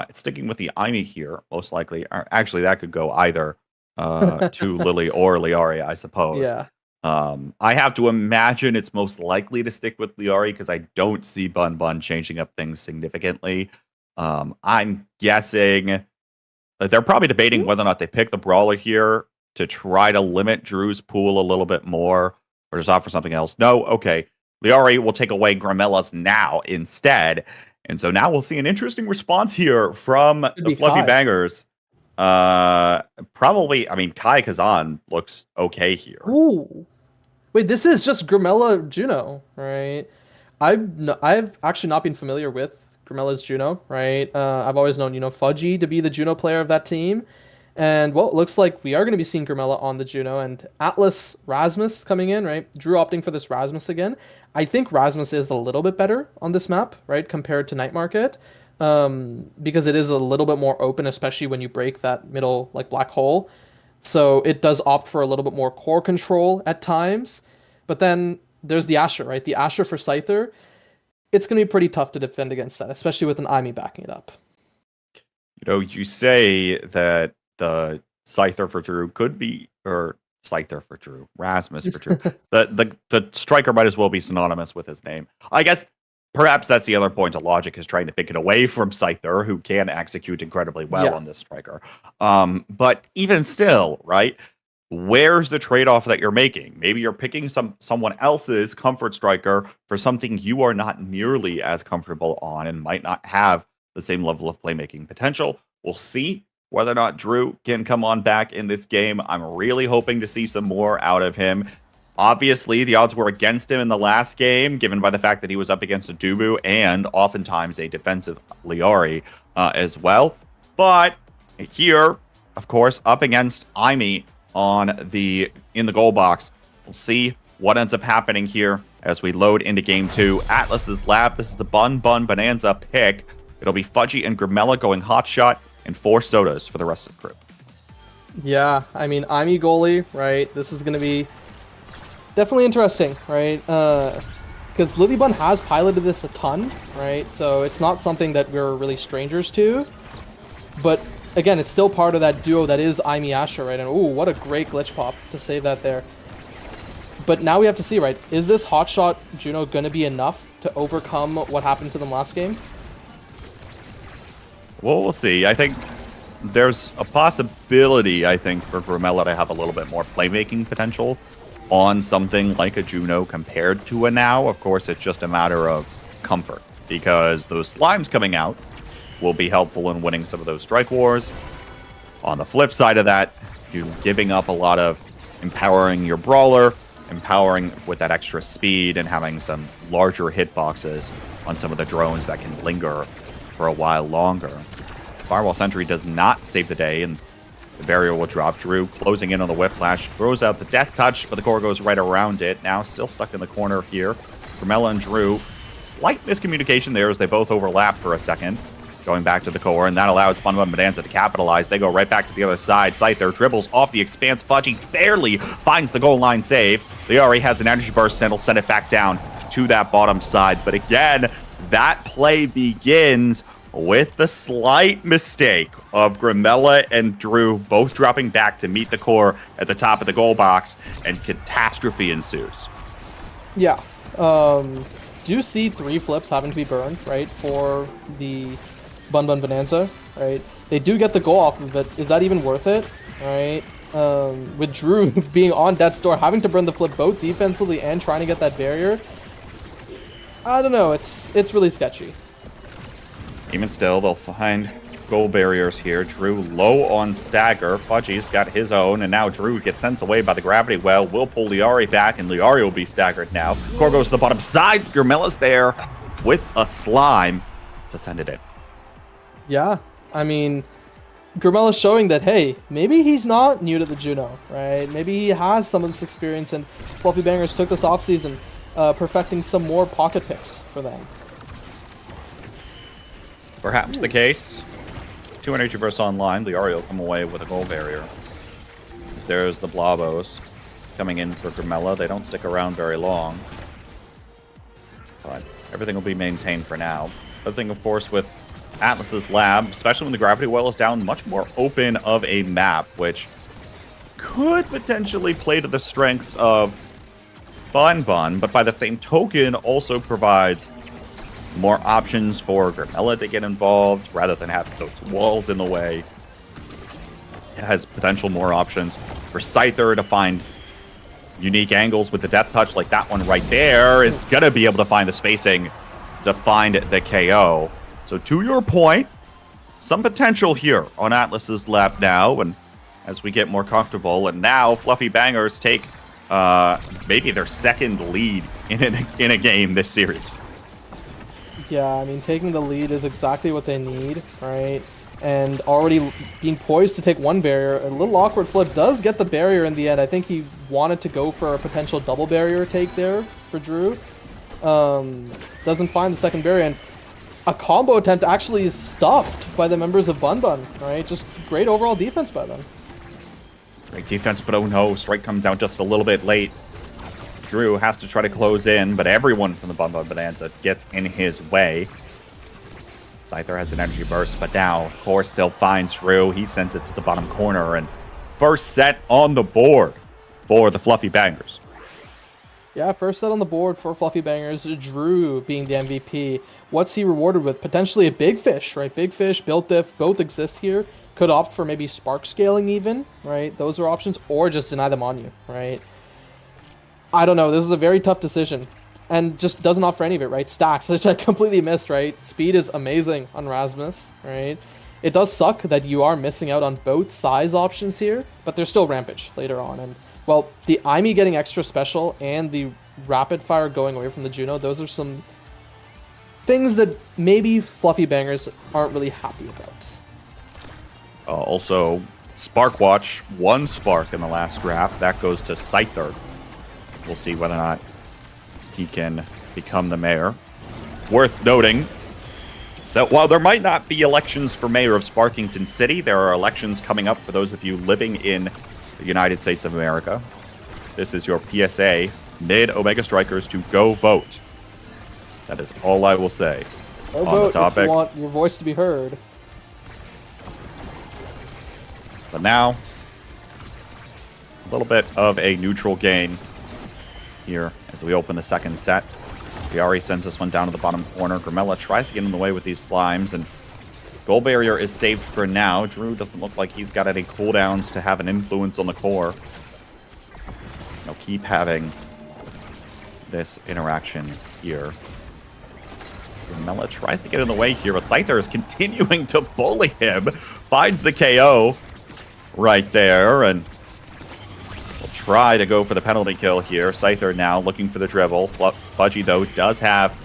It's sticking with the Imi here, most likely. Actually, that could go either to Lily or Liari, I suppose. Yeah. I have to imagine it's most likely to stick with Liari because I don't see Bun Bun changing up things significantly. I'm guessing that they're probably debating whether or not they pick the Brawler here to try to limit Drew's pool a little bit more, or just offer something else. No, okay. Liari will take away Gramella's now instead. And so now we'll see an interesting response here from the Fluffy Kai. Bangers. Probably, I mean, Kai Kazan looks okay here. Ooh. Wait, this is just Grimella Juno, right? I've actually not been familiar with Grimella's Juno, right? I've always known, Fudgy to be the Juno player of that team. And, well, it looks like we are going to be seeing Grimella on the Juno, and Atlas Rasmus coming in, right? Drew opting for this Rasmus again. I think Rasmus is a little bit better on this map, right, compared to Night Market, because it is a little bit more open, especially when you break that middle, black hole. So it does opt for a little bit more core control at times. But then there's the Asher, right? The Asher for Scyther. It's going to be pretty tough to defend against that, especially with an Imi backing it up. You say that the Scyther for Drew could be, or Scyther for Drew, Rasmus for Drew. The striker might as well be synonymous with his name. I guess perhaps that's the other point of logic, is trying to pick it away from Scyther, who can execute incredibly well on this striker. But even still, right? Where's the trade-off that you're making? Maybe you're picking someone else's comfort striker for something you are not nearly as comfortable on and might not have the same level of playmaking potential. We'll see whether or not Drew can come on back in this game. I'm really hoping to see some more out of him. Obviously, the odds were against him in the last game, given by the fact that he was up against a Dubu and oftentimes a defensive Liari as well. But here, of course, up against Aimi in the goal box. We'll see what ends up happening here as we load into game 2. Atlas's Lab, this is the Bun Bonanza pick. It'll be Fudgy and Grimella going hot shot and 4 sodas for the rest of the crew. Yeah, I mean, Aimi goalie, right? This is going to be definitely interesting, right? Because Lilybun has piloted this a ton, right? So it's not something that we're really strangers to. But again, it's still part of that duo that is Aimi Asher, right? And ooh, what a great glitch pop to save that there. But now we have to see, right? Is this hotshot Juno going to be enough to overcome what happened to them last game? Well, we'll see. I think there's a possibility, for Grimella to have a little bit more playmaking potential on something like a Juno compared to a Now. Of course, it's just a matter of comfort, because those slimes coming out will be helpful in winning some of those strike wars. On the flip side of that, you're giving up a lot of empowering your brawler, empowering with that extra speed, and having some larger hitboxes on some of the drones that can linger for a while longer. Firewall Sentry does not save the day, and the barrier will drop. Drew closing in on the Whiplash, throws out the Death Touch, but the core goes right around it. Now still stuck in the corner here. Grimella and Drew, slight miscommunication there as they both overlap for a second. Going back to the core, and that allows Bun Bonanza to capitalize. They go right back to the other side. Scyther dribbles off the expanse. Fudgy barely finds the goal line save. Liari has an energy burst, and it'll send it back down to that bottom side. But again, that play begins with the slight mistake of Grimella and Drew both dropping back to meet the core at the top of the goal box, and catastrophe ensues. Yeah. Do you see 3 flips having to be burned, right, for the Bun Bonanza, right? They do get the goal off of it. Is that even worth it, right? With Drew being on death's door, having to burn the flip both defensively and trying to get that barrier, I don't know. It's really sketchy. Even still, they'll find goal barriers here. Drew low on stagger. Fudgy's got his own, and now Drew gets sent away by the gravity well. Will pull Liari back, and Liari will be staggered now. Core goes to the bottom side. Grimella's there with a slime to send it in. Yeah, I mean, Grimella's showing that, hey, maybe he's not new to the Juno, right? Maybe he has some of this experience, and Fluffy Bangers took this offseason perfecting some more pocket picks for them. Perhaps the case. 2 energy bursts online. Liari will come away with a goal barrier. There's the Blobos coming in for Grimella. They don't stick around very long, but everything will be maintained for now. The thing, of course, with Atlas's Lab, especially when the gravity well is down, much more open of a map, which could potentially play to the strengths of Bun, but by the same token also provides more options for Grimella to get involved rather than have those walls in the way. It has potential more options for Scyther to find unique angles with the Death Touch, like that one right there is going to be able to find the spacing to find the KO. So to your point, some potential here on Atlas's Lab now, and as we get more comfortable, and now Fluffy Bangers take maybe their second lead in a game this series. Yeah, I mean, taking the lead is exactly what they need, right? And already being poised to take 1 barrier. A little awkward flip does get the barrier in the end. I think he wanted to go for a potential double barrier take there for Drew. Doesn't find the second barrier, and a combo attempt actually is stuffed by the members of Bun, right? Just great overall defense by them. Great defense, but oh no, strike comes out just a little bit late. Drew has to try to close in, but everyone from the Bun Bonanza gets in his way. Scyther has an energy burst, but now Core still finds Drew. He sends it to the bottom corner, and first set on the board for the Fluffy Bangers. Yeah, first set on the board for Fluffy Bangers. Drew being the MVP. What's he rewarded with? Potentially a big fish, right? Big fish, built diff, both exist here. Could opt for maybe spark scaling even, right? Those are options, or just deny them on you, right? I don't know. This is a very tough decision. And just doesn't offer any of it, right? Stacks, which I completely missed, right? Speed is amazing on Rasmus, right? It does suck that you are missing out on both size options here, but there's still Rampage later on. And, well, the Imi getting extra special and the Rapid Fire going away from the Juno, those are some things that maybe Fluffy Bangers aren't really happy about. Also, Spark Watch, 1 spark in the last draft. That goes to Scyther. We'll see whether or not he can become the mayor. Worth noting that while there might not be elections for mayor of Sparkington City, there are elections coming up for those of you living in the United States of America. This is your PSA, mid-Omega Strikers, to go vote. That is all I will say Go on vote the topic. if you want your voice to be heard. But now, a little bit of a neutral game here as we open the second set. Viari sends this one down to the bottom corner. Grimella tries to get in the way with these slimes, and Goal Barrier is saved for now. Drew doesn't look like he's got any cooldowns to have an influence on the core. They'll keep having this interaction here. Grimella tries to get in the way here, but Scyther is continuing to bully him. Finds the KO right there, and will try to go for the penalty kill here. Scyther now looking for the dribble. Fudgy, though, does have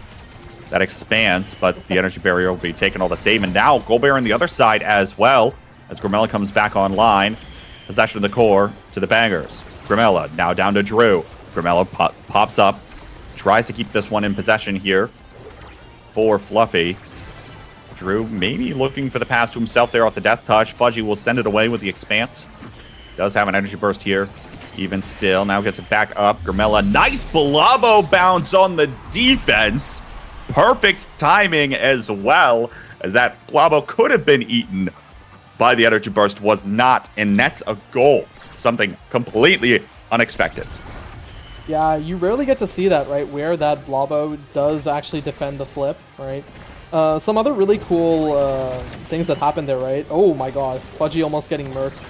that expanse, but the energy barrier will be taken all the same. And now Goldbear on the other side as well, as Grimella comes back online. Possession of the core to the Bangers. Grimella now down to Drew. Grimella pops up, tries to keep this one in possession here for Fluffy. Drew maybe looking for the pass to himself there off the death touch. Fudgy will send it away with the expanse. Does have an energy burst here. Even still, now gets it back up. Grimella, nice Balabo bounce on the defense. Perfect timing as well, as that Blabo could have been eaten by the energy burst, was not, and nets a goal. Something completely unexpected. Yeah, you rarely get to see that, right? Where that Blabo does actually defend the flip, right? Some other really cool things that happened there, right? Oh my god, Fudgy almost getting murked.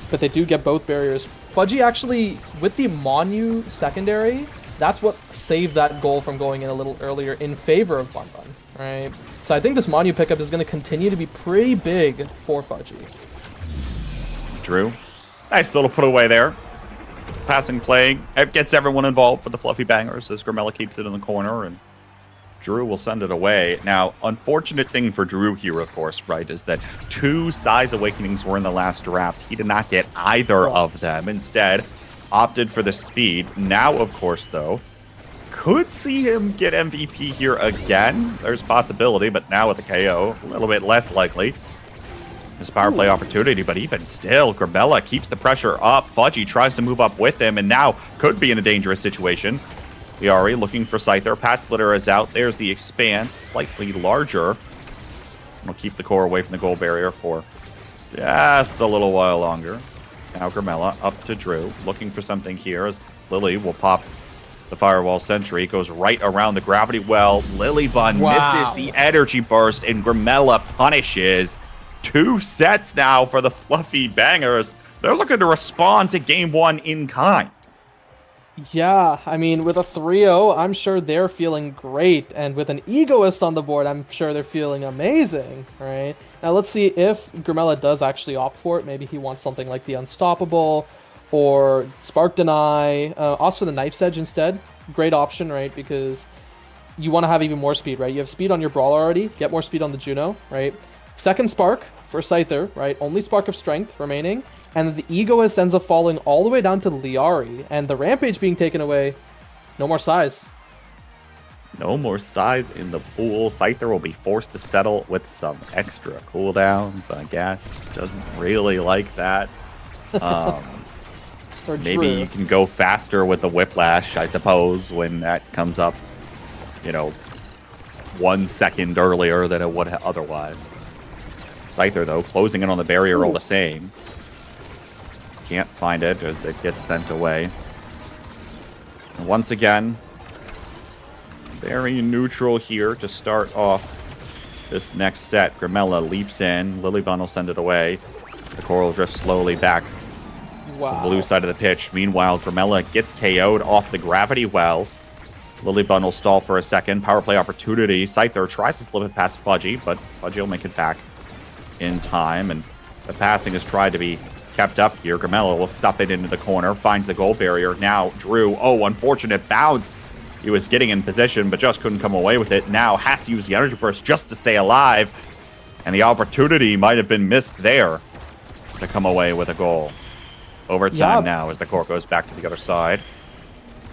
But they do get both barriers. Fudgy actually, with the Monu secondary, that's what saved that goal from going in a little earlier in favor of Bun Bun, right? So I think this Monu pickup is going to continue to be pretty big for Fudgy. Drew, nice little put away there. Passing play, it gets everyone involved for the Fluffy Bangers as Grimella keeps it in the corner, and Drew will send it away. Now, unfortunate thing for Drew here, of course, right, is that 2 Size Awakenings were in the last draft. He did not get either of them. Instead, opted for the speed. Now, of course, though, could see him get MVP here again. There's possibility, but now with the KO, a little bit less likely. His power play opportunity, but even still, Grimella keeps the pressure up. Fudgy tries to move up with him, and now could be in a dangerous situation. Viari looking for Scyther. Pass Splitter is out. There's the expanse, slightly larger. We'll keep the core away from the goal barrier for just a little while longer. Now Grimella up to Drew, looking for something here as Lily will pop the Firewall Sentry. Goes right around the gravity well. Lilybun misses the energy burst, and Grimella punishes. 2 sets now for the Fluffy Bangers. They're looking to respond to game 1 in kind. Yeah, I mean, with a 3-0, I'm sure they're feeling great. And with an Egoist on the board, I'm sure they're feeling amazing, right? Now, let's see if Grimella does actually opt for it. Maybe he wants something like the Unstoppable or Spark Deny. Also, the Knife's Edge instead. Great option, right? Because you want to have even more speed, right? You have speed on your Brawler already. Get more speed on the Juno, right? Second Spark for Scyther, right? Only Spark of Strength remaining. And the Egoist ends up falling all the way down to Liari. And the Rampage being taken away. No more size. No more size in the pool. Scyther will be forced to settle with some extra cooldowns, I guess. Doesn't really like that. Maybe you can go faster with the Whiplash, I suppose, when that comes up, you know, 1 second earlier than it would otherwise. Scyther, though, closing in on the barrier all the same. Can't find it as it gets sent away. And once again, very neutral here to start off this next set. Grimella leaps in. Lilybun will send it away. The Coral drifts slowly back to the blue side of the pitch. Meanwhile, Grimella gets KO'd off the gravity well. Lilybun will stall for a second. Power play opportunity. Scyther tries to slip it past Fudgy, but Fudgy will make it back in time. And the passing is tried to be kept up here. Grimella will stuff it into the corner. Finds the goal barrier. Now, Drew. Oh, unfortunate bounce. He was getting in position, but just couldn't come away with it. Now has to use the energy burst just to stay alive. And the opportunity might have been missed there to come away with a goal. Overtime now as the court goes back to the other side.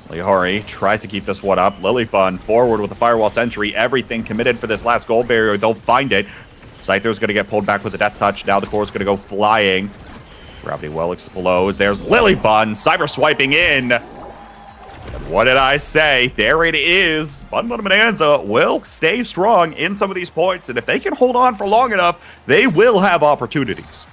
Lihari tries to keep this one up. Lilybun forward with a firewall sentry. Everything committed for this last goal barrier. They'll find it. Scyther's going to get pulled back with a death touch. Now the core's going to go flying. Gravity well explodes. There's Lilybun cyber swiping in. And what did I say? There it is. Bunbun Bonanza will stay strong in some of these points. And if they can hold on for long enough, they will have opportunities.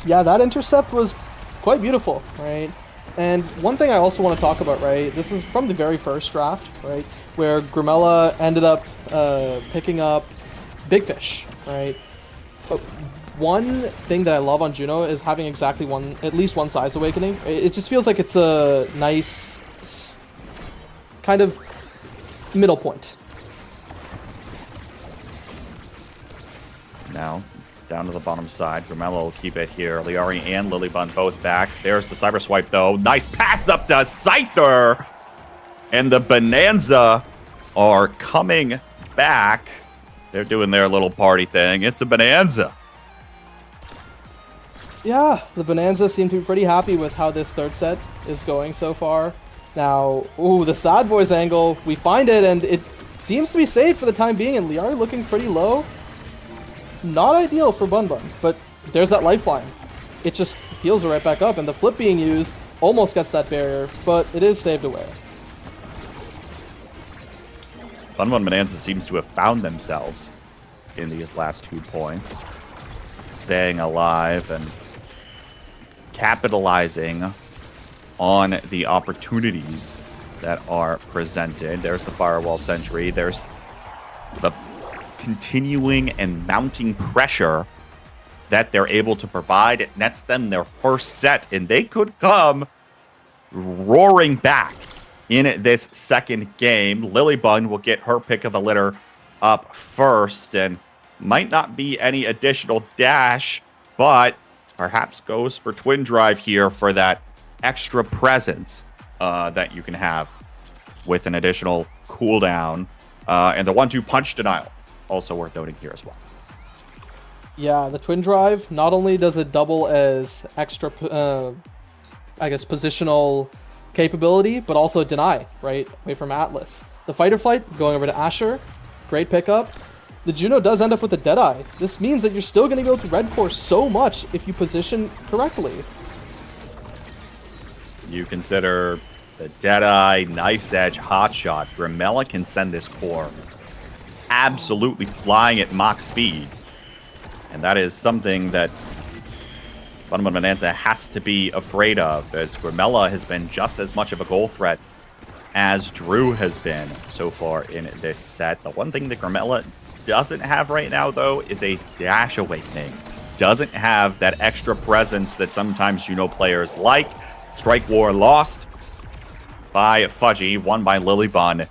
Yeah, that intercept was quite beautiful, right? And one thing I also want to talk about, right? This is from the very first draft, right? Where Grimella ended up picking up Big Fish, right? But one thing that I love on Juno is having exactly at least one size awakening. It just feels like it's a nice kind of middle point. Now, down to the bottom side. Grimella will keep it here. Liari and Lilybun both back. There's the cyber swipe, though. Nice pass up to Scyther. And the Bonanza are coming back. They're doing their little party thing. It's a Bonanza. Yeah, the Bonanza seem to be pretty happy with how this third set is going so far. Now, ooh, the Sad Boys angle, we find it, and it seems to be saved for the time being, and Liari looking pretty low. Not ideal for Bunbun, but there's that lifeline. It just heals it right back up, and the flip being used almost gets that barrier, but it is saved away. Bunbun Bonanza seems to have found themselves in these last 2 points. Staying alive and capitalizing on the opportunities that are presented. There's the firewall sentry. There's the continuing and mounting pressure that they're able to provide. It nets them their first set, and they could come roaring back in this second game. Lilybun will get her pick of the litter up first, and might not be any additional dash, but perhaps goes for Twin Drive here for that extra presence that you can have with an additional cooldown. And the 1-2 punch denial, also worth noting here as well. Yeah, the Twin Drive, not only does it double as extra, I guess, positional capability, but also deny, right, away from Atlas. The Fight or Flight going over to Asher, great pickup. The Juno does end up with a Deadeye. This means that you're still going to be able to red core so much if you position correctly. You consider the Deadeye, Knife's Edge, Hotshot. Grimella can send this core absolutely flying at Mach speeds. And that is something that Bunbun Bonanza has to be afraid of, as Grimella has been just as much of a goal threat as Drew has been so far in this set. The one thing that Grimella doesn't have right now, though, is a dash awakening. Doesn't have that extra presence that sometimes Juno players like. Strike War lost by Fudgy, won by Lilybun.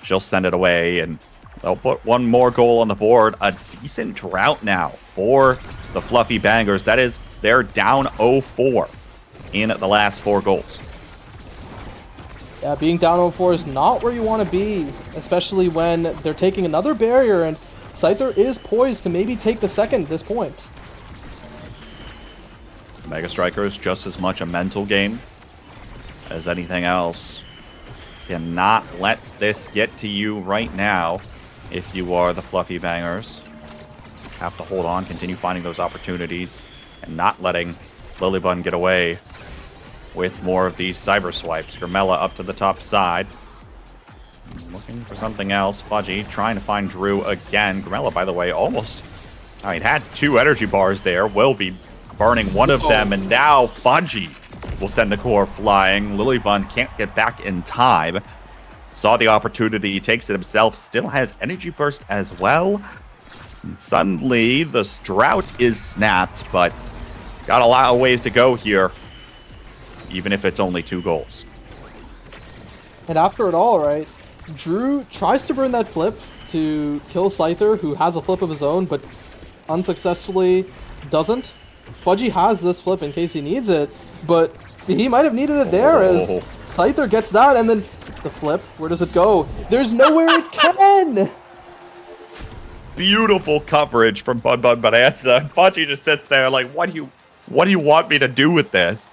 She'll send it away, and they'll put one more goal on the board. A decent drought now for the Fluffy Bangers. That is, they're down 0-4 in the last 4 goals. Yeah, being down 0-4 is not where you want to be, especially when they're taking another barrier, and Scyther is poised to maybe take the second at this point. Mega Striker is just as much a mental game as anything else. Cannot let this get to you right now if you are the Fluffy Bangers. Have to hold on, continue finding those opportunities, and not letting Lilybun get away with more of these cyber swipes. Grimella up to the top side. Looking for something else. Fudgy trying to find Drew again. Grimella, by the way, almost... I mean, had 2 energy bars there. Will be burning one of them, and now Fudgy will send the core flying. Lilybun can't get back in time. Saw the opportunity, he takes it himself. Still has energy burst as well. And suddenly, the drought is snapped, but got a lot of ways to go here, even if it's only 2 goals. And after it all, right, Drew tries to burn that flip to kill Scyther, who has a flip of his own, but unsuccessfully doesn't. Fudgy has this flip in case he needs it, but he might have needed it there as Scyther gets that, and then the flip, where does it go? There's nowhere it can! Beautiful coverage from Bun Bonanza. Fudgy just sits there like, what do you want me to do with this?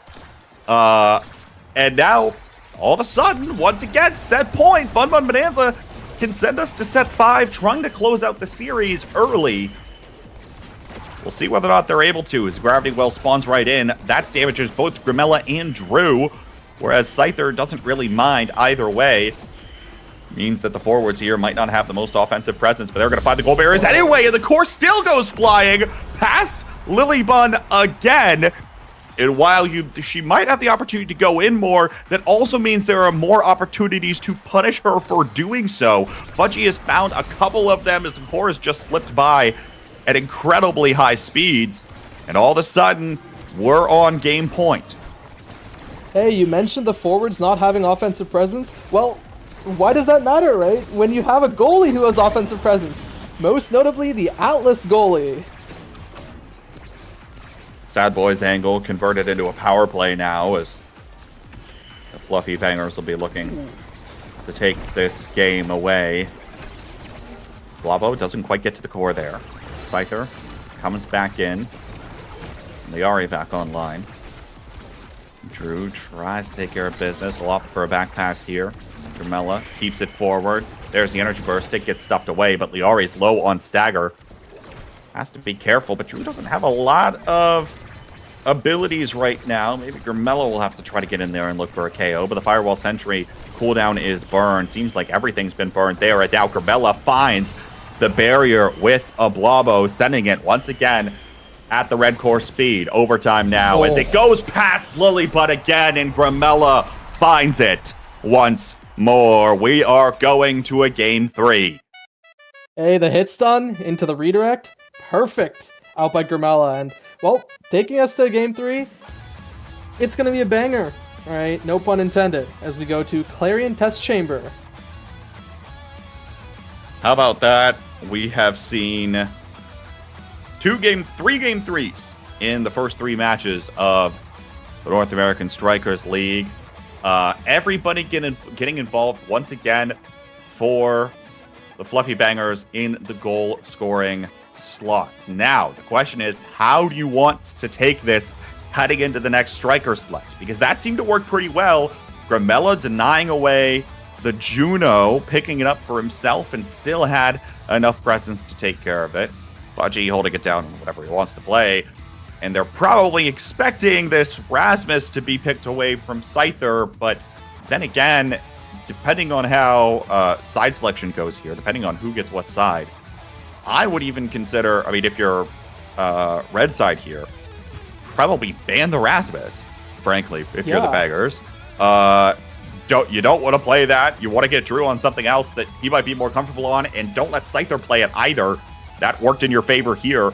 And now, all of a sudden, once again, set point. Bun Bonanza can send us to set 5, trying to close out the series early. We'll see whether or not they're able to, as Gravity Well spawns right in. That damages both Grimella and Drew, whereas Scyther doesn't really mind either way. Means that the forwards here might not have the most offensive presence, but they're going to find the goal barriers anyway, and the core still goes flying past Lilybun again. And while she might have the opportunity to go in more, that also means there are more opportunities to punish her for doing so. Fudgy has found a couple of them as the core has just slipped by at incredibly high speeds, and all of a sudden, we're on game point. Hey, you mentioned the forwards not having offensive presence. Well, why does that matter, right? When you have a goalie who has offensive presence. Most notably, the Atlas goalie. Sad Boys angle converted into a power play now, as the Fluffy Bangers will be looking to take this game away. Blabo doesn't quite get to the core there. Scyther comes back in. Liari back online. Drew tries to take care of business. Will opt for a back pass here. Grimella keeps it forward. There's the energy burst. It gets stuffed away, but Liari's low on stagger. Has to be careful, but Drew doesn't have a lot of abilities right now. Maybe Grimella will have to try to get in there and look for a KO, but the Firewall Sentry cooldown is burned. Seems like everything's been burned there. And now Grimella finds the barrier with a Blabo, sending it once again at the red core speed. Overtime now as it goes past Lilybun again, and Grimella finds it once more. We are going to a game 3. Hey, the hit stun into the redirect. Perfect. Out by Grimella. And, well, taking us to game 3, it's going to be a banger. All right, no pun intended, as we go to Clarion Test Chamber. How about that? We have seen 3 game 3s in the first 3 matches of the North American Strikers League. Everybody getting involved once again for the Fluffy Bangers in the goal scoring slot. Now, the question is, how do you want to take this heading into the next striker select? Because that seemed to work pretty well. Grimella denying away the Juno, picking it up for himself, and still had enough presence to take care of it. Fudgy holding it down whatever he wants to play. And they're probably expecting this Rasmus to be picked away from Scyther, but then again, depending on how side selection goes here, depending on who gets what side, I would even consider, I mean, if you're red side here, probably ban the Rasmus, frankly, if you're the Baggers. You don't want to play that. You want to get Drew on something else that he might be more comfortable on, and don't let Scyther play it either. That worked in your favor here.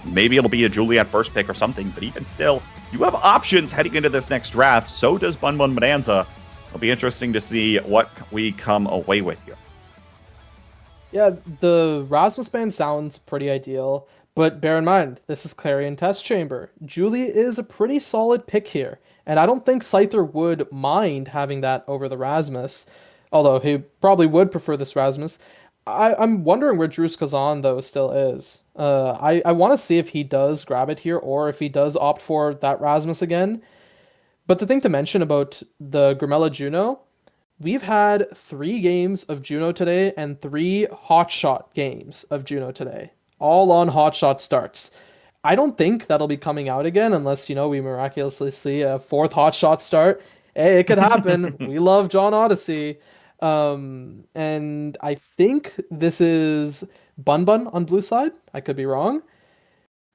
Maybe it'll be a Juliet first pick or something, but even still, you have options heading into this next draft. So does Bun Bonanza. It'll be interesting to see what we come away with here. Yeah, the Rasmus ban sounds pretty ideal, but bear in mind, this is Clarion Test Chamber. Julie is a pretty solid pick here, and I don't think Scyther would mind having that over the Rasmus, although he probably would prefer this Rasmus. I'm wondering where Drew Skazan, though, still is. I want to see if he does grab it here, or if he does opt for that Rasmus again. But the thing to mention about the Grimella Juno, we've had 3 games of Juno today and 3 hotshot games of Juno today, all on hotshot starts. I don't think that'll be coming out again unless, we miraculously see a 4th hotshot start. Hey, it could happen. We love John Odyssey. And I think this is Bun Bun on blue side. I could be wrong.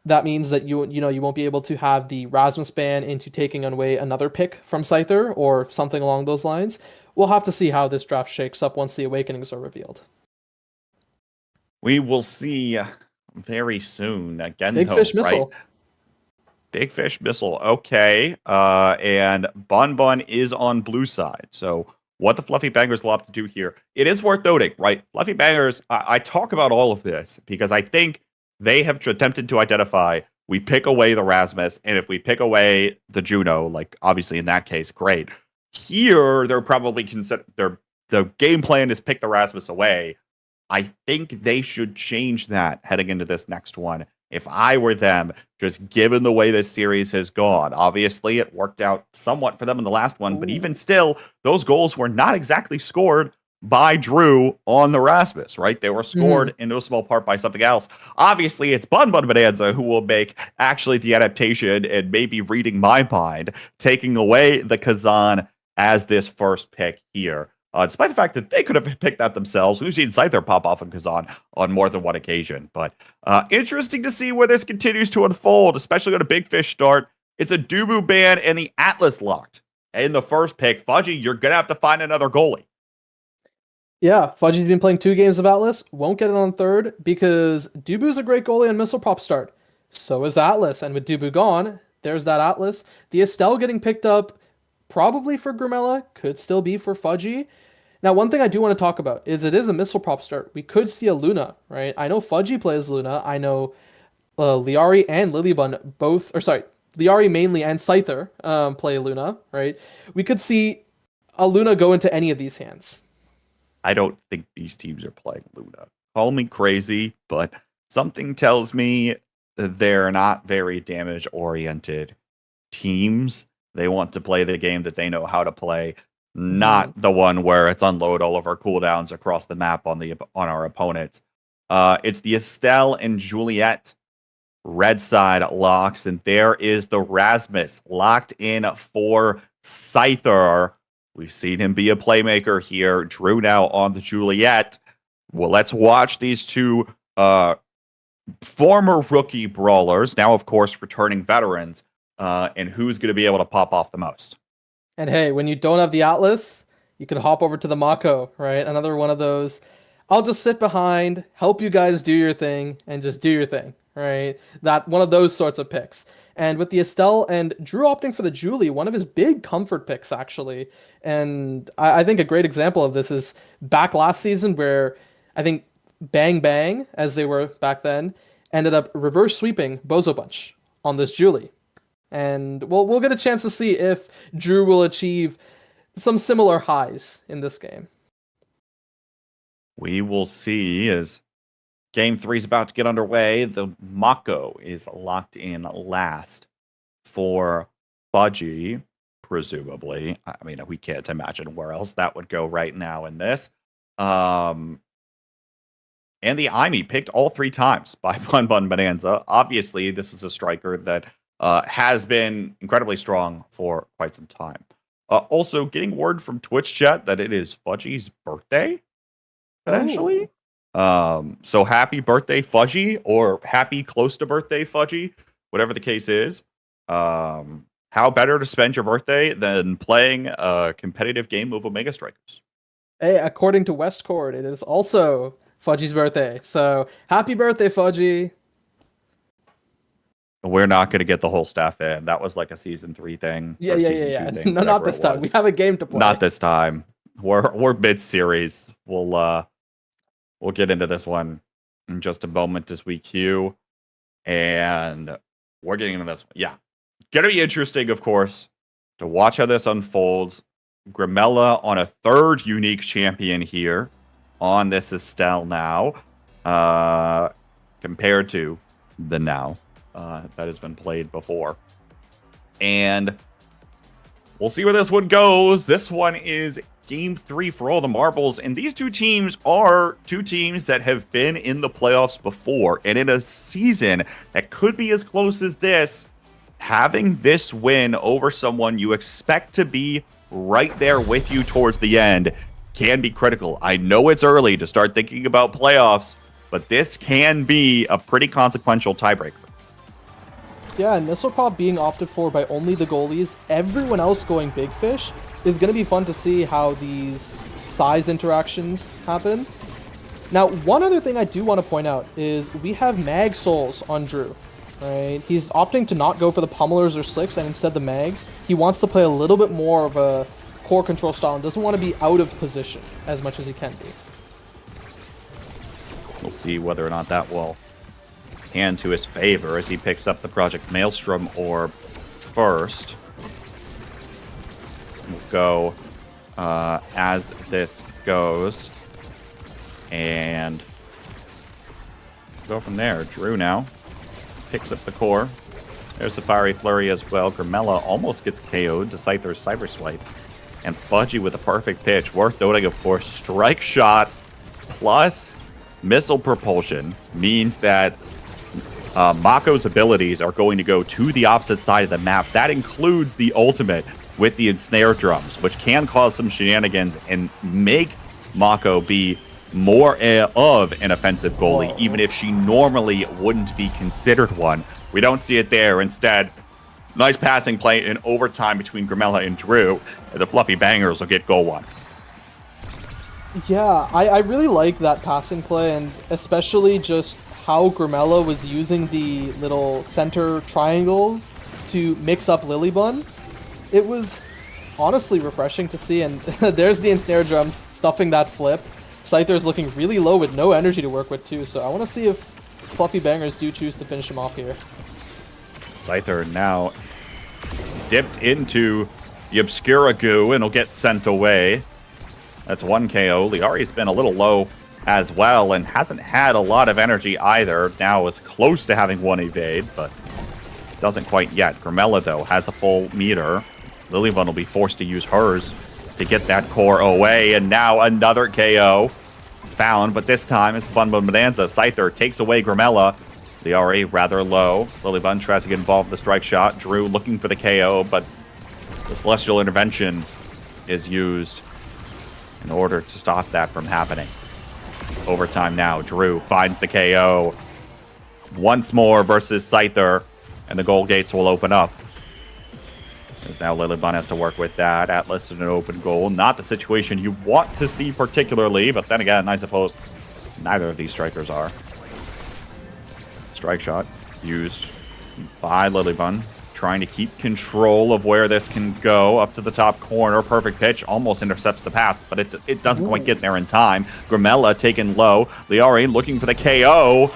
That means that you won't be able to have the Rasmus ban into taking away another pick from Scyther or something along those lines. We'll have to see how this draft shakes up once the Awakenings are revealed. We will see very soon. Again, Big though, Fish right? Missile. Big Fish Missile. Okay. And Bun Bun is on blue side. So what the Fluffy Bangers will have to do here, it is worth noting, right? Fluffy Bangers, I talk about all of this because I think they have attempted to identify, we pick away the Rasmus, and if we pick away the Juno, like obviously in that case, great. Here, they're probably the game plan is pick the Rasmus away. I think they should change that heading into this next one. If I were them, just given the way this series has gone, obviously it worked out somewhat for them in the last one, but even still, those goals were not exactly scored by Drew on the Rasmus, right? They were scored in no small part by something else. Obviously, it's Bun Bun Bonanza who will make actually the adaptation and maybe reading my mind, taking away the Kazan as this first pick here. Despite the fact that they could have picked that themselves. We've seen Scyther pop off in Kazan on more than one occasion. But interesting to see where this continues to unfold, especially on a Big Fish start. It's a Dubu ban and the Atlas locked. In the first pick, Fudgy, you're going to have to find another goalie. Yeah, Fudgy's been playing 2 games of Atlas. Won't get it on third because Dubu's a great goalie on Missile Prop start. So is Atlas. And with Dubu gone, there's that Atlas. The Estelle getting picked up probably for Grimella, could still be for Fudgy. Now, one thing I do want to talk about is it is a Missile Prop start. We could see a Luna, right? I know Fudgy plays Luna. I know Liari and Lilybun both, or sorry, Liari mainly and Scyther play Luna, right? We could see a Luna go into any of these hands. I don't think these teams are playing Luna. Call me crazy, but something tells me they're not very damage-oriented teams. They want to play the game that they know how to play, not the one where it's unload all of our cooldowns across the map on our opponents. It's the Estelle and Juliet red side locks, and there is the Rasmus locked in for Scyther. We've seen him be a playmaker here. Drew now on the Juliet. Well, let's watch these two former rookie brawlers, now of course returning veterans, and who's going to be able to pop off the most. And hey, when you don't have the Atlas, you can hop over to the Mako, right? Another one of those, I'll just sit behind, help you guys do your thing, and just do your thing, right? That one of those sorts of picks. And with the Estelle and Drew opting for the Julie, one of his big comfort picks, actually. And I think a great example of this is back last season where I think Bang Bang, as they were back then, ended up reverse sweeping Bozo Bunch on this Julie. And we'll get a chance to see if Drew will achieve some similar highs in this game. We will see as Game 3 is about to get underway. The Mako is locked in last for Fudgy, presumably. I mean, we can't imagine where else that would go right now in this. And the Imi picked all 3 times by Bun Bun Bonanza. Obviously, this is a striker that has been incredibly strong for quite some time. Also, getting word from Twitch chat that it is Fudgy's birthday, potentially. So happy birthday, Fudgy, or happy close to birthday, Fudgy, whatever the case is. How better to spend your birthday than playing a competitive game of Omega Strikers? Hey, according to Westcord, it is also Fudgy's birthday. So happy birthday, Fudgy. We're not going to get the whole staff in. That was like a season 3 thing. Yeah. Thing, No, not this time. We have a game to play. Not this time. We're mid-series. We'll get into this one in just a moment as we queue. And we're getting into this one. Yeah. Gonna be interesting, of course, to watch how this unfolds. Grimella on a 3rd unique champion here on this Estelle now, compared to the now that has been played before. And we'll see where this one goes. This one is Game 3 for all the marbles, and these 2 teams are 2 teams that have been in the playoffs before, and in a season that could be as close as this, having this win over someone you expect to be right there with you towards the end can be critical. I know it's early to start thinking about playoffs, but this can be a pretty consequential tiebreaker. Yeah, and Missile Pop being opted for by only the goalies, everyone else going Big Fish, is going to be fun to see how these size interactions happen. Now, one other thing I do want to point out is we have Mag Souls on Drew. Right? He's opting to not go for the Pummelers or Slicks and instead the Mags. He wants to play a little bit more of a core control style and doesn't want to be out of position as much as he can be. We'll see whether or not that will hand to his favor as he picks up the Project Maelstrom orb first. We'll go as this goes. And go from there. Drew now picks up the core. There's the Fiery Flurry as well. Grimella almost gets KO'd to Scyther's Cyber Swipe. And Fudgy with a perfect pitch. Worth noting, of course, Strike Shot plus Missile Propulsion means that Mako's abilities are going to go to the opposite side of the map. That includes the ultimate with the Ensnare Drums, which can cause some shenanigans and make Mako be more of an offensive goalie, even if she normally wouldn't be considered one. We don't see it there. Instead, nice passing play in overtime between Grimella and Drew. The Fluffy Bangers will get goal one. Yeah, I really like that passing play, and especially just how Grimella was using the little center triangles to mix up Lilybun. It was honestly refreshing to see, and there's the Ensnare Drums stuffing that flip. Scyther's looking really low with no energy to work with too, so I want to see if Fluffy Bangers do choose to finish him off here. Scyther now dipped into the Obscura Goo and will get sent away. That's one KO. Liari's been a little low as well and hasn't had a lot of energy either. Now is close to having one evade, but doesn't quite yet. Grimella, though, has a full meter. Lilybun will be forced to use hers to get that core away, and now another KO found, but this time it's Bun Bun Bonanza. Scyther takes away Grimella. Liari rather low. Lilybun tries to get involved in the strike shot. Drew looking for the KO, but the Celestial Intervention is used in order to stop that from happening. Overtime now. Drew finds the KO once more versus Scyther, and the goal gates will open up. As now Lilybun has to work with that. Atlas in an open goal. Not the situation you want to see particularly, but then again, I suppose neither of these strikers are. Strike shot used by Lilybun, trying to keep control of where this can go up to the top corner. Perfect pitch, almost intercepts the pass, but it doesn't quite get there in time. Grimella taken low. Liari looking for the KO,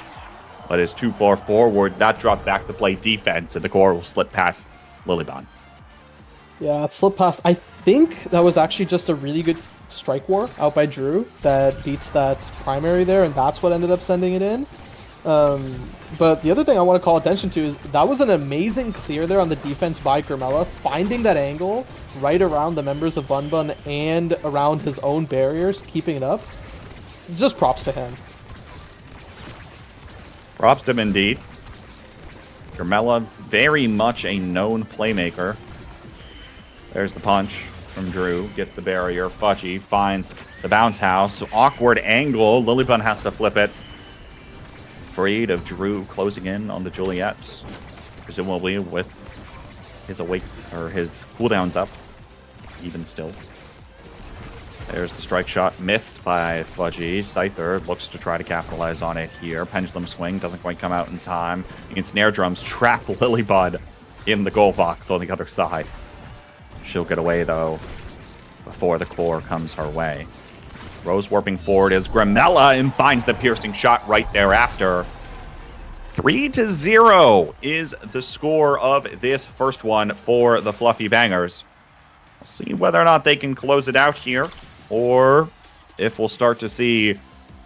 but is too far forward. Not dropped back to play defense, and the core will slip past Lilybun. Yeah, it slipped past. I think that was actually just a really good strike war out by Drew that beats that primary there, and that's what ended up sending it in. But the other thing I want to call attention to is that was an amazing clear there on the defense by Grimella, finding that angle right around the members of Bun Bun and around his own barriers, keeping it up. Just props to him. Props to him indeed. Grimella, very much a known playmaker. There's the punch from Drew. Gets the barrier. Fudgy finds the bounce house. Awkward angle. Lilybun has to flip it. Afraid of Drew closing in on the Juliet. Presumably with his his cooldowns up. Even still. There's the strike shot missed by Fudgy. Scyther looks to try to capitalize on it here. Pendulum swing doesn't quite come out in time. Snare Drums trap Lilybun in the goal box on the other side. She'll get away, though, before the core comes her way. Rose warping forward as Grimella and finds the piercing shot right thereafter. 3-0 is the score of this first one for the Fluffy Bangers. We'll see whether or not they can close it out here, or if we'll start to see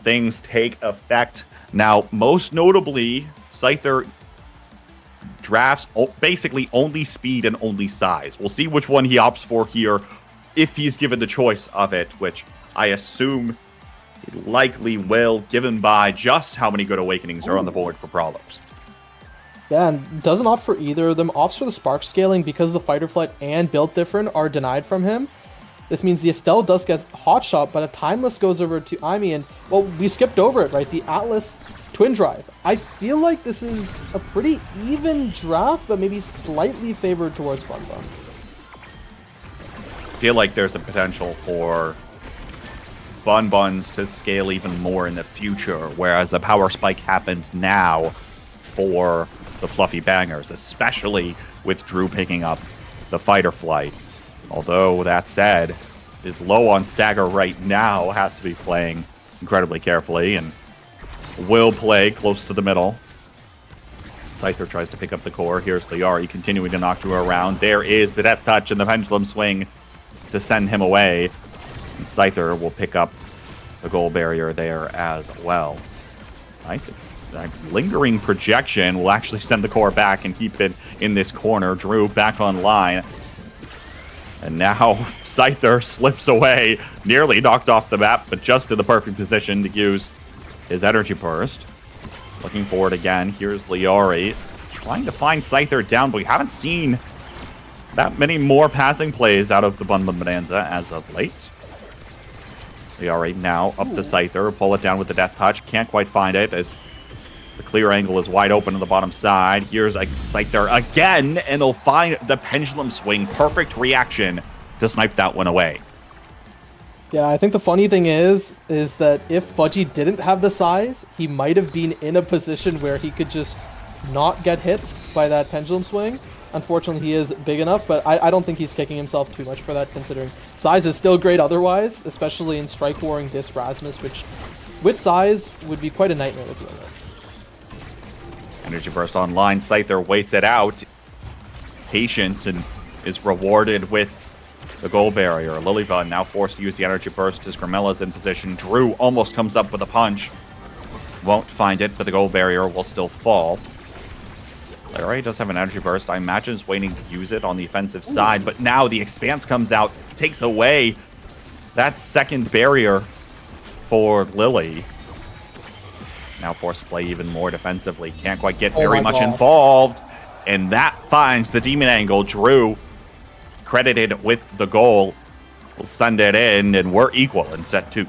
things take effect. Now, most notably, Scyther drafts basically only speed and only size. We'll see which one he opts for here if he's given the choice of it, which I assume he likely will, given by just how many good awakenings are on the board for Prowlers. Yeah, and doesn't opt for either of them. Opts for the spark scaling because the fight or flight and build different are denied from him. This means the Estelle does get hot shot, but a Timeless goes over to Imi, and, well, we skipped over it, right? The Atlas Twin Drive. I feel like this is a pretty even draft, but maybe slightly favored towards Bun Bun. I feel like there's a potential for Bun Buns to scale even more in the future, whereas the power spike happens now for the Fluffy Bangers, especially with Drew picking up the Fighter Flight. Although, that said, is low on stagger right now, has to be playing incredibly carefully, and will play close to the middle. Scyther tries to pick up the core. Here's Liari continuing to knock Drew around. There is the Death Touch and the Pendulum Swing to send him away. And Scyther will pick up the goal barrier there as well. Nice. That lingering projection will actually send the core back and keep it in this corner. Drew back online. And now Scyther slips away, nearly knocked off the map, but just in the perfect position to use his energy burst. Looking forward again. Here's Liari trying to find Scyther down, but we haven't seen that many more passing plays out of the Bun Bun Bonanza as of late. Liari now up to Scyther. Pull it down with the Death Touch. Can't quite find it as the clear angle is wide open on the bottom side. Here's Scyther again, and they'll find the Pendulum Swing. Perfect reaction to snipe that one away. Yeah, I think the funny thing is that if Fudgy didn't have the size, he might have been in a position where he could just not get hit by that Pendulum Swing. Unfortunately, he is big enough, but I don't think he's kicking himself too much for that, considering size is still great otherwise, especially in Strike Warring this Rasmus, which with size would be quite a nightmare to deal with. Energy Burst online. Scyther waits it out. Patient and is rewarded with the goal barrier. Lilybun now forced to use the Energy Burst as Gramella's in position. Drew almost comes up with a punch. Won't find it, but the goal barrier will still fall. Larry does have an Energy Burst. I imagine is waiting to use it on the offensive side, but now the Expanse comes out, takes away that second barrier for Lily. Now forced to play even more defensively. Can't quite get very much involved. And that finds the Demon Angle. Drew, credited with the goal, will send it in, and we're equal in set 2.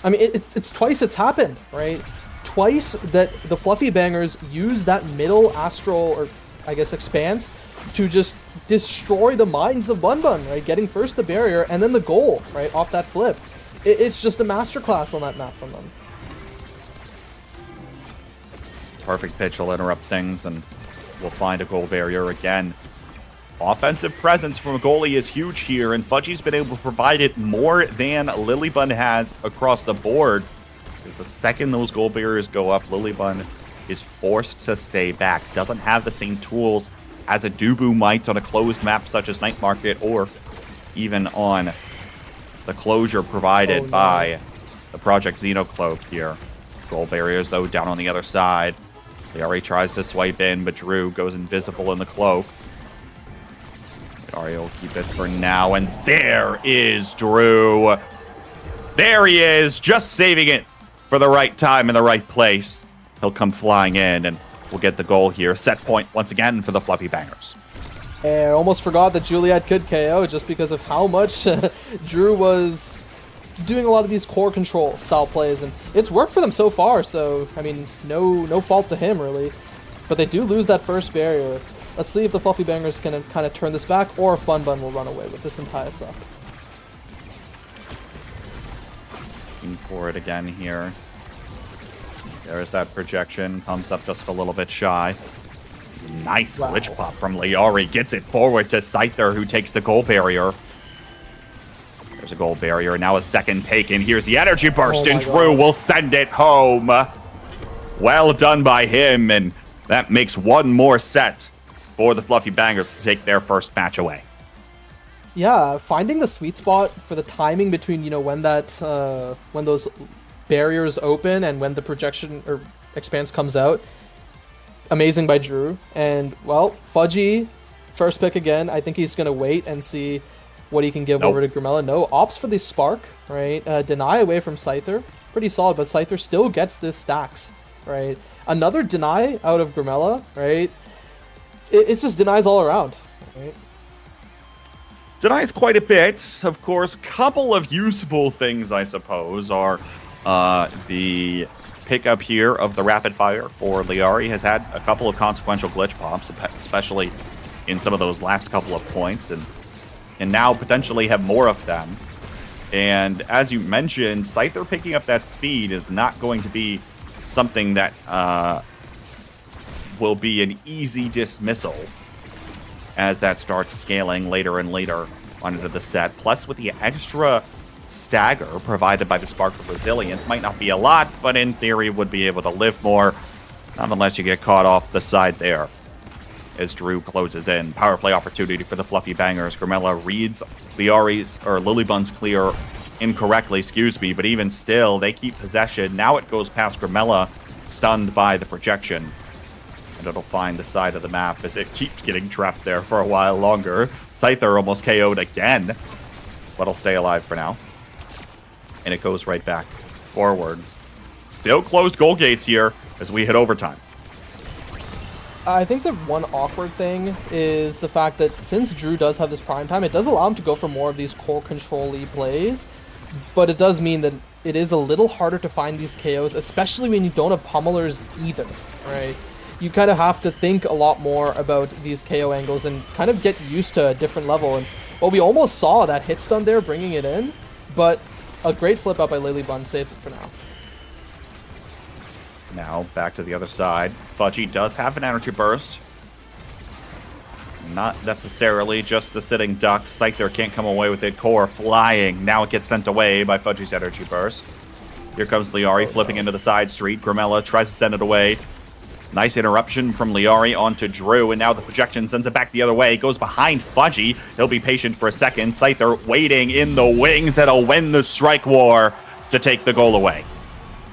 I mean, it's twice it's happened, right? Twice that the Fluffy Bangers use that middle Astral, or I guess Expanse, to just destroy the minds of Bun Bun, right? Getting first the barrier, and then the goal, right, off that flip. It's just a masterclass on that map from them. Perfect pitch will interrupt things, and we'll find a goal barrier again. Offensive presence from a goalie is huge here, and Fudgy's been able to provide it more than Lilybun has across the board. Because the second those goal barriers go up, Lilybun is forced to stay back. Doesn't have the same tools as a Dubu might on a closed map such as Night Market, or even on the closure provided by the Project Xenocloak here. Goal barriers, though, down on the other side. Liari tries to swipe in, but Drew goes invisible in the cloak. Liari will keep it for now, and there is Drew. There he is, just saving it for the right time in the right place. He'll come flying in, and we'll get the goal here. Set point once again for the Fluffy Bangers. And I almost forgot that Juliet could KO just because of how much Drew was doing a lot of these core control style plays, and it's worked for them so far, so I mean, no fault to him really. But they do lose that first barrier. Let's see if the Fluffy Bangers can kind of turn this back, or if Bun Bun will run away with this entire suck. Looking for it again here. There's that projection, comes up just a little bit shy. Nice glitch pop from Liari, gets it forward to Scyther, who takes the goal barrier. There's a goal barrier, now a second taken. Here's the Energy Burst, and Drew will send it home. Well done by him, and that makes one more set for the Fluffy Bangers to take their first match away. Yeah, finding the sweet spot for the timing between, you know, when that when those barriers open and when the projection or Expanse comes out. Amazing by Drew. And, well, Fudgy, first pick again. I think he's going to wait and see what he can give over to Gramella. No, opts for the Spark, right? Deny away from Scyther. Pretty solid, but Scyther still gets this stacks, right? Another deny out of Gramella, right? It's just denies all around, right? denies quite a bit. Of course, couple of useful things, I suppose, are the pickup here of the rapid fire for Liari has had a couple of consequential glitch pops, especially in some of those last couple of points, and now potentially have more of them. And as you mentioned, Scyther picking up that speed is not going to be something that will be an easy dismissal as that starts scaling later and later onto the set. Plus, with the extra stagger provided by the Spark of Resilience, might not be a lot, but in theory would be able to live more, not unless you get caught off the side there. As Drew closes in, power play opportunity for the Fluffy Bangers. Grimella reads Liari's or Lilybun's clear incorrectly, excuse me, but even still, they keep possession. Now it goes past Grimella, stunned by the projection, and it'll find the side of the map as it keeps getting trapped there for a while longer. Scyther almost KO'd again, but will stay alive for now. And it goes right back forward. Still closed goal gates here as we hit overtime. I think the one awkward thing is the fact that since Drew does have this prime time, it does allow him to go for more of these core control-y plays, but it does mean that it is a little harder to find these KOs, especially when you don't have pummelers either, right? You kind of have to think a lot more about these KO angles and kind of get used to a different level. And well, we almost saw that hit stun there bringing it in, but a great flip out by Lilybun saves it for now. Now, back to the other side. Fudgy does have an energy burst. Not necessarily just a sitting duck. Scyther can't come away with it. Core flying. Now it gets sent away by Fudgy's energy burst. Here comes Liari flipping into the side street. Grimella tries to send it away. Nice interruption from Liari onto Drew, and now the projection sends it back the other way. Goes behind Fudgy. He'll be patient for a second. Scyther waiting in the wings. That'll win the strike war to take the goal away.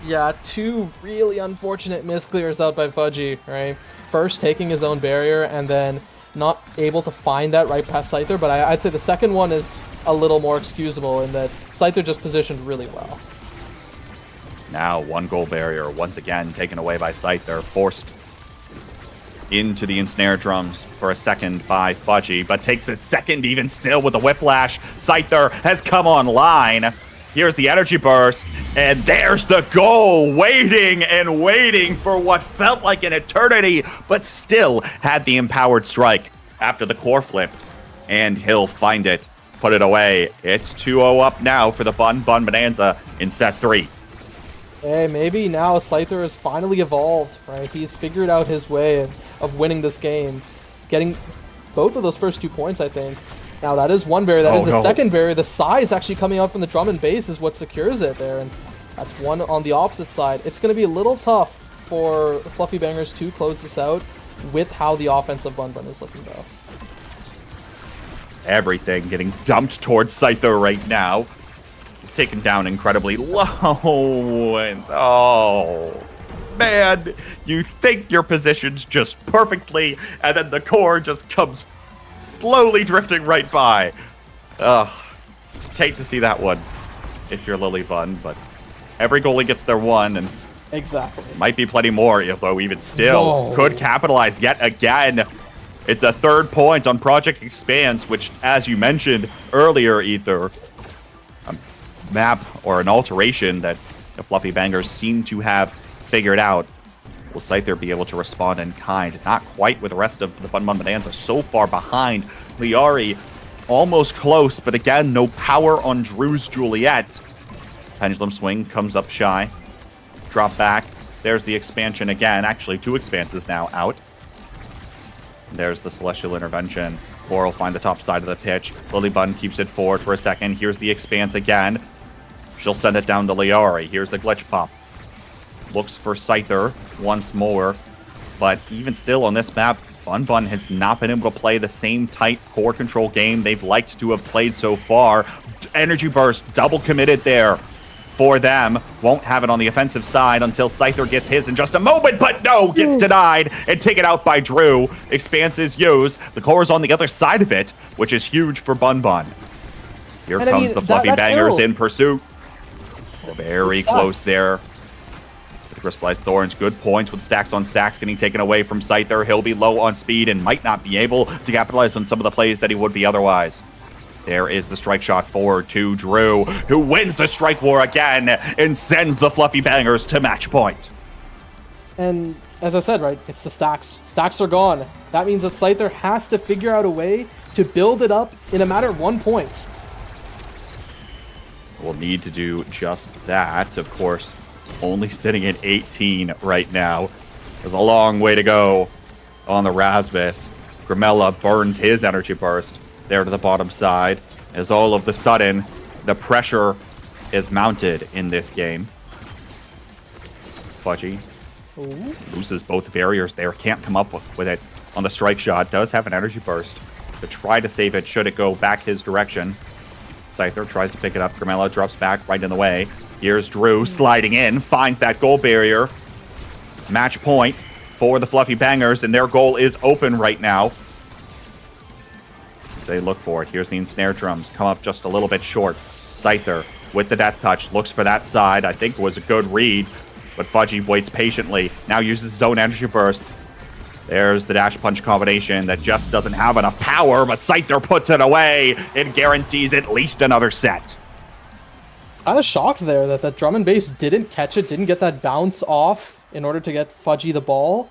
Yeah, two really unfortunate misclears out by Fudgy, right? First, taking his own barrier, and then not able to find that right past Scyther, but I'd say the second one is a little more excusable in that Scyther just positioned really well. Now, one goal barrier, once again, taken away by Scyther, forced into the ensnare drums for a second by Fudgy, but takes a second even still with the whiplash. Scyther has come online. Here's the energy burst, and there's the goal, waiting and waiting for what felt like an eternity, but still had the empowered strike after the core flip, and he'll find it, put it away. It's 2-0 up now for the Bun Bonanza in set 3. Hey, maybe now Scyther has finally evolved, right? He's figured out his way of winning this game, getting both of those first 2 points, I think. Now that is one barrier, that is the second barrier. The size actually coming out from the drum and bass is what secures it there, and that's one on the opposite side. It's going to be a little tough for Fluffy Bangers to close this out with how the offensive Bun is looking though. Everything getting dumped towards Scyther right now. He's taken down incredibly low, and oh man, you think your position's just perfectly, and then the core just comes slowly drifting right by. Hate to see that one if you're Lilybun, but every goalie gets their one, and exactly. Might be plenty more, though even still. Could capitalize yet again. It's a 3rd point on Project Expanse, which, as you mentioned earlier, Ether, a map or an alteration that the Fluffy Bangers seem to have figured out. Will Scyther be able to respond in kind? Not quite with the rest of the Bun Bonanza so far behind. Liari almost close, but again, no power on Drew's Juliet. Pendulum swing comes up shy. Drop back. There's the expansion again. Actually, 2 expanses now out. There's the Celestial Intervention. Core will find the top side of the pitch. Lilybun keeps it forward for a second. Here's the expanse again. She'll send it down to Liari. Here's the glitch pop. Looks for Scyther once more, but even still on this map, Bun has not been able to play the same tight core control game they've liked to have played so far. Energy burst, double committed there for them. Won't have it on the offensive side until Scyther gets his in just a moment, but no, gets denied and taken out by Drew. Expanse is used. The core is on the other side of it, which is huge for Bun. Here comes the Fluffy Bangers in pursuit. Very close there. Crystallized Thorns, good points with stacks on stacks getting taken away from Scyther. He'll be low on speed and might not be able to capitalize on some of the plays that he would be otherwise. There is the strike shot forward to Drew, who wins the strike war again and sends the Fluffy Bangers to match point. And as I said, right, it's the stacks. Stacks are gone. That means that Scyther has to figure out a way to build it up in a matter of 1 point. We'll need to do just that. Of course, only sitting at 18 right now. There's a long way to go on the Rasmus. Grimella burns his energy burst there to the bottom side, as all of the sudden the pressure is mounted in this game. Fudgy loses both barriers there, can't come up with it on the strike shot. Does have an energy burst to try to save it should it go back his direction. Scyther tries to pick it up. Grimella drops back right in the way. Here's Drew sliding in, finds that goal barrier. Match point for the Fluffy Bangers, and their goal is open right now. As they look for it. Here's the ensnare drums. Come up just a little bit short. Scyther with the death touch looks for that side. I think it was a good read, but Fudgy waits patiently. Now uses his own energy burst. There's the dash punch combination that just doesn't have enough power, but Scyther puts it away. It guarantees at least another set. Kind of shocked there that that drum and bass didn't catch it, didn't get that bounce off in order to get Fudgy the ball.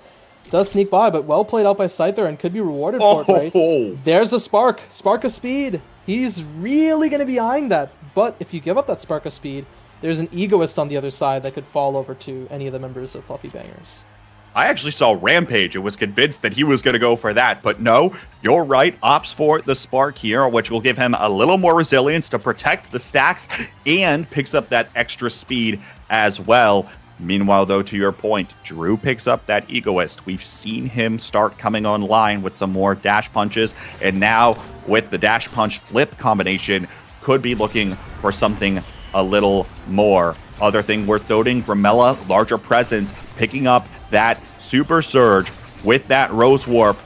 Does sneak by, but well played out by Scyther and could be rewarded for it, right? There's a spark. Spark of speed. He's really going to be eyeing that. But if you give up that spark of speed, there's an egoist on the other side that could fall over to any of the members of Fluffy Bangers. I actually saw Rampage and was convinced that he was going to go for that, but no, you're right, opts for the spark here, which will give him a little more resilience to protect the stacks and picks up that extra speed as well. Meanwhile, though, to your point, Drew picks up that egoist. We've seen him start coming online with some more dash punches, and now with the dash punch flip combination, could be looking for something a little more. Other thing worth noting, Grimella, larger presence, picking up that super surge with that Rose Warp.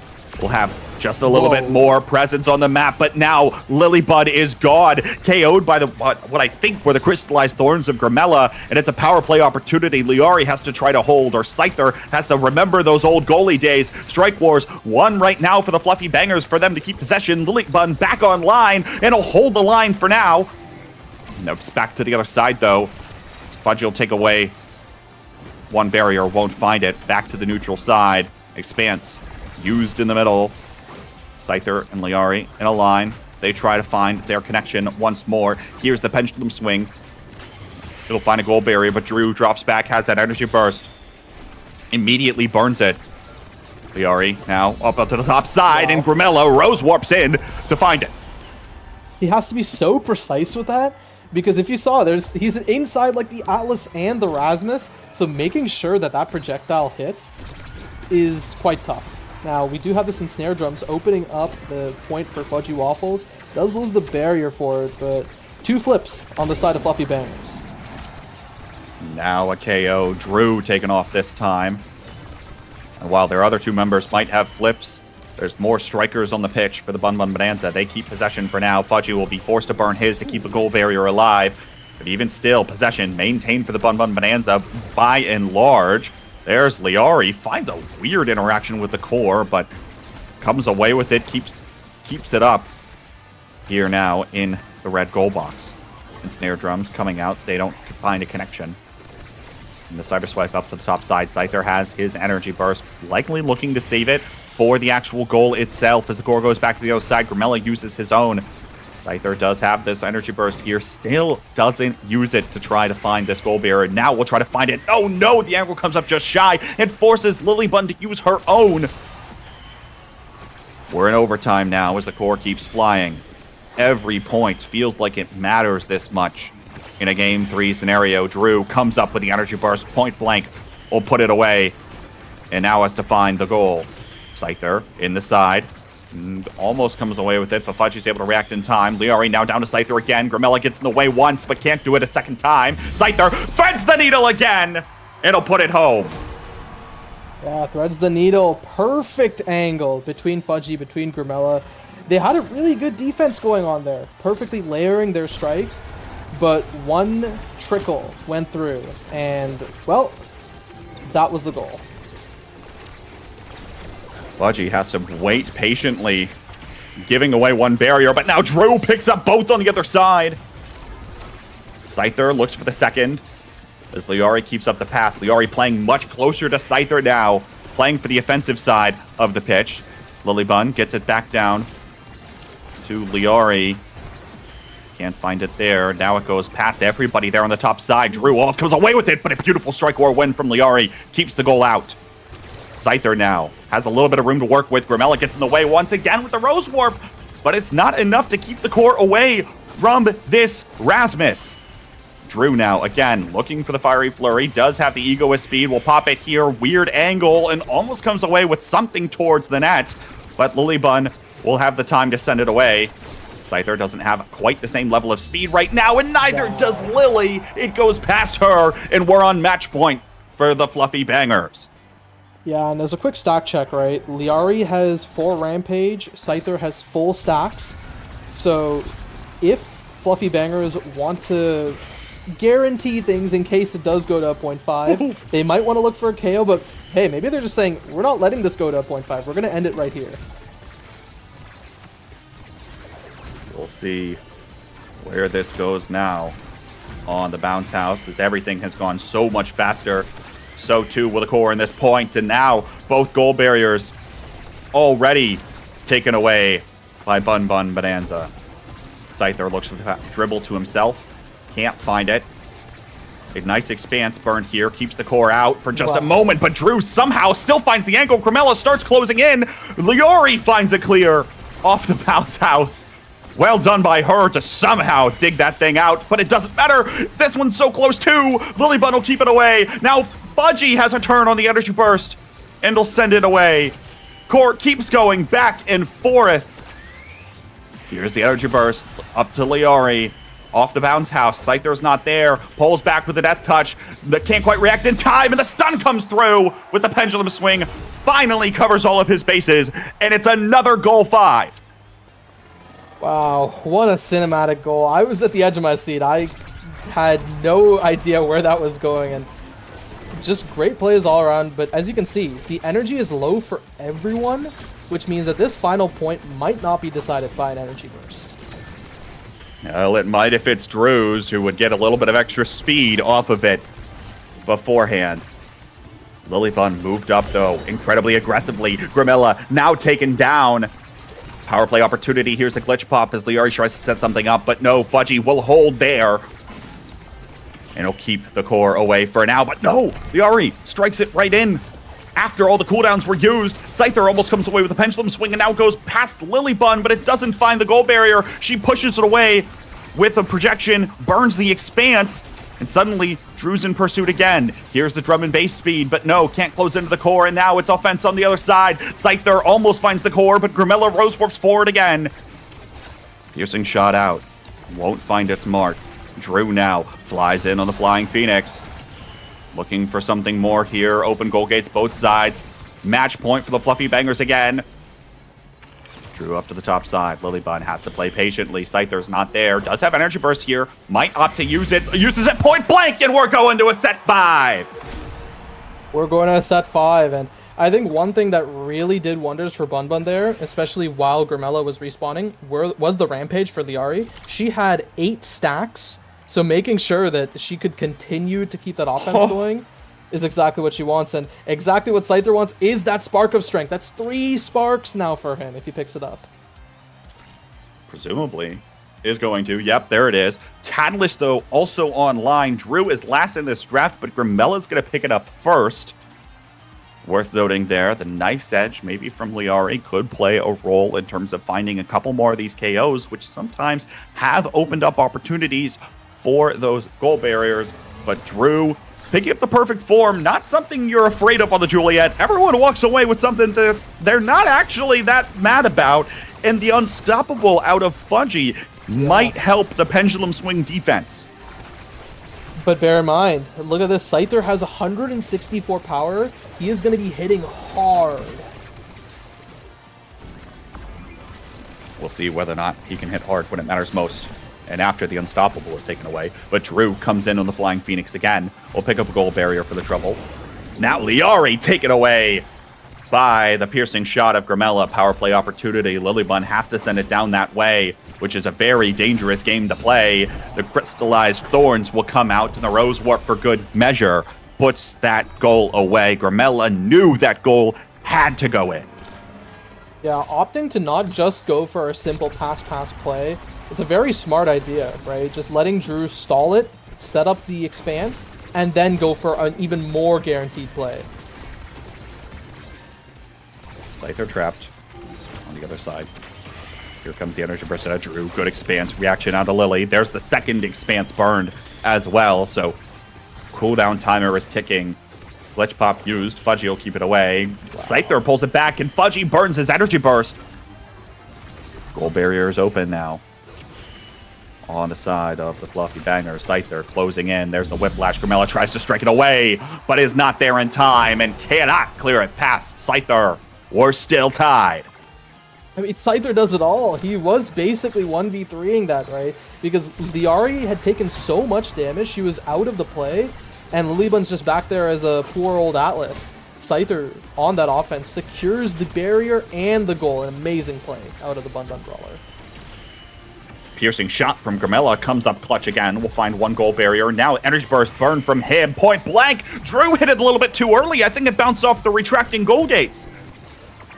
Will have just a little bit more presence on the map, but now Lilybud is gone, KO'd by the what I think were the crystallized thorns of Grimella, and it's a power play opportunity. Liari has to try to hold, or Scyther has to remember those old goalie days. Strike Wars one right now for the Fluffy Bangers for them to keep possession. Lilybud back online, and he'll hold the line for now. No, it's back to the other side though. Fudgy will take away one barrier, won't find it. Back to the neutral side. Expanse used in the middle. Scyther and Liari in a line. They try to find their connection once more. Here's the pendulum swing. It'll find a goal barrier, but Drew drops back, has that energy burst. Immediately burns it. Liari now up to the top side, and Grimella Rose warps in to find it. He has to be so precise with that, because if you saw, he's inside like the Atlas and the Rasmus, so making sure that that projectile hits is quite tough. Now, we do have this ensnare drums opening up the point for Fudgy Waffles. Does lose the barrier for it, but 2 flips on the side of Fluffy Bangers. Now a KO. Drew taken off this time. And while their other 2 members might have flips, there's more strikers on the pitch for the Bun Bun Bonanza. They keep possession for now. Fudgy will be forced to burn his to keep a goal barrier alive. But even still, possession maintained for the Bun Bun Bonanza by and large. There's Liari, finds a weird interaction with the core, but comes away with it, keeps it up here now in the red goal box. Ensnare drums coming out, they don't find a connection. And the cyber swipe up to the top side. Scyther has his energy burst, likely looking to save it for the actual goal itself. As the core goes back to the other side, Grimella uses his own. Scyther does have this energy burst here, still doesn't use it to try to find this goal barrier. Now we'll try to find it. Oh no, the angle comes up just shy and forces Lilybud to use her own. We're in overtime now as the core keeps flying. Every point feels like it matters this much. In a Game 3 scenario, Drew comes up with the energy burst, point blank, will put it away, and now has to find the goal. Scyther in the side. Almost comes away with it, but Fudgy's able to react in time. Liari now down to Scyther again. Grimella gets in the way once, but can't do it a second time. Scyther threads the needle again! It'll put it home. Yeah, threads the needle. Perfect angle between Fudgy, between Grimella. They had a really good defense going on there. Perfectly layering their strikes, but one trickle went through, and, well, that was the goal. Fudgy has to wait patiently giving away one barrier, but now Drew picks up both on the other side. Scyther looks for the second as Liari keeps up the pass. Liari playing much closer to Scyther now, playing for the offensive side of the pitch. Lilybun gets it back down to Liari. Can't find it there. Now it goes past everybody there on the top side. Drew almost comes away with it, but a beautiful strike or win from Liari keeps the goal out. Scyther now has a little bit of room to work with. Grimella gets in the way once again with the Rose Warp, but it's not enough to keep the core away from this Rasmus. Drew now, again, looking for the Fiery Flurry. Does have the Egoist speed. Will pop it here. Weird angle and almost comes away with something towards the net. But Lilybun will have the time to send it away. Scyther doesn't have quite the same level of speed right now, and neither does Lily. It goes past her, and we're on match point for the Fluffy Bangers. Yeah, and as a quick stock check, right? Liari has 4 Rampage. Scyther has full stacks. So if Fluffy Bangers want to guarantee things in case it does go to a 0.5. They might want to look for a KO, but hey, maybe they're just saying, we're not letting this go to a 0.5. We're going to end it right here. We'll see where this goes now on the bounce house, as everything has gone so much faster. So too will the core in this point, and now both goal barriers already taken away by Bun Bun Bonanza. Scyther looks for the dribble to himself. Can't find it. Ignites Expanse burned here. Keeps the core out for just a moment, but Drew somehow still finds the angle. Grimella starts closing in. Liori finds it clear off the bounce house. Well done by her to somehow dig that thing out, but it doesn't matter. This one's so close too. Lilybun will keep it away. Now Fudgy has a turn on the energy burst and will send it away. Core keeps going back and forth. Here's the energy burst up to Liori. Off the bounce house, Scyther's not there. Pulls back with the death touch. That can't quite react in time, and the stun comes through with the pendulum swing. Finally covers all of his bases, and it's another goal 5. Wow, what a cinematic goal. I was at the edge of my seat. I had no idea where that was going, and just great plays all around. But as you can see, the energy is low for everyone, which means that this final point might not be decided by an energy burst. Well, it might if it's Drew's, who would get a little bit of extra speed off of it beforehand. Lilybun moved up, though, incredibly aggressively. Grimella now taken down. Power play opportunity. Here's a glitch pop as Liari tries to set something up, but no, Fudgy will hold there. And he'll keep the core away for now, but no! Liari strikes it right in. After all the cooldowns were used, Scyther almost comes away with a pendulum swing and now goes past Lilybun, but it doesn't find the goal barrier. She pushes it away with a projection, burns the expanse, and suddenly Drew's in pursuit again. Here's the drum and bass speed, but no, can't close into the core, and now it's offense on the other side. Scyther almost finds the core, but Grimella Rose warps forward again. Piercing shot out. Won't find its mark. Drew now flies in on the Flying Phoenix. Looking for something more here. Open goal gates both sides. Match point for the Fluffy Bangers again. Drew up to the top side. Lilybun has to play patiently. Scyther's not there. Does have energy burst here. Might opt to use it. Uses it point blank, and we're going to a set 5. We're going to a set 5, and I think one thing that really did wonders for Bun Bun there, especially while Grimella was respawning, was the Rampage for Liari. She had 8 stacks, so making sure that she could continue to keep that offense going is exactly what she wants, and exactly what Scyther wants is that Spark of Strength. That's 3 sparks now for him if he picks it up. Presumably is going to. Yep, there it is. Catalyst, though, also online. Drew is last in this draft, but Grimella's going to pick it up first. Worth noting there, the Knife's Edge, maybe from Liari, could play a role in terms of finding a couple more of these KOs, which sometimes have opened up opportunities for those goal barriers. But Drew picking up the perfect form, not something you're afraid of on the Juliet. Everyone walks away with something that they're not actually that mad about, and the Unstoppable out of Fudgy might help the pendulum swing defense. But bear in mind, look at this, Scyther has 164 power. He is going to be hitting hard. We'll see whether or not he can hit hard when it matters most. And after the Unstoppable is taken away. But Drew comes in on the Flying Phoenix again. Will pick up a goal barrier for the trouble. Now Liari taken away by the piercing shot of Grimella. Power play opportunity. Lilybun has to send it down that way, which is a very dangerous game to play. The crystallized thorns will come out, and the Rose Warp, for good measure, puts that goal away. Grimella knew that goal had to go in. Yeah, opting to not just go for a simple pass play, it's a very smart idea, right? Just letting Drew stall it, set up the expanse, and then go for an even more guaranteed play. Scyther trapped on the other side. Here comes the energy burst out of Drew. Good expanse reaction out of Lily. There's the second expanse burned as well. So cooldown timer is ticking. Glitch pop used. Fudgy will keep it away. Wow. Scyther pulls it back, and Fudgy burns his energy burst. Goal barrier is open now. On the side of the Fluffy Bangers. Scyther closing in. There's the whiplash. Grimella tries to strike it away, but is not there in time and cannot clear it past Scyther. We're still tied. I mean, Scyther does it all. He was basically 1v3ing that, right? Because Liari had taken so much damage, she was out of the play, and Lilybun's just back there as a poor old Atlas. Scyther, on that offense, secures the barrier and the goal. An amazing play out of the Bun Brawler. Piercing shot from Grimella comes up clutch again. We'll find one goal barrier. Now energy burst burned from him. Point blank. Drew hit it a little bit too early. I think it bounced off the retracting goal gates.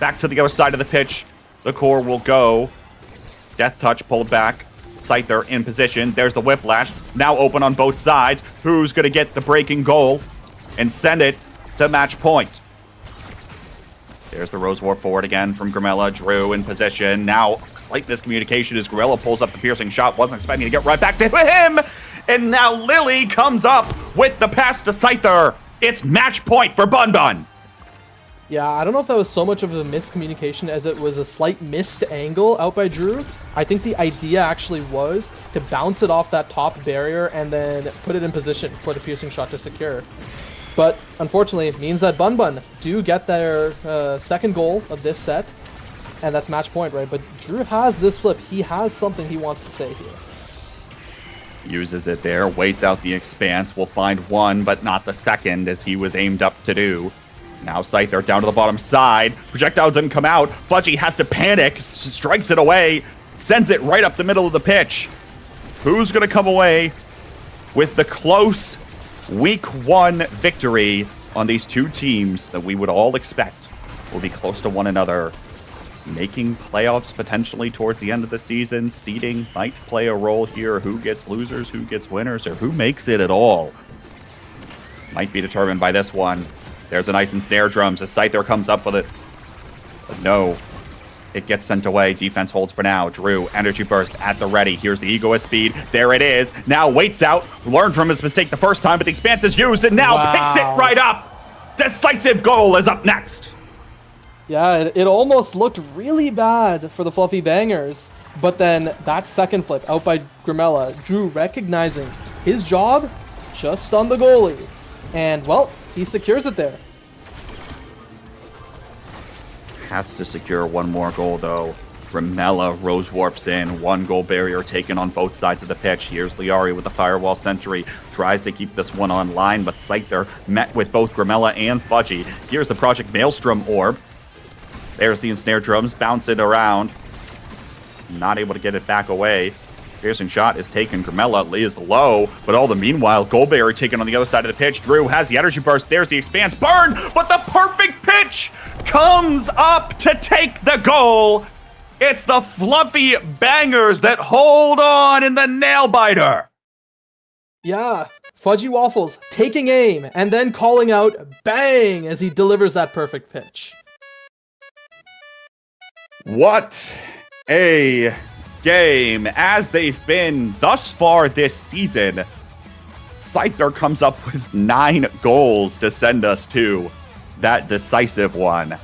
Back to the other side of the pitch. The core will go. Death touch pulled back. Scyther in position. There's the whiplash. Now open on both sides. Who's going to get the breaking goal and send it to match point? There's the Rose Warp forward again from Grimella. Drew in position. Now slight miscommunication as Grimella pulls up the piercing shot. Wasn't expecting to get right back to him. And now Lily comes up with the pass to Scyther. It's match point for Bun Bun. Yeah, I don't know if that was so much of a miscommunication as it was a slight missed angle out by Drew. I think the idea actually was to bounce it off that top barrier and then put it in position for the piercing shot to secure. But unfortunately, it means that Bun Bun do get their second goal of this set, and that's match point, right? But Drew has this flip. He has something he wants to say here. Uses it there, waits out the expanse. Will find one, but not the second, as he was aimed up to do. Now Scyther down to the bottom side. Projectile doesn't come out. Fudgy has to panic, strikes it away, sends it right up the middle of the pitch. Who's going to come away with the close Week 1 victory on these two teams that we would all expect will be close to one another? Making playoffs potentially towards the end of the season. Seeding might play a role here. Who gets losers, who gets winners, or who makes it at all might be determined by this one. There's an ice and snare drums as Scyther comes up with it. But no, it gets sent away. Defense holds for now. Drew, energy burst at the ready. Here's the egoist speed. There it is. Now waits out. Learned from his mistake the first time, but the expanse is used and now picks it right up. Decisive goal is up next. Yeah, it almost looked really bad for the Fluffy Bangers. But then that second flip out by Grimella, Drew recognizing his job just on the goalie. And, well, he secures it there. Has to secure one more goal, though. Grimella Rose Warps in. One goal barrier taken on both sides of the pitch. Here's Liari with the Firewall Sentry. Tries to keep this one online, but Scyther met with both Grimella and Fudgy. Here's the Project Maelstrom Orb. There's the ensnared drums. Bounce it around. Not able to get it back away. Piercing shot is taken. Grimella is low, but all the meanwhile, goal barrier taken on the other side of the pitch. Drew has the energy burst. There's the expanse. Burn, but the perfect pitch comes up to take the goal. It's the Fluffy Bangers that hold on in the nail biter. Yeah, Fudgy Waffles taking aim and then calling out bang as he delivers that perfect pitch. What a game as they've been thus far this season. Scyther comes up with 9 goals to send us to that decisive one,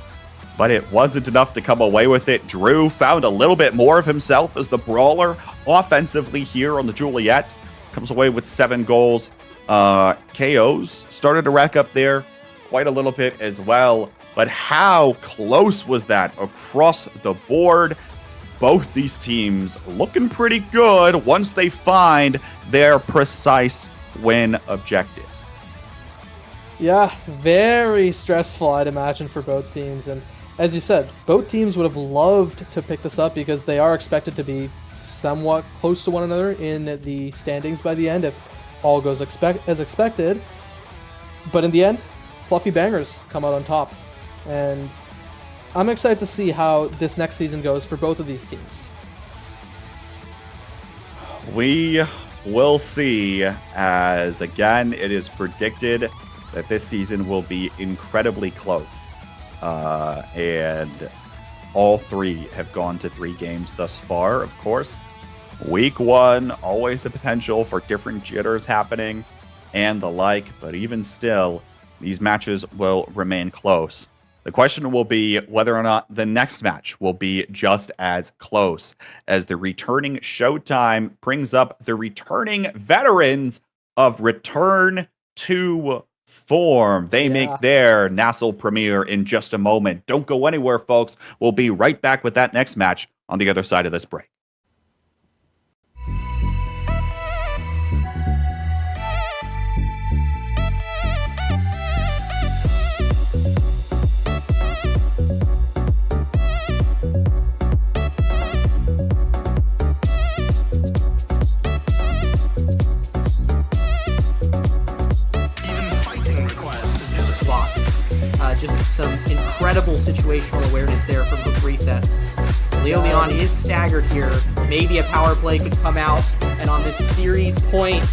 but it wasn't enough to come away with it. Drew found a little bit more of himself as the brawler offensively here on the Juliet. Comes away with 7 goals. KOs started to rack up there quite a little bit as well, but how close was that across the board? Both these teams looking pretty good once they find their precise win objective. Yeah, very stressful, I'd imagine, for both teams. And as you said, both teams would have loved to pick this up because they are expected to be somewhat close to one another in the standings by the end if all goes as expected. But in the end, Fluffy Bangers come out on top. And I'm excited to see how this next season goes for both of these teams. We will see, as again, it is predicted that this season will be incredibly close. And all three have gone to 3 games thus far, of course. Week 1, always the potential for different jitters happening and the like, but even still, these matches will remain close. The question will be whether or not the next match will be just as close, as the returning Showtime brings up the returning veterans of Return to Form. They make their Nassel premiere in just a moment. Don't go anywhere, folks. We'll be right back with that next match on the other side of this break. Just some incredible situational awareness there from hook resets. Leo Leon is staggered here. Maybe a power play could come out, and on this series point,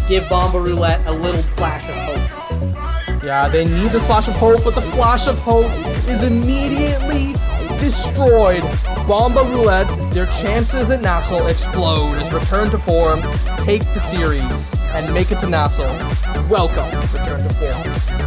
give Bomba Roulette a little flash of hope. Yeah, they need the flash of hope, but the flash of hope is immediately destroyed. Bomba Roulette, their chances at Nassel explode as Return to Form take the series and make it to Nassel. Welcome, Return to Form.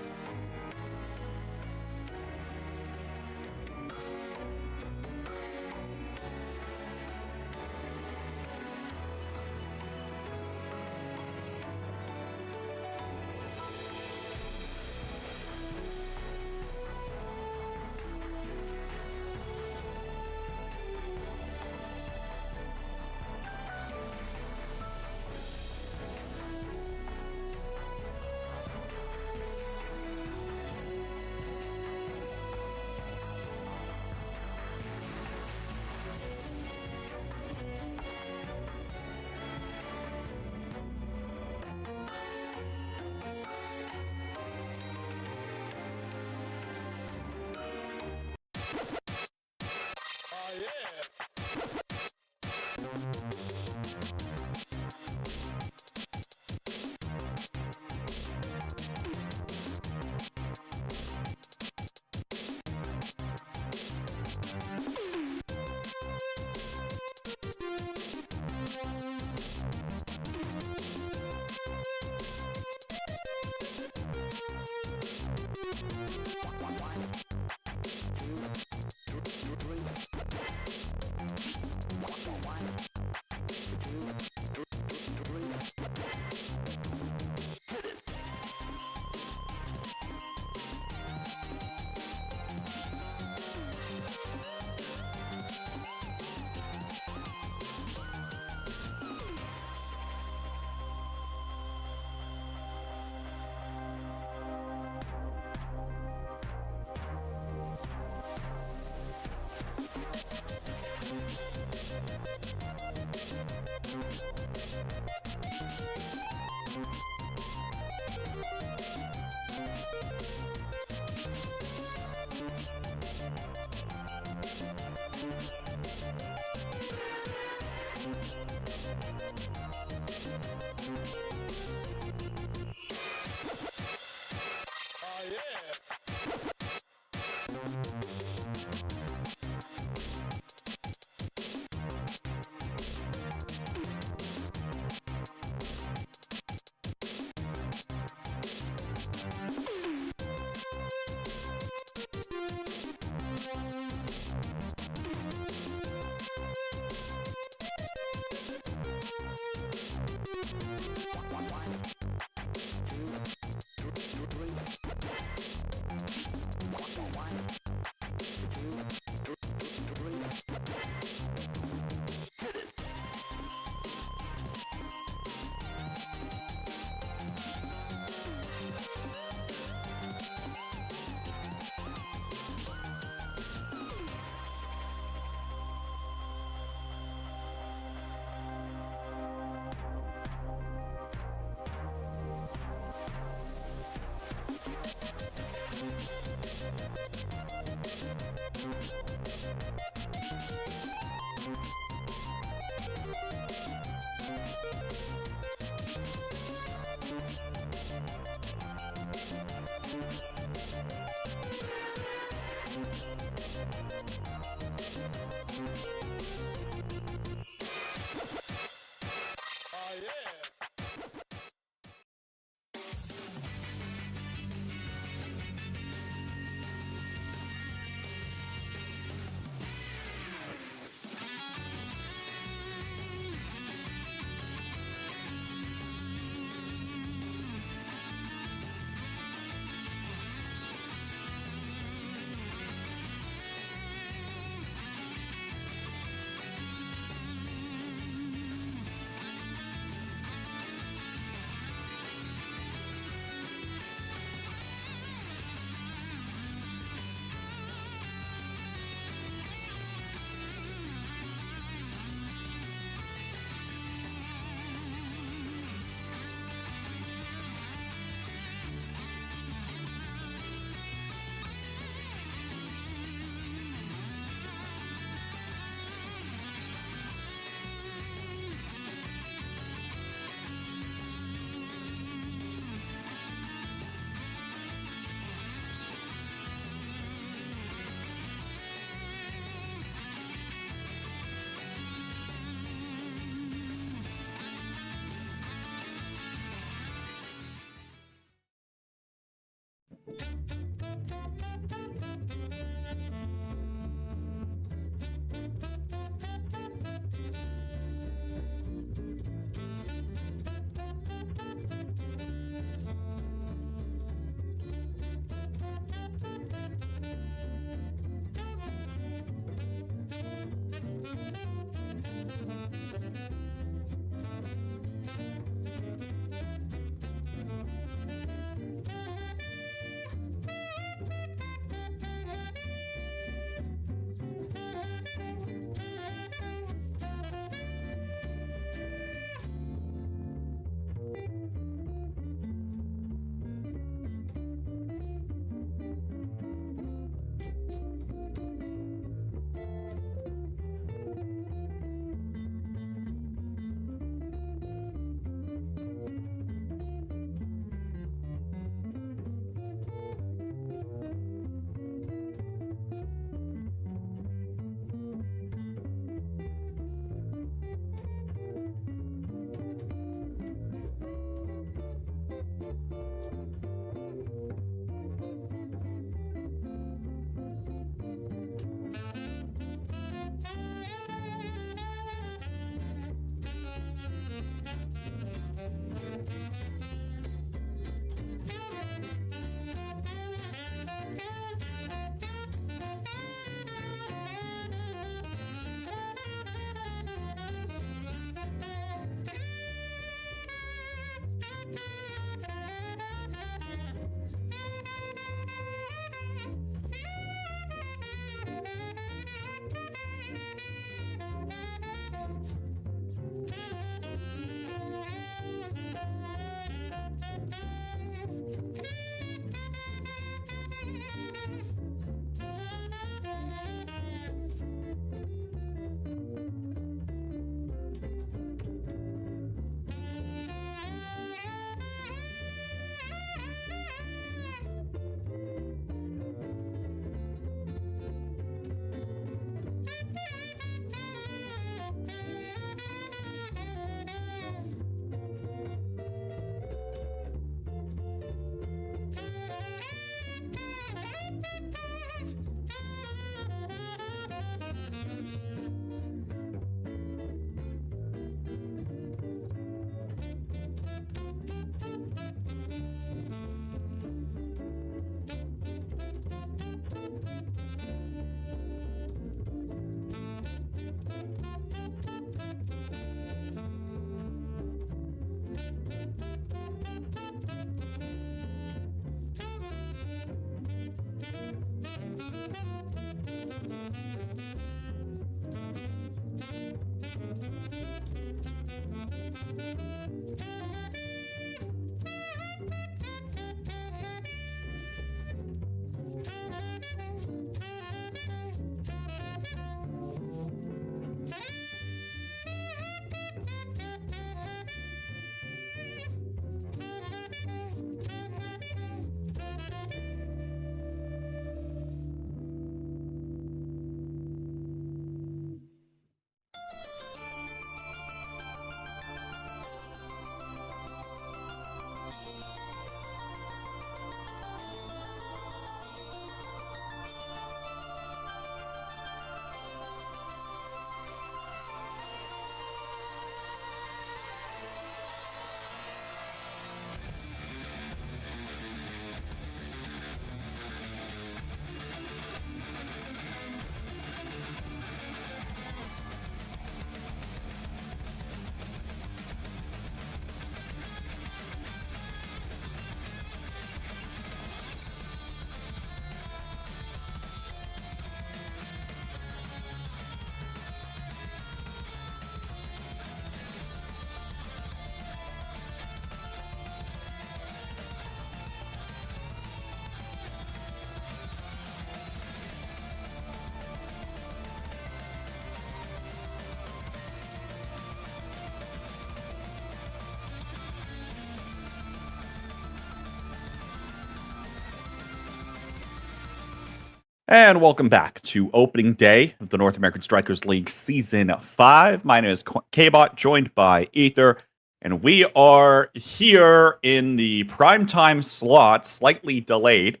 And welcome back to opening day of the North American Strikers League Season 5. My name is K-Bot, joined by Ether. And we are here in the primetime slot, slightly delayed,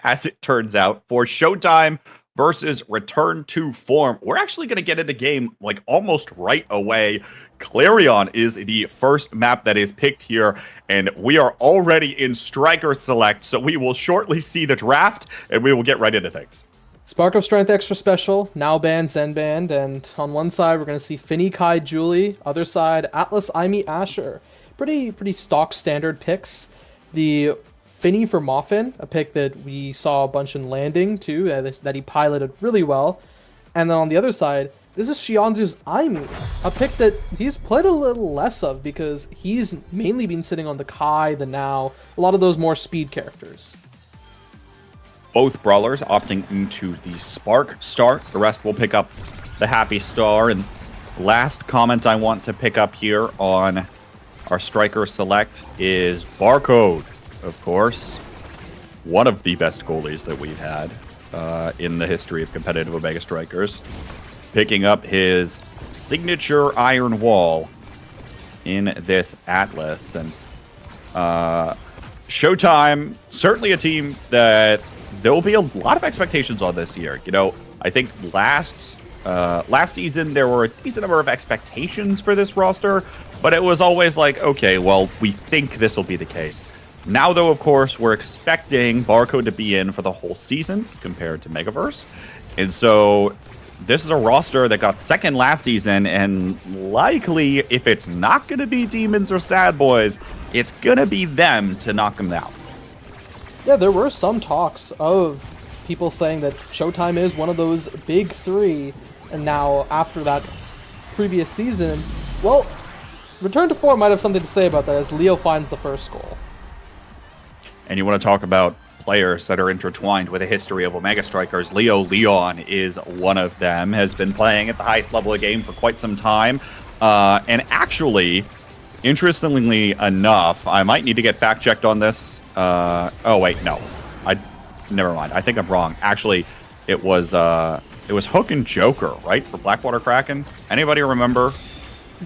as it turns out, for Showtime versus Return to Form. We're actually going to get into game like almost right away. Clarion is the first map that is picked here, and we are already in Striker Select, so we will shortly see the draft, and we will get right into things. Spark of Strength Extra Special, now banned, Zen banned, and on one side we're going to see Finny, Kai, Julie, other side Atlas, Aimee, Asher. Pretty stock standard picks. The Finny for Moffin, a pick that we saw a bunch in Landing too, that he piloted really well. And then on the other side, this is Xianzu's Aimee, a pick that he's played a little less of because he's mainly been sitting on the Kai, the Now, a lot of those more speed characters. Both brawlers opting into the Spark start. The rest will pick up the Happy Star. And last comment I want to pick up here on our Striker Select is Barcode, of course. One of the best goalies that we've had in the history of competitive Omega Strikers. Picking up his signature Iron Wall in this Atlas. And Showtime, certainly a team that there will be a lot of expectations on this year. You know, I think last season there were a decent number of expectations for this roster, but it was always like, okay, well, we think this will be the case. Now, though, of course, we're expecting Barcode to be in for the whole season compared to Megaverse. And so this is a roster that got second last season, and likely, if it's not going to be Demons or Sad Boys, it's going to be them to knock them out. Yeah, there were some talks of people saying that Showtime is one of those big three, and now after that previous season, well, Return to Form might have something to say about that as Leo finds the first goal. And you want to talk about players that are intertwined with a history of Omega Strikers. Leo Leon is one of them, has been playing at the highest level of the game for quite some time, and actually, interestingly enough, I might need to get fact-checked on this. Oh, wait, no. Never mind. I think I'm wrong. Actually, it was Hook and Joker, right, for Blackwater Kraken? Anybody remember?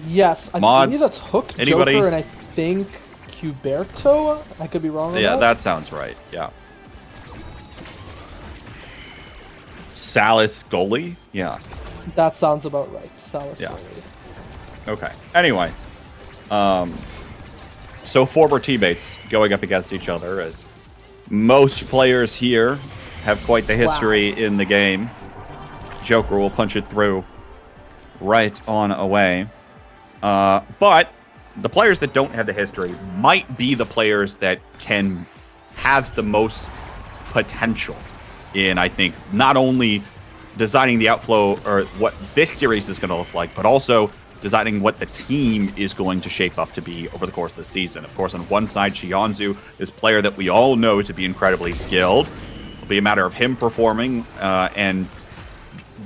Yes, I Mods? believe that's Hook, Anybody? Joker, and I think Cuberto? I could be wrong on Yeah, that. that sounds right. Yeah. Salas goalie? Yeah. That sounds about right. Salas. Yeah. Okay. Anyway. So former teammates going up against each other, as most players here have quite the history in the game. Joker will punch it through right on away. But the players that don't have the history might be the players that can have the most potential in, I think, not only designing the outflow or what this series is going to look like, but also deciding what the team is going to shape up to be over the course of the season. Of course, on one side, Xianzu, this player that we all know to be incredibly skilled. It'll be a matter of him performing and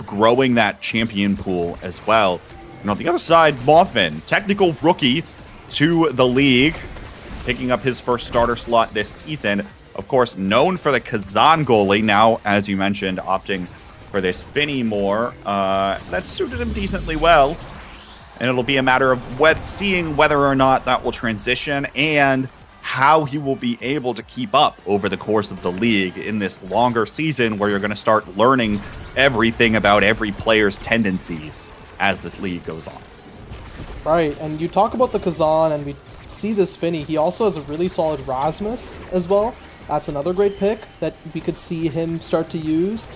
growing that champion pool as well. And on the other side, Moffin, technical rookie to the league, picking up his first starter slot this season. Of course, known for the Kazan goalie, now, as you mentioned, opting for this Finny more. That suited him decently well. And it'll be a matter of seeing whether or not that will transition and how he will be able to keep up over the course of the league in this longer season where you're going to start learning everything about every player's tendencies as this league goes on. Right, and you talk about the Kazan, and we see this Finny. He also has a really solid Rasmus as well. That's another great pick that we could see him start to use.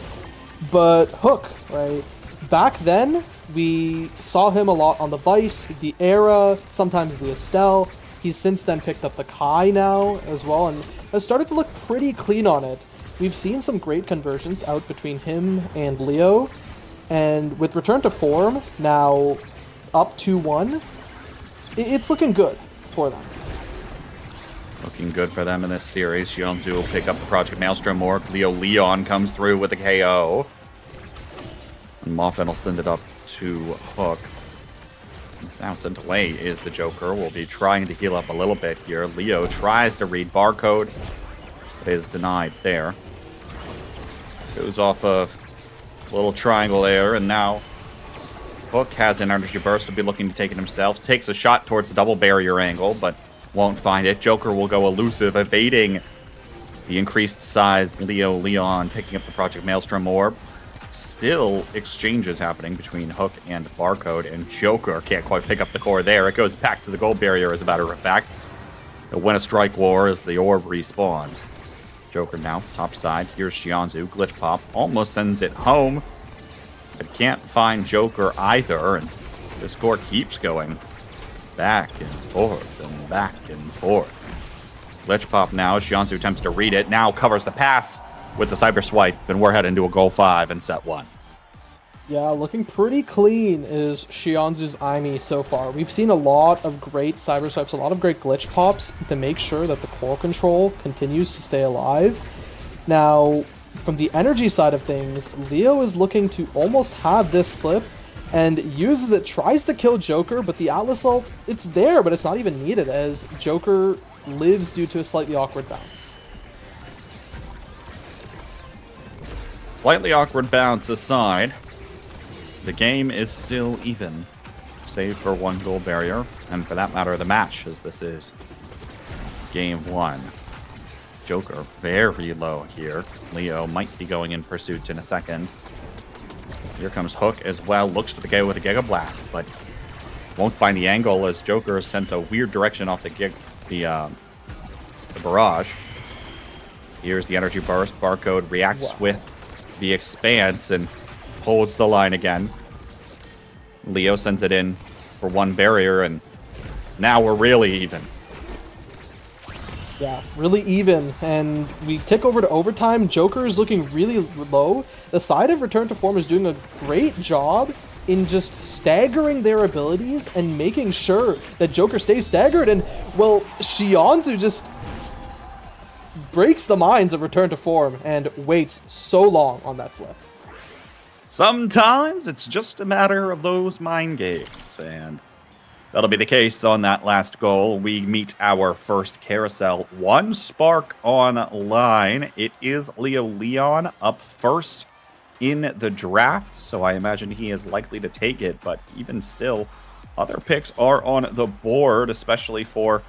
But Hook, right? Back then, we saw him a lot on the Vice, the Era, sometimes the Estelle. He's since then picked up the Kai now as well, and has started to look pretty clean on it. We've seen some great conversions out between him and Leo, and with Return to Form now up 2-1, it's looking good for them. Looking good for them in this series. Xianzu will pick up the Project Maelstrom orc. Leo Leon comes through with a KO. And Moffin will send it up to Hook. It's now sent away is the Joker. We'll be trying to heal up a little bit here. Leo tries to read Barcode, but is denied there. Goes off of a little triangle there, and now Hook has an energy burst, will be looking to take it himself. Takes a shot towards the double barrier angle, but won't find it. Joker will go elusive, evading the increased size Leon, picking up the Project Maelstrom orb. Still exchanges happening between Hook and Barcode, and Joker can't quite pick up the core there. It goes back to the gold barrier, as a matter of fact. They'll win a strike war as the orb respawns. Joker now, top side. Here's Shianzu. Glitch Pop almost sends it home, but can't find Joker either, and the score keeps going back and forth and back and forth. Glitch Pop now. Shianzu attempts to read it. Now covers the pass with the Cyber Swipe, and we're heading to a goal 5 in set 1. Yeah, looking pretty clean is Shianzu's Aimi so far. We've seen a lot of great Cyber Swipes, a lot of great Glitch Pops to make sure that the core control continues to stay alive. Now, from the energy side of things, Leo is looking to almost have this flip and uses it, tries to kill Joker, but the Atlas ult, it's there, but it's not even needed as Joker lives due to a slightly awkward bounce. Slightly awkward bounce aside, the game is still even, save for one goal barrier, and for that matter, the match, as this is game 1. Joker very low here. Leo might be going in pursuit in a second. Here comes Hook as well, looks for the KO with a Giga Blast, but won't find the angle as Joker is sent a weird direction off the barrage. Here's the energy burst. Barcode reacts with the expanse and holds the line again. Leo sends it in for one barrier, and now we're really even. Yeah, really even, and we tick over to overtime. Joker is looking really low. The side of Return to Form is doing a great job in just staggering their abilities and making sure that Joker stays staggered, and, well, Shianzu just breaks the minds of Return to Form and waits so long on that flip. Sometimes it's just a matter of those mind games, and that'll be the case on that last goal. We meet our first carousel. One spark on line. It is Leo Leon up first in the draft, so I imagine he is likely to take it, but even still, other picks are on the board, especially for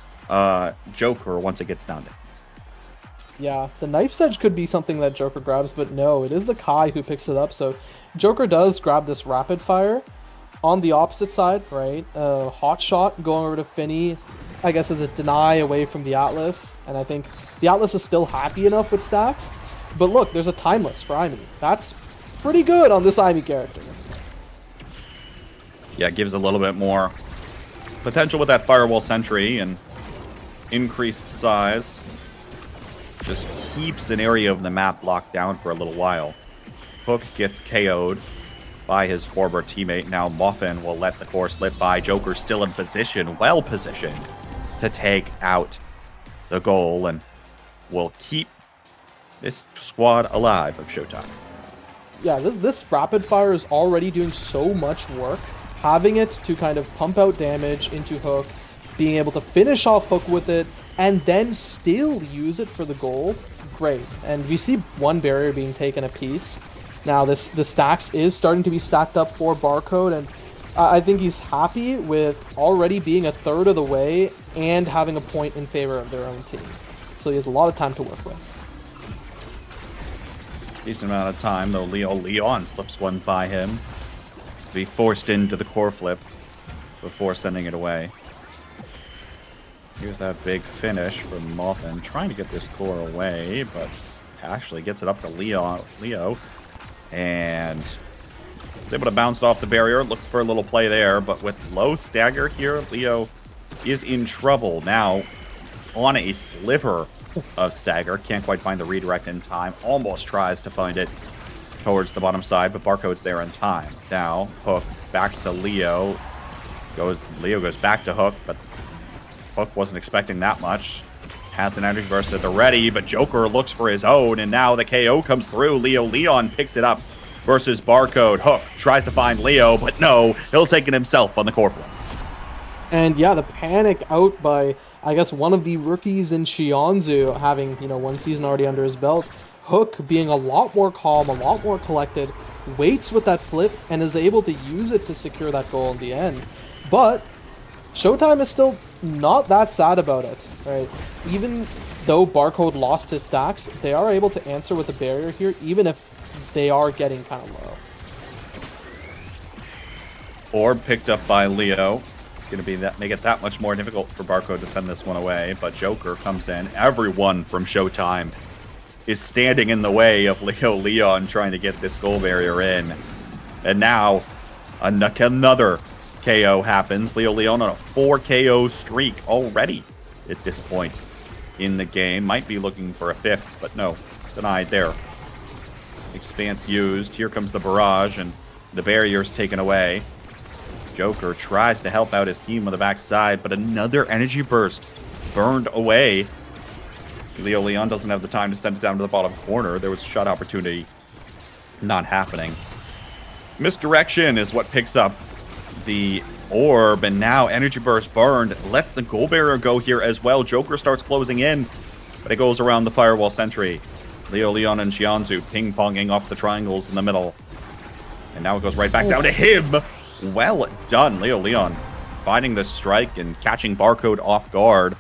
Joker once it gets down to. Yeah, the Knife's Edge could be something that Joker grabs, but no, it is the Kai who picks it up, so Joker does grab this Rapid Fire. On the opposite side, right, Hot Shot going over to Finny, I guess, is a deny away from the Atlas, and I think the Atlas is still happy enough with stacks, but look, there's a Timeless for Aimi. That's pretty good on this Aimi character. Yeah, it gives a little bit more potential with that Firewall Sentry and increased size. Just keeps an area of the map locked down for a little while. Hook gets KO'd by his former teammate. Now Muffin will let the core slip by. Joker's still in position, well positioned, to take out the goal and will keep this squad alive of Showtime. Yeah, this Rapid Fire is already doing so much work. Having it to kind of pump out damage into Hook, being able to finish off Hook with it, and then still use it for the goal, great. And we see one barrier being taken apiece. Now the stacks is starting to be stacked up for Barcode, and I think he's happy with already being a third of the way and having a point in favor of their own team. So he has a lot of time to work with. Decent amount of time, though. Leon slips one by him to be forced into the core flip before sending it away. Here's that big finish from Muffin, trying to get this core away, but actually gets it up to Leo, and is able to bounce off the barrier. Looked for a little play there, but with low stagger here, Leo is in trouble. Now on a sliver of stagger, can't quite find the redirect in time. Almost tries to find it towards the bottom side, but Barcode's there in time. Now Hook back to Leo. Leo goes back to Hook, but Hook wasn't expecting that much. Has an energy burst at the ready, but Joker looks for his own, and now the KO comes through. Leon picks it up versus Barcode. Hook tries to find Leo, but no, he'll take it himself on the core flip. And yeah, the panic out by, I guess, one of the rookies in Shianzu, having, one season already under his belt. Hook being a lot more calm, a lot more collected, waits with that flip, and is able to use it to secure that goal in the end. But Showtime is still not that sad about it, right? Even though Barcode lost his stacks, they are able to answer with the barrier here, even if they are getting kind of low. Orb picked up by Leo. Going to be that make it that much more difficult for Barcode to send this one away, but Joker comes in. Everyone from Showtime is standing in the way of Leo Leon trying to get this goal barrier in. And now another KO happens. Leo Leon on a 4 KO streak already at this point in the game. Might be looking for a 5th, but no, denied there. Expanse used. Here comes the barrage, and the barrier's taken away. Joker tries to help out his team on the backside, but another energy burst burned away. Leo Leon doesn't have the time to send it down to the bottom corner. There was a shot opportunity. Not happening. Misdirection is what picks up the orb, and now energy burst burned. Lets the goal barrier go here as well. Joker starts closing in, but it goes around the firewall sentry. Leo Leon and Xianzhu ping-ponging off the triangles in the middle. And now it goes right back down to him. Well done, Leo Leon. Finding the strike and catching Barcode off guard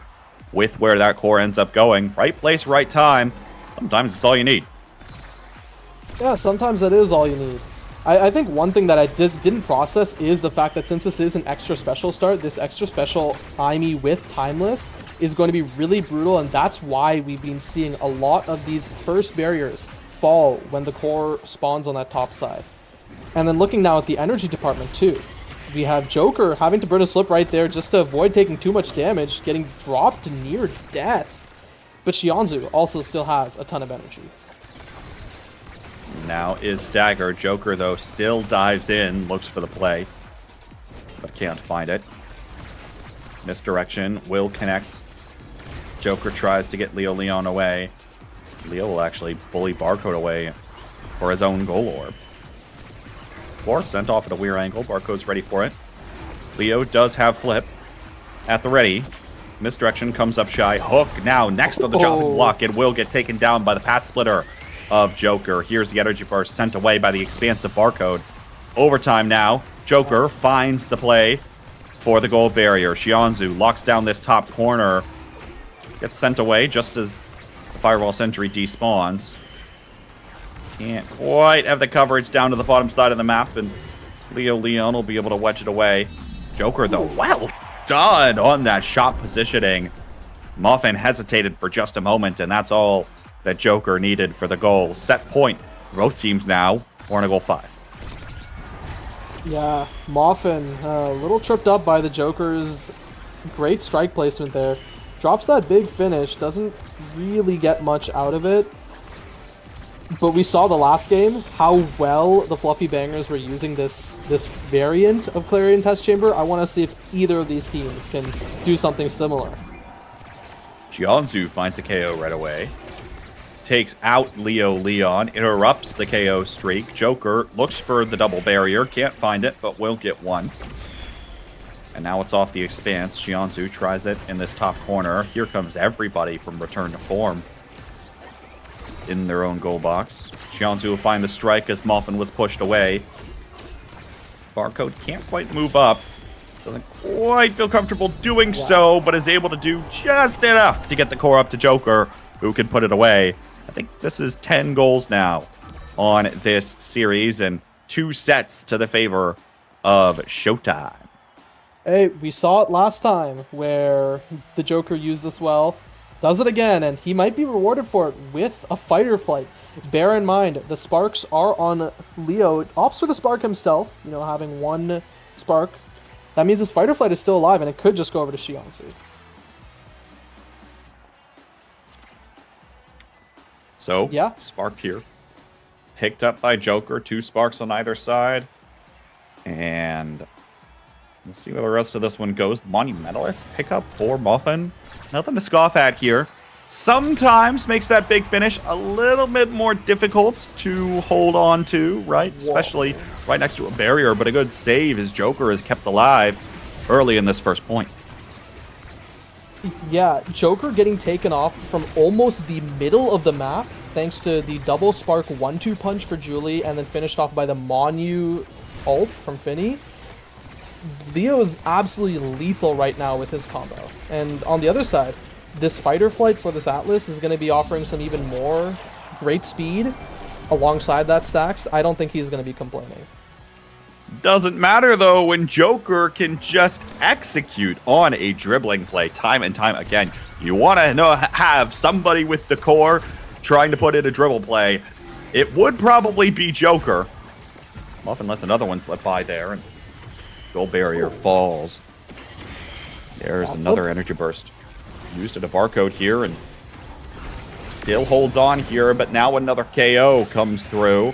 with where that core ends up going. Right place, right time. Sometimes it's all you need. Yeah, sometimes that is all you need. I think one thing that I didn't process is the fact that since this is an extra special start, this extra special IME with Timeless is going to be really brutal, and that's why we've been seeing a lot of these first barriers fall when the core spawns on that top side. And then looking now at the energy department too, we have Joker having to burn his flip right there just to avoid taking too much damage, getting dropped near death. But Xianzhu also still has a ton of energy. Now is Stagger. Joker, though, still dives in, looks for the play, but can't find it. Misdirection will connect. Joker tries to get Leo Leon away. Leo will actually bully Barcode away for his own goal orb. Floor sent off at a weird angle. Barcode's ready for it. Leo does have flip at the ready. Misdirection comes up shy. Hook now next on the chopping block. It will get taken down by the path splitter of Joker. Here's the energy burst sent away by the expansive Barcode. Overtime now. Joker finds the play for the goal barrier. Xianzhu locks down this top corner. Gets sent away just as the firewall sentry despawns. Can't quite have the coverage down to the bottom side of the map, and Leo Leon will be able to wedge it away. Joker, though, well done on that shot positioning. Muffin hesitated for just a moment, and that's all that Joker needed for the goal. Set point. Both teams now want to goal 5. Yeah, Muffin, a little tripped up by the Joker's great strike placement there. Drops that big finish, doesn't really get much out of it. But we saw the last game how well the Fluffy Bangers were using this variant of Clarion Test Chamber. I want to see if either of these teams can do something similar. Xianzhu finds a KO right away. Takes out Leo Leon, interrupts the KO streak. Joker looks for the double barrier, can't find it, but will get one. And now it's off the expanse. Xianzhu tries it in this top corner. Here comes everybody from Return to Form in their own goal box. Xianzhu will find the strike as Muffin was pushed away. Barcode can't quite move up. Doesn't quite feel comfortable doing so, but is able to do just enough to get the core up to Joker, who can put it away. I think this is 10 goals now on this series, and 2 sets to the favor of Showtime. Hey, we saw it last time where the Joker used this well. Does it again, and he might be rewarded for it with a fighter flight. Bear in mind, the sparks are on Leo. It opts for the spark himself, you know, having 1 spark. That means his fighter flight is still alive, and it could just go over to Xianzhu. So, yeah, spark here. Picked up by Joker. 2 sparks on either side. And we'll see where the rest of this one goes. Monumentalist pick up for Muffin. Nothing to scoff at here. Sometimes makes that big finish a little bit more difficult to hold on to, right? Whoa. Especially right next to a barrier, but a good save as Joker is kept alive early in this first point. Yeah, Joker getting taken off from almost the middle of the map thanks to the double spark 1-2 punch for Julie, and then finished off by the Monu ult from Finny. Leo is absolutely lethal right now with his combo. And on the other side, this fighter flight for this Atlas is going to be offering some even more great speed alongside that stacks. I don't think he's going to be complaining. Doesn't matter, though, when Joker can just execute on a dribbling play time and time again. You want to have somebody with the core trying to put in a dribble play. It would probably be Joker. Often lets another one slip by there, and goal barrier falls. There's another energy burst. Used at a barcode here, and still holds on here, but now another KO comes through.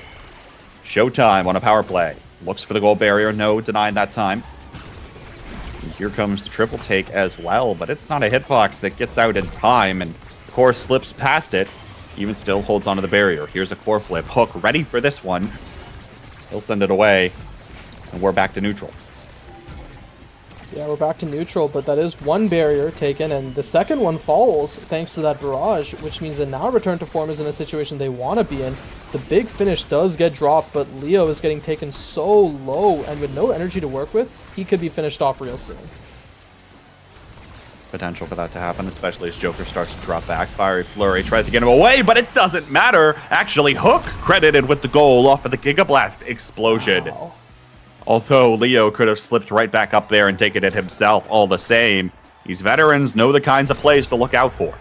Showtime on a power play. Looks for the goal barrier. No, denied that time. And here comes the triple take as well, but it's not a hitbox that gets out in time, and the core slips past it. Even still holds onto the barrier. Here's a core flip. Hook ready for this one. He'll send it away, and we're back to neutral. Yeah, we're back to neutral, but that is one barrier taken, and the second one falls thanks to that barrage, which means that now Return to Form is in a situation they want to be in. The big finish does get dropped, but Leo is getting taken so low, and with no energy to work with, he could be finished off real soon. Potential for that to happen, especially as Joker starts to drop back. Fiery Flurry tries to get him away, but it doesn't matter. Actually, Hook credited with the goal off of the Gigablast explosion. Wow. Although Leo could have slipped right back up there and taken it himself all the same. These veterans know the kinds of plays to look out for.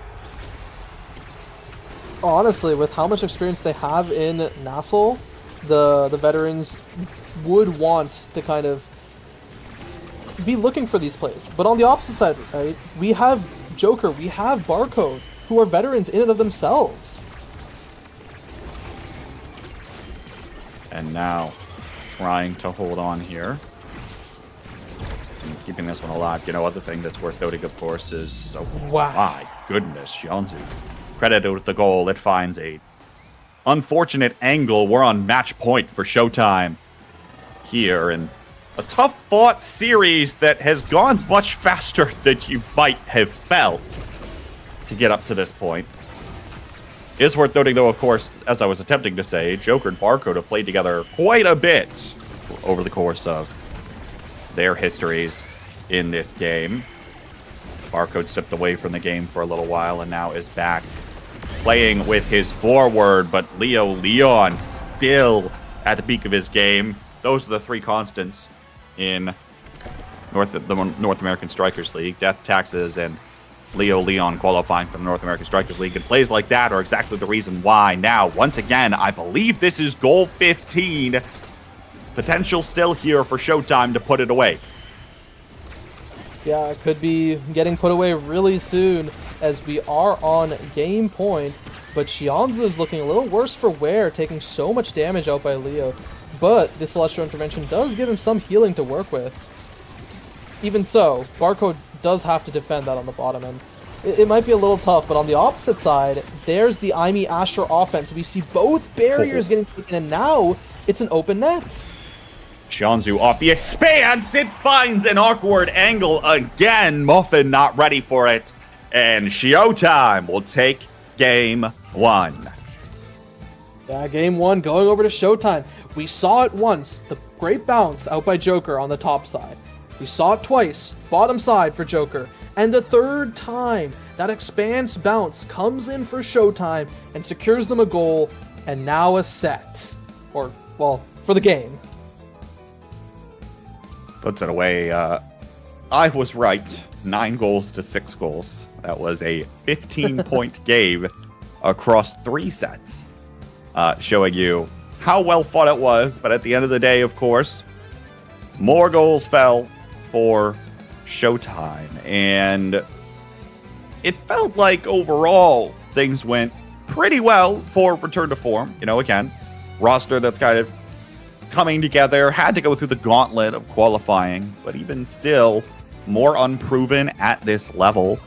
Honestly, with how much experience they have in Nassau, the veterans would want to kind of be looking for these plays. But on the opposite side, right, we have Joker, we have Barcode, who are veterans in and of themselves. And now, trying to hold on here. And keeping this one alive. You know, other thing that's worth noting, of course, is... Oh, wow. My goodness, Xianzhu. Credited with the goal. It finds a unfortunate angle. We're on match point for Showtime here. And a tough-fought series that has gone much faster than you might have felt to get up to this point. It is worth noting, though, of course, as I was attempting to say, Joker and Barcode have played together quite a bit over the course of their histories in this game. Barcode stepped away from the game for a little while and now is back playing with his forward, but Leo Leon still at the peak of his game. Those are the three constants in the North American Strikers League: Death, Taxes, and Leo Leon qualifying for the North American Strikers League. And plays like that are exactly the reason why. Now, once again, I believe this is goal 15. Potential still here for Showtime to put it away. Yeah, it could be getting put away really soon as we are on game point. But Xianzhu is looking a little worse for wear, taking so much damage out by Leo. But this Celestial Intervention does give him some healing to work with. Even so, Barcode does have to defend that on the bottom end. It might be a little tough, but on the opposite side, there's the Aimee Astra offense. We see both barriers getting taken, and now it's an open net. Xianzhu off the expanse. It finds an awkward angle again. Muffin not ready for it. And Showtime will take game one. Yeah, game one going over to Showtime. We saw it once, the great bounce out by Joker on the top side. We saw it twice, bottom side for Joker. And the third time, that expanse bounce comes in for Showtime and secures them a goal, and now a set. Or, well, for the game. Puts it away. I was right. 9 goals to 6 goals. That was a 15-point game across 3 sets. Showing you how well fought it was. But at the end of the day, of course, more goals fell for Showtime. And it felt like overall things went pretty well for Return to Form. You know, again, roster that's kind of coming together, had to go through the gauntlet of qualifying, but even still, more unproven at this level.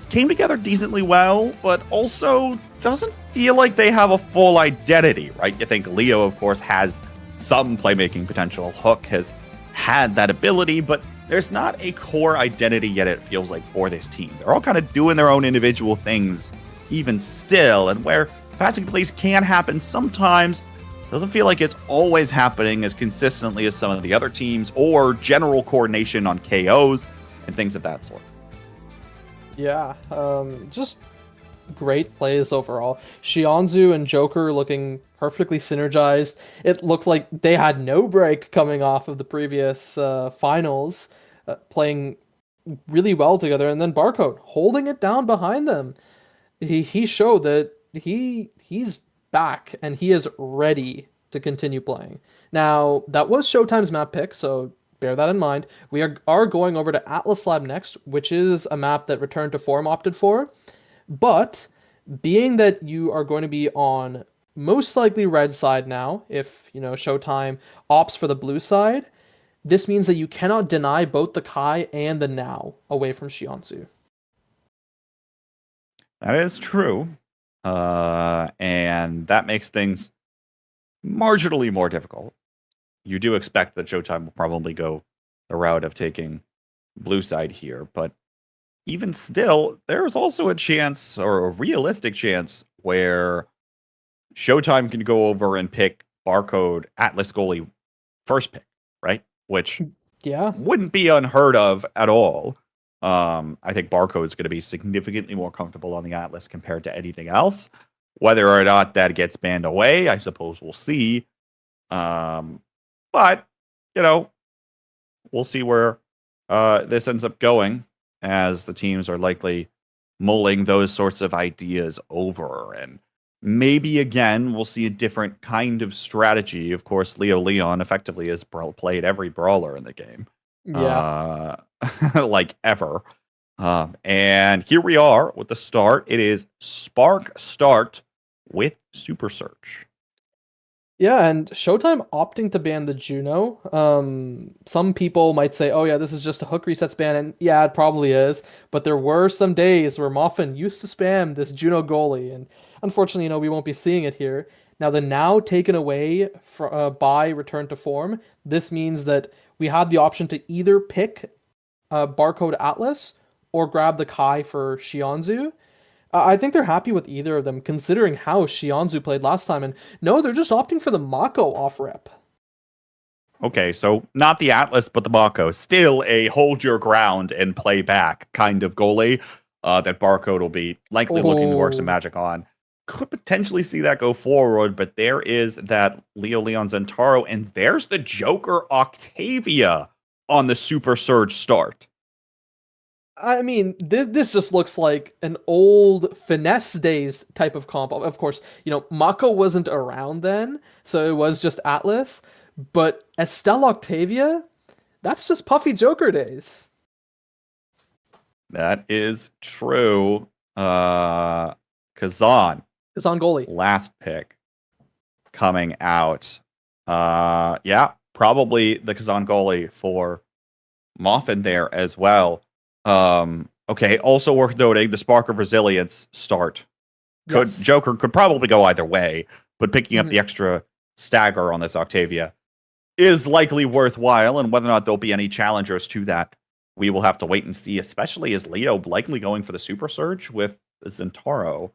Came together decently well, but also doesn't feel like they have a full identity, right? You think Leo, of course, has some playmaking potential. Hook has had that ability, but there's not a core identity yet, it feels like, for this team. They're all kind of doing their own individual things, even still, and where passing plays can happen sometimes. Doesn't feel like it's always happening as consistently as some of the other teams, or general coordination on KOs and things of that sort. Yeah, just great plays overall. Shionzu and Joker looking perfectly synergized. It looked like they had no break coming off of the previous finals, playing really well together, and then Barcode holding it down behind them. He showed that he's back and he is ready to continue playing. Now, that was Showtime's map pick, so bear that in mind. We are going over to Atlas Lab next, which is a map that Return to Form opted for. But being that you are going to be on most likely red side now, if Showtime opts for the blue side, this means that you cannot deny both the Kai and the Now away from Shionzu. That is true. And that makes things marginally more difficult. You do expect that Showtime will probably go the route of taking blue side here, but even still, there's also a chance, or a realistic chance, where Showtime can go over and pick Barcode Atlas goalie first pick, right? Which wouldn't be unheard of at all. I think Barcode's going to be significantly more comfortable on the Atlas compared to anything else. Whether or not that gets banned away, I suppose we'll see. But, we'll see where this ends up going, as the teams are likely mulling those sorts of ideas over. And maybe, again, we'll see a different kind of strategy. Of course, Leo Leon effectively has played every brawler in the game. Yeah. Like ever. And here we are with the start. It is Spark start with Super Search. Yeah, and Showtime opting to ban the Juno. Some people might say, oh yeah, this is just a hook resets ban, and yeah, it probably is. But there were some days where Moffin used to spam this Juno goalie, and unfortunately, we won't be seeing it here. Now, the Now taken away by Return to Form, this means that we have the option to either pick Barcode Atlas or grab the Kai for Shionzu. I think they're happy with either of them, considering how Shionzu played last time. And no, they're just opting for the Mako off-rep. Okay, so not the Atlas, but the Mako. Still a hold your ground and play back kind of goalie that Barcode will be likely looking to work some magic on. Could potentially see that go forward, but there is that Leo Leon Zentaro, and there's the Joker Octavia on the Super Surge start. I mean, this just looks like an old finesse days type of comp. Of course, Mako wasn't around then, so it was just Atlas. But Estelle Octavia, that's just puffy Joker days. That is true. Kazan goalie. Last pick coming out. Yeah, probably the Kazan goalie for Moffin there as well. Okay, also worth noting, the Spark of Resilience start. Joker could probably go either way, but picking up the extra stagger on this Octavia is likely worthwhile, and whether or not there'll be any challengers to that, we will have to wait and see, especially as Leo likely going for the Super Surge with Zentaro.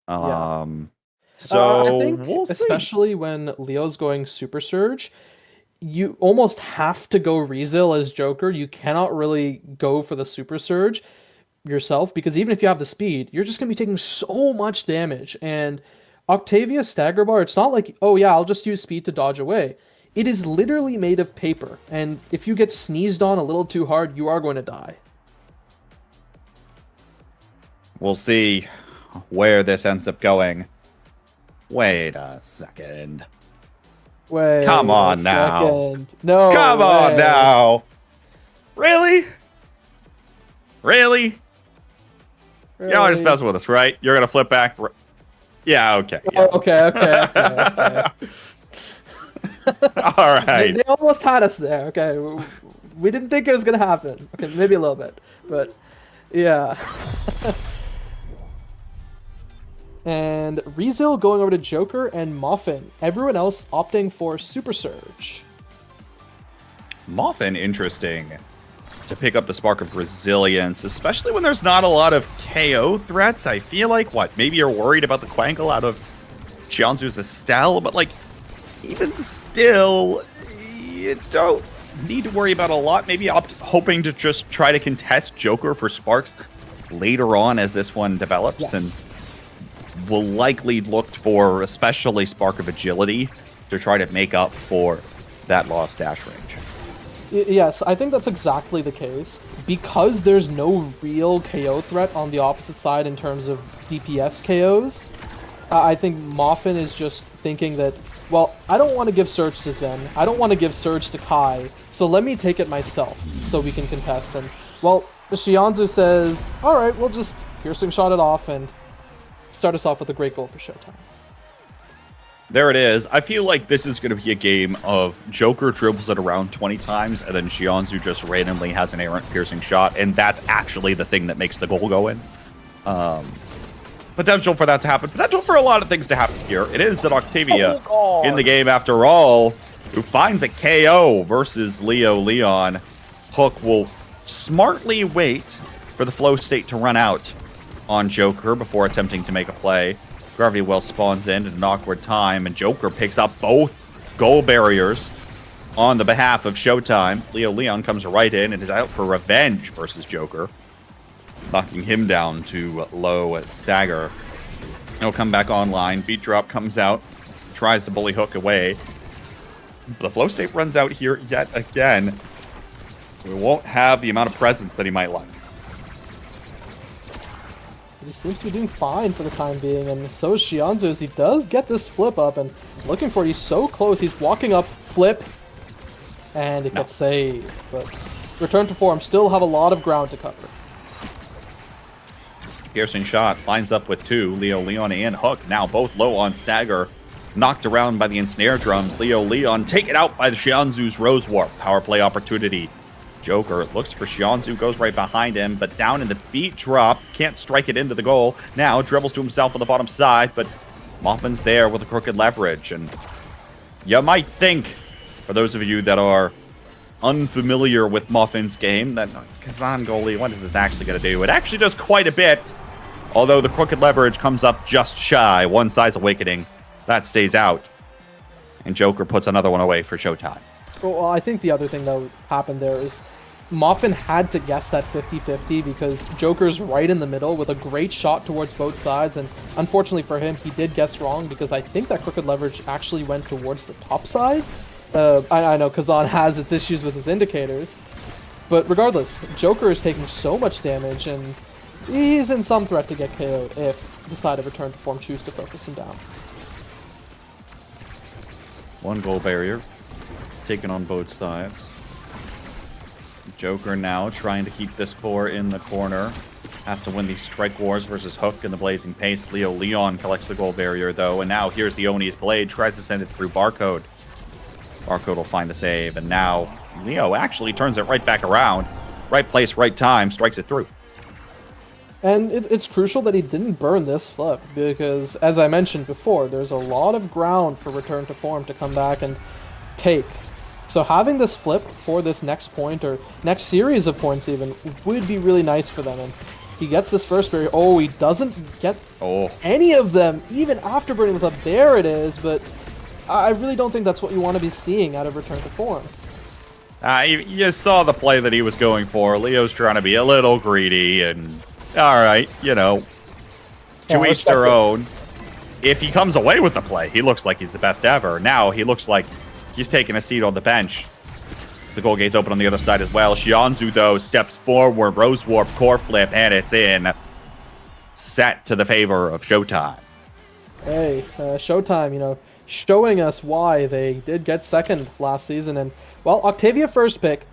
So I think especially when Leo's going Super Surge, you almost have to go Rezil as Joker. You cannot really go for the Super Surge yourself, because even if you have the speed, you're just going to be taking so much damage. And Octavia's stagger bar, it's not like, oh yeah, I'll just use speed to dodge away. It is literally made of paper, and if you get sneezed on a little too hard, you are going to die. We'll see where this ends up going. Wait a second. Come on now. No. Come on now. Really? Y'all are just messing with us, right? You're gonna flip back. Yeah. Okay. Yeah. Okay. All right. They almost had us there. Okay. We didn't think it was gonna happen. Okay, maybe a little bit, but yeah. And Rezil going over to Joker and Moffin. Everyone else opting for Super Surge. Moffin, interesting to pick up the Spark of Resilience, especially when there's not a lot of KO threats. I feel like, maybe you're worried about the Quankle out of Jianzu's Estelle, but like, even still, you don't need to worry about a lot. Maybe hoping to just try to contest Joker for Sparks later on as this one develops, Yes. and will likely look for especially Spark of Agility to try to make up for that lost dash range. Yes, I think that's exactly the case. Because there's no real KO threat on the opposite side in terms of DPS KOs, I think Moffin is just thinking that, well, I don't want to give Surge to Zen, I don't want to give Surge to Kai, so let me take it myself so we can contest. And, well, Shianzu says, alright, we'll just piercing shot it off and start us off with a great goal for Showtime. There it is. I feel like this is going to be a game of Joker dribbles it around 20 times, and then Xianzu just randomly has an errant piercing shot, and that's actually the thing that makes the goal go in. Potential for that to happen. Potential for a lot of things to happen here. It is an Octavia in the game after all, who finds a KO versus Leo Leon. Hook will smartly wait for the flow state to run out on Joker before attempting to make a play. Gravity Well spawns in at an awkward time, and Joker picks up both goal barriers on the behalf of Showtime. Leo Leon comes right in and is out for revenge versus Joker, knocking him down to low stagger. He'll come back online. Beat Drop comes out, tries to bully Hook away. The flow state runs out here yet again. We won't have the amount of presence that he might like. He seems to be doing fine for the time being, and so is Shianzu as he does get this flip up and looking for it. He's so close. He's walking up, flip, and it gets saved. But return to form, still have a lot of ground to cover. Piercing shot lines up with two. Leo Leon and Hook now both low on stagger. Knocked around by the ensnare drums. Leo Leon taken out by the Xianzu's Rose Warp. Power play opportunity. Joker looks for Xianzu, goes right behind him, but down in the beat drop, can't strike it into the goal. Now dribbles to himself on the bottom side, but Moffin's there with a crooked leverage. And you might think, for those of you that are unfamiliar with Moffin's game, that Kazan goalie, what is this actually going to do? It actually does quite a bit, although the crooked leverage comes up just shy. One size awakening, that stays out. And Joker puts another one away for Showtime. Well, I think the other thing that happened there is Moffin had to guess that 50-50 because Joker's right in the middle with a great shot towards both sides, and unfortunately for him, he did guess wrong because I think that crooked leverage actually went towards the top side. I know Kazan has its issues with his indicators, but regardless, Joker is taking so much damage, and he's in some threat to get KO'd if the side of Return to Form choose to focus him down. One goal barrier taken on both sides. Joker now trying to keep this core in the corner. Has to win these strike wars versus Hook in the blazing pace. Leo Leon collects the goal barrier though, and now here's the Oni's blade, tries to send it through Barcode. Barcode will find the save, and now Leo actually turns it right back around. Right place, right time, strikes it through. And it's crucial that he didn't burn this flip, because as I mentioned before, there's a lot of ground for Return to Form to come back and take. So having this flip for this next point, or next series of points even, would be really nice for them. And he gets this first barrier. Oh, he doesn't get any of them, even after burning the flip. There it is, but I really don't think that's what you want to be seeing out of Return to Form. You saw the play that he was going for. Leo's trying to be a little greedy, and alright, you know, to each their own. If he comes away with the play, he looks like he's the best ever. Now he looks like he's taking a seat on the bench. The goal gate's open on the other side as well. Xianzu, though, steps forward. Rose Warp, core flip, and it's in. Set to the favor of Showtime. Hey, Showtime, you know, showing us why they did get second last season. And, well, Octavia first pick.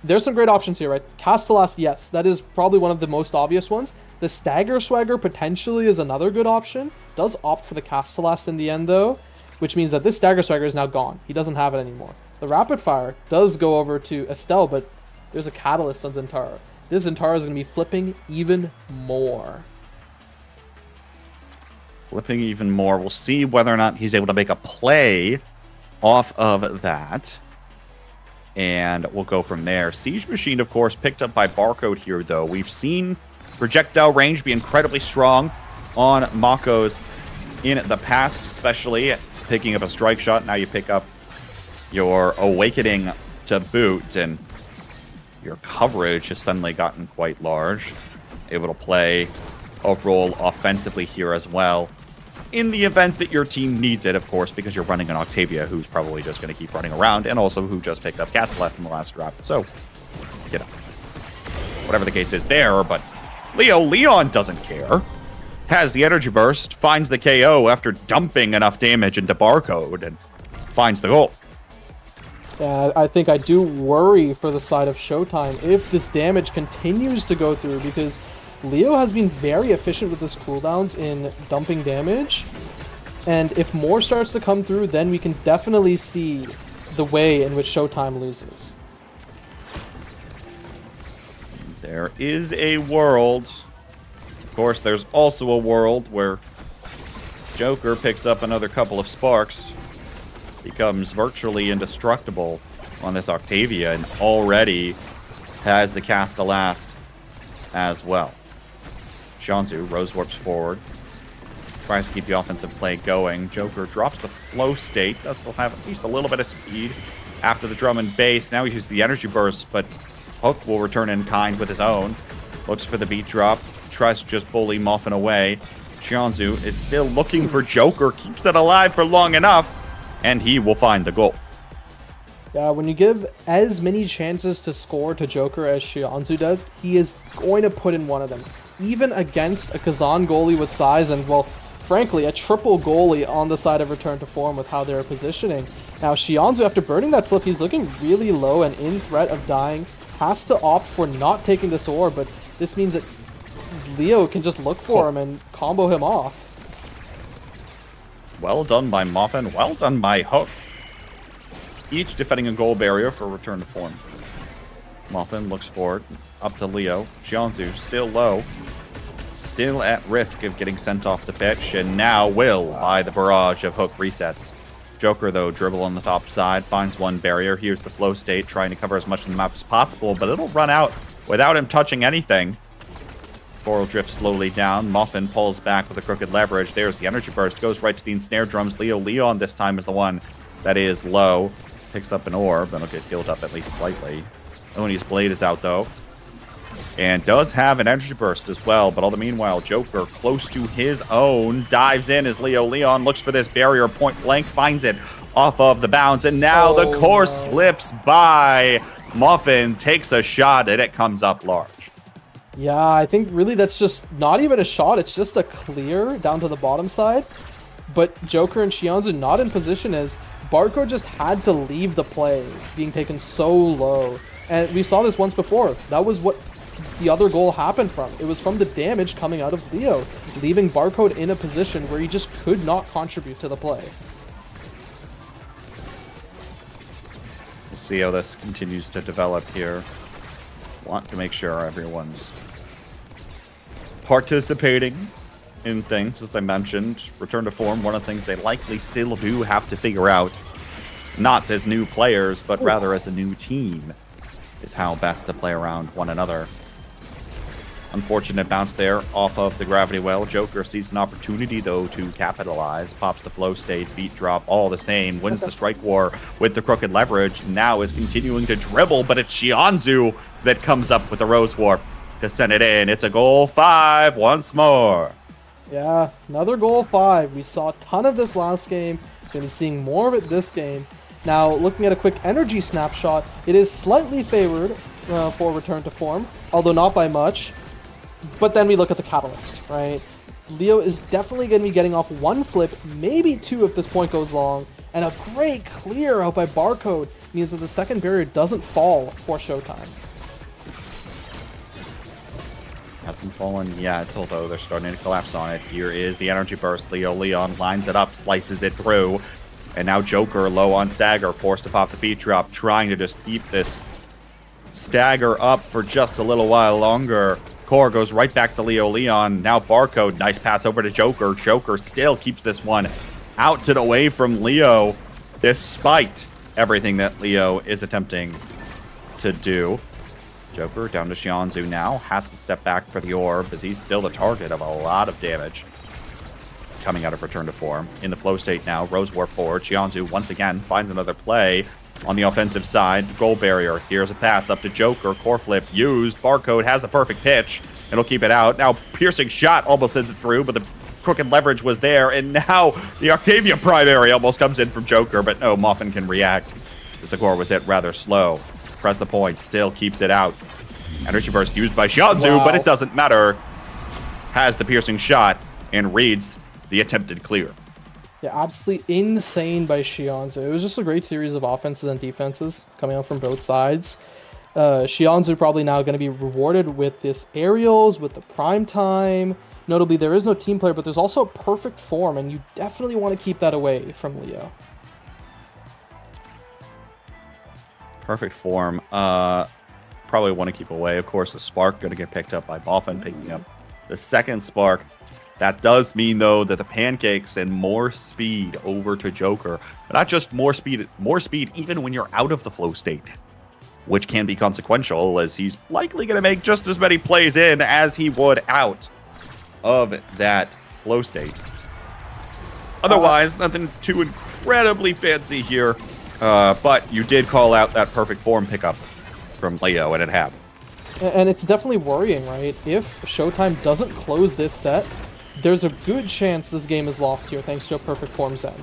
There's some great options here, right? Castellast, yes, that is probably one of the most obvious ones. The Stagger Swagger potentially is another good option. Does opt for the Castellast in the end, though, which means that this Stagger Swagger is now gone. He doesn't have it anymore. The Rapid Fire does go over to Estelle, but there's a Catalyst on Zentara. This Zentara is going to be flipping even more. Flipping even more. We'll see whether or not he's able to make a play off of that. And we'll go from there. Siege Machine, of course, picked up by Barcode here, though. We've seen projectile range be incredibly strong on Mako's in the past, especially picking up a strike shot. Now you pick up your awakening to boot, and your coverage has suddenly gotten quite large. Able to play a role offensively here as well. In the event that your team needs it, of course, because you're running an Octavia who's probably just going to keep running around, and also who just picked up Castle Blast in the last drop. So, you know, whatever the case is there, but Leon doesn't care. Has the energy burst, finds the KO after dumping enough damage into Barcode, and finds the goal. Yeah, I think I do worry for the side of Showtime if this damage continues to go through, because Leo has been very efficient with his cooldowns in dumping damage, and if more starts to come through, then we can definitely see the way in which Showtime loses. There is a world. Of course, there's also a world where Joker picks up another couple of sparks, becomes virtually indestructible on this Octavia, and already has the Castellast as well. Shanzu rose warps forward, tries to keep the offensive play going. Joker drops the flow state, does still have at least a little bit of speed after the drum and bass. Now he uses the energy burst, but Hook will return in kind with his own. Looks for the beat drop, tries to just bully Muffin away. Shanzu is still looking for Joker, keeps it alive for long enough, and he will find the goal. Yeah, when you give as many chances to score to Joker as Shianzu does, he is going to put in one of them. Even against a Kazan goalie with size and, well, frankly, a triple goalie on the side of return to form with how they're positioning. Now, Shianzu, after burning that flip, he's looking really low and in threat of dying. Has to opt for not taking this ore, but this means that Leo can just look for him and combo him off. Well done by Muffin, well done by Hook. Each defending a goal barrier for return to form. Muffin looks forward, up to Leo. Jianzu still low, still at risk of getting sent off the pitch, and now will by the barrage of Hook resets. Joker, though, dribble on the top side, finds one barrier. Here's the flow state, trying to cover as much of the map as possible, but it'll run out without him touching anything. Coral drifts slowly down. Muffin pulls back with a crooked leverage. There's the energy burst, goes right to the ensnare drums. Leon this time is the one that is low. Picks up an orb, and will get healed up at least slightly. Oni's blade is out, though. And does have an energy burst as well, but all the meanwhile, Joker, close to his own, dives in as Leon looks for this barrier point blank, finds it off of the bounce, and now the core slips by. Muffin takes a shot, and it comes up large. Yeah, I think really that's just not even a shot, it's just a clear down to the bottom side. But Joker and Shianzu not in position as Barco just had to leave the play, being taken so low. And we saw this once before. That was what the other goal happened from. It was from the damage coming out of Leo, leaving Barcode in a position where he just could not contribute to the play. We'll see how this continues to develop here. Want to make sure everyone's participating in things, as I mentioned. Return to form, one of the things they likely still do have to figure out, not as new players, but rather as a new team, is how best to play around one another. Unfortunate bounce there off of the gravity well. Joker sees an opportunity, though, to capitalize. Pops the flow state, beat drop, all the same. Wins the strike war with the crooked leverage. Now is continuing to dribble, but it's Shianzu that comes up with the rose warp to send it in. It's a goal 5 once more. Yeah, another goal 5. We saw a ton of this last game. Going to be seeing more of it this game. Now, looking at a quick energy snapshot, it is slightly favored for return to form, although not by much. But then we look at the catalyst, right? Leo is definitely going to be getting off one flip, maybe 2 if this point goes long, and a great clear out by Barcode means that the second barrier doesn't fall for Showtime. Hasn't fallen yet, although they're starting to collapse on it. Here is the energy burst. Leon lines it up, slices it through, and now Joker low on stagger, forced to pop the beat drop, trying to just keep this stagger up for just a little while longer. Core goes right back to Leon. Now Barcode, nice pass over to Joker. Joker still keeps this one out and away from Leo, despite everything that Leo is attempting to do. Joker down to Shianzu now. Has to step back for the orb, as he's still the target of a lot of damage. coming out of return to form. In the flow state now, Rose Warp forward. Xianzhu once again finds another play on the offensive side. Goal barrier. Here's a pass up to Joker. Core flip used. Barcode has a perfect pitch. It'll keep it out. Now, piercing shot almost sends it through, but the crooked leverage was there. And now the Octavia primary almost comes in from Joker, but no, Muffin can react as the core was hit rather slow. Press the point. Still keeps it out. Energy burst used by Xianzhu, but it doesn't matter. Has the piercing shot and reads the attempted clear. Yeah, absolutely insane by Xianzhu. It was just a great series of offenses and defenses coming out from both sides. Xianzhu probably now going to be rewarded with this aerials, with the prime time. Notably, there is no team player, but there's also a perfect form, and you definitely want to keep that away from Leo. Perfect form. Probably want to keep away. Of course, the spark going to get picked up by Boffin, picking up the second spark. That does mean, though, that the pancakes and more speed over to Joker. But not just more speed even when you're out of the flow state, which can be consequential, as he's likely going to make just as many plays in as he would out of that flow state. Otherwise, nothing too incredibly fancy here. But you did call out that perfect form pickup from Leo, and it happened. And it's definitely worrying, right? If Showtime doesn't close this set, there's a good chance this game is lost here thanks to a perfect form Zen.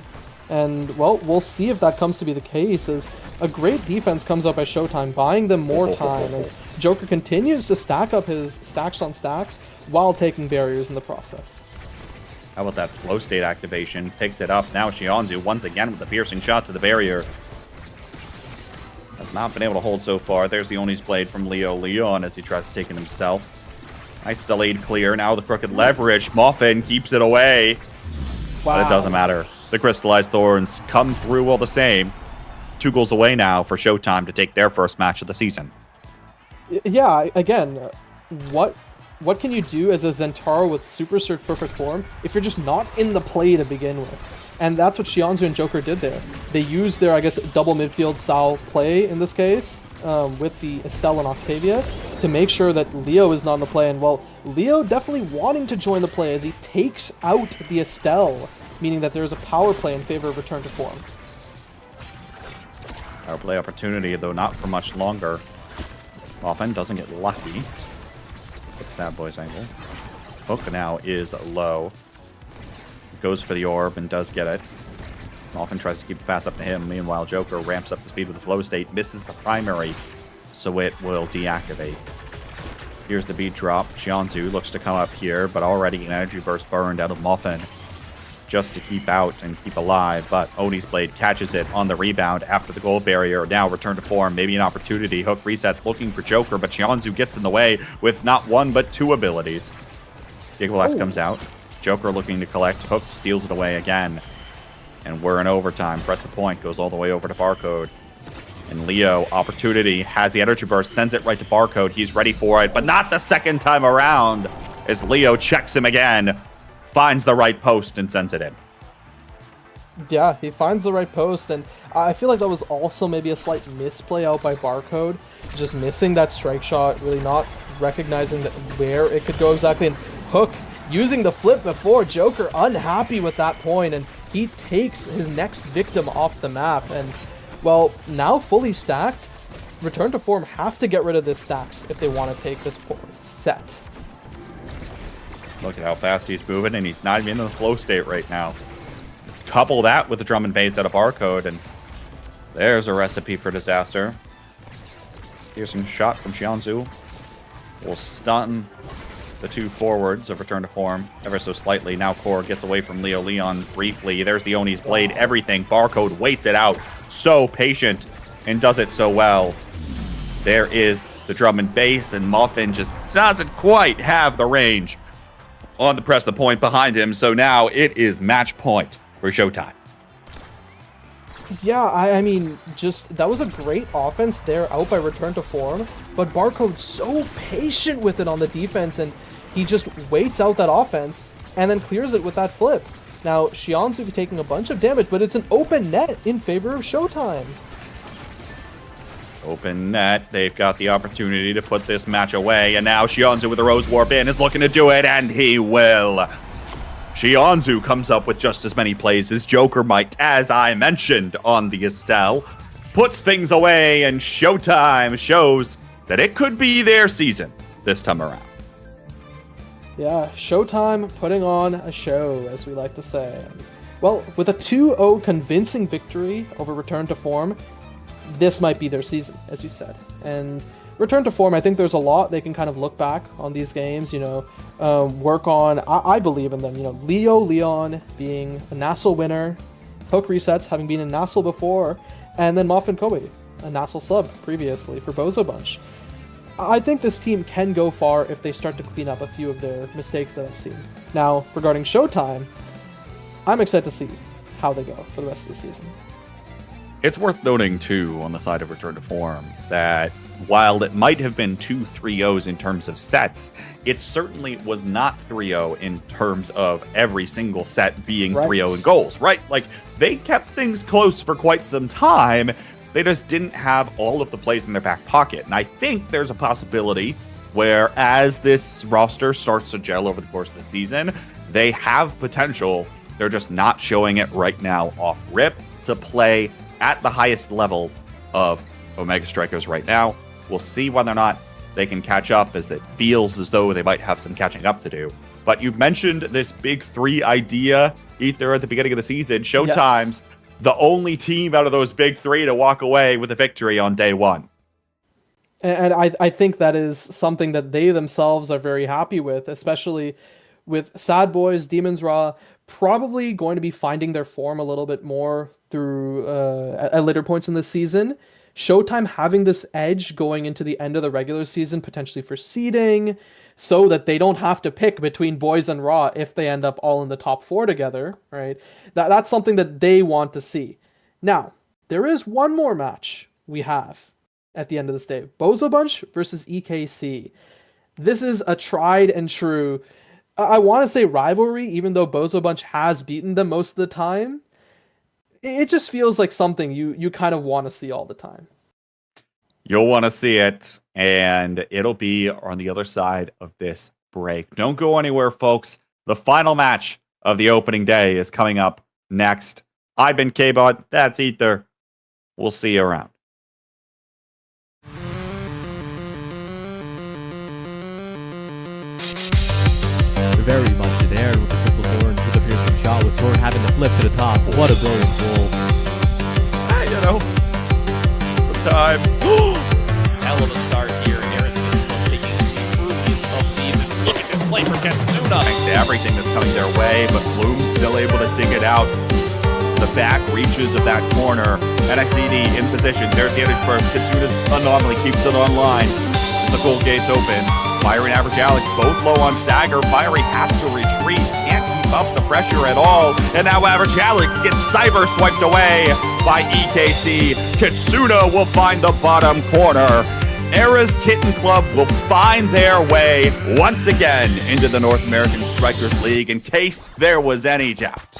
And, well, we'll see if that comes to be the case, as a great defense comes up by Showtime, buying them more time as Joker continues to stack up his stacks on stacks while taking barriers in the process. How about that flow state activation? Picks it up. Now Xianzhu once again with the piercing shot to the barrier. Has not been able to hold so far. There's the Oni's blade from Leo Leon as he tries to take it himself. Nice delayed clear. Now the crooked leverage. Muffin keeps it away. Wow. But it doesn't matter. The crystallized thorns come through all the same. 2 goals away now for Showtime to take their first match of the season. Yeah, again, what can you do as a Zentaro with Super Surge Perfect Form if you're just not in the play to begin with? And that's what Xianzhu and Joker did there. They used their, I guess, double midfield style play in this case with the Estelle and Octavia to make sure that Leo is not in the play. And, well, Leo definitely wanting to join the play as he takes out the Estelle, meaning that there's a power play in favor of return to form. Power play opportunity, though not for much longer. Often doesn't get lucky. Sad Boy's angle. Hook now is low. Goes for the orb and does get it. Often tries to keep the pass up to him. Meanwhile, Joker ramps up the speed with the flow state. Misses the primary, so it will deactivate. Here's the beat drop. Xianzhu looks to come up here, but already an energy burst burned out of Muffin just to keep out and keep alive. But Oni's blade catches it on the rebound after the goal barrier. Now return to form. Maybe an opportunity. Hook resets looking for Joker, but Xianzhu gets in the way with not 1 but 2 abilities. Gigablast comes out. Joker looking to collect. Hook steals it away again. And we're in overtime. Press the point. Goes all the way over to Barcode. And Leo, opportunity, has the energy burst. Sends it right to Barcode. He's ready for it, but not the second time around. As Leo checks him again. Finds the right post and sends it in. Yeah, he finds the right post. And I feel like that was also maybe a slight misplay out by Barcode. Just missing that strike shot. Really not recognizing where it could go exactly. And Hook using the flip before. Joker unhappy with that point, and he takes his next victim off the map. And, well, now fully stacked, return to form have to get rid of this stacks if they want to take this set. Look at how fast he's moving, and he's not even in the flow state right now. Couple that with the drum and bass out of Barcode, and there's a recipe for disaster. Here's some shot from Xianzhu. Will stun the 2 forwards of return to form ever so slightly. Now Core gets away from Leo Leon briefly. There's the Oni's blade. Everything. Barcode waits it out. So patient and does it so well. There is the drum and bass, and Muffin just doesn't quite have the range on the press the point behind him. So now it is match point for Showtime. Yeah, I mean, just that was a great offense there out by return to form, but Barcode so patient with it on the defense, and he just waits out that offense and then clears it with that flip. Now, Xianzhu taking a bunch of damage, but it's an open net in favor of Showtime. Open net. They've got the opportunity to put this match away, and now Xianzhu with the Rose Warp in is looking to do it, and he will. Shionzu comes up with just as many plays as Joker might, as I mentioned on the Estelle. Puts things away, and Showtime shows that it could be their season this time around. Yeah, Showtime putting on a show, as we like to say. Well, with a 2-0 convincing victory over Return to Form, this might be their season, as you said. And Return to Form, I think there's a lot they can kind of look back on these games, work on. I believe in them, Leo Leon being a Nassau winner, Poke Resets having been in Nassau before, and then Muffin Kobe, a Nassau sub previously for Bozo Bunch. I think this team can go far if they start to clean up a few of their mistakes that I've seen. Now, regarding Showtime, I'm excited to see how they go for the rest of the season. It's worth noting, too, on the side of Return to Form, that while it might have been 2 3-0s in terms of sets, it certainly was not 3-0 in terms of every single set being Right. 3-0 in goals, right? Like, they kept things close for quite some time. They just didn't have all of the plays in their back pocket. And I think there's a possibility where, as this roster starts to gel over the course of the season, they have potential. They're just not showing it right now off rip to play at the highest level of Omega Strikers right now. We'll see whether or not they can catch up, as it feels as though they might have some catching up to do. But you've mentioned this big 3 idea, Ether, at the beginning of the season. Showtime's the only team out of those big 3 to walk away with a victory on day 1. And I think that is something that they themselves are very happy with, especially with Sad Boys, Demon's Raw, probably going to be finding their form a little bit more through at later points in the season. Showtime having this edge going into the end of the regular season, potentially for seeding, so that they don't have to pick between Boys and Raw if they end up all in the top 4 together, right? That's something that they want to see. Now, there is one more match we have at the end of this day. Bozo Bunch versus EKC. This is a tried and true, I want to say rivalry, even though Bozo Bunch has beaten them most of the time. It just feels like something you kind of want to see all the time. You'll want to see it, and it'll be on the other side of this break. Don't go anywhere, folks. The final match of the opening day is coming up next. I've been K-Bot. That's Ether. We'll see you around. Very much in air with the triple Thorn with the piercing shot, with Thorn having to flip to the top. What a brilliant goal. Sometimes. Hell of a start here. Harris taking improvement of these. Look at this play for Kensuna. Thanks to everything that's coming their way, but Bloom's still able to dig it out. The back reaches of that corner. NXED in position. There's the image first. Kitsuna's anomaly keeps it online. The goal gate's open. Fiery and Average Alex both low on stagger. Fiery has to retreat. Can't keep up the pressure at all. And now Average Alex gets cyber swiped away by EKC. Kitsuna will find the bottom corner. Era's Kitten Club will find their way once again into the North American Strikers League, in case there was any doubt.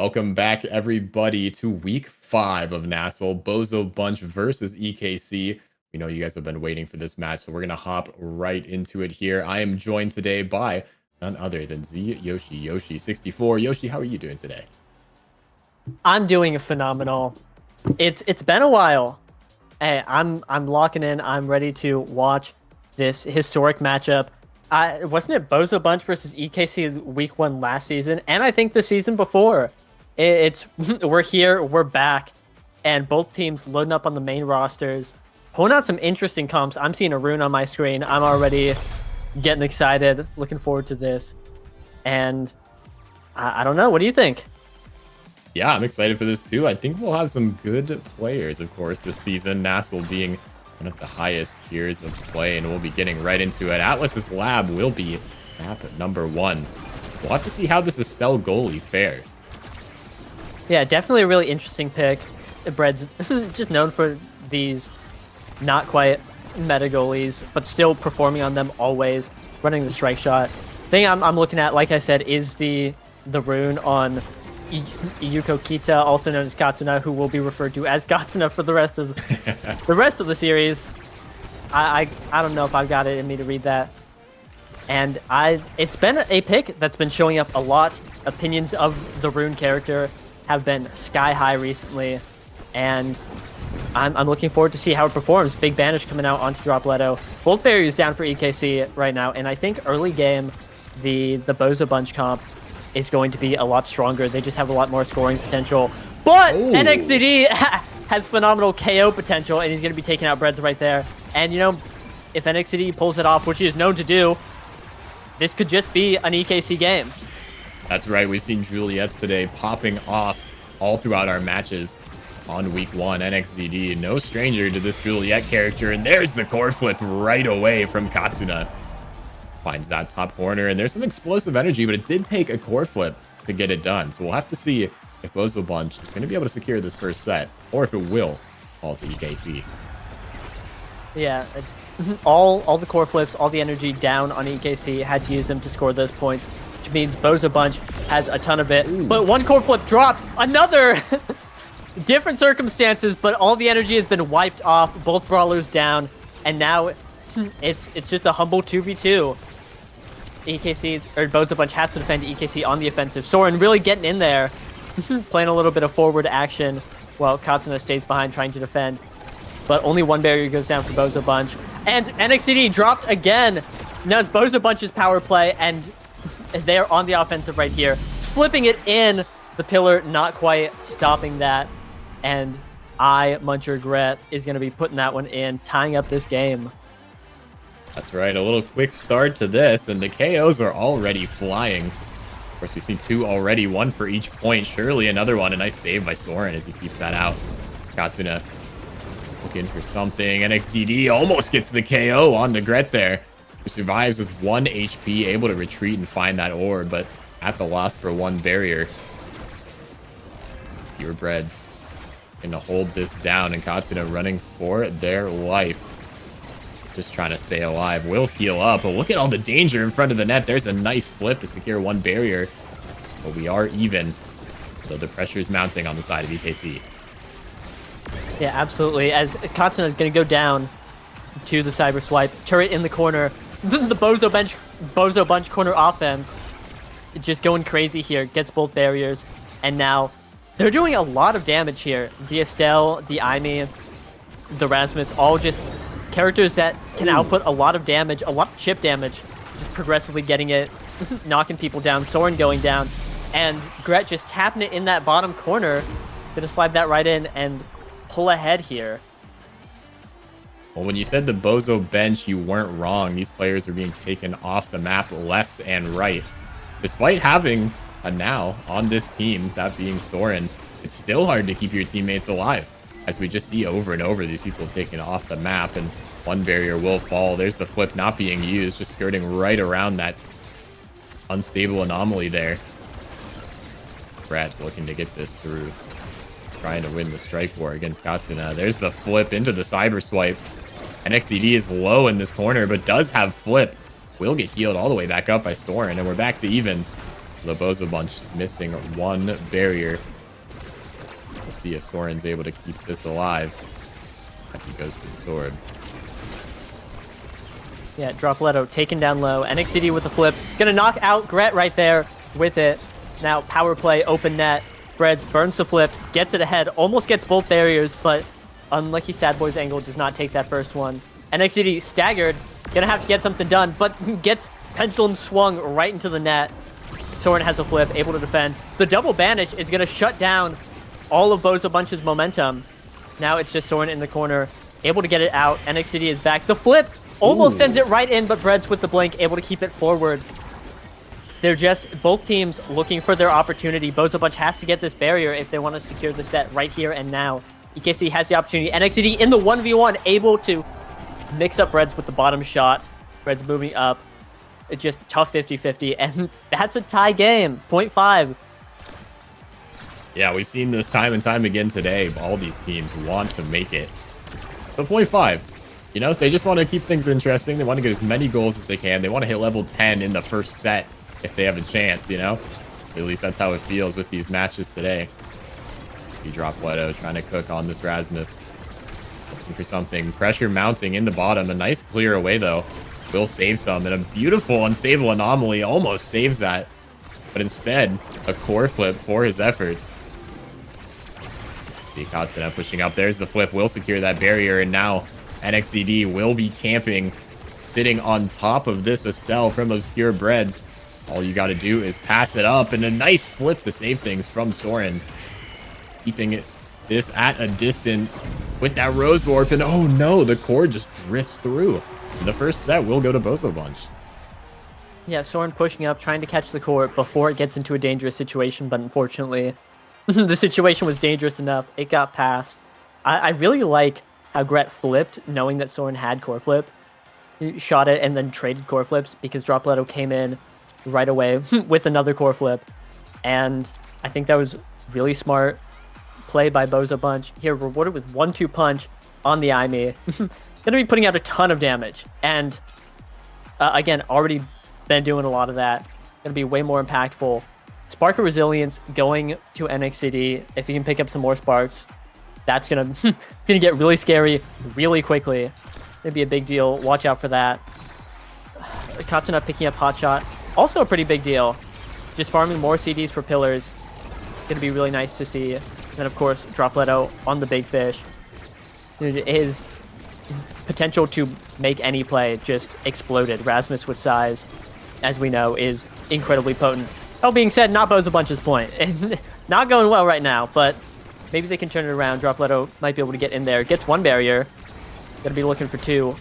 Welcome back, everybody, to week 5 of Nassel. Bozo Bunch versus EKC. We know you guys have been waiting for this match, so we're going to hop right into it here. I am joined today by none other than Yoshi64. Yoshi, how are you doing today? I'm doing phenomenal. It's been a while. Hey, I'm locking in. I'm ready to watch this historic matchup. Wasn't it Bozo Bunch versus EKC week 1 last season? And I think the season before. We're here, we're back, and both teams loading up on the main rosters, pulling out some interesting comps. I'm seeing a rune on my screen. I'm already getting excited, looking forward to this. And I don't know. What do you think? Yeah, I'm excited for this too. I think we'll have some good players, of course, this season. Nassel being one of the highest tiers of play, and we'll be getting right into it. Atlas's Lab will be map number 1. We'll have to see how this Estelle goalie fares. Yeah, definitely a really interesting pick. Bread's just known for these not quite meta goalies, but still performing on them always, running the strike shot. Thing I'm looking at, like I said, is the rune on Yuko Kita, also known as Katsuna, who will be referred to as Katsuna for the rest of the series. I don't know if I've got it in me to read that. And it's been a pick that's been showing up a lot. Opinions of the rune character have been sky high recently, and I'm looking forward to see how it performs. Big Banish coming out onto Dropletto. Both barriers down for EKC right now, and I think early game, the Bozo Bunch comp is going to be a lot stronger. They just have a lot more scoring potential. But NXCD has phenomenal KO potential, and he's going to be taking out Breads right there. And, you know, if NXCD pulls it off, which he is known to do, this could just be an EKC game. That's right. We've seen Juliet's today popping off all throughout our matches on week 1. NXZD, no stranger to this Juliet character. And there's the core flip right away from Katsuna. Finds that top corner, and there's some explosive energy, but it did take a core flip to get it done. So we'll have to see if Bozo Bunch is going to be able to secure this first set, or if it will fall to EKC. Yeah, all the core flips, all the energy down on EKC, had to use them to score those points, which means Bozo Bunch has a ton of it. Ooh. But one core flip dropped, another different circumstances, but all the energy has been wiped off, both brawlers down, and now it's just a humble 2v2. EKC, or Bozo Bunch, has to defend EKC on the offensive. Soren really getting in there, playing a little bit of forward action, while Katsuna stays behind trying to defend. But only one barrier goes down for Bozo Bunch. And NXCD dropped again. Now it's Bozo Bunch's power play, and they're on the offensive right here. Slipping it in. The pillar not quite stopping that. And Muncher Gret is going to be putting that one in, tying up this game. That's right. A little quick start to this, and the KOs are already flying. Of course, we've seen 2 already, 1 for each point. Surely another one. A nice save by Soren as he keeps that out. Katsuna looking for something. NXCD almost gets the KO on the Gret there, who survives with 1 HP, able to retreat and find that orb, but at the loss for 1 barrier. Purebreds gonna hold this down, and Katsuna running for their life. Just trying to stay alive. Will heal up, but look at all the danger in front of the net. There's a nice flip to secure 1 barrier, but we are even, though the pressure is mounting on the side of EKC. Yeah, absolutely. As Katsuna is going to go down to the cyber swipe, turret in the corner, the Bozo Bunch corner offense just going crazy here, gets both barriers, and now they're doing a lot of damage here. The Estelle, the Aimee, the Rasmus, all just characters that can output a lot of damage, a lot of chip damage, just progressively getting it, knocking people down, Soren going down, and Gret just tapping it in that bottom corner, gonna slide that right in and pull ahead here. Well, when you said the Bozo bench, you weren't wrong. These players are being taken off the map left and right. Despite having a now on this team, that being Soren, it's still hard to keep your teammates alive. As we just see over and over, these people taken off the map, and 1 barrier will fall. There's the flip not being used, just skirting right around that unstable anomaly there. Brad looking to get this through, trying to win the strike war against Katsuna. There's the flip into the cyber swipe. NXCD is low in this corner, but does have flip. Will get healed all the way back up by Soren, and we're back to even. The Bozo Bunch missing one barrier. We'll see if Soren's able to keep this alive as he goes for the sword. Yeah, Dropletto taken down low. NXCD with the flip. Gonna knock out Gret right there with it. Now power play, open net. Breads burns the flip, gets it ahead, almost gets both barriers, but unlucky Sad Boy's angle does not take that first one. NXCD staggered, gonna have to get something done, but gets pendulum swung right into the net. Soren has a flip, able to defend. The double banish is gonna shut down all of Bozo Bunch's momentum. Now it's just Soren in the corner, able to get it out. NXCD is back. The flip almost sends it right in, but Breads with the blink, able to keep it forward. They're just, both teams looking for their opportunity. Bozo Bunch has to get this barrier if they want to secure the set right here and now. EKC has the opportunity. NXCD in the 1v1, able to mix up Breads with the bottom shot. Breads moving up. It's just tough 50-50, and that's a tie game. 0.5. Yeah, we've seen this time and time again today. All these teams want to make it. But 0.5. You know, they just want to keep things interesting. They want to get as many goals as they can. They want to hit level 10 in the first set if they have a chance, you know? At least that's how it feels with these matches today. See Dropletto trying to cook on this Rasmus. Looking for something. Pressure mounting in the bottom. A nice clear away, though. Will save some. And a beautiful unstable anomaly almost saves that. But instead, a core flip for his efforts. See Katsuna pushing up. There's the flip. Will secure that barrier. And now NXDD will be camping, sitting on top of this Estelle from Obscure Breads. All you got to do is pass it up, and a nice flip to save things from Soren. Keeping this at a distance with that Rose Warp, and oh no, the core just drifts through. The first set will go to Bozo Bunch. Yeah, Soren pushing up, trying to catch the core before it gets into a dangerous situation, but unfortunately, the situation was dangerous enough. It got past. I really like how Gret flipped, knowing that Soren had core flip. He shot it and then traded core flips because Dropletto came in right away with another core flip. And I think that was really smart play by Bozo Bunch. Here, rewarded with 1-2 punch on the Aimee. Gonna be putting out a ton of damage. And again, already been doing a lot of that. Gonna be way more impactful. Spark of Resilience going to NXCD. If he can pick up some more sparks, that's gonna get really scary really quickly. It'd be a big deal. Watch out for that. Katsuna picking up Hotshot. Also a pretty big deal. Just farming more CDs for pillars. Gonna be really nice to see. And then of course, Dropletto on the big fish. His potential to make any play just exploded. Rasmus with size, as we know, is incredibly potent. That being said, not Bozo Bunch's point. Not going well right now, but maybe they can turn it around. Dropletto might be able to get in there. Gets one barrier. Gonna be looking for two.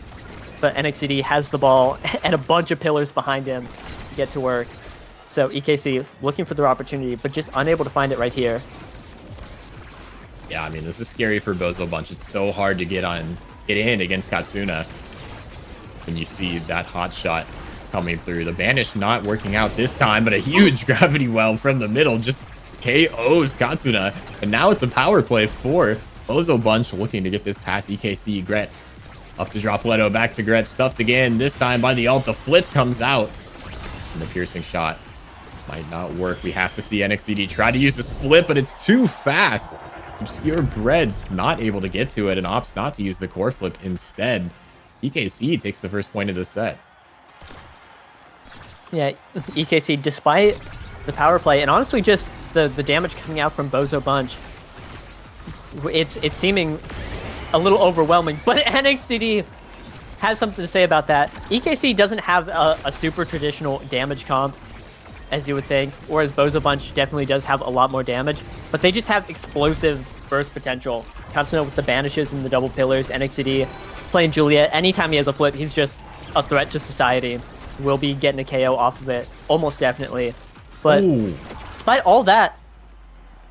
But NXCD has the ball and a bunch of pillars behind him to get to work. So EKC looking for their opportunity, but just unable to find it right here. Yeah, I mean, this is scary for Bozo Bunch. It's so hard to get in against Katsuna when you see that hot shot coming through. The banish not working out this time, but a huge gravity well from the middle just KOs Katsuna. And now it's a power play for Bozo Bunch looking to get this past EKC. Gret up to Dropletto, back to Gret, stuffed again, this time by the ult. The flip comes out, and the piercing shot might not work. We have to see NXCD try to use this flip, but it's too fast. Obscure Breads not able to get to it and opts not to use the core flip instead. EKC takes the first point of the set. Yeah, EKC, despite the power play, and honestly just the damage coming out from Bozo Bunch, it's seeming a little overwhelming, but NXCD has something to say about that. EKC doesn't have a super traditional damage comp, as you would think, whereas Bozo Bunch definitely does have a lot more damage, but they just have explosive burst potential. Katsuna with the banishes and the double pillars. NXCD playing Juliet. Anytime he has a flip, he's just a threat to society. Will be getting a KO off of it, almost definitely. But despite all that,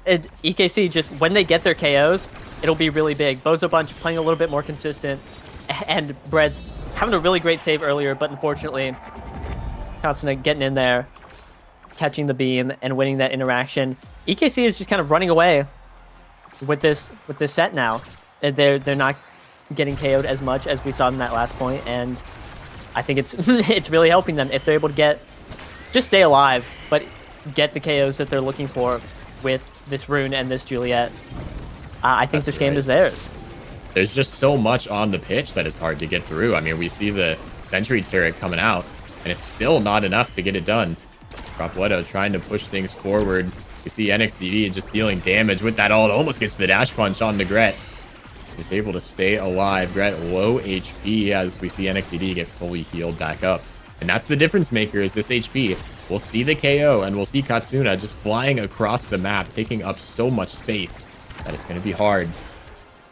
EKC, just when they get their KOs, it'll be really big. Bozo Bunch playing a little bit more consistent, and Breads having a really great save earlier, but unfortunately, Katsuna getting in there, catching the beam, and winning that interaction. EKC is just kind of running away with this set now. They're not getting KO'd as much as we saw in that last point, and I think it's it's really helping them if they're able to just stay alive. But get the KOs that they're looking for with this Rune and this Juliet, I think this game is theirs. There's just so much on the pitch that it's hard to get through. I mean, we see the Sentry turret coming out, and it's still not enough to get it done. Dropletto trying to push things forward. You see NXDD just dealing damage with that ult. Almost gets the dash punch on Gret. He's able to stay alive. Gret low HP as we see NXDD get fully healed back up. And that's the difference maker, is this HP. We'll see the KO, and we'll see Katsuna just flying across the map, taking up so much space that it's going to be hard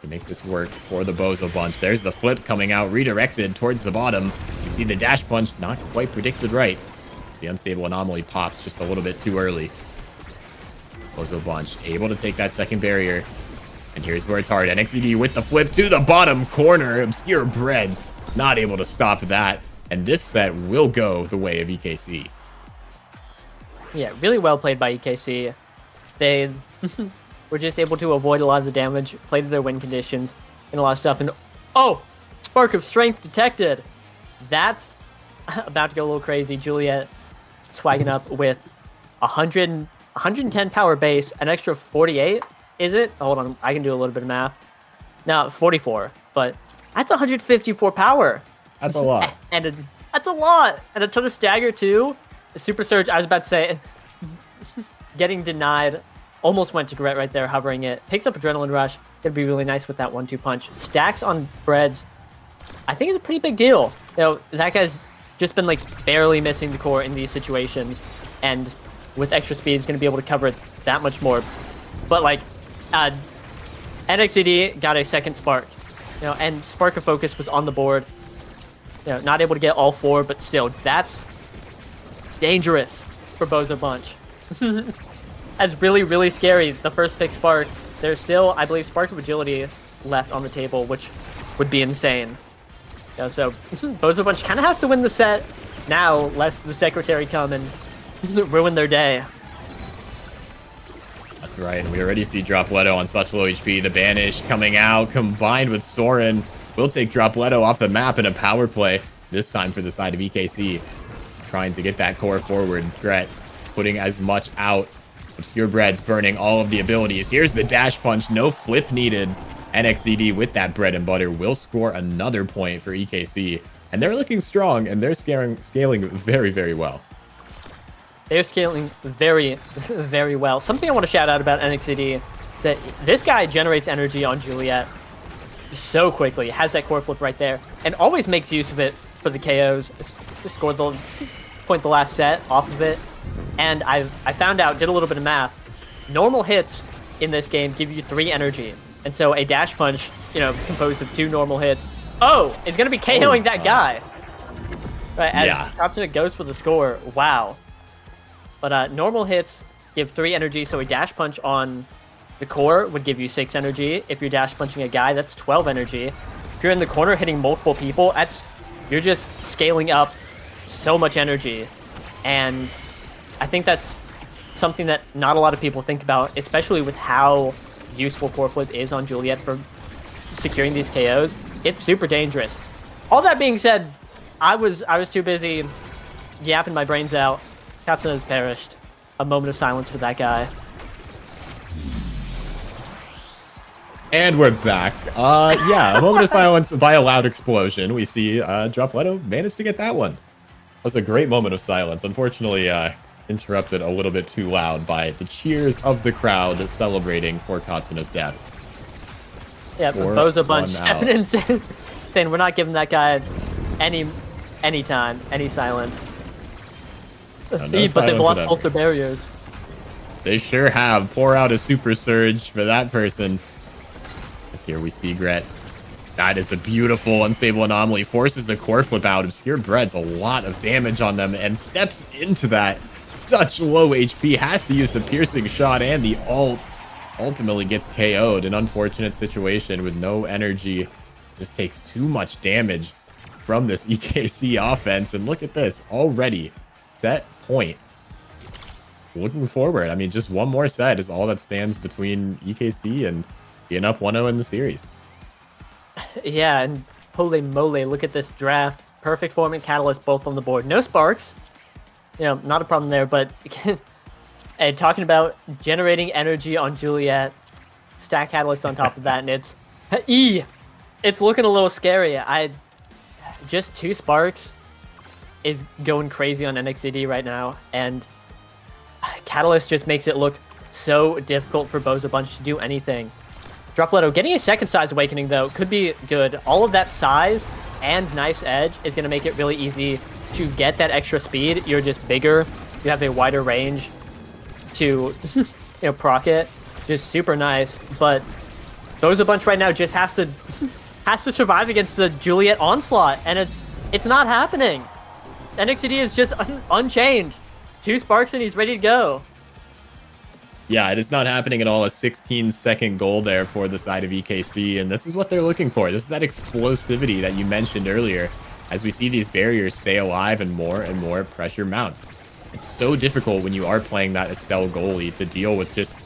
to make this work for the Bozo bunch. There's the flip coming out, redirected towards the bottom. You see the dash punch, not quite predicted right. As the unstable anomaly pops just a little bit too early. Bozo bunch able to take that second barrier. And here's where it's hard. NXDD with the flip to the bottom corner. Obscure Breads not able to stop that. And this set will go the way of EKC. Yeah, really well played by EKC. They were just able to avoid a lot of the damage, play to their win conditions, and a lot of stuff. And oh, Spark of Strength detected. That's about to go a little crazy. Juliet swagging up with 110 power base, an extra 48. Is it? Hold on, I can do a little bit of math. No, 44, but that's 154 power. That's a lot. That's a lot. And a ton of stagger, too. The Super Surge, I was about to say, getting denied. Almost went to Gret right there, hovering it. Picks up Adrenaline Rush. Gonna be really nice with that 1-2 punch. Stacks on Breads. I think it's a pretty big deal. You know, that guy's just been, like, barely missing the core in these situations. And with extra speed, he's gonna be able to cover it that much more. But, like, NXDD got a second Spark. You know, and Spark of Focus was on the board. You know, not able to get all four, but still, that's dangerous for Bozo Bunch. That's really, really scary. The first pick Spark. There's still, I believe, Spark of Agility left on the table, which would be insane. You know, so Bozo Bunch kind of has to win the set now, lest the Secretary come and ruin their day. That's right, and we already see Dropletto on such low HP. The Banish coming out, combined with Soren, will take Dropletto off the map in a power play, this time for the side of EKC. Trying to get that core forward. Gret putting as much out. Obscure Breads burning all of the abilities. Here's the dash punch, no flip needed. NXDD with that bread and butter will score another point for EKC. And they're looking strong, and they're scaling very, very well. They're scaling very, very well. Something I want to shout out about NXDD is that this guy generates energy on Juliet so quickly. Has that core flip right there, and always makes use of it for the KOs. Scored the point the last set off of it. And I found out, did a little bit of math. Normal hits in this game give you 3 energy. And so a dash punch, you know, composed of 2 normal hits. Oh, it's going to be KOing that guy. Right, as Katsuna goes for the score. Wow. But normal hits give 3 energy, so a dash punch on the core would give you 6 energy. If you're dash punching a guy, that's 12 energy. If you're in the corner hitting multiple people, you're just scaling up so much energy. And I think that's something that not a lot of people think about, especially with how useful core flip is on Juliet for securing these KOs. It's super dangerous. All that being said, I was too busy yapping my brains out. Katsuna has perished. A moment of silence for that guy. And we're back. Yeah, a moment of silence by a loud explosion. We see Dropletto managed to get that one. That was a great moment of silence. Unfortunately, interrupted a little bit too loud by the cheers of the crowd celebrating for Katsuna's death. Yeah, the Bozo Bunch stepping in saying we're not giving that guy any time, any silence. No But they've lost both their barriers. They sure have. Pour out a super surge for that person. As here we see Gret. That is a beautiful unstable anomaly. Forces the core flip out. Obscure Breads a lot of damage on them and steps into that. Such low HP. Has to use the piercing shot and the ult. Ultimately gets KO'd. An unfortunate situation with no energy. Just takes too much damage from this EKC offense. And look at this. Already set point. Looking forward, I mean, just one more set is all that stands between EKC and being up 1-0 in the series. Yeah, and holy moly, look at this draft. Perfect form and Catalyst both on the board. No Sparks. You know, not a problem there, but And talking about generating energy on Juliet, stack catalyst on top of that, and it's looking a little scary. Just 2 sparks is going crazy on NXCD right now, and catalyst just makes it look so difficult for Boza Bunch to do anything. Dropletto getting a second size awakening though could be good. All of that size and Knife's Edge is going to make it really easy to get that extra speed. You're just bigger, you have a wider range to proc it. Just super nice. But Boza Bunch right now just has to survive against the Juliet onslaught, and it's not happening. NXCD is just unchained. 2 sparks and he's ready to go. Yeah, it is not happening at all. A 16-second goal there for the side of EKC, and this is what they're looking for. This is that explosivity that you mentioned earlier as we see these barriers stay alive and more pressure mounts. It's so difficult when you are playing that Estelle goalie to deal with just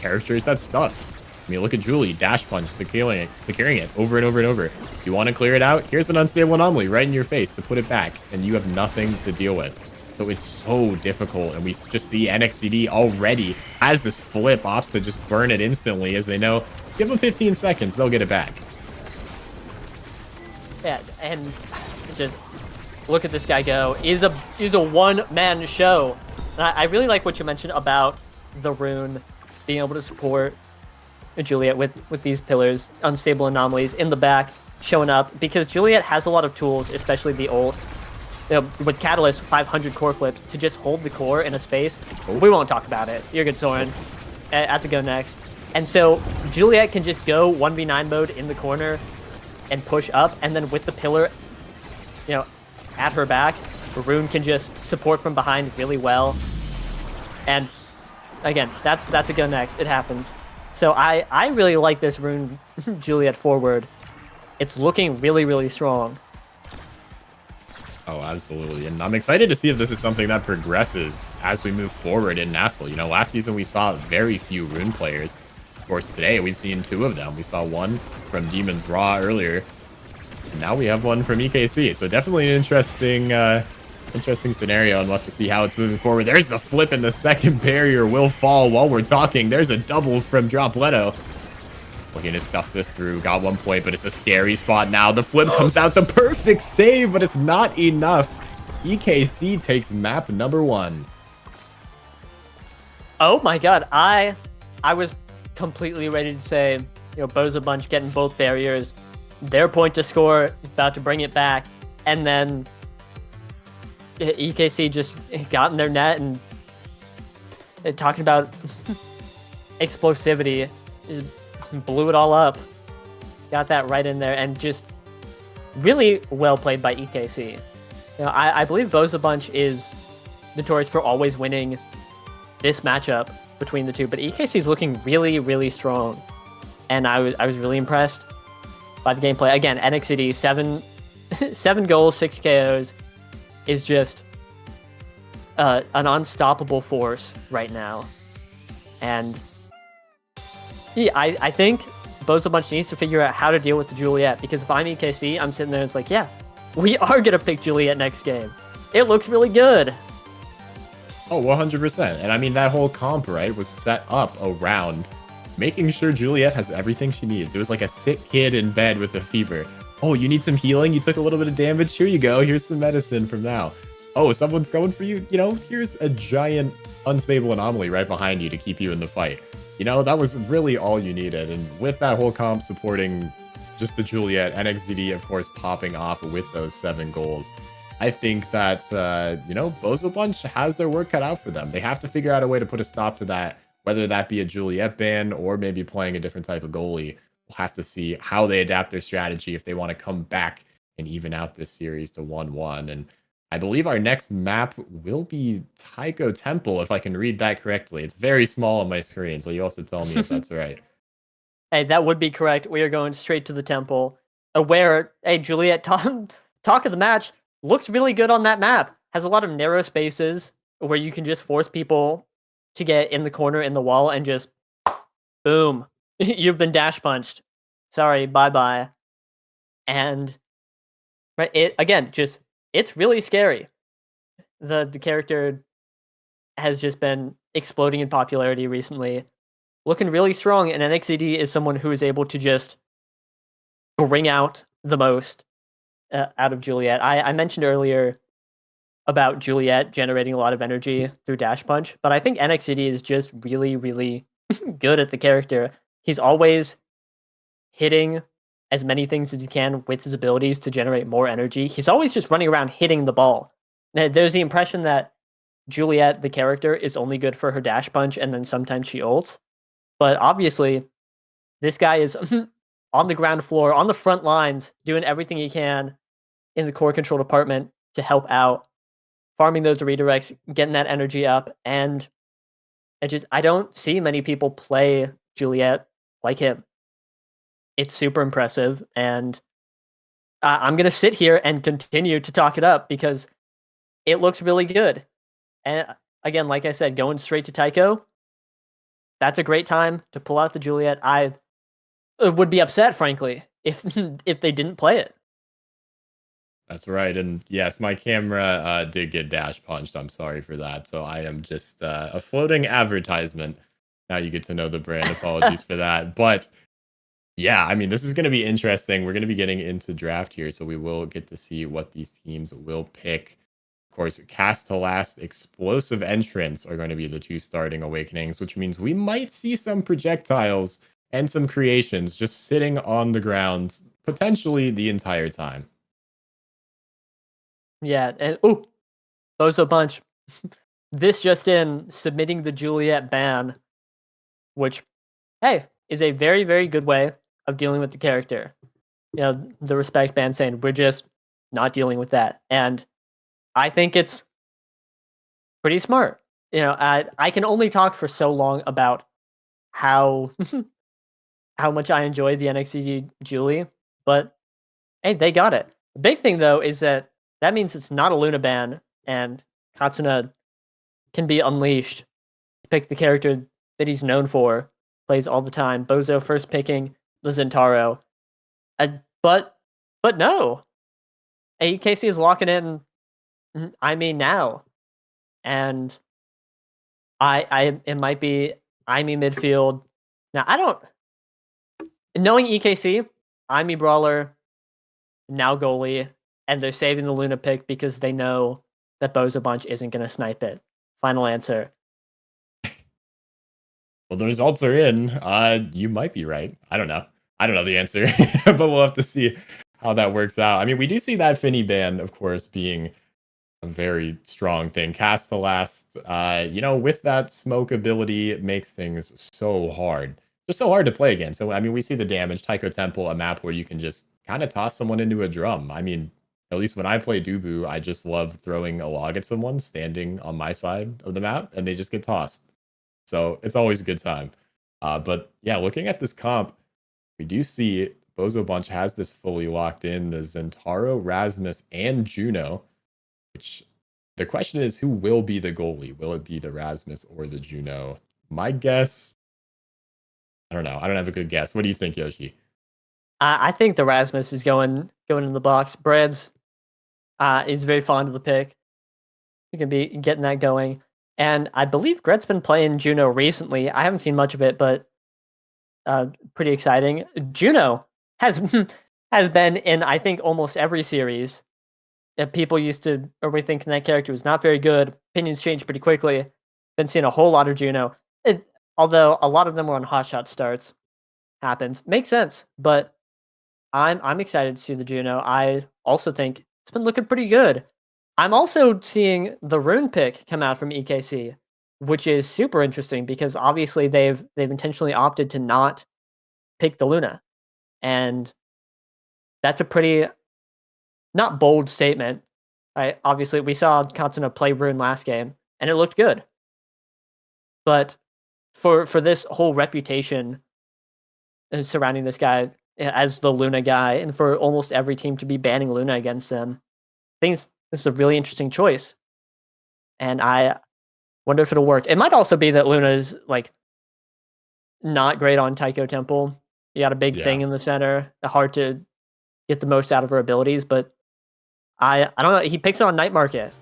characters that stuff. I mean, look at Julie, dash punch, securing it over and over and over. You want to clear it out? Here's an unstable anomaly right in your face to put it back, and you have nothing to deal with. So it's so difficult, and we just see NXCD already has this flip opts to just burn it instantly, as they know, give them 15 seconds, they'll get it back. Yeah, and just look at this guy go. He's a one-man show. And I really like what you mentioned about the rune being able to support Juliet with these pillars, unstable anomalies in the back showing up, because Juliet has a lot of tools, especially the ult. With Catalyst 500 core flip to just hold the core in a space. We won't talk about it. You're good, Soren. I have to go next. And so Juliet can just go 1v9 mode in the corner and push up, and then with the pillar, at her back, Rune can just support from behind really well. And again, that's a go next. It happens. So I really like this Rune Juliet forward. It's looking really, really strong. Oh, absolutely. And I'm excited to see if this is something that progresses as we move forward in Nassel. Last season we saw very few Rune players. Of course, today we've seen 2 of them. We saw one from Demon's Raw earlier. And now we have one from EKC. So definitely an interesting scenario, and we'll have to see how it's moving forward. There's the flip, and the second barrier will fall while we're talking. There's a double from Dropletto. Looking to stuff this through. Got 1 point, but it's a scary spot now. The flip comes out. The perfect save, but it's not enough. EKC takes map number 1. Oh my god. I was completely ready to say, Boza Bunch getting both barriers. Their point to score, about to bring it back. And then EKC just got in their net, and talking about explosivity, just blew it all up. Got that right in there, and just really well played by EKC. I believe Boza Bunch is notorious for always winning this matchup between the two, but EKC is looking really, really strong, and I was really impressed by the gameplay. Again, NXCD 7 goals, 6 KOs is just an unstoppable force right now, and yeah, I think Boza Bunch needs to figure out how to deal with the Juliet, because if I'm EKC, I'm sitting there and it's like, yeah, we are going to pick Juliet next game. It looks really good. Oh, 100%. And I mean, that whole comp, right, was set up around making sure Juliet has everything she needs. It was like a sick kid in bed with a fever. Oh, you need some healing? You took a little bit of damage? Here you go. Here's some medicine from now. Oh, someone's going for you? Here's a giant unstable anomaly right behind you to keep you in the fight. That was really all you needed. And with that whole comp supporting just the Juliet, NXCD, of course, popping off with those 7 goals, I think that, Boza Bunch has their work cut out for them. They have to figure out a way to put a stop to that, whether that be a Juliet ban or maybe playing a different type of goalie. We'll have to see how they adapt their strategy if they want to come back and even out this series to 1-1. And I believe our next map will be Taiko Temple, if I can read that correctly. It's very small on my screen, so you'll have to tell me if that's right. Hey, that would be correct. We are going straight to the temple. Where, Juliet, talk of the match, looks really good on that map. Has a lot of narrow spaces where you can just force people to get in the corner in the wall and just, boom, you've been dash punched. Sorry, bye-bye. And, right, it's really scary. The character has just been exploding in popularity recently, looking really strong, and NXCD is someone who is able to just bring out the most out of Juliet. I mentioned earlier about Juliet generating a lot of energy through Dash Punch, but I think NXCD is just really, really good at the character. He's always hitting as many things as he can with his abilities to generate more energy. He's always just running around hitting the ball. There's the impression that Juliet, the character, is only good for her Dash Punch, and then sometimes she ults. But obviously, this guy is on the ground floor, on the front lines, doing everything he can in the core control department to help out, farming those redirects, getting that energy up, and I don't see many people play Juliet like him. It's super impressive, and I'm going to sit here and continue to talk it up because it looks really good. And again, like I said, going straight to Tycho, that's a great time to pull out the Juliet. I would be upset, frankly, if they didn't play it. That's right. And yes, my camera did get dash punched. I'm sorry for that. So I am just a floating advertisement. Now you get to know the brand. Apologies for that. But yeah, I mean, this is going to be interesting. We're going to be getting into draft here, so we will get to see what these teams will pick. Of course, cast to last explosive entrants are going to be the two starting awakenings, which means we might see some projectiles and some creations just sitting on the ground potentially the entire time. Yeah, and Bozo Bunch. This just in, submitting the Juliet ban, which, hey, is a very, very good way of dealing with the character. You know, the respect ban saying, we're just not dealing with that. And I think it's pretty smart. You know, I can only talk for so long about how much I enjoy the NXT Julie, but hey, they got it. The big thing, though, is that means it's not a Luna ban, and Katsuna can be unleashed to pick the character that he's known for, plays all the time. Bozo first picking the Zentaro. But no. AKC is locking in, I mean, now. And it might be Midfield. Now, I don't... Knowing EKC, Brawler, now goalie, and they're saving the Luna pick because they know that Bozo Bunch isn't going to snipe it. Final answer. Well, the results are in. You might be right. I don't know the answer, but we'll have to see how that works out. I mean, we do see that Finny ban, of course, being a very strong thing. Cast the last, with that smoke ability, it makes things so hard. Just so hard to play against. So, I mean, we see the damage. Taiko Temple, a map where you can just kind of toss someone into a drum. I mean, at least when I play Dubu, I just love throwing a log at someone standing on my side of the map, and they just get tossed. So it's always a good time. But yeah, looking at this comp, we do see Bozo Bunch has this fully locked in, the Zentaro, Rasmus, and Juno, which the question is, who will be the goalie? Will it be the Rasmus or the Juno? My guess, I don't know. I don't have a good guess. What do you think, Yoshi? I think the Rasmus is going in the box. Breads is very fond of the pick. You can be getting that going. And I believe Gret's been playing Juno recently. I haven't seen much of it, but pretty exciting. Juno has been in, I think, almost every series. People used to already thinking that character was not very good. Opinions changed pretty quickly. Been seeing a whole lot of Juno. Although a lot of them were on hotshot starts. Happens. Makes sense. But I'm excited to see the Juno. I also think it's been looking pretty good. I'm also seeing the Rune pick come out from EKC, which is super interesting because obviously they've intentionally opted to not pick the Luna. And that's a pretty not bold statement. Right? Obviously we saw Katsuna play Rune last game and it looked good. But for this whole reputation surrounding this guy as the Luna guy, and for almost every team to be banning Luna against him, I think this is a really interesting choice. And I wonder if it'll work. It might also be that Luna is like not great on Taiko Temple. You got a big thing in the center, hard to get the most out of her abilities, but I don't know. He picks on Night Market.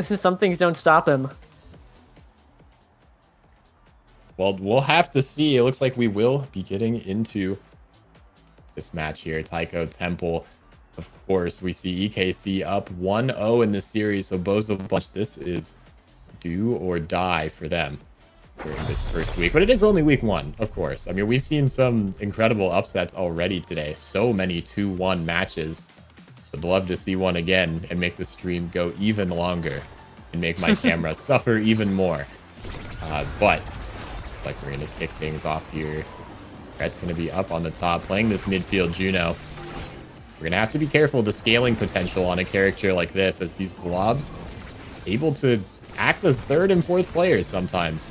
Some things don't stop him. Well, we'll have to see. It looks like we will be getting into this match here. Taiko Temple, of course, we see EKC up 1-0 in this series. So Bozo Bunch, this is do or die for them during this first week. But it is only week 1, of course. I mean, we've seen some incredible upsets already today. So many 2-1 matches. Would love to see one again and make the stream go even longer and make my camera suffer even more. But it's like we're going to kick things off here. Brett's going to be up on the top playing this midfield Juno. We're going to have to be careful of the scaling potential on a character like this, as these blobs able to act as 3rd and 4th players sometimes.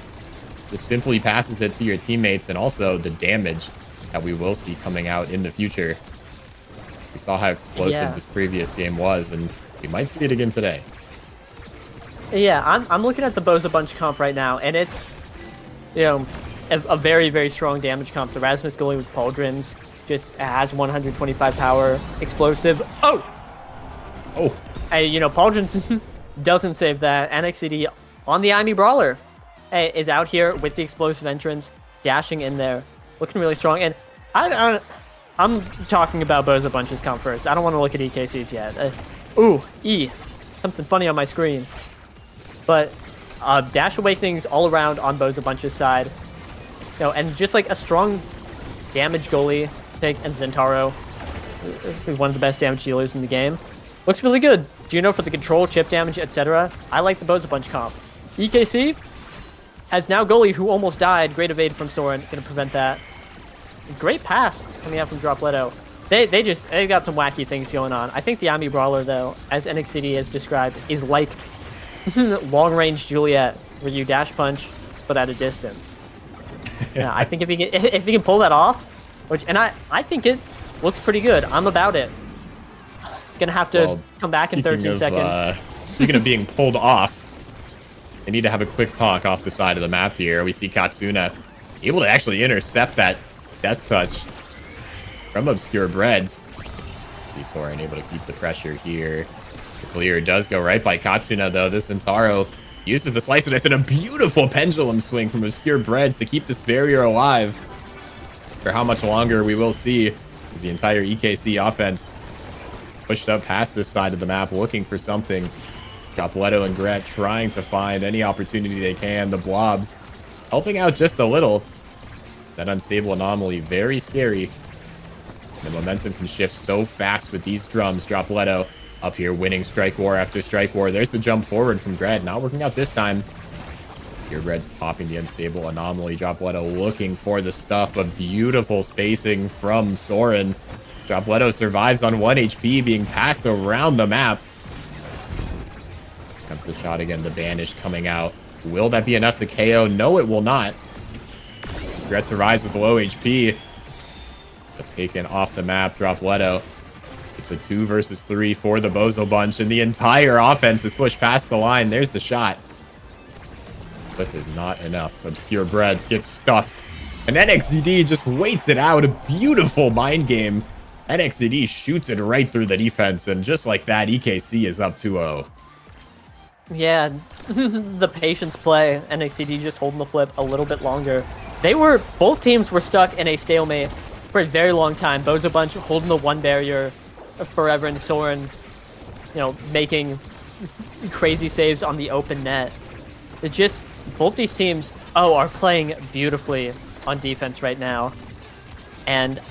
Just simply passes it to your teammates, and also the damage that we will see coming out in the future. We saw how explosive this previous game was, and we might see it again today. Yeah, I'm looking at the Bozo Bunch comp right now, and it's, you know, a very, very strong damage comp. The Rasmus goalie with Pauldrons just has 125 power, explosive. Oh! Hey, you know, Pauldrons doesn't save that. NXCD on the Imi Brawler is out here with the explosive entrance, dashing in there, looking really strong. And I'm talking about Bozo Bunch's comp first. I don't want to look at EKC's yet. Something funny on my screen. But Dash Awakenings all around on Bozo Bunch's side. You know, and just like a strong damage goalie pick, and Zentaro, who's one of the best damage dealers in the game. Looks really good. Juno for the control, chip damage, etc. I like the Bozo Bunch comp. EKC has now goalie who almost died. Great evade from Soren, gonna prevent that. Great pass coming out from Dropletto. They've got some wacky things going on. I think the Ami Brawler, though, as NXCD has described, is like long-range Juliet, where you dash punch, but at a distance. Yeah, I think if he can pull that off, I think it looks pretty good. I'm about it. He's gonna have to come back in 13 seconds. Speaking of being pulled off, they need to have a quick talk off the side of the map here. We see Katsuna able to actually intercept that Death Touch from Obscure Breads. Let's see Soren able to keep the pressure here. The clear does go right by Katsuna, though. This Zentaro uses the Slice and Dice and a beautiful pendulum swing from Obscure Breads to keep this barrier alive. For how much longer we will see, as the entire EKC offense pushed up past this side of the map looking for something. Dropletto and Gret trying to find any opportunity they can. The blobs helping out just a little. That unstable anomaly, very scary. The momentum can shift so fast with these drums. Dropletto up here winning strike war after strike war. There's the jump forward from Gret. Not working out this time. Purebred's popping the unstable anomaly. Dropletto looking for the stuff, but beautiful spacing from Soren. Dropletto survives on 1 HP, being passed around the map. Comes the shot again. The banish coming out. Will that be enough to KO? No, it will not. Gret survives with low HP. But taken off the map. Dropletto. It's a 2 versus 3 for the Bozo Bunch, and the entire offense is pushed past the line. There's the shot. But there's not enough. Obscure Breads gets stuffed. And NXCD just waits it out. A beautiful mind game. NXCD shoots it right through the defense, and just like that, EKC is up 2-0. Yeah, the patience play. NXCD just holding the flip a little bit longer. Both teams were stuck in a stalemate for a very long time. Bozo Bunch holding the 1 barrier forever, and Soren, you know, making crazy saves on the open net. It just, both these teams, are playing beautifully on defense right now. And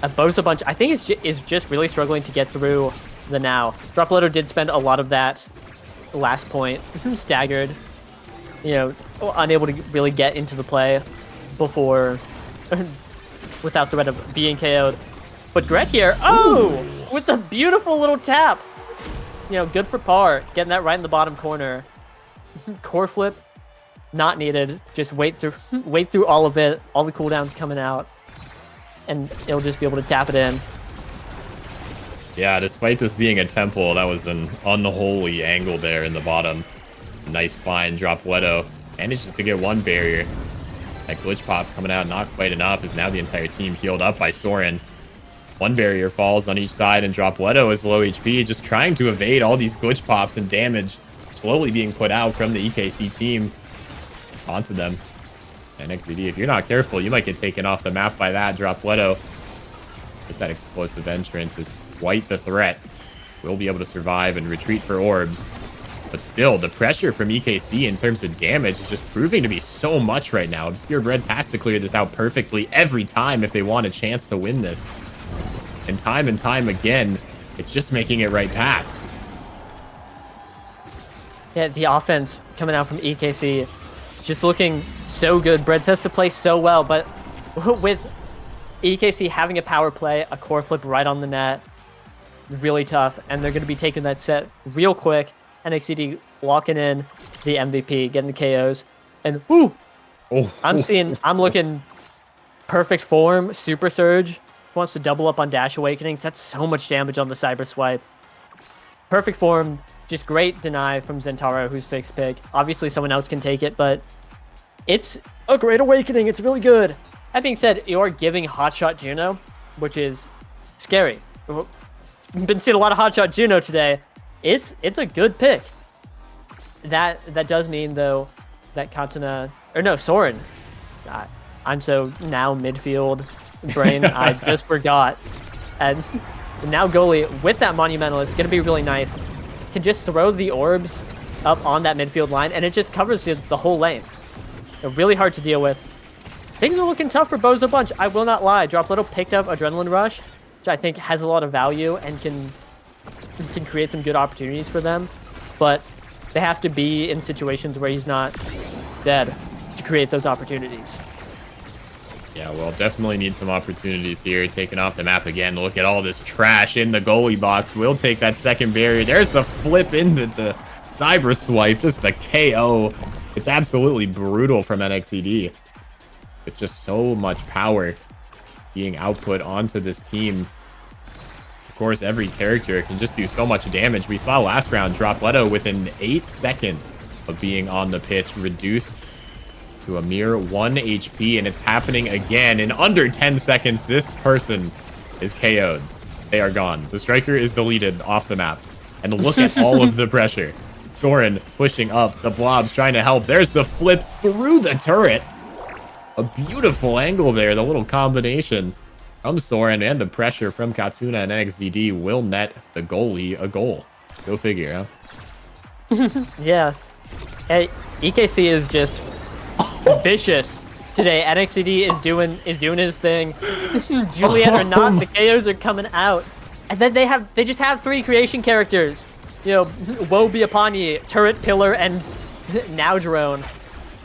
a Bozo Bunch, I think, is just really struggling to get through the now. Dropletto did spend a lot of that last point, staggered, you know, unable to really get into the play before, without threat of being KO'd. But Gret here, with a beautiful little tap. You know, good for par, getting that right in the bottom corner. Core flip, not needed. Just wait through all of it, all the cooldowns coming out, and it'll just be able to tap it in. Yeah, despite this being a temple, that was an unholy angle there in the bottom. Nice find. Dropletto manages to get 1 barrier. That glitch pop coming out, not quite enough, as now the entire team healed up by Soren. 1 barrier falls on each side, and Dropletto is low HP, just trying to evade all these glitch pops and damage slowly being put out from the EKC team onto them. NXDD, if you're not careful, you might get taken off the map by that. Dropletto with that explosive entrance is quite the threat. Will be able to survive and retreat for orbs. But still, the pressure from EKC in terms of damage is just proving to be so much right now. Obscure Breads has to clear this out perfectly every time if they want a chance to win this. And time again, it's just making it right past. Yeah, the offense coming out from EKC just looking so good. Breads has to play so well, but with EKC having a power play, a core flip right on the net, really tough, and they're going to be taking that set real quick. NXCD locking in the MVP, getting the KOs, and woo! Oh, I'm looking perfect form. Super Surge wants to double up on Dash Awakenings. That's so much damage on the Cyber Swipe. Perfect form, just great deny from Zentaro, who's 6th pick. Obviously, someone else can take it, but it's a great awakening. It's really good. That being said, you are giving Hotshot Juno, which is scary. We've been seeing a lot of Hotshot Juno today. It's a good pick. That does mean, though, that Katsuna... Or no, Soren. I'm so now midfield brain, I just forgot. And now goalie, with that Monumental, it's going to be really nice. Can just throw the orbs up on that midfield line, and it just covers the whole lane. Really hard to deal with. Things are looking tough for Bozo Bunch, I will not lie. Dropletto picked up Adrenaline Rush, which I think has a lot of value and can create some good opportunities for them. But they have to be in situations where he's not dead to create those opportunities. Yeah, well, definitely need some opportunities here. Taking off the map again. Look at all this trash in the goalie box. Will take that second barrier. There's the flip into the Cyber Swipe. Just the KO. It's absolutely brutal from NXCD. It's just so much power being output onto this team. Of course, every character can just do so much damage. We saw last round Dropletto within 8 seconds of being on the pitch reduced to a mere 1 HP, and it's happening again. In under 10 seconds, this person is KO'd. They are gone. The striker is deleted off the map. And look at all of the pressure. Soren pushing up. The blobs trying to help. There's the flip through the turret. A beautiful angle there. The little combination from Soren and the pressure from Katsuna and NXDD will net the goalie a goal. Go figure, huh? Yeah. Hey, EKC is just vicious today. NXCD is doing his thing. Juliet or not, the KOs are coming out. And then they just have 3 creation characters. You know, Woe Be Upon Ye, Turret, Pillar, and Now Drone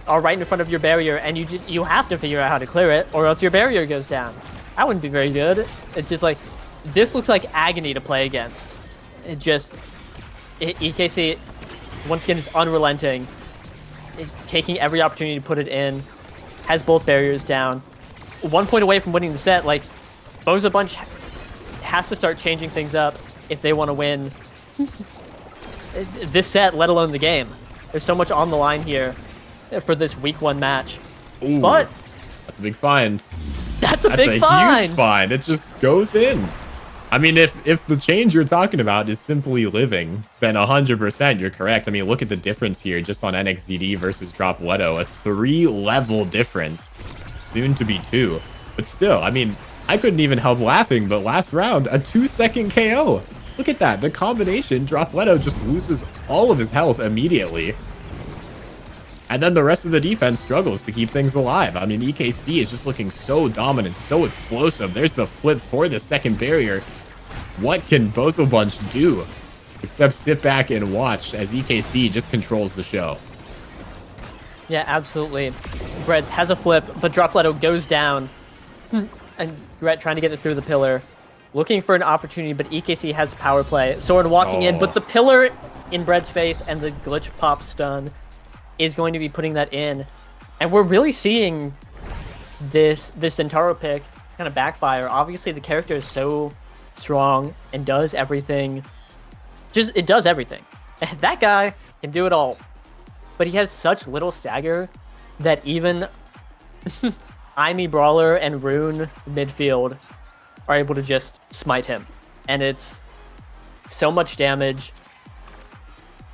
are right in front of your barrier, and you have to figure out how to clear it, or else your barrier goes down. That wouldn't be very good. It's just like, this looks like agony to play against. EKC, once again, is unrelenting. Taking every opportunity to put it in, has both barriers down. 1 point away from winning the set. Like, Bozo Bunch has to start changing things up if they want to win this set, let alone the game. There's so much on the line here for this week 1 match. Ooh, but that's a big find. That's a big huge find. find. It just goes in. I mean, if the change you're talking about is simply living, then 100% you're correct. I mean, look at the difference here just on NXDD versus Dropletto. A 3-level difference, soon to be 2. But still, I mean, I couldn't even help laughing, but last round, a 2-second KO. Look at that. The combination, Dropletto just loses all of his health immediately. And then the rest of the defense struggles to keep things alive. I mean, EKC is just looking so dominant, so explosive. There's the flip for the second barrier. What can Bozo Bunch do except sit back and watch as EKC just controls the show? Yeah, absolutely. Breads has a flip, but Dropletto goes down. And Gret trying to get it through the pillar. Looking for an opportunity, but EKC has power play. Soren walking in, but the pillar in Bread's face and the glitch pop stun is going to be putting that in. And we're really seeing this Centauro pick kind of backfire. Obviously, the character is so strong and does everything. It does everything. That guy can do it all. But he has such little stagger that even Imi Brawler and Rune Midfield are able to just smite him. And it's so much damage,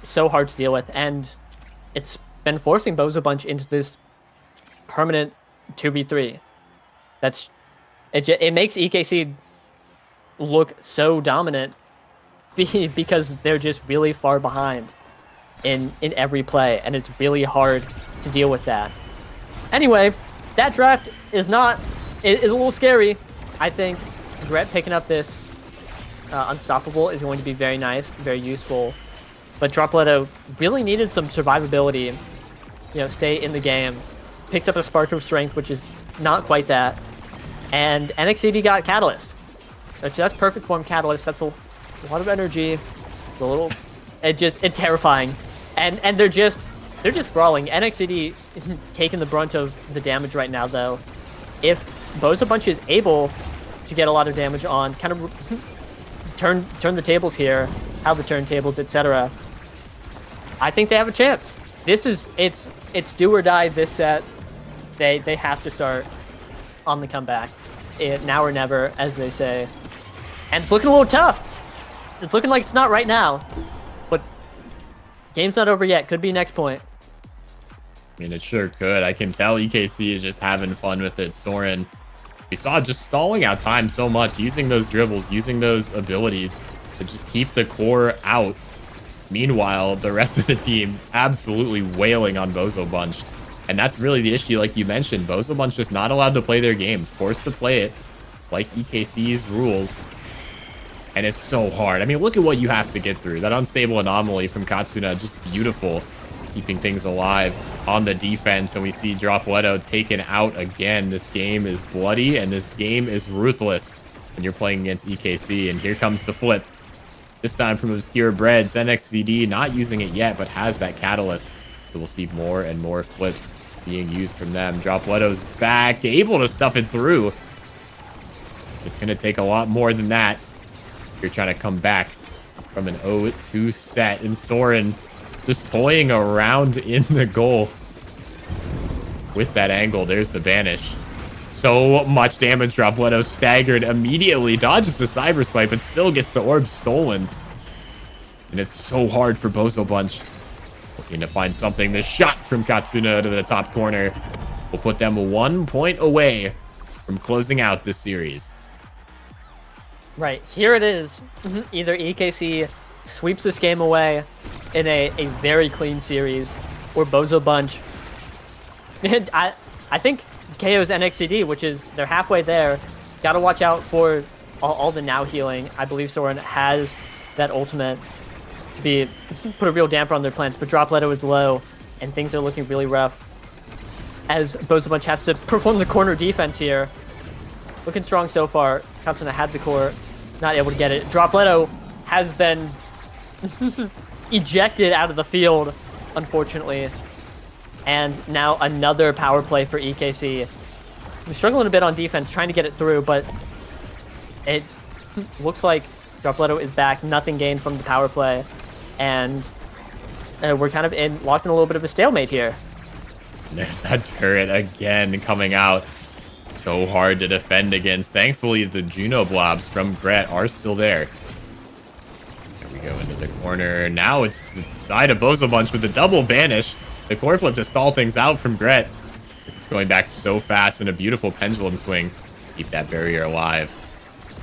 so hard to deal with, and it's been forcing Bozo Bunch into this permanent 2v3. It makes EKC look so dominant because they're just really far behind in every play, and it's really hard to deal with that. Anyway, that draft is a little scary. I think Gret picking up this Unstoppable is going to be very nice, very useful. But Dropletto really needed some survivability, stay in the game. Picks up a Spark of Strength, which is not quite that. And NXCD got Catalyst. That's perfect form Catalyst. That's a lot of energy. It's terrifying. And they're just brawling. NXCD taking the brunt of the damage right now, though. If Bozo Bunch is able to get a lot of damage on, kind of turn the tables here, how the turntables, etc., I think they have a chance. It's do or die this set. They have to start on the comeback. Now or never, as they say. And it's looking a little tough. It's looking like it's not right now. But game's not over yet. Could be next point. I mean, it sure could. I can tell EKC is just having fun with it. Soren, we saw just stalling out time so much, using those dribbles, using those abilities to just keep the core out. Meanwhile, the rest of the team absolutely wailing on Bozo Bunch. And that's really the issue, like you mentioned. Bozo Bunch just not allowed to play their game, forced to play it like EKC's rules. And it's so hard. I mean, look at what you have to get through. That unstable anomaly from Katsuna, just beautiful, keeping things alive on the defense. And we see Dropletto taken out again. This game is bloody, and this game is ruthless when you're playing against EKC. And here comes the flip. This time from Obscure Breads. NXCD not using it yet, but has that catalyst. So we'll see more and more flips being used from them. Dropletto's back, able to stuff it through. It's going to take a lot more than that. You're trying to come back from an 0-2 set. And Soren just toying around in the goal with that angle. There's the banish. So much damage. Dropletto staggered immediately, dodges the cyber swipe, but still gets the orb stolen. And it's so hard for Bozo Bunch. Looking to find something. The shot from Katsuna to the top corner will put them 1 point away from closing out this series. Right, here it is. Either EKC sweeps this game away in a very clean series, or Bozo Bunch. I think KO's NXCD, which is, they're halfway there. Gotta watch out for all the now healing. I believe Soren has that ultimate to put a real damper on their plans, but Dropletto is low, and things are looking really rough. As Bozo Bunch has to perform the corner defense here. Looking strong so far. Katsuna had the core, not able to get it. Dropletto has been ejected out of the field, unfortunately. And now another power play for EKC. We're struggling a bit on defense, trying to get it through, but it looks like Dropletto is back. Nothing gained from the power play. And we're kind of locked in a little bit of a stalemate here. There's that turret again coming out. So hard to defend against. Thankfully, the Juno blobs from Gret are still there. There we go into the corner. Now it's the side of Bozo Bunch with the double banish. The core flip to stall things out from Gret. It's going back so fast in a beautiful pendulum swing. Keep that barrier alive.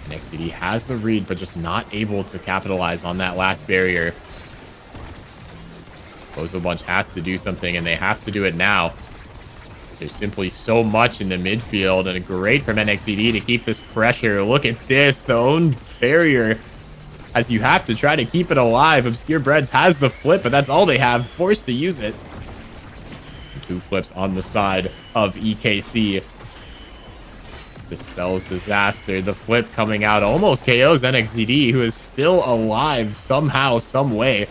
NXCD has the read, but just not able to capitalize on that last barrier. Bozo Bunch has to do something, and they have to do it now. There's simply so much in the midfield, and great from NXCD to keep this pressure. Look at this, the own barrier, as you have to try to keep it alive. Obscure Breads has the flip, but that's all they have, forced to use it. 2 flips on the side of EKC. Dispels disaster. The flip coming out almost KOs NXCD, who is still alive somehow, some way.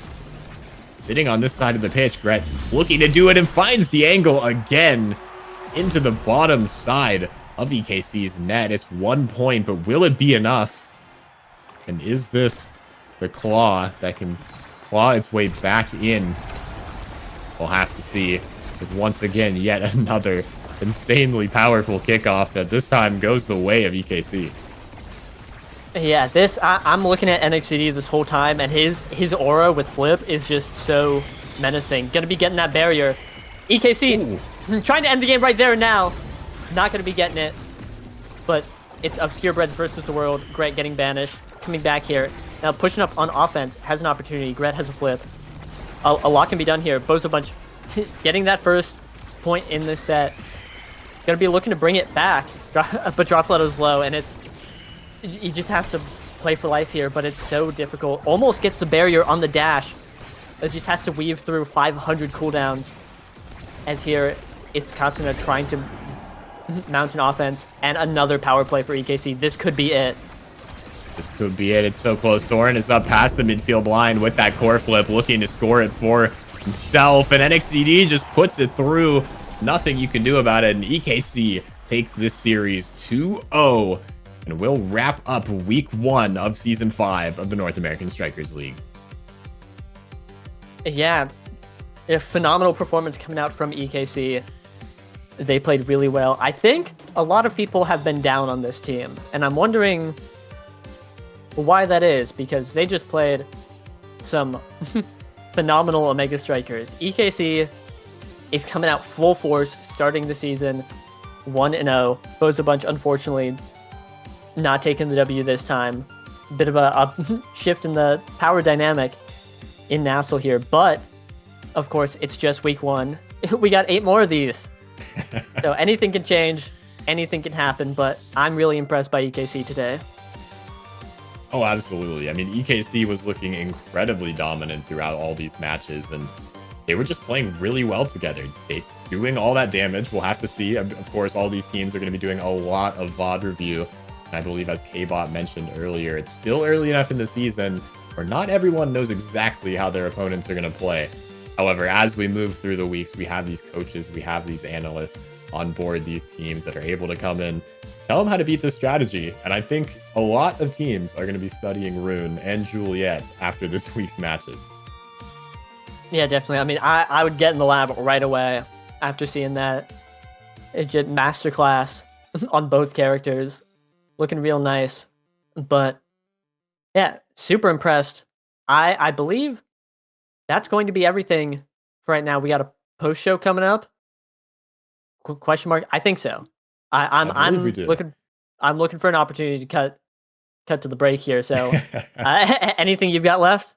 Sitting on this side of the pitch, Gret looking to do it and finds the angle again into the bottom side of EKC's net. It's 1 point, but will it be enough? And is this the claw that can claw its way back in? We'll have to see. Because once again, yet another insanely powerful kickoff that this time goes the way of EKC. Yeah, I'm looking at NXCD this whole time, and his aura with flip is just so menacing. Gonna be getting that barrier. EKC Trying to end the game right there and now. Not going to be getting it. But it's Obscure Breads versus the world. Gret getting banished. Coming back here. Now pushing up on offense. Has an opportunity. Gret has a flip. A lot can be done here. Bozo Bunch getting that first point in this set. Gonna be looking to bring it back. But Drop Leto's low, and he just has to play for life here, but it's so difficult. Almost gets the barrier on the dash. It just has to weave through 500 cooldowns. As here, it's Katsuna trying to mount an offense, and another power play for EKC. This could be it. This could be it. It's so close. Soren is up past the midfield line with that core flip, looking to score it for himself, and NXCD just puts it through. Nothing you can do about it, and EKC takes this series 2-0, and will wrap up week 1 of season 5 of the North American Strikers League. Yeah, a phenomenal performance coming out from EKC. They played really well. I think a lot of people have been down on this team, and I'm wondering why that is, because they just played some phenomenal Omega Strikers. EKC is coming out full force, starting the season 1-0. Bozo Bunch, unfortunately, not taking the W this time. Bit of a shift in the power dynamic in Nassau here, but of course, it's just week 1. We got 8 more of these. So anything can change, anything can happen, but I'm really impressed by EKC today. Oh, absolutely. I mean, EKC was looking incredibly dominant throughout all these matches, and they were just playing really well together. They doing all that damage. We'll have to see. Of course, all these teams are going to be doing a lot of VOD review. And I believe, as K-Bot mentioned earlier, it's still early enough in the season where not everyone knows exactly how their opponents are going to play. However, as we move through the weeks, we have these coaches, we have these analysts on board these teams that are able to come in, tell them how to beat this strategy. And I think a lot of teams are going to be studying Rune and Juliet after this week's matches. Yeah, definitely. I mean, I would get in the lab right away after seeing that Ijit masterclass on both characters. Looking real nice. But yeah, super impressed. I believe that's going to be everything for right now. We got a post show coming up. Question mark? I think so. I'm looking for an opportunity to cut to the break here. So anything you've got left?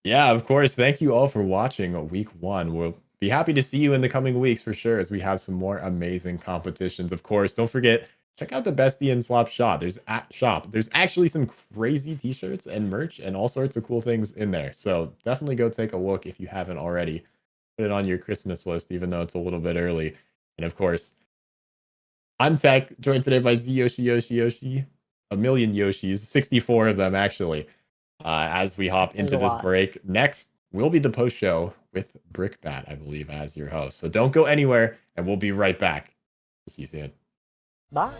Yeah, of course. Thank you all for watching week 1. We'll be happy to see you in the coming weeks for sure, as we have some more amazing competitions. Of course, don't forget, check out the Bestie and Slop shop. There's actually some crazy t-shirts and merch and all sorts of cool things in there. So definitely go take a look if you haven't already. Put it on your Christmas list, even though it's a little bit early. And of course, I'm Tech, joined today by Z Yoshi, a million Yoshis, 64 of them actually. As we hop into this break, next will be the post show with Brickbat, I believe, as your host. So don't go anywhere, and we'll be right back. We'll see you soon. Bye.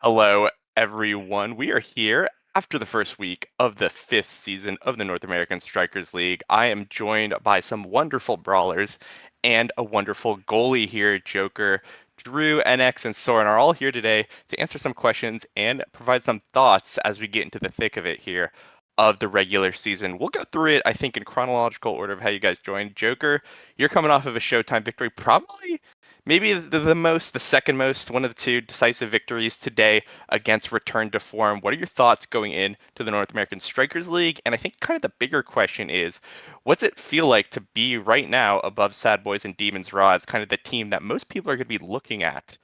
Hello, everyone. We are here after the first week of the 5th season of the North American Strikers League. I am joined by some wonderful brawlers and a wonderful goalie here. Joker, Drew, NX, and Soren are all here today to answer some questions and provide some thoughts as we get into the thick of it here of the regular season. We'll go through it, I think, in chronological order of how you guys joined. Joker, you're coming off of a Showtime victory, probably maybe the second most, one of the two decisive victories today against Return to Form. What are your thoughts going into the North American Strikers League? And I think kind of the bigger question is, what's it feel like to be right now above Sad Boys and Demons Raw as kind of the team that most people are going to be looking at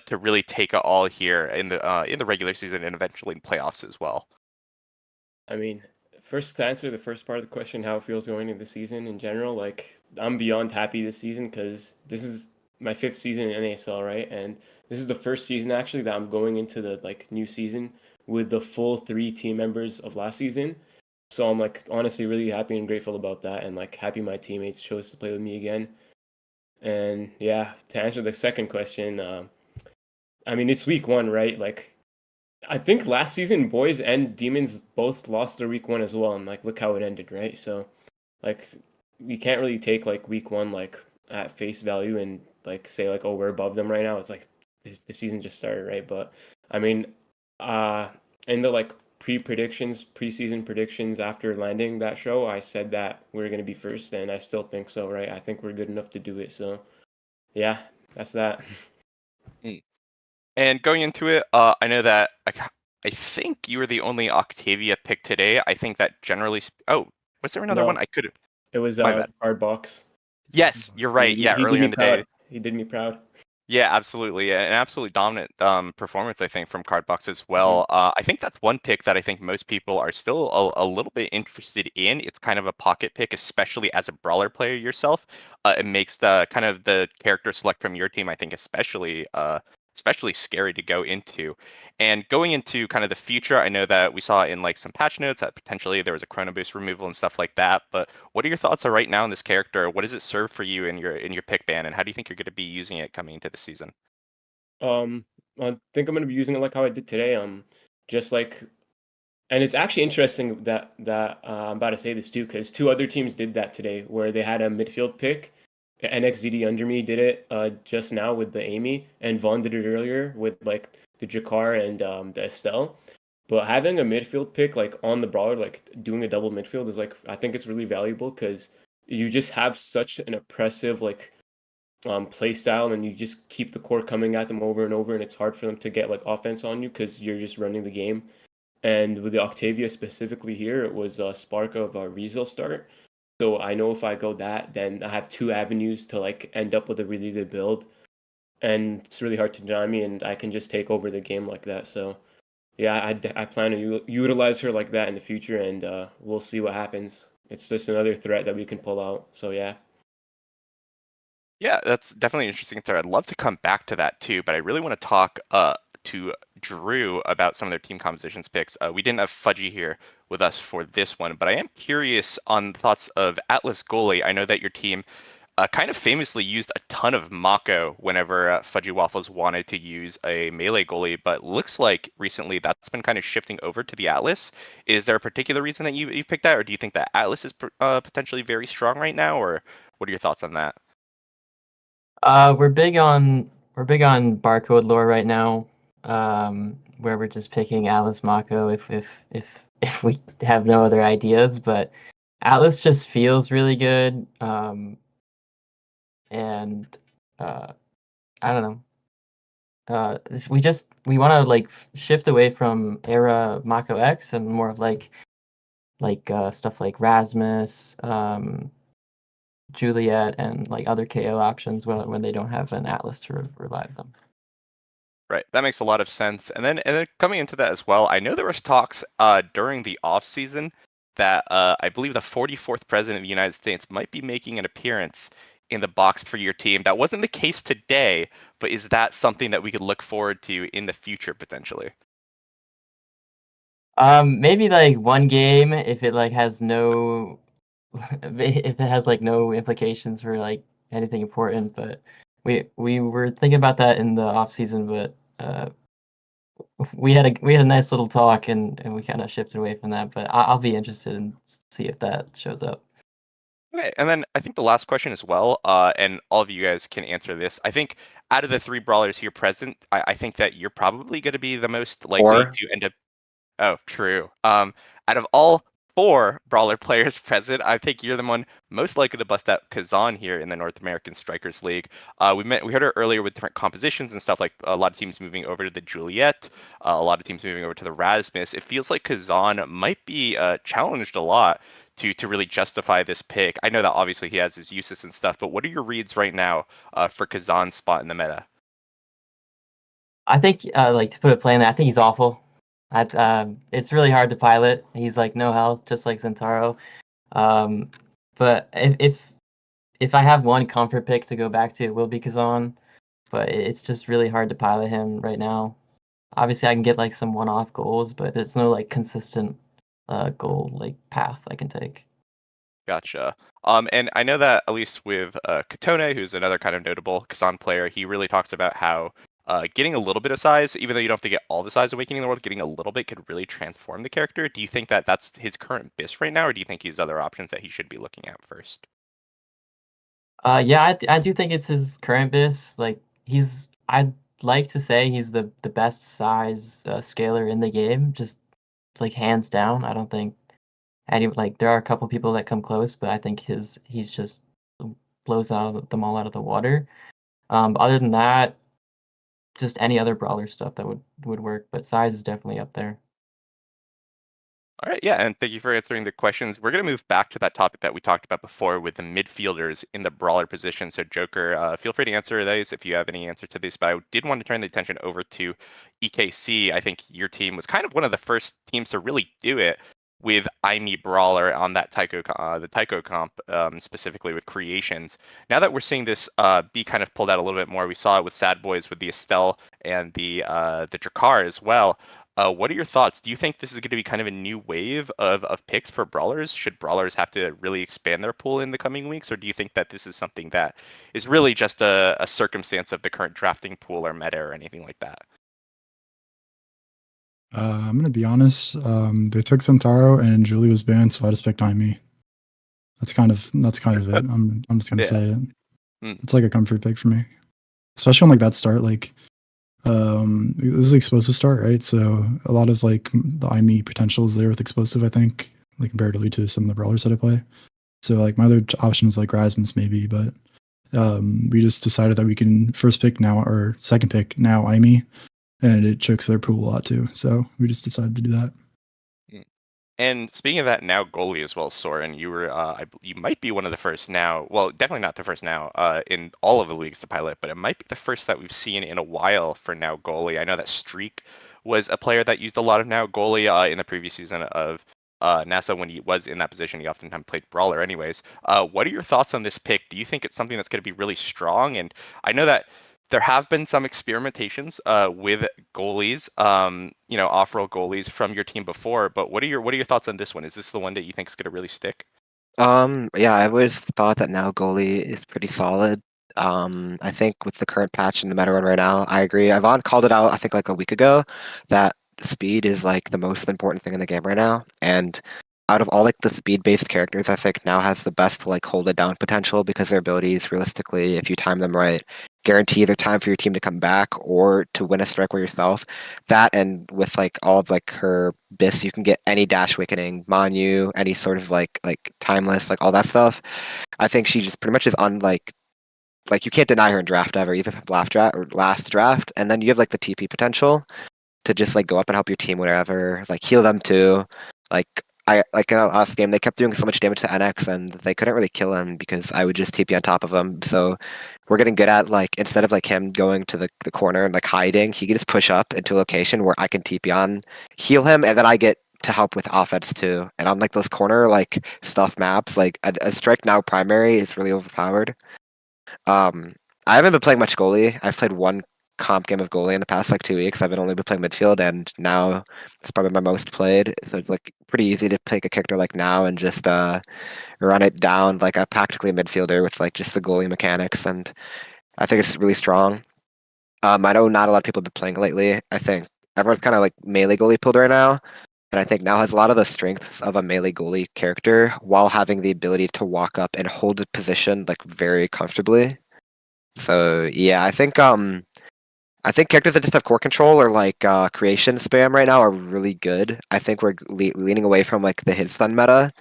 to really take it all here in the regular season and eventually in playoffs as well? I mean, first to answer the first part of the question, how it feels going into the season in general, like I'm beyond happy this season because this is my 5th season in NASL, right? And this is the first season actually that I'm going into the new season with the full 3 team members of last season. So I'm honestly really happy and grateful about that, and happy my teammates chose to play with me again. And yeah, to answer the second question, I mean it's week 1, right? I think last season, Boys and Demons both lost their week 1 as well, and look how it ended, right? So, we can't really take week 1 at face value and say oh, we're above them right now. It's the season just started, right? But I mean, in the preseason predictions after landing that show, I said that we are gonna be first, and I still think so, right? I think we're good enough to do it. So, yeah, that's that. And going into it, I know that I think you were the only Octavia pick today. I think that generally. Oh, was there another No. one? I could have. It was My bad. Card Box. Yes, you're right. He Yeah, did earlier me in the proud. day. He did me proud. Yeah, absolutely. An absolutely dominant performance, I think, from Cardbox as well. I think that's one pick that I think most people are still a little bit interested in. It's kind of a pocket pick, especially as a brawler player yourself. It makes the kind of the character select from your team, I think, especially scary to go into. And going into kind of the future, I know that we saw in some patch notes that potentially there was a chrono boost removal and stuff like that. But what are your thoughts right now on this character? What does it serve for you in your pick ban, and how do you think you're going to be using it coming into the season? I think I'm gonna be using it like how I did today. Just and it's actually interesting that I'm about to say this too, because 2 other teams did that today, where they had a midfield pick. NXZD under me did it just now with the Amy, and Vaughn did it earlier with the Jakar and the Estelle. But having a midfield pick on the brawler, doing a double midfield is I think it's really valuable because you just have such an oppressive play style, and you just keep the core coming at them over and over, and it's hard for them to get offense on you because you're just running the game. And with the Octavia specifically here, it was a spark of a Rizal start. So I know if I go that, then I have 2 avenues to end up with a really good build, and it's really hard to deny me, and I can just take over the game like that. So yeah, I plan to utilize her like that in the future, and we'll see what happens. It's just another threat that we can pull out. So yeah. Yeah, that's definitely an interesting thread. I'd love to come back to that too, but I really want to talk to Drew about some of their team compositions picks. We didn't have Fudgy here with us for this one, but I am curious on the thoughts of Atlas goalie. I know that your team kind of famously used a ton of Mako whenever Fudgy Waffles wanted to use a melee goalie, but looks like recently that's been kind of shifting over to the Atlas. Is there a particular reason that you picked that, or do you think that Atlas is potentially very strong right now, or what are your thoughts on that? We're big on barcode lore right now, where we're just picking Atlas Mako if we have no other ideas. But Atlas just feels really good, and I don't know. We want to shift away from era Mako X and more of stuff like Rasmus, Juliet, and other KO options when they don't have an Atlas to revive them. Right, that makes a lot of sense. And then coming into that as well, I know there was talks during the off season that I believe the 44th president of the United States might be making an appearance in the box for your team. That wasn't the case today, but is that something that we could look forward to in the future potentially? Maybe one game if it has no if it has no implications for anything important. But we were thinking about that in the off season, but we had a nice little talk, and we kind of shifted away from that. But I'll be interested in see if that shows up. Okay, and then I think the last question as well, and all of you guys can answer this. I think out of the three brawlers here present, I think that you're probably going to be the most likely to end up. Oh, true. Out of all four brawler players present, I think you're the one most likely to bust out Kazan here in the North American Strikers League. We heard her earlier with different compositions and stuff, like a lot of teams moving over to the Juliet, a lot of teams moving over to the Rasmus. It feels like Kazan might be challenged a lot to really justify this pick. I know that obviously he has his uses and stuff, but what are your reads right now for Kazan's spot in the meta? I think, like, to put it plainly, I think he's awful. It's really hard to pilot. He's like no health, just like Zentaro. But if I have one comfort pick to go back to, it will be Kazan. But it's just really hard to pilot him right now. Obviously, I can get like some one-off goals, but there's no like consistent goal like path I can take. Gotcha. And I know that at least with Katone, who's another kind of notable Kazan player, he really talks about how getting a little bit of size, even though you don't have to get all the size Awakening in the world, getting a little bit could really transform the character. Do you think that that's his current BIS right now, or do you think he has other options that he should be looking at first? Yeah, I do think it's his current BIS. Like I'd like to say he's the best size scaler in the game, just like hands down. I don't think like there are a couple people that come close, but I think he's just blows them all out of the water. Other than that, just any other brawler stuff that would work, but size is definitely up there. All right, yeah, and thank you for answering the questions. We're going to move back to that topic that we talked about before with the midfielders in the brawler position. So, Joker, feel free to answer those if you have any answer to this. But I did want to turn the attention over to EKC. I think your team was kind of one of the first teams to really do it with IME Brawler on that the Tycho comp, specifically with creations. Now that we're seeing this be kind of pulled out a little bit more, we saw it with Sad Boys with the Estelle and the Drakkar as well. What are your thoughts? Do you think this is going to be kind of a new wave of picks for brawlers? Should brawlers have to really expand their pool in the coming weeks, or do you think that this is something that is really just a circumstance of the current drafting pool or meta or anything like that? I'm gonna be honest. They took Centauro and Julie was banned, so I just picked me. That's kind of it. I'm just gonna say it. It's like a comfort pick for me, especially on like that start. Like, this is explosive start, right? So a lot of like the IME potential is there with explosive. I think, like comparatively to some of the brawlers that I play. So like my other option was like Rasmus maybe, but we just decided that we can first pick now or second pick now IME. And it chokes their pool a lot too. So we just decided to do that. And speaking of that, now goalie as well, Soren, you were you might be one of the first now. Well, definitely not the first now in all of the leagues to pilot, but it might be the first that we've seen in a while for now goalie. I know that Streak was a player that used a lot of now goalie in the previous season of NASA when he was in that position. He oftentimes played brawler anyways. What are your thoughts on this pick? Do you think it's something that's going to be really strong? And I know that there have been some experimentations with goalies, off-roll goalies from your team before. But what are your thoughts on this one? Is this the one that you think is going to really stick? Yeah, I always thought that now goalie is pretty solid. I think with the current patch in the meta run right now, I agree. Yvonne called it out, I think like a week ago, that the speed is like the most important thing in the game right now. And out of all like the speed-based characters, I think now has the best like hold it down potential because their abilities, realistically, if you time them right, guarantee either time for your team to come back or to win a strike with yourself. That and with like all of like her BIS, you can get any dash awakening, Manu, any sort of like timeless, like all that stuff. I think she just pretty much is on like you can't deny her in draft ever, either last draft, and then you have like the TP potential to just like go up and help your team whatever, like heal them too. Like in the last game, they kept doing so much damage to NX, and they couldn't really kill him because I would just TP on top of him. So we're getting good at like instead of like him going to the corner and like hiding, he can just push up into a location where I can TP on, heal him, and then I get to help with offense too. And on like those corner like stuff maps, like a strike now primary is really overpowered. I haven't been playing much goalie. I've played one comp game of goalie in the past like 2 weeks. I've only been playing midfield, and now it's probably my most played. So it's like pretty easy to pick a character like now and just run it down like a practically a midfielder with like just the goalie mechanics, and I think it's really strong. I know not a lot of people have been playing lately. I think everyone's kind of like melee goalie pulled right now, and I think now has a lot of the strengths of a melee goalie character while having the ability to walk up and hold a position like very comfortably. So yeah, I think characters that just have core control or like creation spam right now are really good. I think we're leaning away from like the hit stun meta.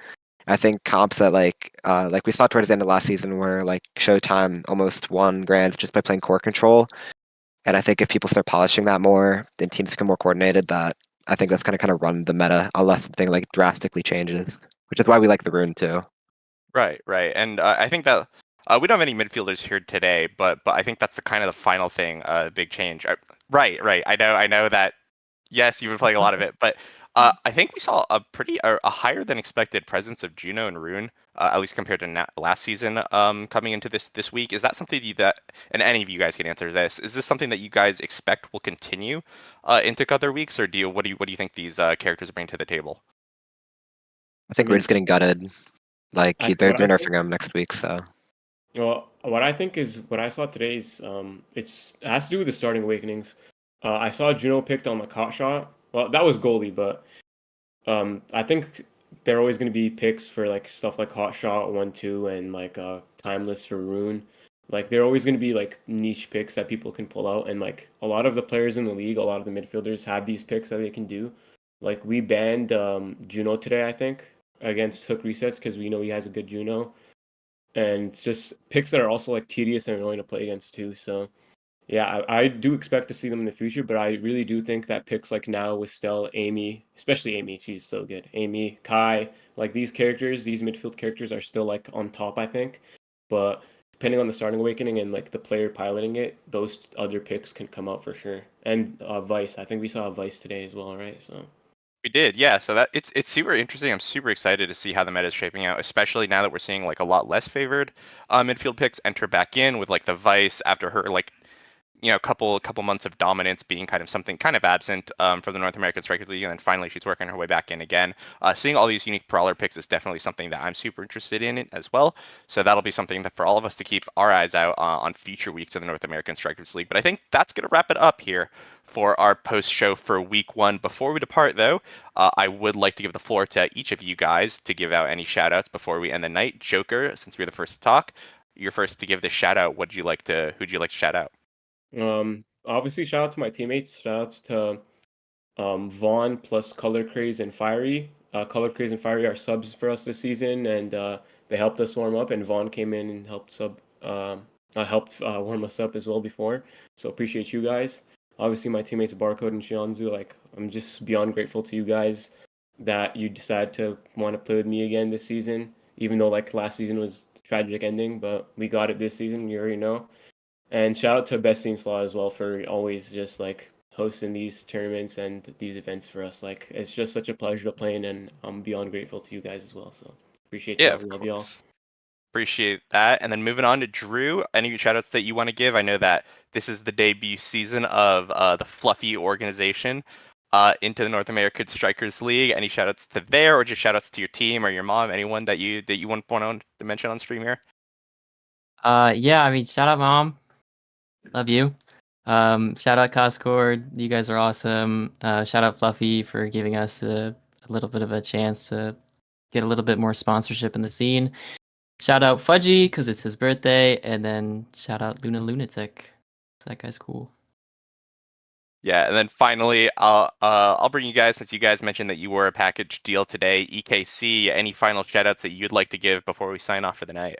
I think comps that like we saw towards the end of last season where like Showtime almost won Grand just by playing core control. And I think if people start polishing that more, then teams become more coordinated. That I think that's kind of run the meta unless something like drastically changes, which is why we like the rune too. Right, right, and I think that we don't have any midfielders here today, but I think that's the kind of the final thing, big change. Right, right. I know that. Yes, you've been playing a lot of it, but I think we saw a higher than expected presence of Juno and Rune, at least compared to last season. Coming into this week, is that something that, and any of you guys can answer this? Is this something that you guys expect will continue into other weeks, or what do you think these characters bring to the table? I think Rune's getting gutted. Like they're nerfing him next week, so. Well, what I think is what I saw today is it has to do with the starting awakenings. I saw Juno picked on like hot shot. Well, that was goalie, but I think there are always going to be picks for like stuff like hot shot 1-2 and like timeless for Rune. Like there are always going to be like niche picks that people can pull out, and like a lot of the players in the league, a lot of the midfielders have these picks that they can do. Like we banned Juno today, I think, against hook resets because we know he has a good Juno, and it's just picks that are also like tedious and annoying to play against too. So yeah, I do expect to see them in the future, but I really do think that picks like now with Stell, Amy, especially Amy, she's so good. Amy, Kai, like these characters, these midfield characters are still like on top, I think. But depending on the starting awakening and like the player piloting it, those other picks can come out for sure. And Vice, I think we saw Vice today as well, right? So We did, yeah. So that it's super interesting. I'm super excited to see how the meta is shaping out, especially now that we're seeing like a lot less favored midfield picks enter back in with like the Vice after her like couple months of dominance being kind of something kind of absent from the North American Strikers League, and then finally she's working her way back in again. Seeing all these unique brawler picks is definitely something that I'm super interested in it as well. So that'll be something that for all of us to keep our eyes out on future weeks of the North American Strikers League. But I think that's going to wrap it up here for our post show for week 1. Before we depart, though, I would like to give the floor to each of you guys to give out any shout outs before we end the night. Joker, since you're the first to talk, you're first to give the shout out. Who'd you like to shout out? Obviously, shout out to my teammates. Shout outs to Vaughn plus Color Craze and Fiery. Color Craze and Fiery are subs for us this season, and they helped us warm up. And Vaughn came in and helped warm us up as well before. So appreciate you guys. Obviously, my teammates Barcode and Shionzu. Like I'm just beyond grateful to you guys that you decided to want to play with me again this season. Even though like last season was a tragic ending, but we got it this season. You already know. And shout out to Bestine Slaw as well for always just like hosting these tournaments and these events for us. Like it's just such a pleasure to play in, and I'm beyond grateful to you guys as well. So appreciate Yeah, love y'all. Appreciate that. And then moving on to Drew, any shout outs that you want to give? I know that this is the debut season of the Fluffy organization into the North American Strikers League. Any shout outs to there, or just shout outs to your team or your mom, anyone that you want to mention on stream here? Yeah, I mean, shout out mom. Love you. Shout out Coscord. You guys are awesome. Shout out Fluffy for giving us a little bit of a chance to get a little bit more sponsorship in the scene. Shout out Fudgy because it's his birthday, and then shout out Luna Lunatic. That guy's cool. Yeah, and then finally, I'll bring you guys, since you guys mentioned that you were a package deal today. EKC, any final shout outs that you'd like to give before we sign off for the night?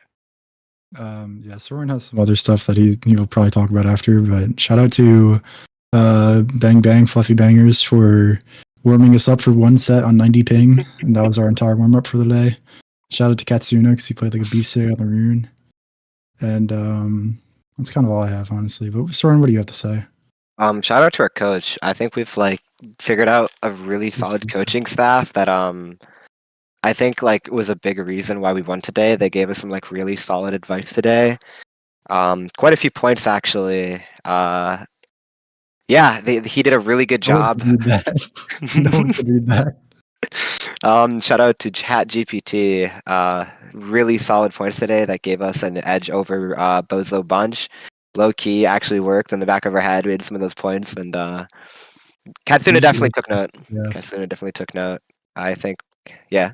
Yeah, Soren has some other stuff that he will probably talk about after, but shout out to Bang Bang Fluffy Bangers for warming us up for one set on 90 ping, and that was our entire warm up for the day. Shout out to Katsuna because he played like a beast today on the rune, and that's kind of all I have, honestly. But Soren, what do you have to say? Shout out to our coach. I think we've like figured out a really solid coaching staff that I think like was a big reason why we won today. They gave us some like really solid advice today. Quite a few points actually. Yeah, he did a really good job. No one could read that. Shout out to ChatGPT. Really solid points today that gave us an edge over Bozo Bunch. Low key actually worked in the back of our head. We had some of those points, and Katsuna definitely took note. Yeah. Katsuna definitely took note. I think, yeah.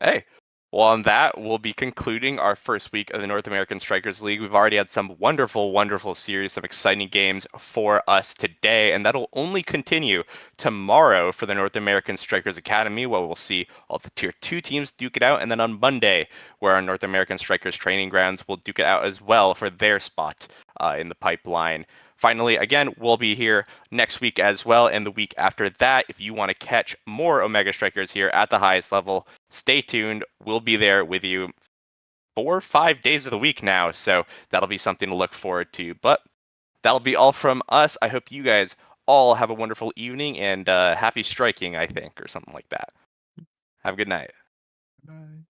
Hey, well, on that, we'll be concluding our first week of the North American Strikers League. We've already had some wonderful, wonderful series, some exciting games for us today, and that'll only continue tomorrow for the North American Strikers Academy, where we'll see all the Tier 2 teams duke it out, and then on Monday, where our North American Strikers training grounds will duke it out as well for their spot in the pipeline. Finally, again, we'll be here next week as well, and the week after that. If you want to catch more Omega Strikers here at the highest level, stay tuned. We'll be there with you 4 or 5 days of the week now, so that'll be something to look forward to. But that'll be all from us. I hope you guys all have a wonderful evening and happy striking, I think, or something like that. Have a good night. Bye.